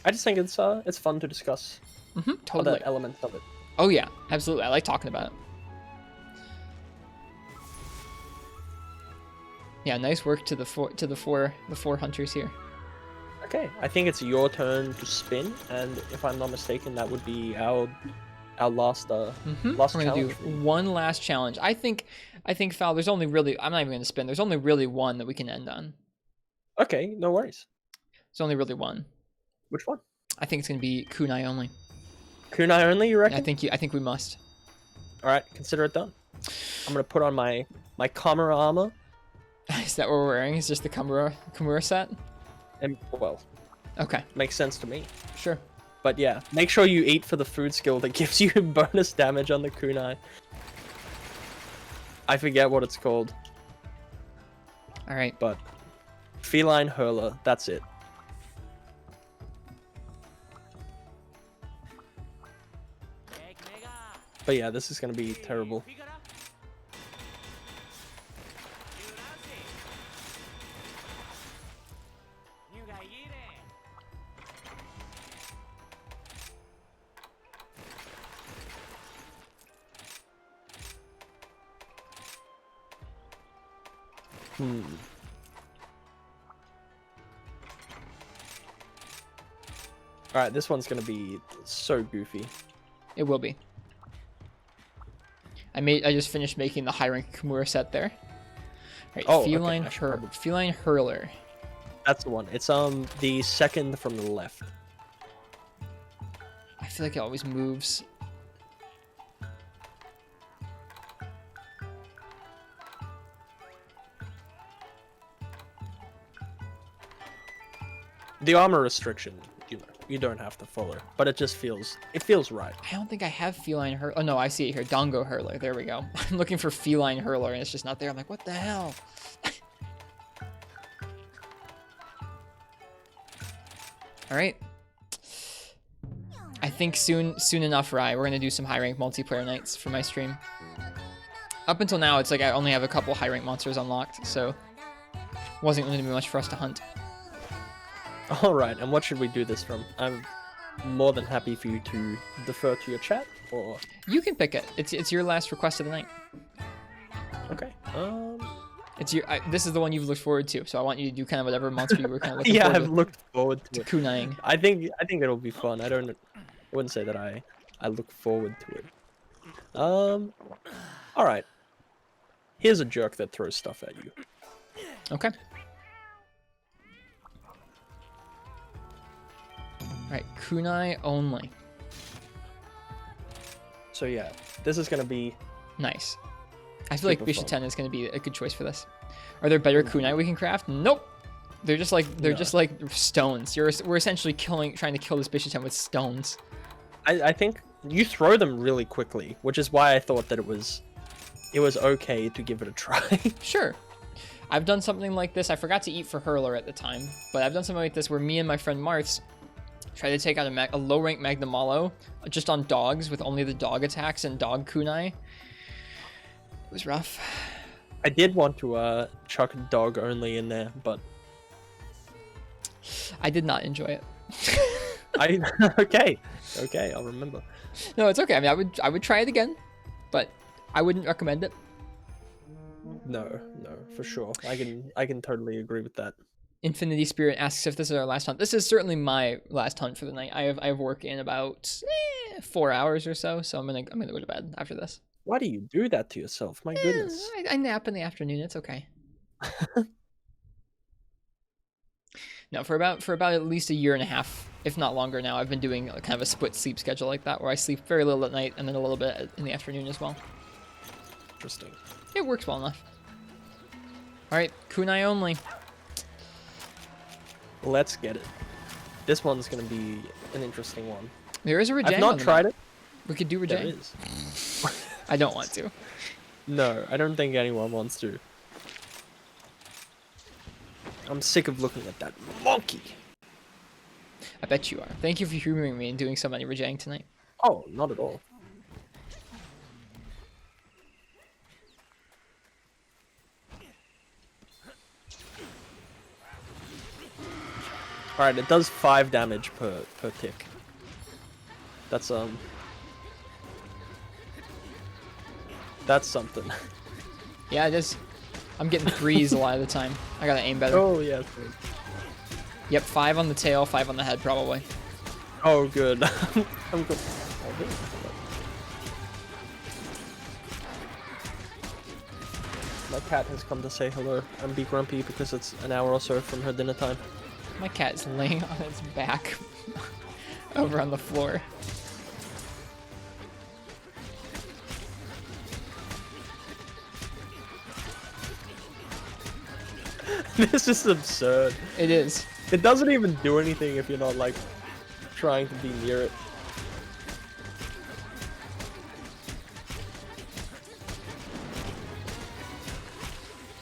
I just think it's fun to discuss Totally. other elements of it. Oh yeah, absolutely. I like talking about it. Yeah, nice work to the four hunters here. Okay, I think it's your turn to spin, and if I'm not mistaken, that would be our last last We're gonna challenge. do one last challenge. I think Fal, there's only really, I'm not even gonna spin. There's only really one that we can end on. Okay, no worries. There's only really one. Which one? I think it's gonna be kunai only. Kunai only, you reckon? I think we must. All right, consider it done. I'm gonna put on my Kamura armor, Is that what we're wearing? Is just the Kimura set? and well, Okay, makes sense to me. sure. But yeah, make sure you eat for the food skill that gives you bonus damage on the kunai. I forget what it's called, All right. but feline hurler. That's it. But yeah, this is gonna be terrible. Alright, this one's gonna be so goofy. It will be. I just finished making the high rank Kimura set there. Alright, Oh, feline okay, feline hurler. That's the one. It's the second from the left. I feel like it always moves. The armor restriction, you don't have to follow, but it feels right. I don't think I have feline hurler. Oh no, I see it here. Dongo hurler. There we go. I'm looking for feline hurler and it's just not there. I'm like, what the hell? All right. I think soon enough, Rye, we're gonna do some high rank multiplayer nights for my stream. Up until now, it's like I only have a couple high rank monsters unlocked, so wasn't going to be much for us to hunt. All right, and what should we do this from? I'm more than happy for you to defer to your chat, or You can pick it. It's your last request of the night. okay. It's your. This is the one you've looked forward to, so I want you to do kind of whatever monster you were kind of looking Yeah, forward I've looked forward to it. kunaiing. I think it'll be fun. I wouldn't say that I look forward to it. All right. Here's a jerk that throws stuff at you. Okay. Alright, kunai only. So yeah, this is gonna be Nice. I feel like super fun. Bishaten is going to be a good choice for this. Are there better kunai we can craft? Nope. They're just like stones. We're essentially trying to kill this Bishaten with stones. I think you throw them really quickly, which is why I thought that it was okay to give it a try. Sure. I've done something like this. I forgot to eat for Hurler at the time, but I've done something like this where me and my friend Marths tried to take out a low-rank Magnamalo just on dogs with only the dog attacks and dog kunai. It was rough. I did want to chuck dog only in there, but I did not enjoy it. okay, I'll remember. No, it's okay. I mean, I would try it again, but I wouldn't recommend it. No, for sure. I can totally agree with that. Infinity Spirit asks if this is our last hunt. This is certainly my last hunt for the night. I have work in about 4 hours or so, so I'm gonna go to bed after this. Why do you do that to yourself? My goodness. I nap in the afternoon. It's okay. No, for about at least a year and a half, if not longer now, I've been doing kind of a split sleep schedule like that, where I sleep very little at night and then a little bit in the afternoon as well. Interesting. It works well enough. All right, kunai only. Let's get it. This one's gonna be an interesting one. There is a Rajang. I've not tried it. We could do There Rajang. is. I don't want to. No, I don't think anyone wants to. I'm sick of looking at that monkey. I bet you are. Thank you for humoring me and doing so many Rajang tonight. Oh, not at all. Alright, it does 5 damage per tick. That's something. Yeah, it is. I'm getting 3s a lot of the time. I gotta aim better. Oh, yeah. Yep, 5 on the tail, 5 on the head, probably. Oh, good. I'm good. My cat has come to say hello and be grumpy because it's an hour or so from her dinner time. My cat is laying on its back over on the floor. This is absurd. It is. It doesn't even do anything if you're not, like, trying to be near it.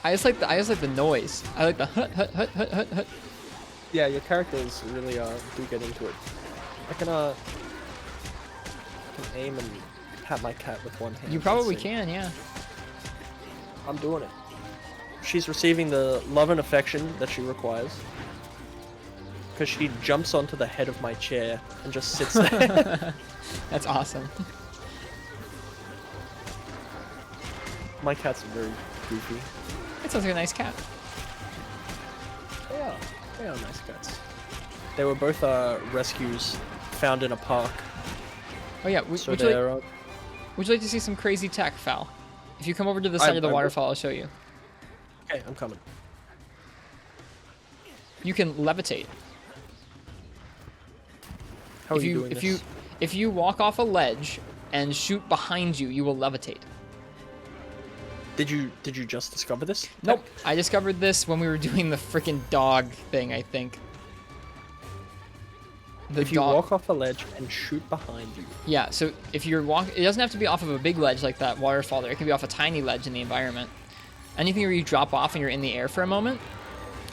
I just like the noise. I like the hut hut hut hut hut hut. Yeah, your characters really do get into it. I can aim and pat my cat with one hand. You probably can, yeah. I'm doing it. She's receiving the love and affection that she requires. Because she jumps onto the head of my chair and just sits there. That's awesome. My cats are very goofy. It sounds like a nice cat. They are nice cats. They were both rescues found in a park. Oh yeah, So would you like to see some crazy tech, Phal? If you come over to the side of the waterfall, I'll show you. Okay, I'm coming. You can levitate. How are you doing this? If you walk off a ledge and shoot behind you, you will levitate. Did you just discover this? Nope. I discovered this when we were doing the freaking dog thing, I think. If you walk off a ledge and shoot behind you. Yeah, so if you're it doesn't have to be off of a big ledge like that waterfall there. It can be off a tiny ledge in the environment. Anything where you drop off and you're in the air for a moment,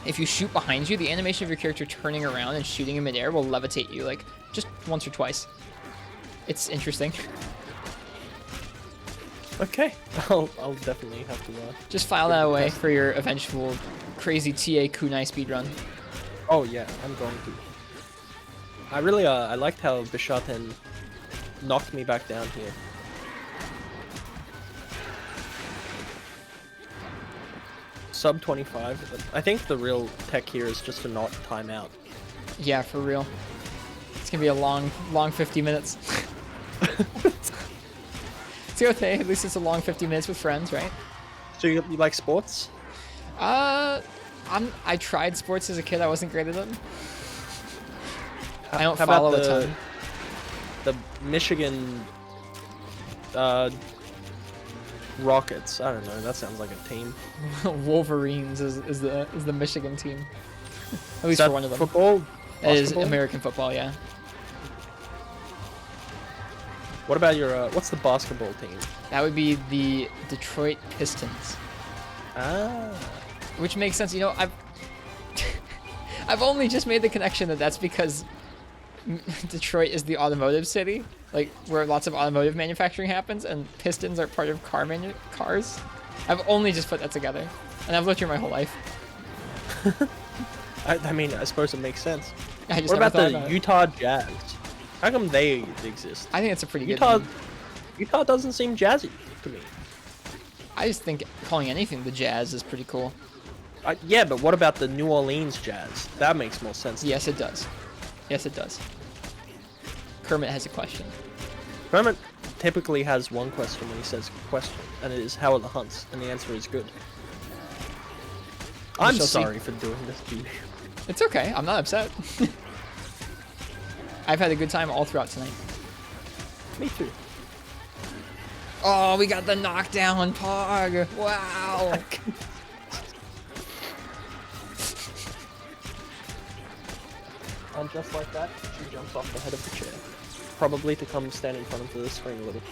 if you shoot behind you, the animation of your character turning around and shooting in midair will levitate you, like, just once or twice. It's interesting. Okay, I'll definitely have to. Just file that away for your eventual crazy TA kunai speedrun. Oh yeah, I'm going to. I really I liked how Bishaten knocked me back down here. Sub 25. I think the real tech here is just to not time out. Yeah, for real. It's gonna be a long 50 minutes. It's okay. At least it's a long 50 minutes with friends, right? So you like sports? I tried sports as a kid. I wasn't great at them. I don't follow a ton. The Michigan Rockets. I don't know. That sounds like a team. Wolverines is the Michigan team. At least Is for one of them. Football? It is American football, yeah. What about your what's the basketball team? That would be the Detroit Pistons. Ah. Which makes sense. You know, I've only just made the connection that that's because Detroit is the automotive city, like where lots of automotive manufacturing happens, and Pistons are part of cars. I've only just put that together, and I've lived here my whole life. I mean, I suppose it makes sense. What about the Utah Jazz? How come they exist? I think it's a pretty good name. Utah doesn't seem jazzy to me. I just think calling anything the Jazz is pretty cool. Yeah, but what about the New Orleans Jazz? That makes more sense. Yes, it does. Yes, it does. Kermit has a question. Kermit typically has one question when he says question, and it is, how are the hunts? And the answer is good. I'm sorry for doing this to you. It's okay. I'm not upset. I've had a good time all throughout tonight. Me too. Oh, we got the knockdown, Pog. Wow. And just like that, she jumps off the head of the chair. Probably to come stand in front of the screen a little.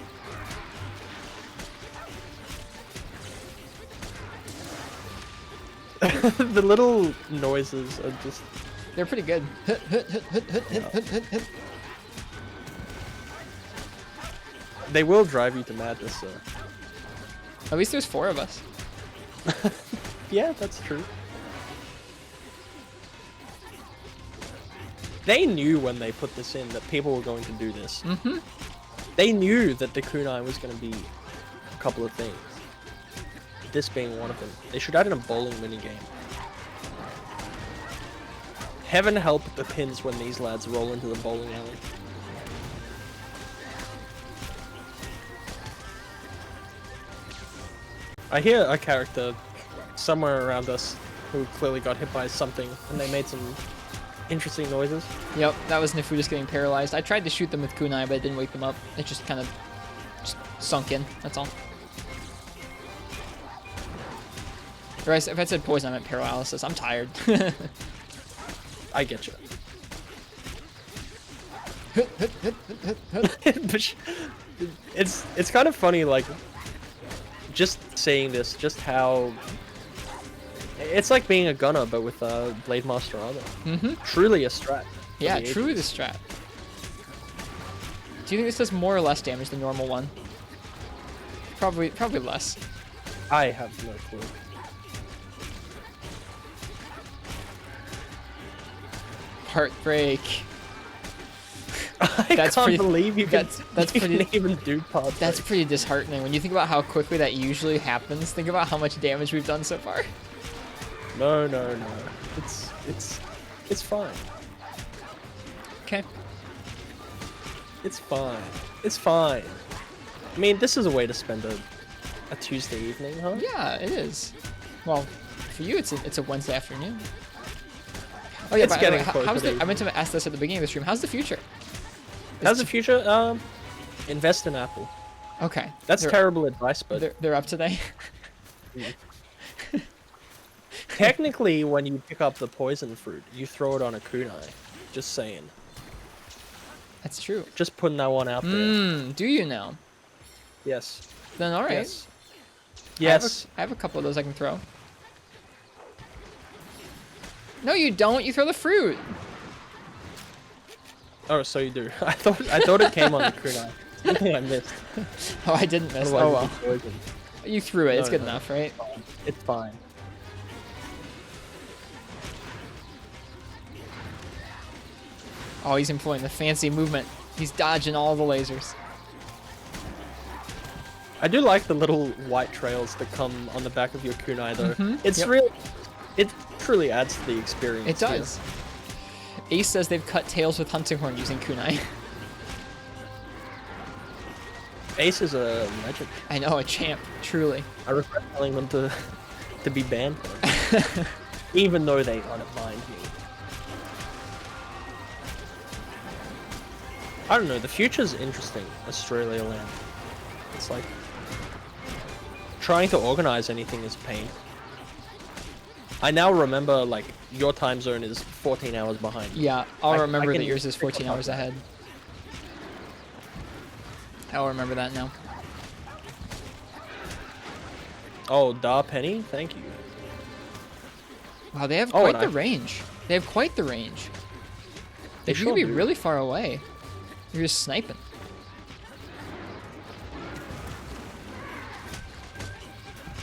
The little noises are just... They're pretty good. They will drive you to madness, though. At least there's 4 of us. Yeah, that's true. They knew when they put this in that people were going to do this. Mm-hmm. They knew that the kunai was going to be a couple of things. This being one of them. They should add in a bowling minigame. Heaven help the pins when these lads roll into the bowling alley. I hear a character somewhere around us who clearly got hit by something, and they made some interesting noises. Yep, that was Nifu just getting paralyzed. I tried to shoot them with kunai, but it didn't wake them up. It just kind of sunk in, that's all. Or if I said poison, I meant paralysis. I'm tired. I get you. It's kind of funny, like, just saying this, just how... It's like being a gunner, but with Blade Master armor. Mm-hmm. Truly a strat. Yeah, truly the strat. Do you think this does more or less damage than normal one? Probably less. I have no clue. Heartbreak. I That's can't pretty- believe you can, that's you pretty- can even do parts. That's pretty disheartening. When you think about how quickly that usually happens, think about how much damage we've done so far. No. It's fine. Okay. It's fine. It's fine. I mean, this is a way to spend a Tuesday evening, huh? Yeah, it is. Well, for you, it's a Wednesday afternoon. Oh yeah, It's by the way, getting closer how's to the? I meant to ask this at the beginning of the stream. How's the future? How's the future? Invest in Apple. Okay. That's they're, terrible advice, but They're up today. technically, when you pick up the poison fruit, you throw it on a kunai. Just saying. That's true. Just putting that one out there. Do you now? Yes. Then all right. Yes. Yes. I have a couple of those I can throw. No, you don't. You throw the fruit. Oh, so you do. I thought it came on the kunai. Something I missed. Oh, I didn't miss. Otherwise Oh well. it'd be poison. You threw it. It's No, good no. enough, right? It's fine. Oh, he's employing the fancy movement. He's dodging all the lasers. I do like the little white trails that come on the back of your kunai, though. It's Yep. real. It truly adds to the experience. It does. Ace says they've cut tails with hunting horn using kunai. Ace is a legend. I know, a champ, truly. I regret telling them to be banned, even though they don't mind me. I don't know. The future's interesting. Australia land. It's like trying to organize anything is pain. I now remember, like, your time zone is 14 hours behind. Yeah, I'll I remember that can yours is pick 14 up on hours that. ahead. I'll remember that now. Oh, Da Penny, thank you. Wow, they have Oh, quite and the I- range. They have quite the range. They If you sure could be do. really far away, you're just sniping.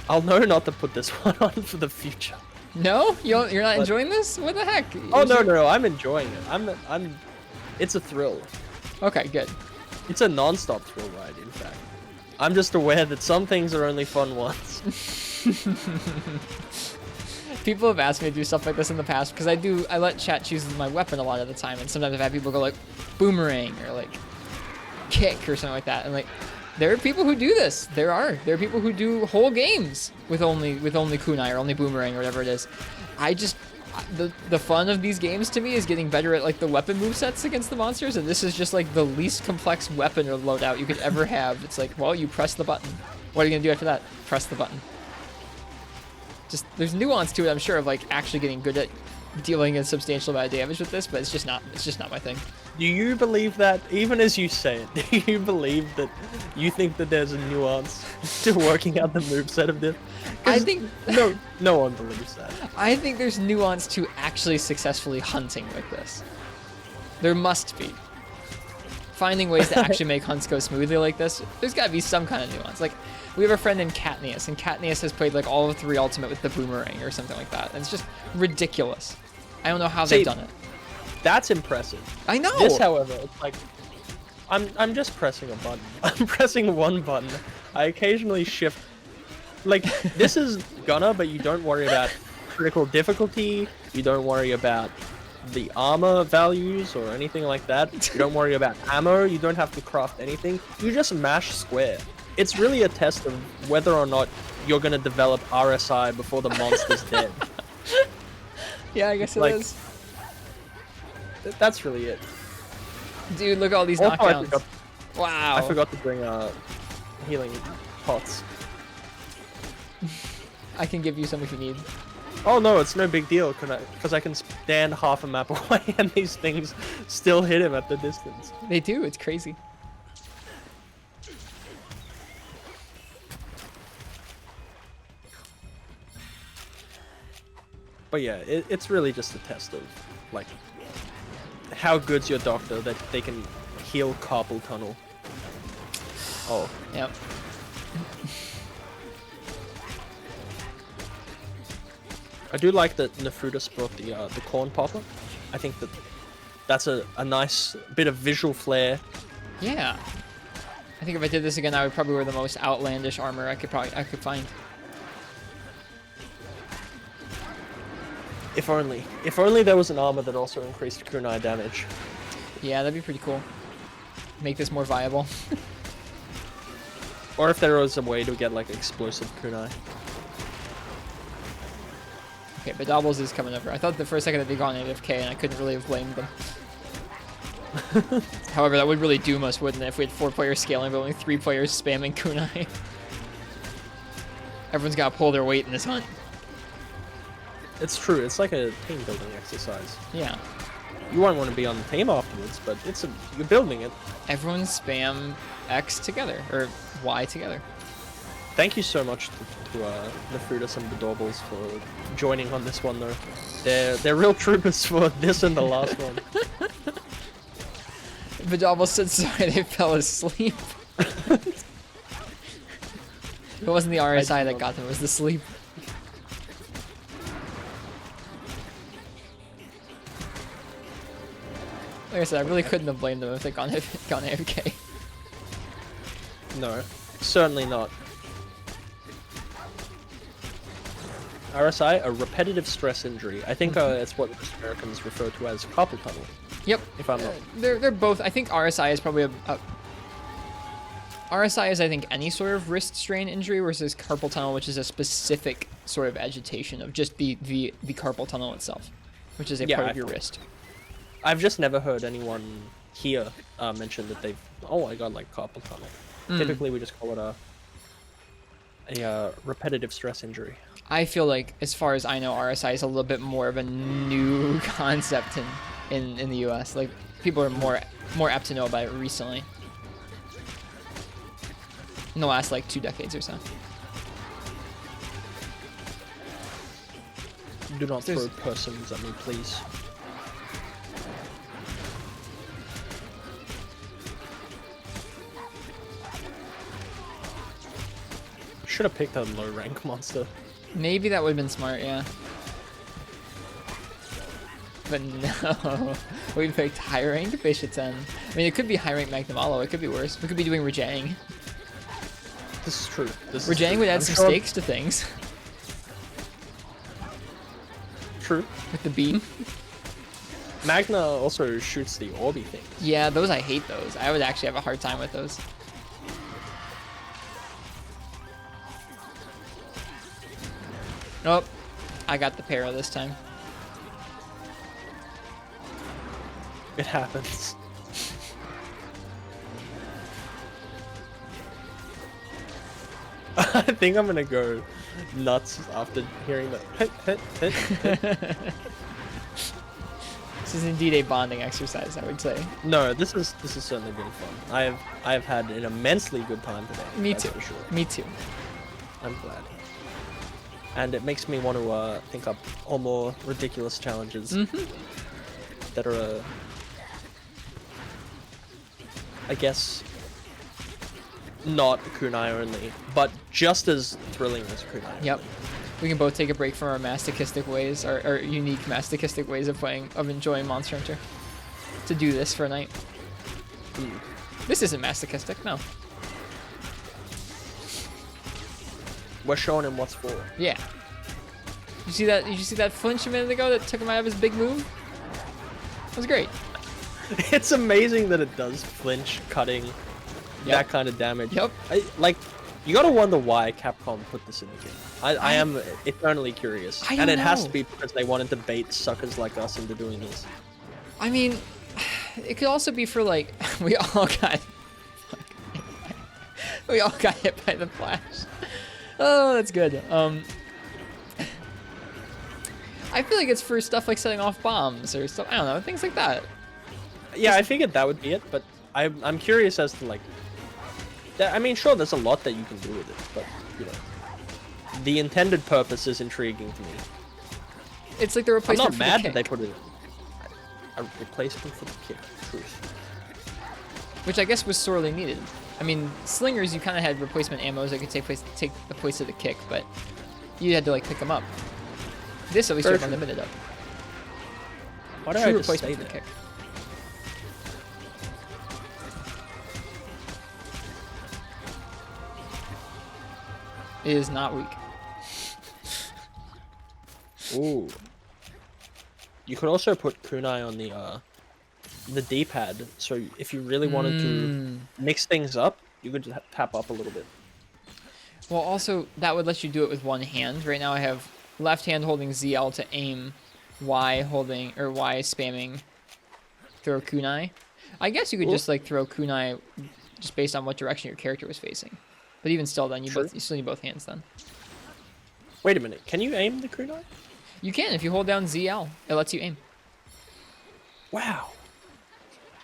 I'll know not to put this one on for the future. No? You're not But- enjoying this? What the heck? Oh no, I'm enjoying it. I'm. It's a thrill. Okay, good. It's a non-stop thrill ride, in fact. I'm just aware that some things are only fun once. People have asked me to do stuff like this in the past because I let chat choose my weapon a lot of the time, and sometimes I've had people go like boomerang or like kick or something like that, and like there are people who do this. There are people who do whole games with only kunai or only boomerang or whatever it is. The fun of these games to me is getting better at like the weapon movesets against the monsters, and this is just like the least complex weapon or loadout you could ever have. It's like, well, you press the button. What are you gonna do after that? Press the button. Just there's nuance to it, I'm sure, of like actually getting good at dealing a substantial amount of damage with this, but it's just not my thing. Do you believe that, even as you say it, do you believe that you think that there's a nuance to working out the moveset of this? 'Cause I think no one believes that. I think there's nuance to actually successfully hunting with this. There must be. Finding ways to actually make hunts go smoothly like this, there's gotta be some kind of nuance. Like, we have a friend named Katniss, and Katniss has played like all of 3 Ultimate with the boomerang or something like that. And it's just ridiculous. I don't know how they've done it. That's impressive. I know! This, however, it's like I'm just pressing a button. I'm pressing one button. I occasionally shift. Like, this is Gunner, but you don't worry about critical difficulty. You don't worry about the armor values or anything like that. You don't worry about ammo. You don't have to craft anything. You just mash square. It's really a test of whether or not you're gonna develop RSI before the monster's dead. Yeah, I guess it Like- is. That's really it. Dude, look at all these Also, knockdowns. Wow. I forgot to bring healing pots. I can give you some if you need. Oh no, it's no big deal because I can stand half a map away and these things still hit him at the distance. They do, it's crazy. But yeah, it's really just a test of like how good's your doctor that they can heal carpal tunnel. Oh, Yep. I do like that Nefrutus brought the corn popper. I think that's a nice bit of visual flair. Yeah. I think if I did this again, I would probably wear the most outlandish armor I could find. If only there was an armor that also increased kunai damage. Yeah, that'd be pretty cool. Make this more viable. Or if there was a way to get like explosive kunai. Okay, but Doubles is coming over. I thought for a second that they'd gone AFK, and I couldn't really have blamed them. However, that would really doom us, wouldn't it, if we had 4 players scaling, but only 3 players spamming kunai. Everyone's got to pull their weight in this hunt. It's true. It's like a team building exercise. Yeah. You won't want to be on the team afterwards, but you're building it. Everyone spam X together, or Y together. Thank you so much to Nefrutus and the Dorbles for joining on this one, though. They're real troopers for this and the last one. Vidalbo said sorry they fell asleep. It wasn't the RSI that got them, it was the sleep. Like I said, I really couldn't have blamed them if they'd gone AFK. No, certainly not. RSI, a repetitive stress injury. I think it's what most Americans refer to as carpal tunnel. Yep. If I'm not. They're both. I think RSI is probably RSI is, I think, any sort of wrist strain injury, versus carpal tunnel, which is a specific sort of agitation of just the carpal tunnel itself, which is a part of your wrist. I've just never heard anyone here mention that they've. Oh, I got like carpal tunnel. Typically, we just call it a repetitive stress injury. I feel like, as far as I know, RSI is a little bit more of a new concept in the US. Like, people are more apt to know about it recently. In the last, like, 2 decades or so. Do not throw persons at me, please. Should have picked a low rank monster. Maybe that would have been smart, yeah. But no, we picked high rank Phalacin. I mean, it could be high rank Magnamalo. It could be worse. We could be doing Rajang. This is true. Rajang would add some stakes to things. True. With the beam. Magna also shoots the Orby thing. Yeah, those I hate those. I would actually have a hard time with those. Nope. I got the para this time. It happens. I think I'm gonna go nuts after hearing that. This is indeed a bonding exercise, I would say. No, this has certainly been fun. I have had an immensely good time today. Me that's too. For sure. Me too. I'm glad. And it makes me want to think up all more ridiculous challenges that are, I guess, not kunai only, but just as thrilling as kunai. Yep. We can both take a break from our masochistic ways, our unique masochistic ways of enjoying Monster Hunter, to do this for a night. This isn't masochistic, no. We're showing him what's for. Yeah. You see that? Did you see that flinch a minute ago that took him out of his big move? That was great. It's amazing that it does flinch, cutting, that kind of damage. Yep. You gotta wonder why Capcom put this in the game. I am eternally curious. And it has to be because they wanted to bait suckers like us into doing this. I mean, it could also be for, like, we all got hit by the flash. Oh, that's good. I feel like it's for stuff like setting off bombs or stuff. I don't know, things like that. Yeah, I figured that would be it, but I'm curious as to, like, I mean, sure, there's a lot that you can do with it, but, you know, the intended purpose is intriguing to me. It's like the replacement for the kick. I'm not mad that they put it a replacement for the kick. Truth. Which I guess was sorely needed. I mean, slingers, you kind of had replacement ammos that could take the place of the kick, but you had to, like, pick them up. This at least you Very have true. unlimited of. Why did True I just say replacement for that? kick. It is not weak. Ooh. You could also put kunai on the D-pad, so if you really wanted to mix things up, you could just tap up a little bit. Well, also, that would let you do it with one hand. Right now I have left hand holding ZL to aim, Y holding, or Y spamming throw kunai. I guess you could Ooh. just like throw kunai just based on what direction your character was facing. But even still, then you True. still need both hands then. Wait a minute, can you aim the kunai? You can if you hold down ZL. It lets you aim. Wow.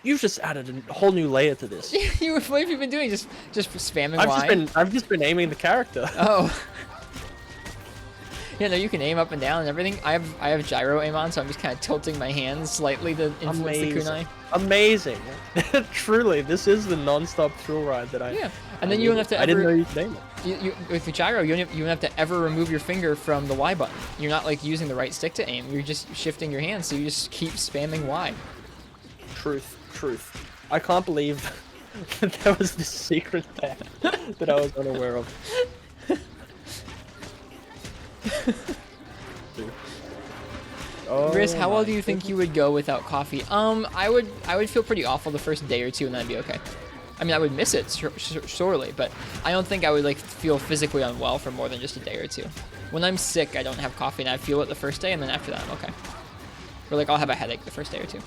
You've just added a whole new layer to this. What have you been doing? Just spamming Y? I've just been aiming the character. Oh. Yeah, no, you can aim up and down and everything. I have gyro aim on, so I'm just kind of tilting my hands slightly to influence the kunai. Amazing. Truly, this is the non-stop thrill ride that I. Yeah, and then you don't have to. I didn't know you could aim it. With the gyro, you don't have to ever remove your finger from the Y button. You're not like using the right stick to aim. You're just shifting your hands, so you just keep spamming Y. Truth. I can't believe that there was this secret there that I was unaware of. Oh, Riz, how well my do you think you would go without coffee? I would feel pretty awful the first day or two, and then I'd be okay. I mean, I would miss it sorely, but I don't think I would like feel physically unwell for more than just a day or two. When I'm sick, I don't have coffee, and I feel it the first day, and then after that, I'm okay. Or like I'll have a headache the first day or two.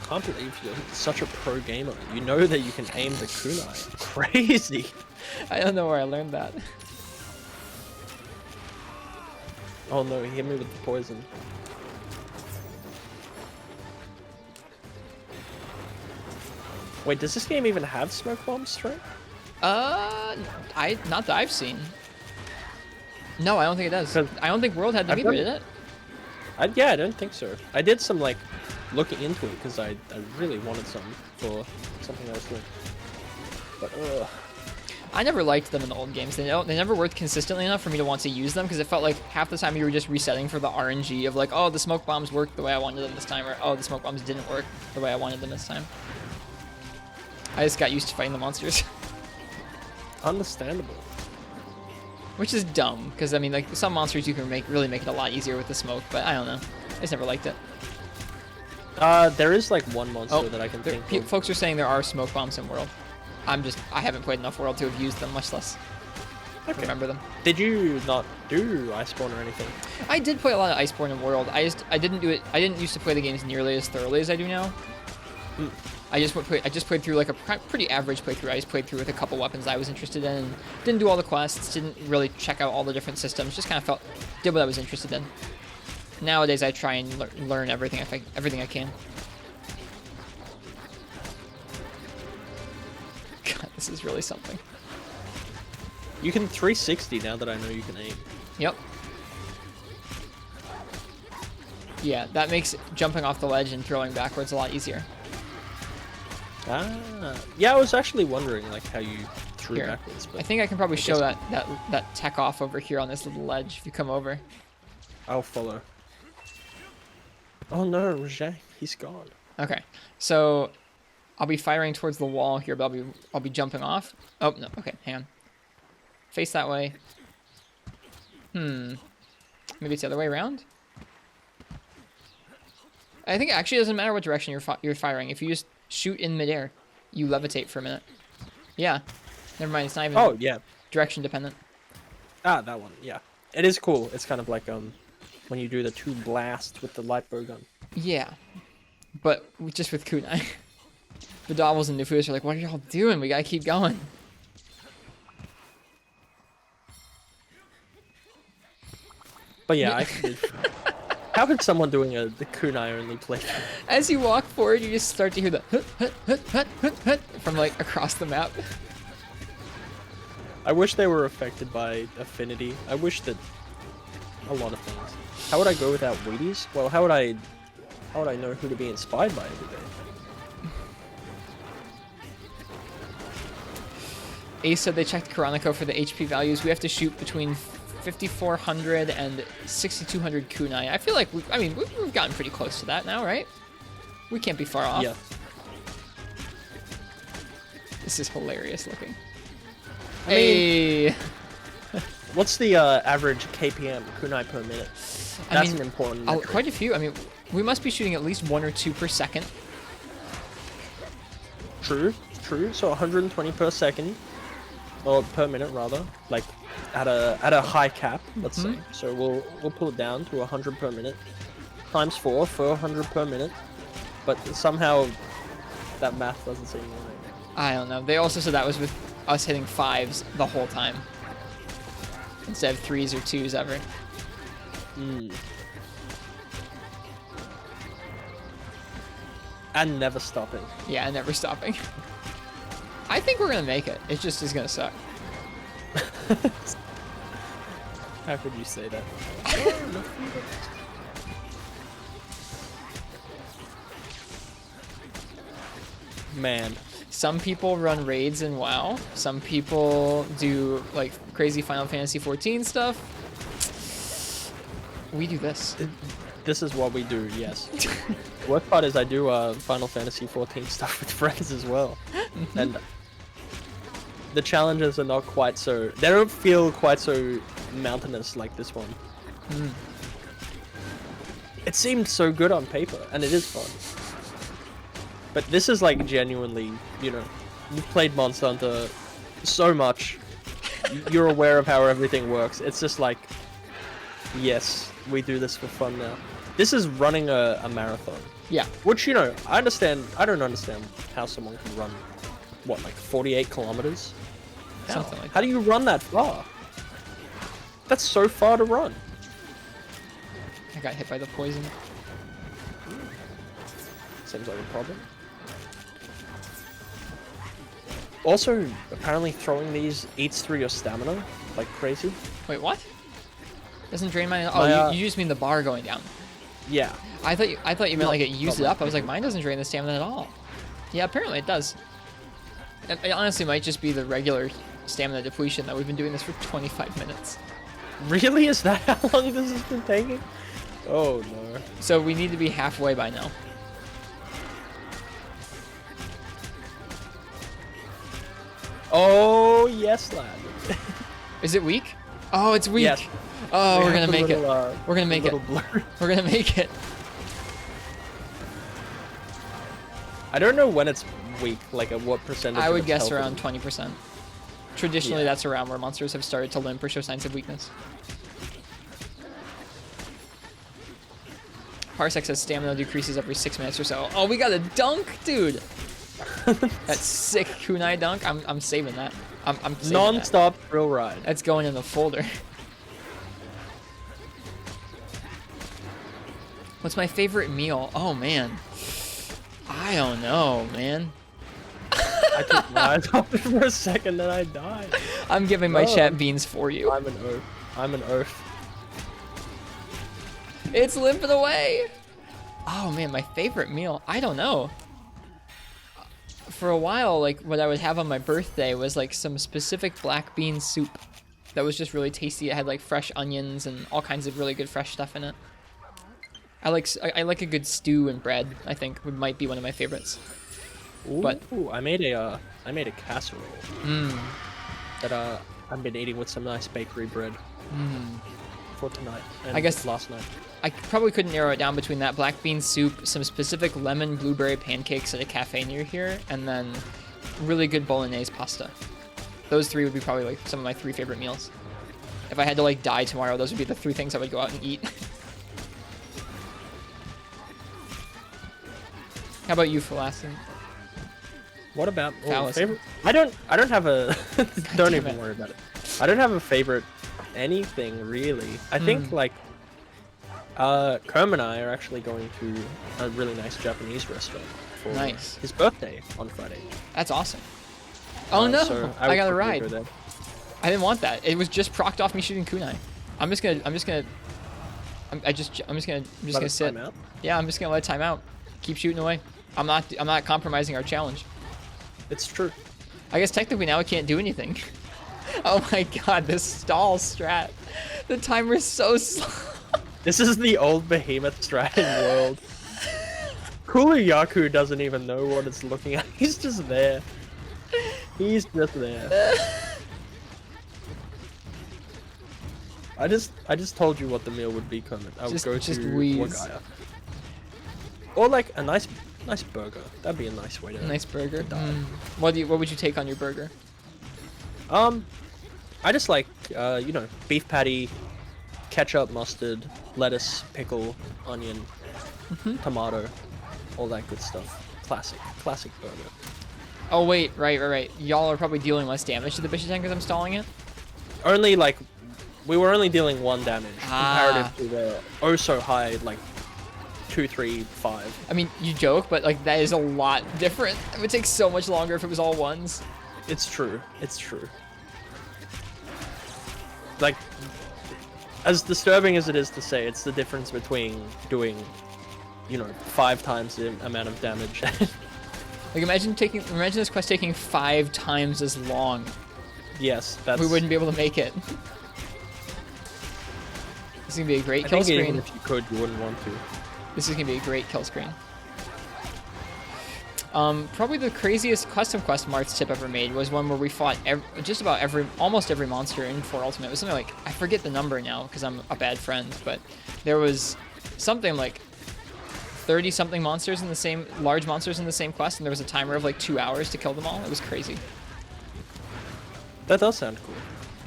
I can't believe you're such a pro gamer. You know that you can aim the kunai. Crazy. I don't know where I learned that. Oh no, he hit me with the poison. Wait, does this game even have smoke bombs through? Not that I've seen. No, I don't think it does. 'Cause I don't think World had them I've either, done- did it? Yeah, I don't think so. I did some like looking into it because I really wanted some for something I was doing. But I never liked them in the old games. They never worked consistently enough for me to want to use them because it felt like half the time you were just resetting for the RNG of like, oh, the smoke bombs worked the way I wanted them this time, or oh, the smoke bombs didn't work the way I wanted them this time. I just got used to fighting the monsters. understandable. Which is dumb, because I mean, like some monsters you can really make it a lot easier with the smoke, but I don't know. I just never liked it. There is like one monster that I can think of. Folks are saying there are smoke bombs in World. I haven't played enough World to have used them, much less remember them. Did you not do Iceborne or anything? I did play a lot of Iceborne in World. I didn't do it. I didn't used to play the games nearly as thoroughly as I do now. I just played through like a pretty average playthrough. I just played through with a couple weapons I was interested in. And didn't do all the quests. Didn't really check out all the different systems. Just kind of did what I was interested in. Nowadays, I try and learn everything I can. God, this is really something. You can 360 now that I know you can aim. Yep. Yeah, that makes jumping off the ledge and throwing backwards a lot easier. Yeah, I was actually wondering like how you threw Here. backwards. But I think I can probably show that tech off over here on this little ledge if you come over. I'll follow. Oh no, Roger, he's gone. Okay, so I'll be firing towards the wall here, but I'll be jumping off. Oh no, okay, hang on. Face that way. Maybe it's the other way around. I think it actually doesn't matter what direction you're firing. If you just shoot in midair, you levitate for a minute. Yeah, never mind. It's not even Yeah. direction dependent. That one. Yeah, it is cool. It's kind of like when you do the 2 blasts with the light bow gun. Yeah, but just with kunai. The Davos and Nufus are like, what are y'all doing? We gotta keep going. But yeah, how could someone doing the kunai only playthrough? As you walk forward, you just start to hear the hut, hut, hut, hut, hut, hut from like across the map. I wish they were affected by affinity. I wish that a lot of things. How would I go without Wheaties? Well, how would I know who to be inspired by every day? Ace said they checked Karanico for the HP values. We have to shoot between 5,400 and 6,200 kunai. I feel like we've gotten pretty close to that now, right? We can't be far off. Yeah. This is hilarious looking. I mean, Hey. what's the average KPM, kunai per minute? That's an important metric. Quite a few. I mean, we must be shooting at least 1 or 2 per second. True. So 120 per second, or per minute rather. Like at a high cap, let's say. So we'll pull it down to 100 per minute, times 4 for 100 per minute. But somehow that math doesn't seem right. I don't know. They also said that was with us hitting 5s the whole time instead of 3s or 2s ever. And never stopping. Yeah, never stopping. I think we're gonna make it. It just is gonna suck. How could you say that? Man. Some people run raids in WoW. Some people do like crazy Final Fantasy 14 stuff. We do this. This is what we do, yes. The worst part is I do Final Fantasy 14 stuff with friends as well. And the challenges are not quite so... They don't feel quite so mountainous like this one. It seemed so good on paper, and it is fun. But this is like genuinely, you know, you've played Monster Hunter so much. You're aware of how everything works. It's just like, yes, we do this for fun now. This is running a marathon. Yeah. Which, you know, I understand. I don't understand how someone can run, what, like 48 kilometers? Something like How do you run that far? That's so far to run. I got hit by the poison. Seems like a problem. Also, apparently throwing these eats through your stamina like crazy. Wait, what? Doesn't drain mine. Oh, you just mean the bar going down. Yeah. I thought you meant like it used it not up. I was like, mine doesn't drain the stamina at all. Yeah, apparently it does. It honestly might just be the regular stamina depletion that we've been doing this for 25 minutes. Really? Is that how long this has been taking? Oh no. So we need to be halfway by now. Oh yes, lad. Is it weak? Oh, it's weak. Yes. Oh, We we're have gonna the make it. little, We're gonna make it. little blur. We're gonna make it. I don't know when it's weak, like at what percentage. I of would its guess health around 20%. Traditionally, Yeah. that's around where monsters have started to limp or show signs of weakness. Parsec says stamina decreases every 6 minutes or so. Oh, we got a dunk, dude. That sick kunai dunk. I'm saving that. I'm saving that. Non-stop thrill ride. That's going in the folder. What's my favorite meal? Oh man, I don't know, man. I took my eyes off it for a second and I died. I'm giving my Oh. chat beans for you. I'm an oaf. I'm an oaf. It's limping away. Oh man, my favorite meal. I don't know. For a while, like what I would have on my birthday was like some specific black bean soup that was just really tasty. It had like fresh onions and all kinds of really good fresh stuff in it. I like a good stew and bread. I think might be one of my favorites. Ooh, But- I made a casserole. That I've been eating with some nice bakery bread. For tonight. And I guess- last night. I probably couldn't narrow it down between that black bean soup, some specific lemon blueberry pancakes at a cafe near here, and then really good bolognese pasta. Those three would be probably like some of my 3 favorite meals. If I had to like die tomorrow, those would be the 3 things I would go out and eat. How about you, Phalacin? What about Phalacin. favorite? I don't have a. Don't damn even it. worry about it. I don't have a favorite anything really. I think like Kerm and I are actually going to a really nice Japanese restaurant for Nice. his birthday on Friday. That's awesome. Oh no, So I would got a probably ride. go there. I didn't want that. It was just procced off me shooting kunai. I'm just gonna Let gonna it sit. time out. Yeah, I'm just gonna let it time out. Keep shooting away. I'm not compromising our challenge. It's true. I guess technically now I can't do anything. Oh my god, this stall strat. The timer's so slow. This is the old behemoth stratting world. Cooler Yaku doesn't even know what it's looking at. He's just there. He's just there. I just told you what the meal would be, Kermit. I would go to wheeze. Wagaya. Or like a nice burger. That'd be a nice way to. Nice burger. die. What would you take on your burger? I just like beef patty, ketchup, mustard, lettuce, pickle, onion, tomato, all that good stuff. Classic burger. Oh wait, right. Y'all are probably dealing less damage to the Bishitan because I'm stalling it. Only like we were only dealing 1 damage Ah. comparative to the oh so high like 2, 3, 5. I mean, you joke, but like that is a lot different. It would take so much longer if it was all ones. It's true. It's true. Like, as disturbing as it is to say, it's the difference between doing, 5 times the amount of damage. Like imagine this quest taking 5 times as long. Yes, that's. We wouldn't be able to make it. This is gonna be a great I kill think screen. even if you could, you wouldn't want to. This is gonna be a great kill screen. Probably the craziest custom quest Marth's tip ever made was one where we fought almost every monster in 4 Ultimate. It was something like, I forget the number now because I'm a bad friend, but there was something like 30 something large monsters in the same quest, and there was a timer of like 2 hours to kill them all. It was crazy. That does sound cool.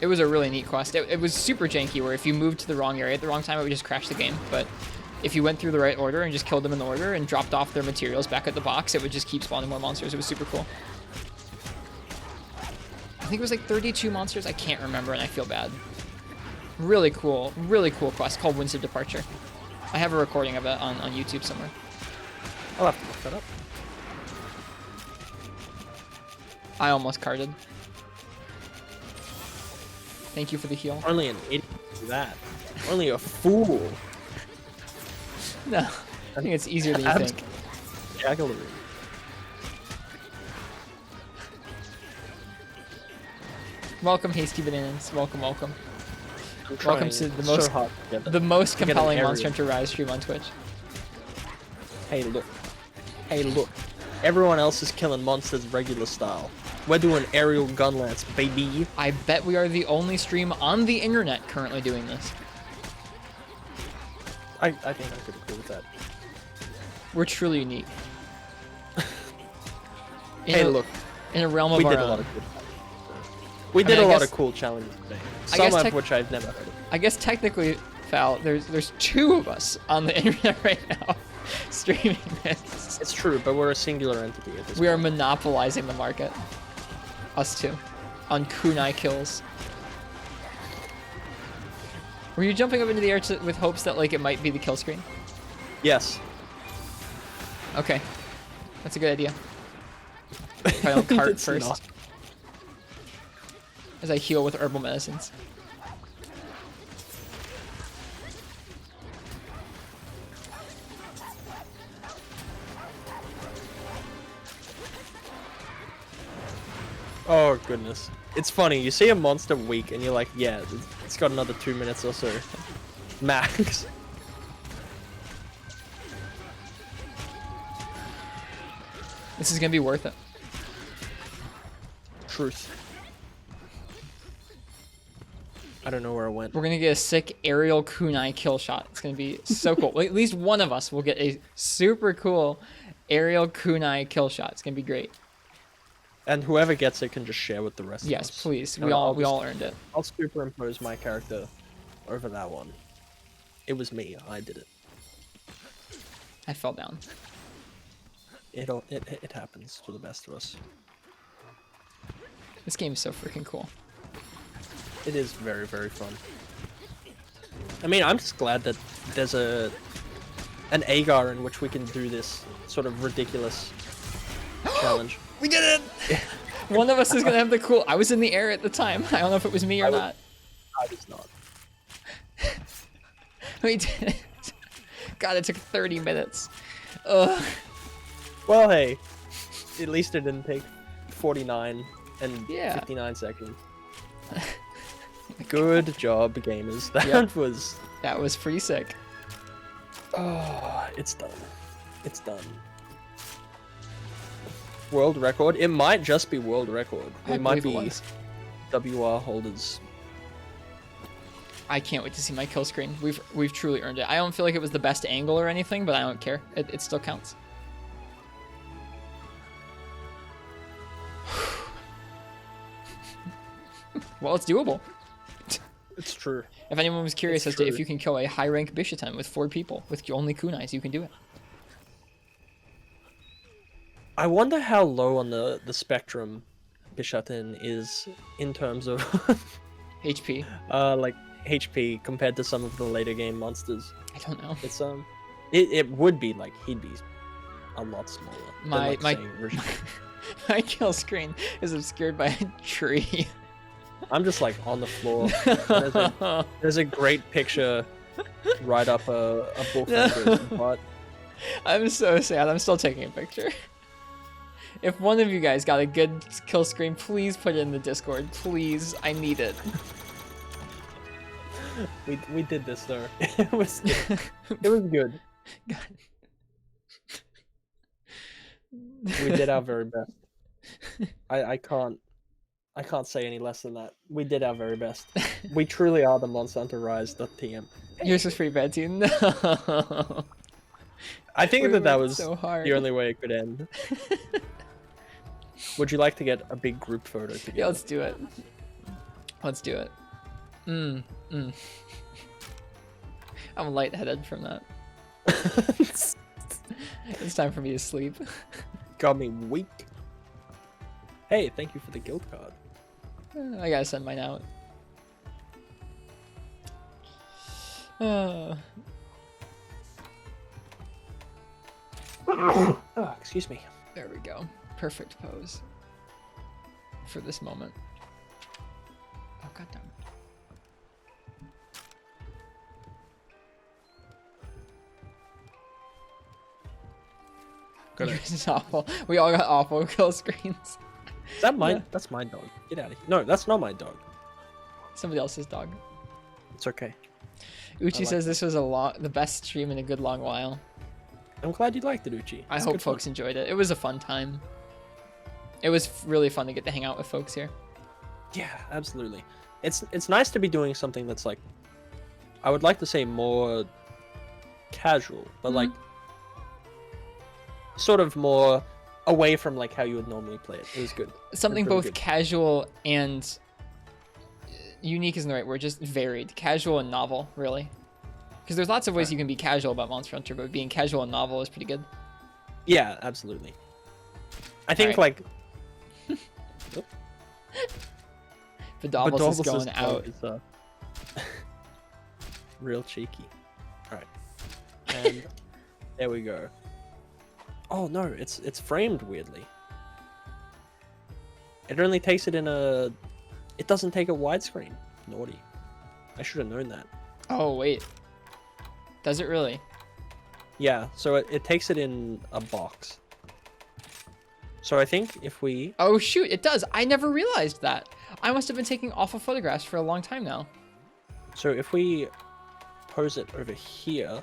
It was a really neat quest. It was super janky where if you moved to the wrong area at the wrong time, it would just crash the game. But if you went through the right order and just killed them in the order and dropped off their materials back at the box, it would just keep spawning more monsters. It was super cool. I think it was like 32 monsters. I can't remember, and I feel bad. Really cool quest called Winds of Departure. I have a recording of it on YouTube somewhere. I'll have to look that up. I almost carded. Thank you for the heal. Only an idiot can do that. Only a fool. No, I think it's easier than you think. Jaggaloo. Welcome, Hasty Bananas. Welcome. I'm Welcome trying to the so most hard to get that. the most get an compelling aerial. Monster Hunter Rise stream on Twitch. Hey, look. Everyone else is killing monsters regular style. We're doing aerial gun lance, baby. I bet we are the only stream on the internet currently doing this. I think I could agree with that. We're truly unique. Hey, look. In a realm of We our did a own. lot of good. We I did mean, a I lot guess- of cool challenges today. I Some guess of which I've never heard of. I guess technically, Fal, there's 2 of us on the internet right now streaming this. It's true, but we're a singular entity at this We are point. monopolizing the market. Us 2. On kunai kills. Were you jumping up into the air with hopes that like it might be the kill screen? Yes. Okay. That's a good idea. If I don't cart It's first. not. As I heal with herbal medicines. Oh goodness. It's funny, you see a monster weak and you're like, yeah, it's got another 2 minutes or so. Max. This is gonna be worth it. Truth. I don't know where I went. We're gonna get a sick aerial kunai kill shot. It's gonna be so cool. Well, at least one of us will get a super cool aerial kunai kill shot. It's gonna be great. And whoever gets it can just share with the rest of us. Yes, please. And We I'll all earned it. I'll superimpose my character over that one. It was me. I did it. I fell down. It happens to the best of us. This game is so freaking cool. It is very, very fun. I mean, I'm just glad that there's an Agar in which we can do this sort of ridiculous challenge. We did it! One of us is gonna have the cool. I was in the air at the time. I don't know if it was me or not. I was not. We did it. God, it took 30 minutes. Ugh. Well, hey, at least it didn't take 49 and Yeah. 59 seconds. Good job, gamers. That Yep. was... That was pretty sick. Oh, it's done. It's done. World record? It might just be world record. I We might believe it be was. WR holders. I can't wait to see my kill screen. We've truly earned it. I don't feel like it was the best angle or anything, but I don't care. It still counts. Well, it's doable. It's true. If anyone was curious It's as to if true. you can kill a high rank Bishaten with 4 people with only kunais, you can do it. I wonder how low on the spectrum Bishaten is in terms of HP. like HP compared to some of the later game monsters. I don't know. It's it would be like he'd be a lot smaller. than, My like, my say, Rishik. my kill screen is obscured by a tree. I'm just like on the floor. There's a great picture right up a bullfinder's butt. I'm so sad. I'm still taking a picture. If one of you guys got a good kill screen, please put it in the Discord. Please, I need it. We did this though. It was good. We did our very best. I can't say any less than that. We did our very best. We truly are the Monster Hunter Rise.tm. Yours was pretty bad too. No. I think We that worked was so hard. the only way it could end. Would you like to get a big group photo together? Yeah, let's do it. Let's do it. I'm lightheaded from that. It's time for me to sleep. Got me weak. Hey, thank you for the guild card. I gotta send mine out. Oh, excuse me. There we go. Perfect pose for this moment. Oh, goddamn. Got Yours is awful. We all got awful kill screens. Is that mine? Yeah. That's my dog. Get out of here. No, that's not my dog. Somebody else's dog. It's okay. Uchi like says this was the best stream in a good long while. I'm glad you liked it, Uchi. I It's hope good fun. folks enjoyed it. It was a fun time. It was really fun to get to hang out with folks here. Yeah, absolutely. It's nice to be doing something that's like, I would like to say more casual, but like sort of more away from like how you would normally play it. It was good. Something Pretty both good. casual and unique isn't the right word, just varied. Casual and novel, really. Because there's lots of ways you can be casual about Monster Hunter, but being casual and novel is pretty good. Yeah, absolutely. I think Alright. like Badobbles is Badobbles' going dog out. is, real cheeky. Alright. And there we go. Oh no, it's framed weirdly. It only takes it in a... It doesn't take a widescreen. Naughty. I should have known that. Oh, wait. Does it really? Yeah, so it takes it in a box. So I think if we... Oh, shoot, it does. I never realized that. I must have been taking awful photographs for a long time now. So if we pose it over here...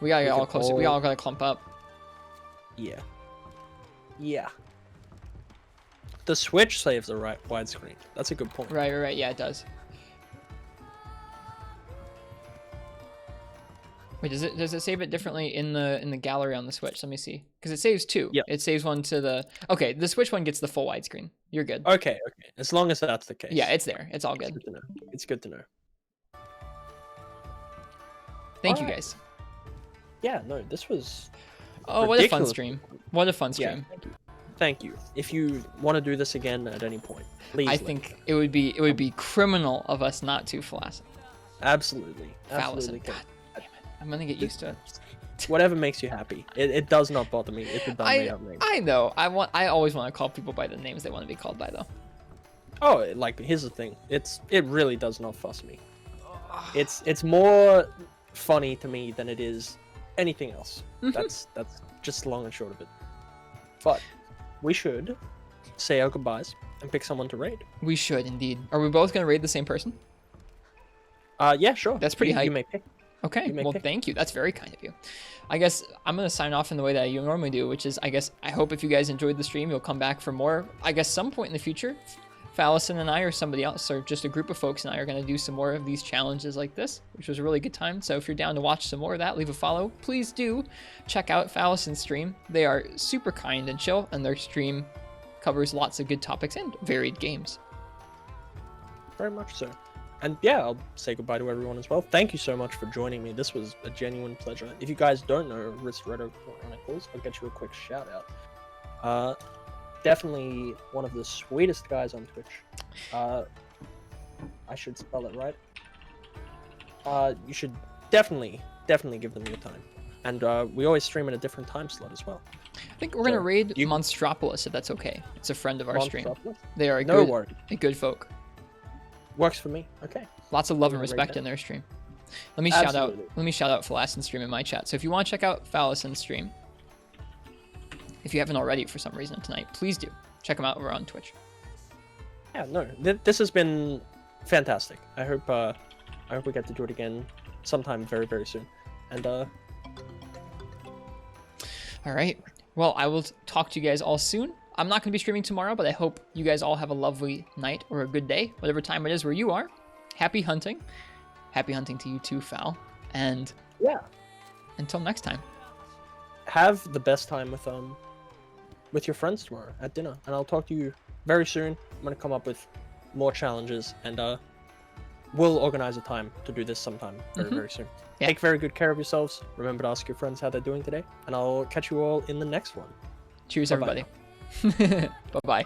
We gotta get We all can closer. We all- all gotta clump up. Yeah. Yeah. The Switch saves the right widescreen. That's a good point. Right. Yeah, it does. Wait, does it save it differently in the gallery on the Switch? Let me see. Because it saves 2. Yep. It saves one to the... Okay, the Switch one gets the full widescreen. You're good. Okay. As long as that's the case. Yeah, it's there. It's all It's good. good to know. It's good to know. Thank you, Alright. guys. Yeah, no, this was... Oh, what a fun ridiculous. stream. What a fun Yeah, stream. thank you. If you want to do this again at any point, please I let me think know. it would be criminal of us not to Phalacin. Absolutely. Phalacin. Absolutely. God damn it. I'm gonna get used to it. Whatever makes you happy. It does not bother me. It's a dumb made-up name. I know. I always want to call people by the names they want to be called by, though. Oh, like, here's the thing. It really does not fuss me. It's more funny to me than it is anything else. That's just long and short of it. But we should say our goodbyes and pick someone to raid. We should indeed. Are we both gonna raid the same person? Yeah, sure. That's pretty You hype. may pick. Okay, You may well, pick. thank you. That's very kind of you. I guess I'm going to sign off in the way that you normally do, which is, I hope if you guys enjoyed the stream, you'll come back for more. I guess some point in the future, Phalacin and I or somebody else or just a group of folks and I are going to do some more of these challenges like this, which was a really good time. So if you're down to watch some more of that, leave a follow. Please do check out Phalacin's stream. They are super kind and chill, and their stream covers lots of good topics and varied games. Very much so. And yeah, I'll say goodbye to everyone as well. Thank you so much for joining me. This was a genuine pleasure. If you guys don't know Wrist Retro Chronicles, I'll get you a quick shout out. Definitely one of the sweetest guys on Twitch. I should spell it right. You should definitely give them your time. And we always stream at a different time slot as well. I think we're going to raid Monstropolis, if that's okay. It's a friend of our stream. They are a good folk. Works for me. Okay. Lots of love and respect in their stream. Let me shout out Phalacin's stream in my chat. So if you want to check out Phalacin's stream, if you haven't already for some reason tonight, please do. Check him out over on Twitch. Yeah, no. This has been fantastic. I hope we get to do it again sometime very, very soon. And all right. Well, I will talk to you guys all soon. I'm not going to be streaming tomorrow, but I hope you guys all have a lovely night or a good day, whatever time it is where you are. Happy hunting. Happy hunting to you too, Phal. And yeah, until next time. Have the best time with your friends tomorrow at dinner, and I'll talk to you very soon. I'm going to come up with more challenges, and we'll organize a time to do this sometime very, very soon. Yeah. Take very good care of yourselves. Remember to ask your friends how they're doing today, and I'll catch you all in the next one. Cheers, everybody. Bye-bye.